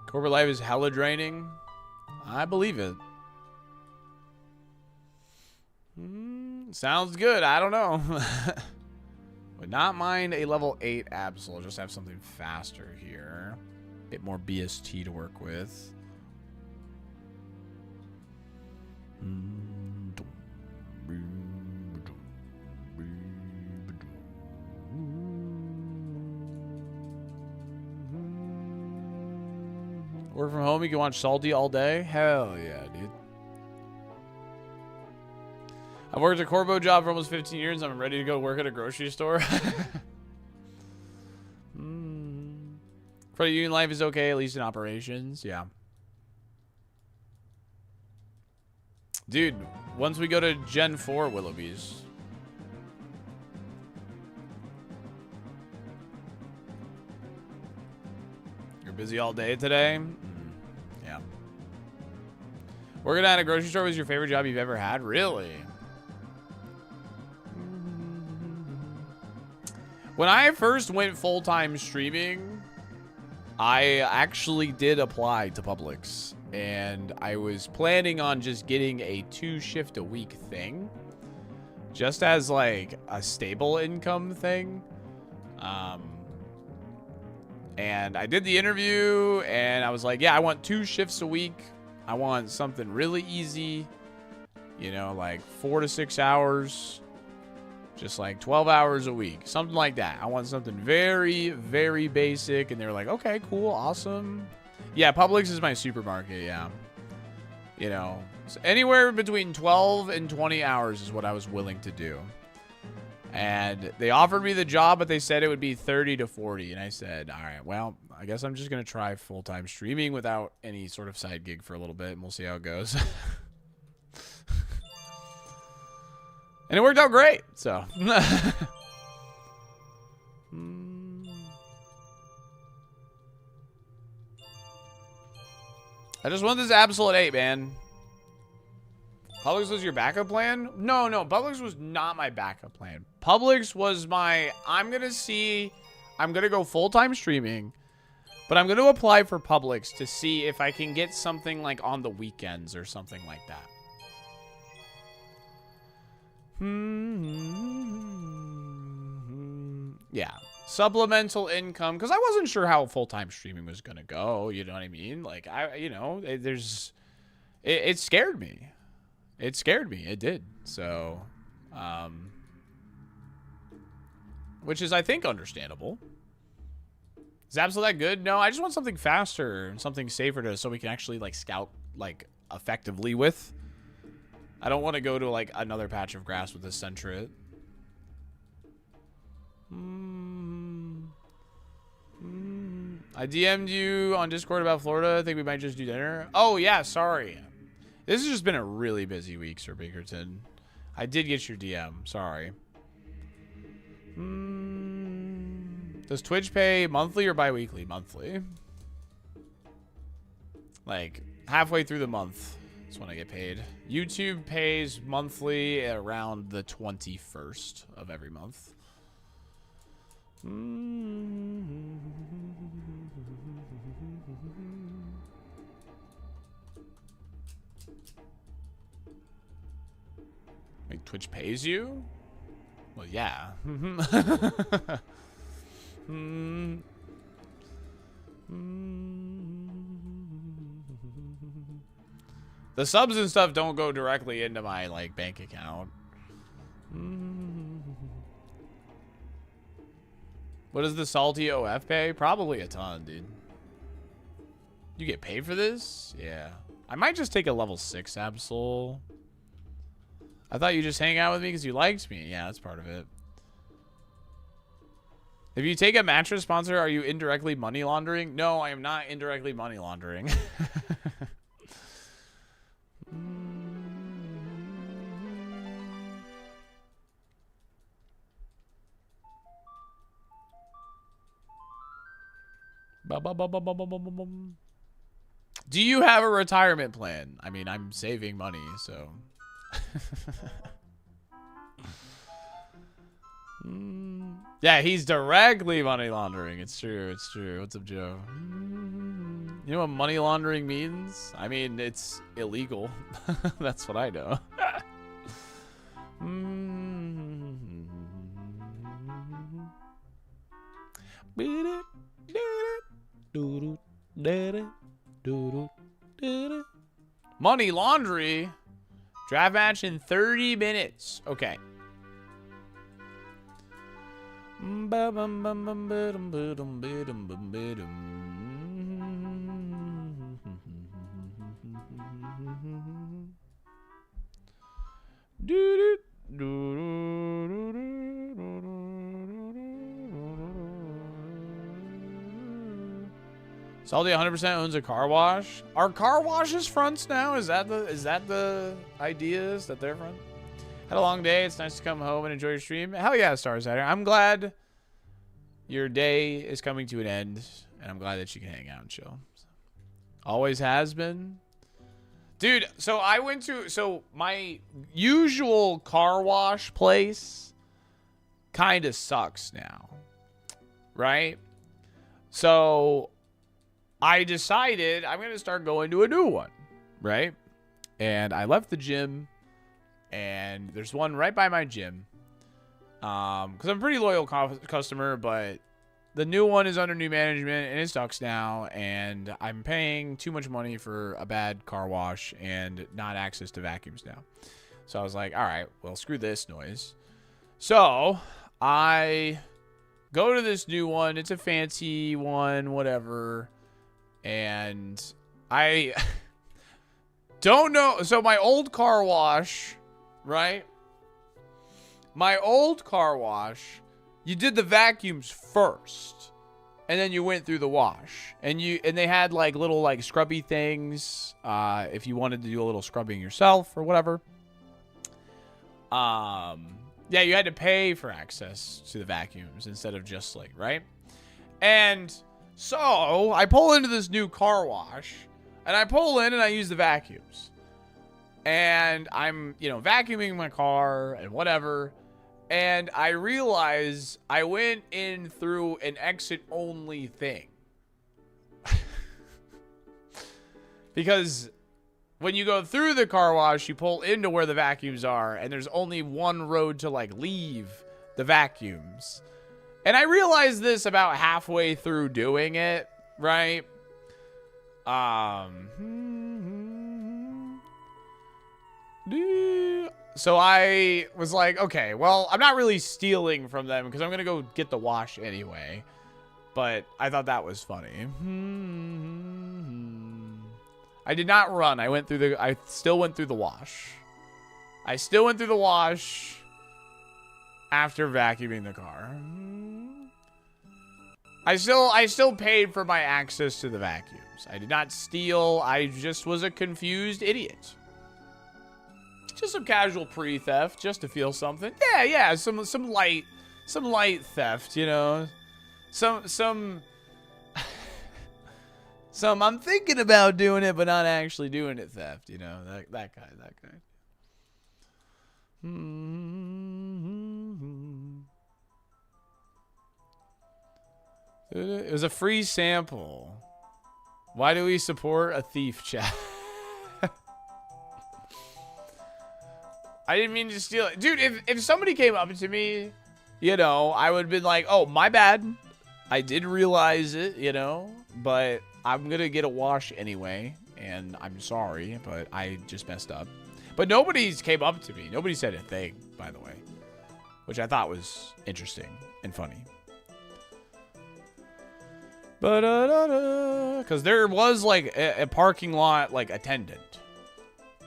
Corporate life is hella draining. I believe it. Sounds good. I don't know. Would not mind a level 8 Absol. Just have something faster here. Bit more BST to work with. Work from home, you can watch Salty all day? Hell yeah, dude. I've worked a Corbo job for almost 15 years. I'm ready to go work at a grocery store. Credit union life is okay, at least in operations. Yeah. Dude, once we go to Gen 4 Willoughby's. You're busy all day today? Yeah. Working at a grocery store was your favorite job you've ever had? Really? When I first went full-time streaming, I actually did apply to Publix. And I was planning on just getting a 2-shift-a-week thing. Just as, like, a stable income thing. And I did the interview, and I was like, yeah, I want 2 shifts a week. I want something really easy. You know, like 4 to 6 hours. Just like 12 hours a week. Something like that. I want something very, very basic. And they were like, okay, cool, awesome. Yeah, Publix is my supermarket, yeah. You know, so anywhere between 12 and 20 hours is what I was willing to do. And they offered me the job, but they said it would be 30 to 40. And I said, all right, well, I guess I'm just going to try full-time streaming without any sort of side gig for a little bit, and we'll see how it goes. And it worked out great, so. I just want this Absol 8, man. Publix was your backup plan? No, Publix was not my backup plan. Publix was my, I'm going to go full-time streaming, but I'm going to apply for Publix to see if I can get something like on the weekends or something like that. Yeah. Supplemental income, because I wasn't sure how full-time streaming was going to go, you know what I mean? Like, it scared me. It scared me. It did. So, which is, I think, understandable. Is Absol that good? No, I just want something faster and something safer so we can actually, like, scout, like, effectively with. I don't want to go to, like, another patch of grass with a Sentret. I DM'd you on Discord about Florida. I think we might just do dinner. Oh, yeah, sorry. This has just been a really busy week, Sir Bickerton. I did get your DM. Sorry. Does Twitch pay monthly or bi-weekly? Monthly. Like, halfway through the month is when I get paid. YouTube pays monthly around the 21st of every month. Wait, Twitch pays you? Well, yeah. The subs and stuff don't go directly into my, like, bank account. What does the Salty OF pay? Probably a ton, dude. You get paid for this? Yeah. I might just take a level 6 Absol. I thought you just hang out with me because you liked me. Yeah, that's part of it. If you take a mattress sponsor, are you indirectly money laundering? No, I am not indirectly money laundering. Do you have a retirement plan? I mean, I'm saving money, so. Yeah, he's directly money laundering. It's true. It's true. What's up, Joe? You know what money laundering means? I mean, it's illegal. That's what I know. Money laundry. Draft match in 30 minutes. Okay. Salty 100% owns a car wash. Are car washes fronts now? Is that the idea? Is that their front? Had a long day. It's nice to come home and enjoy your stream. Hell yeah, Starsider. I'm glad your day is coming to an end, and I'm glad that you can hang out and chill. Always has been. Dude, so I went to... So my usual car wash place kind of sucks now. Right? So I decided I'm going to start going to a new one. Right? And I left the gym. And there's one right by my gym. Because I'm a pretty loyal customer, but the new one is under new management, and it sucks now. And I'm paying too much money for a bad car wash and not access to vacuums now. So I was like, all right, well, screw this noise. So I go to this new one. It's a fancy one, whatever. And I don't know. So my old car wash... Right? My old car wash, you did the vacuums first. And then you went through the wash. And they had like little like scrubby things. If you wanted to do a little scrubbing yourself or whatever. Yeah, you had to pay for access to the vacuums instead of just like, right? And so I pull into this new car wash. And I pull in and I use the vacuums. And I'm, vacuuming my car and whatever. And I realize I went in through an exit-only thing. Because when you go through the car wash, you pull into where the vacuums are. And there's only one road to, like, leave the vacuums. And I realized this about halfway through doing it, right? So I was like, okay, well, I'm not really stealing from them because I'm going to go get the wash anyway. But I thought that was funny. I did not run. I still went through the wash. I still went through the wash. after vacuuming the car. I still paid for my access to the vacuums. I did not steal. I just was a confused idiot. Just some casual pre-theft, just to feel something. Yeah, some light theft, you know. Some I'm thinking about doing it, but not actually doing it theft, you know, that kind. It was a free sample. Why do we support a thief, chat? I didn't mean to steal it. Dude, if somebody came up to me, you know, I would have been like, oh, my bad. I did realize it, you know, but I'm going to get a wash anyway, and I'm sorry, but I just messed up. But nobody's came up to me. Nobody said a thing, by the way, which I thought was interesting and funny. Because there was, like, a parking lot, like, attendant.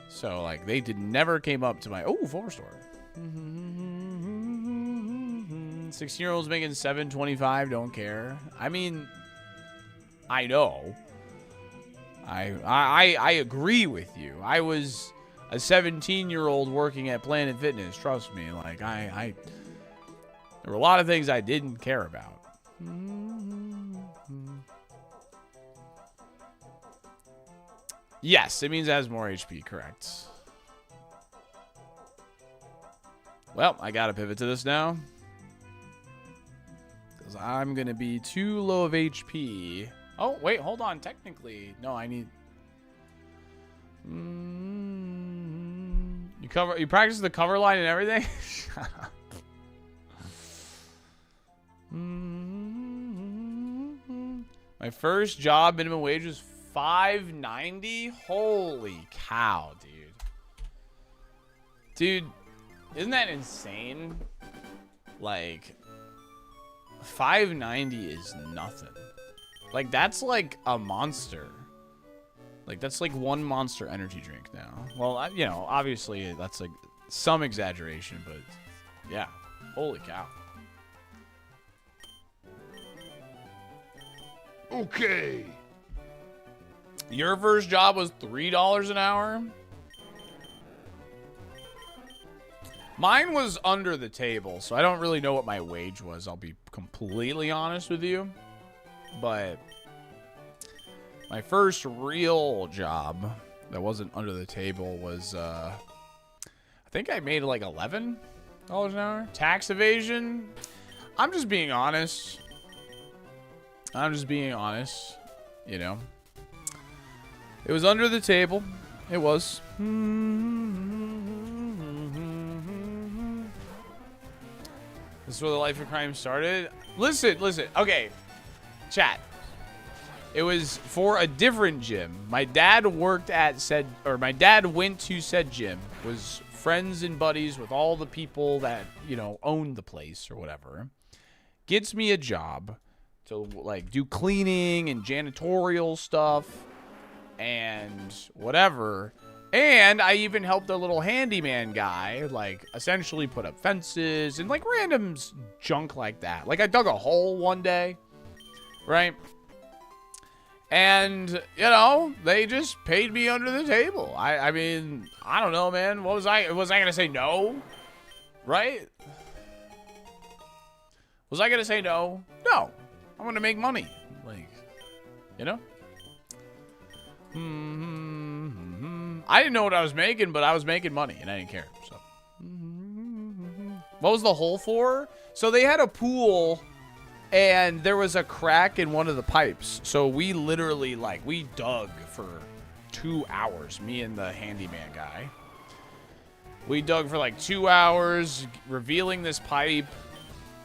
So, like, they never came up to my... Oh, 4-star. 16-year-olds making $7.25, don't care. I mean, I know. I agree with you. I was a 17-year-old working at Planet Fitness. Trust me. Like, there were a lot of things I didn't care about. Yes, it means it has more HP, correct. Well, I gotta pivot to this now. Because I'm gonna be too low of HP. Oh, wait, hold on. Technically, no, I need... You practice the cover line and everything? Shut up. My first job, minimum wage was $5.90. Holy cow, dude. Dude, isn't that insane? Like, $5.90 is nothing. Like, that's like a Monster. Like, that's like one Monster energy drink now. Well, you know, obviously that's like some exaggeration, but yeah. Holy cow. Okay. Your first job was $3 an hour? Mine was under the table, so I don't really know what my wage was. I'll be completely honest with you. But my first real job that wasn't under the table was, I think I made like $11 an hour. Tax evasion. I'm just being honest. You know. It was under the table. It was. This is where the life of crime started. Listen. Okay. Chat. It was for a different gym. My dad went to said gym. Was friends and buddies with all the people that, you know, owned the place or whatever. Gets me a job to, like, do cleaning and janitorial stuff and whatever. And I even helped a little handyman guy, like, essentially put up fences and, like, random junk like that. Like, I dug a hole one day, right? And, you know, they just paid me under the table. I mean, I don't know, man. Was I going to say no? Right? Was I going to say no? No. I want to make money. Like, you know? I didn't know what I was making, but I was making money, and I didn't care. So, what was the hole for? So they had a pool, and there was a crack in one of the pipes. So we literally, like, we dug for 2 hours, me and the handyman guy. We dug for like 2 hours, revealing this pipe.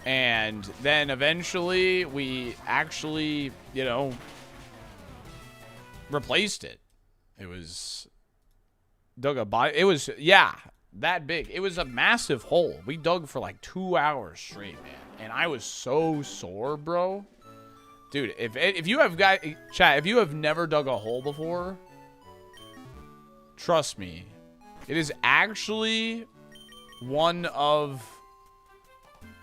And then eventually we actually, you know, replaced it. It was dug a body. It was, yeah, that big. It was a massive hole. We dug for like 2 hours straight, man. And I was so sore, bro. Dude, if you have got chat, if you have never dug a hole before, trust me, it is actually one of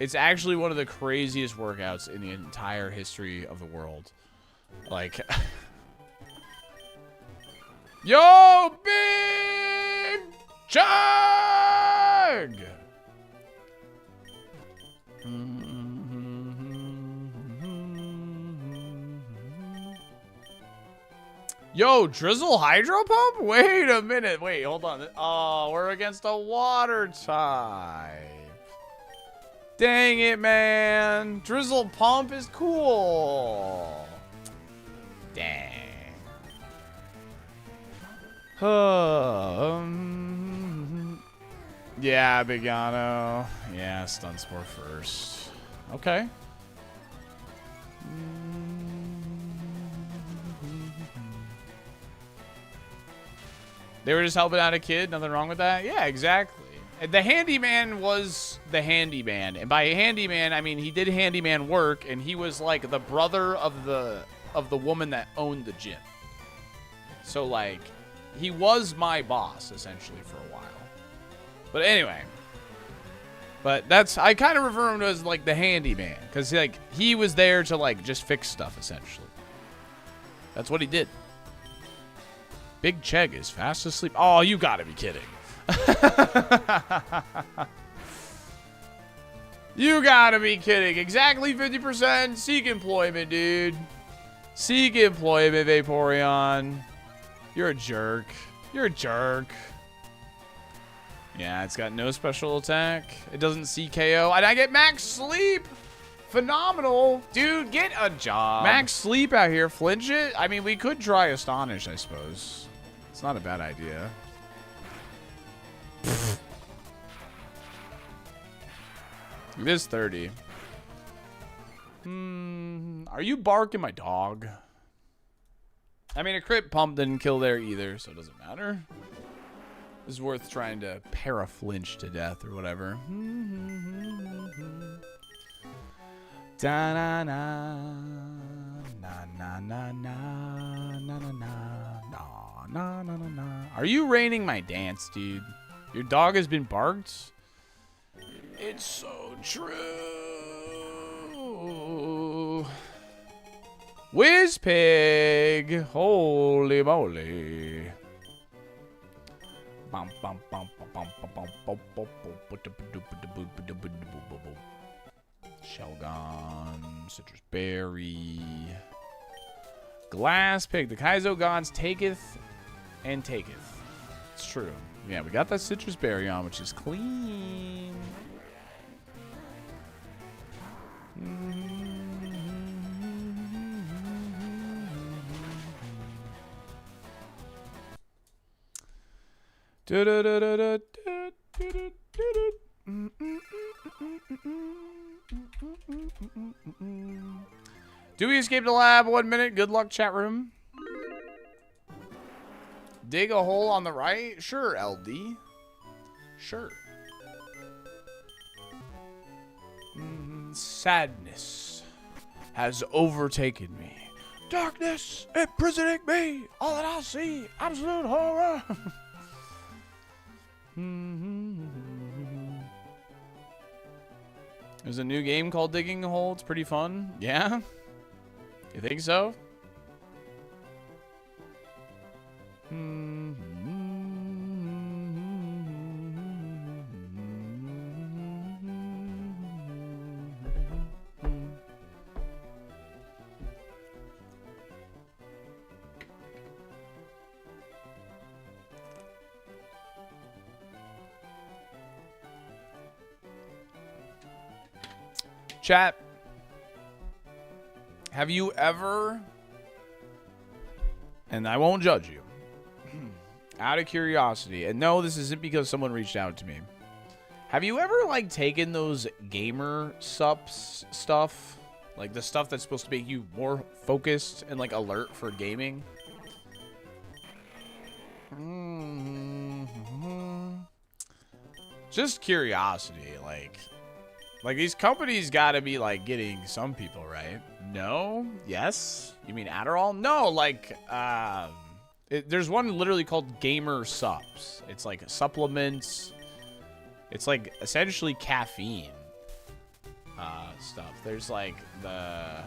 It's actually one of the craziest workouts in the entire history of the world. Like, yo, big chug! Yo, drizzle hydro pump? Wait a minute. Wait, hold on. Oh, we're against a water type. Dang it, man. Drizzle pump is cool. Dang. Yeah, Bigano. Yeah, stun spore first. Okay. They were just helping out a kid. Nothing wrong with that. Yeah, exactly. The handyman was the handyman, and by handyman I mean he did handyman work, and he was like the brother of the woman that owned the gym. So like, he was my boss essentially for a while. But anyway, I kind of refer him to as like the handyman, because like he was there to like just fix stuff essentially. That's what he did. Big Chegg is fast asleep. Oh, you gotta be kidding. You gotta be kidding. Exactly 50% seek employment, dude. Seek employment, Vaporeon. You're a jerk. You're a jerk. Yeah, it's got no special attack. It doesn't CKO. And I get max sleep. Phenomenal. Dude, get a job. Max sleep out here. Flinch it? I mean, we could try Astonish, I suppose. It's not a bad idea. It is 30. Are you barking my dog? I mean, a crit pump didn't kill there either, so it doesn't matter. It's worth trying to para-flinch to death or whatever. Da-na-na, na-na-na-na, na-na-na, na-na-na-na. Are you raining my dance, dude? Your dog has been barked? It's so true. Whiz pig. Holy moly. Shelgon. Citrus berry. Glass pig. The Kaizo gods taketh and taketh. It's true. Yeah, we got that citrus berry on, which is clean. Do we escape the lab? 1 minute. Good luck, chat room. Dig a hole on the right? Sure, LD. Sure. Sadness has overtaken me. Darkness imprisoning me. All that I see, absolute horror. There's a new game called Digging a Hole. It's pretty fun. Yeah? You think so? Chat, have you ever, and I won't judge you, out of curiosity, and no, this isn't because someone reached out to me, have you ever, like, taken those gamer sups stuff, like the stuff that's supposed to make you more focused and, like, alert for gaming? Just curiosity, like these companies gotta be like getting some people right. No? Yes? You mean Adderall? No, like there's one literally called Gamer Sups. It's like supplements. It's like essentially caffeine. stuff. There's like the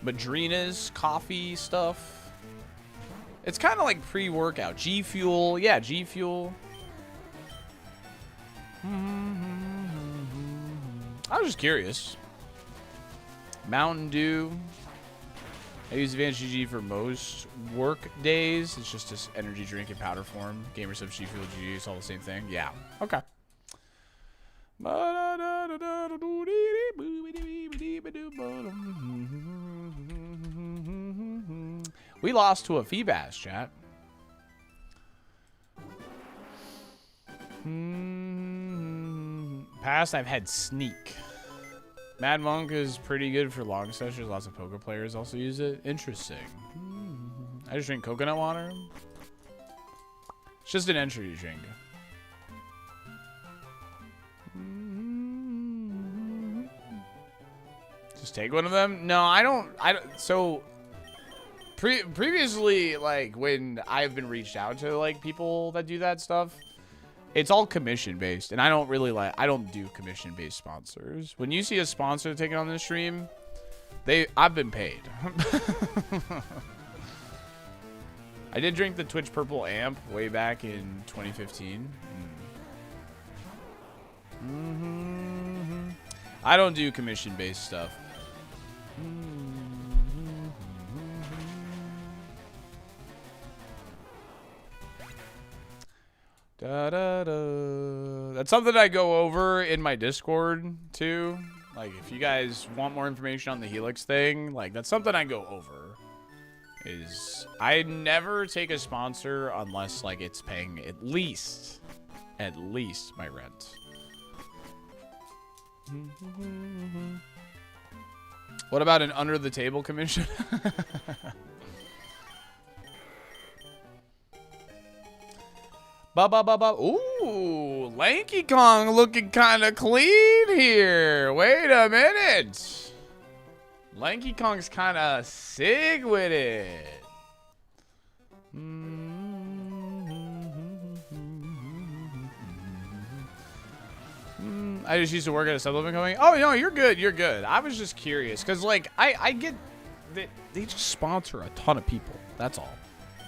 Madrina's coffee stuff. It's kind of like pre-workout. G Fuel. Yeah, G Fuel. I was just curious. Mountain Dew. I use Advanced GG for most work days. It's just this energy drink in powder form. Gamer Subs, G Fuel, GG. It's all the same thing. Yeah. Okay. We lost to a Feebas, chat. Past, I've had Sneak. Mad Monk is pretty good for long sessions. Lots of poker players also use it. Interesting. I just drink coconut water. It's just an energy drink. Just take one of them? No, I don't. So, previously, like, when I've been reached out to, like, people that do that stuff, it's all commission based, and I don't do commission based sponsors. When you see a sponsor taking on the stream, I've been paid. I did drink the Twitch Purple Amp way back in 2015. I don't do commission based stuff. That's something I go over in my Discord too. Like, if you guys want more information on the Helix thing, like, that's something I go over. Is I never take a sponsor unless, like, it's paying at least my rent. What about an under the table commission? Ooh, Lanky Kong looking kind of clean here. Wait a minute. Lanky Kong's kind of sick with it. I just used to work at a supplement company. Oh, no, you're good. You're good. I was just curious because, like, I get that they just sponsor a ton of people. That's all.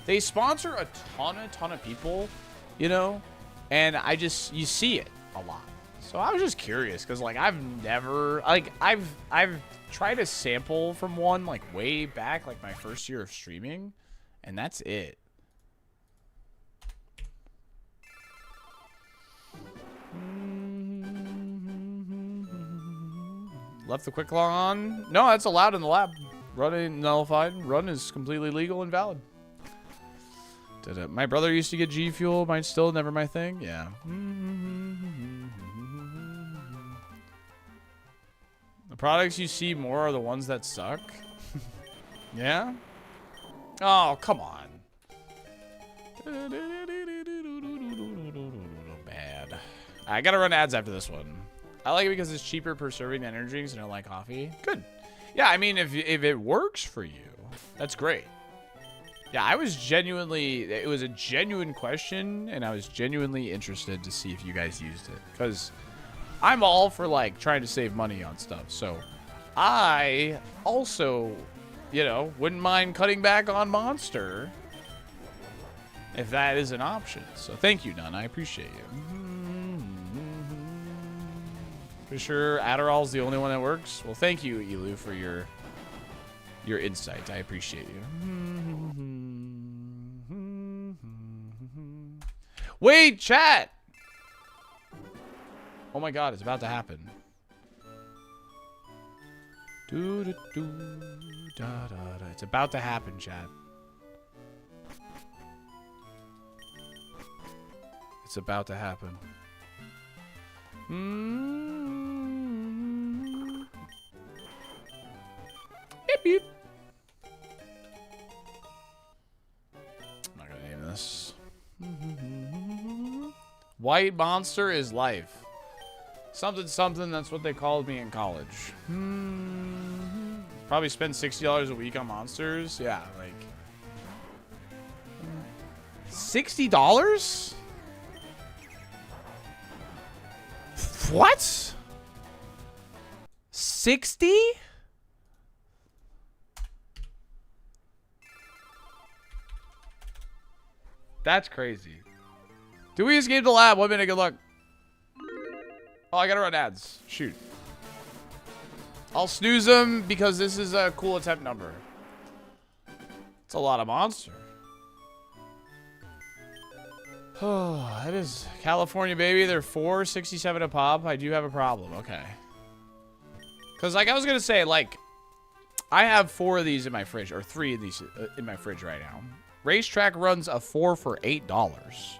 They sponsor a ton of people. You know, and you see it a lot. So I was just curious because, like, I've tried to sample from one, like, way back, like, my first year of streaming, and that's it. Left the quick log on? No, that's allowed in the lab. Run ain't nullified. Run is completely legal and valid. My brother used to get G Fuel. Mine's still never my thing. Yeah. The products you see more are the ones that suck. Yeah? Oh, come on. Bad. I gotta run ads after this one. I like it because it's cheaper per serving than energy drinks and I don't like coffee. Good. Yeah, I mean, if it works for you, that's great. Yeah, it was a genuine question, and I was genuinely interested to see if you guys used it. Because I'm all for, like, trying to save money on stuff. So I also, you know, wouldn't mind cutting back on Monster if that is an option. So thank you, Nunn. I appreciate you. For sure, Adderall's the only one that works. Well, thank you, Elu, for your insight. I appreciate you. Wait, chat! Oh my god, it's about to happen. It's about to happen, chat. It's about to happen. Beep, beep. I'm not gonna name this. White Monster is life. Something, something, that's what they called me in college. Probably spend $60 a week on Monsters. Yeah, like... $60? What? 60? That's crazy. Do we escape the lab? 1 minute, good luck. Oh, I gotta run ads. Shoot. I'll snooze them because this is a cool attempt number. It's a lot of monster. Oh, that is California, baby. They're $4.67 a pop. I do have a problem. Okay. Because, like, I was going to say, like, I have 4 of these in my fridge, or 3 of these in my fridge right now. Racetrack runs a 4 for $8.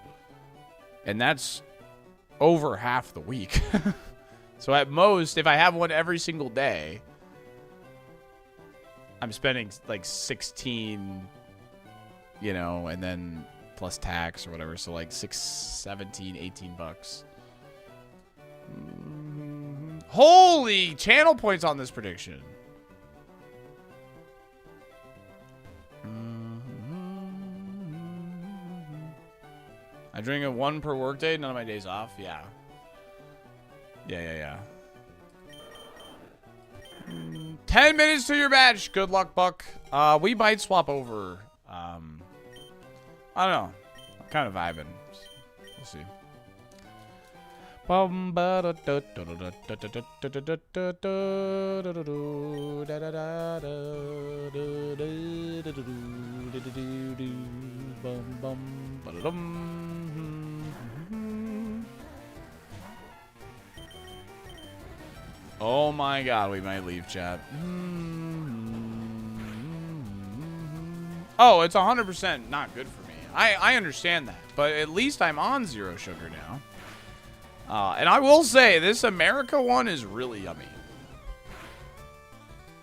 And that's over half the week. So at most, if I have one every single day, I'm spending like 16, you know, and then plus tax or whatever. So like 17, 18 bucks. Holy channel points on this prediction. I drink a 1 per workday, none of my days off. Yeah. Yeah. 10 minutes to your match. Good luck, Buck. We might swap over. I don't know. I'm kind of vibing. We'll see. Oh my god, we might leave chat. Oh, it's 100% not good for me. I understand that, but at least I'm on 0 sugar now. And I will say, this America one is really yummy.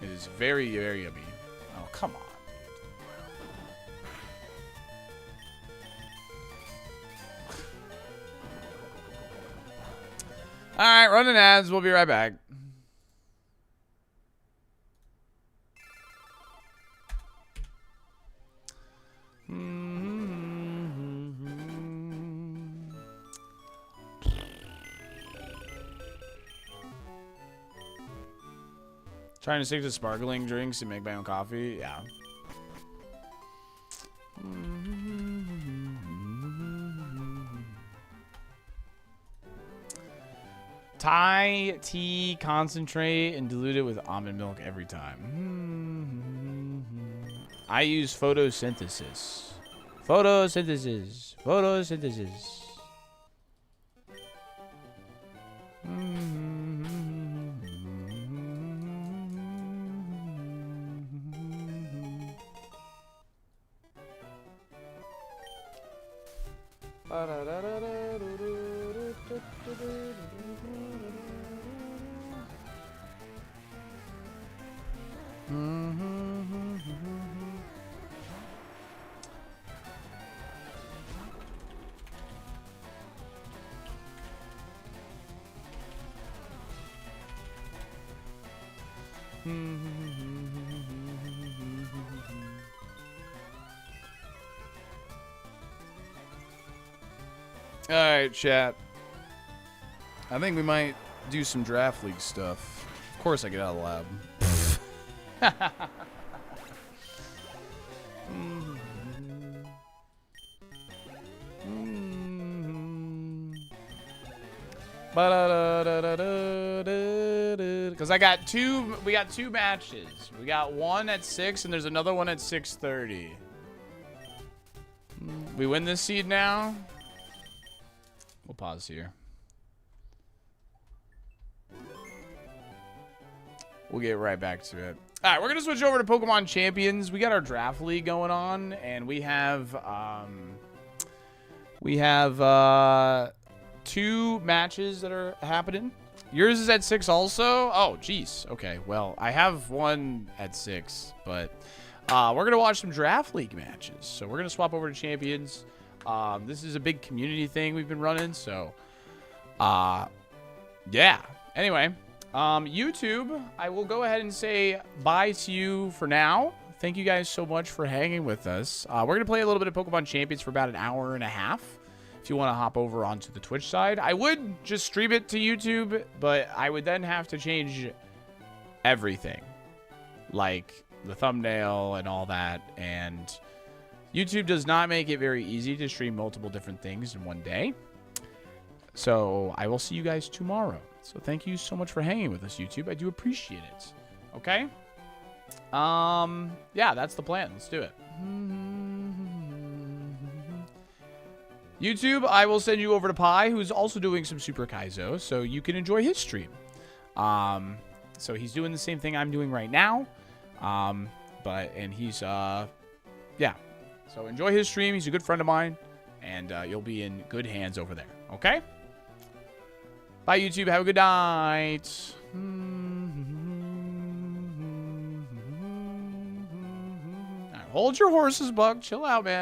It is very, very yummy. Oh, come on. All right, running ads. We'll be right back. Trying to stick to sparkling drinks and make my own coffee. Yeah. Thai tea concentrate and dilute it with almond milk every time. I use photosynthesis. Photosynthesis. All right, chat. I think we might do some draft league stuff. Of course I get out of the lab. Because we got 2 matches. We got one at 6 and there's another one at 6:30. We win this seed now. We'll pause here. We'll get right back to it. All right, we're gonna switch over to Pokemon Champions. We got our draft league going on, and we have 2 matches that are happening. Yours is at 6 also. Oh, geez. Okay, well, I have one at 6, but we're gonna watch some draft league matches. So we're gonna swap over to Champions. This is a big community thing we've been running, so yeah. Anyway. YouTube, I will go ahead and say bye to you for now. Thank you guys so much for hanging with us. We're going to play a little bit of Pokemon Champions for about an hour and a half. If you want to hop over onto the Twitch side. I would just stream it to YouTube, but I would then have to change everything, like the thumbnail and all that. And YouTube does not make it very easy to stream multiple different things in one day. So I will see you guys tomorrow. So thank you so much for hanging with us, YouTube. I do appreciate it. Okay? Yeah, that's the plan. Let's do it. YouTube, I will send you over to Pi, who's also doing some Super Kaizo, so you can enjoy his stream. So he's doing the same thing I'm doing right now. And he's, yeah. So enjoy his stream. He's a good friend of mine, and you'll be in good hands over there. Okay? Bye, YouTube. Have a good night. Hold your horses, Buck. Chill out, man.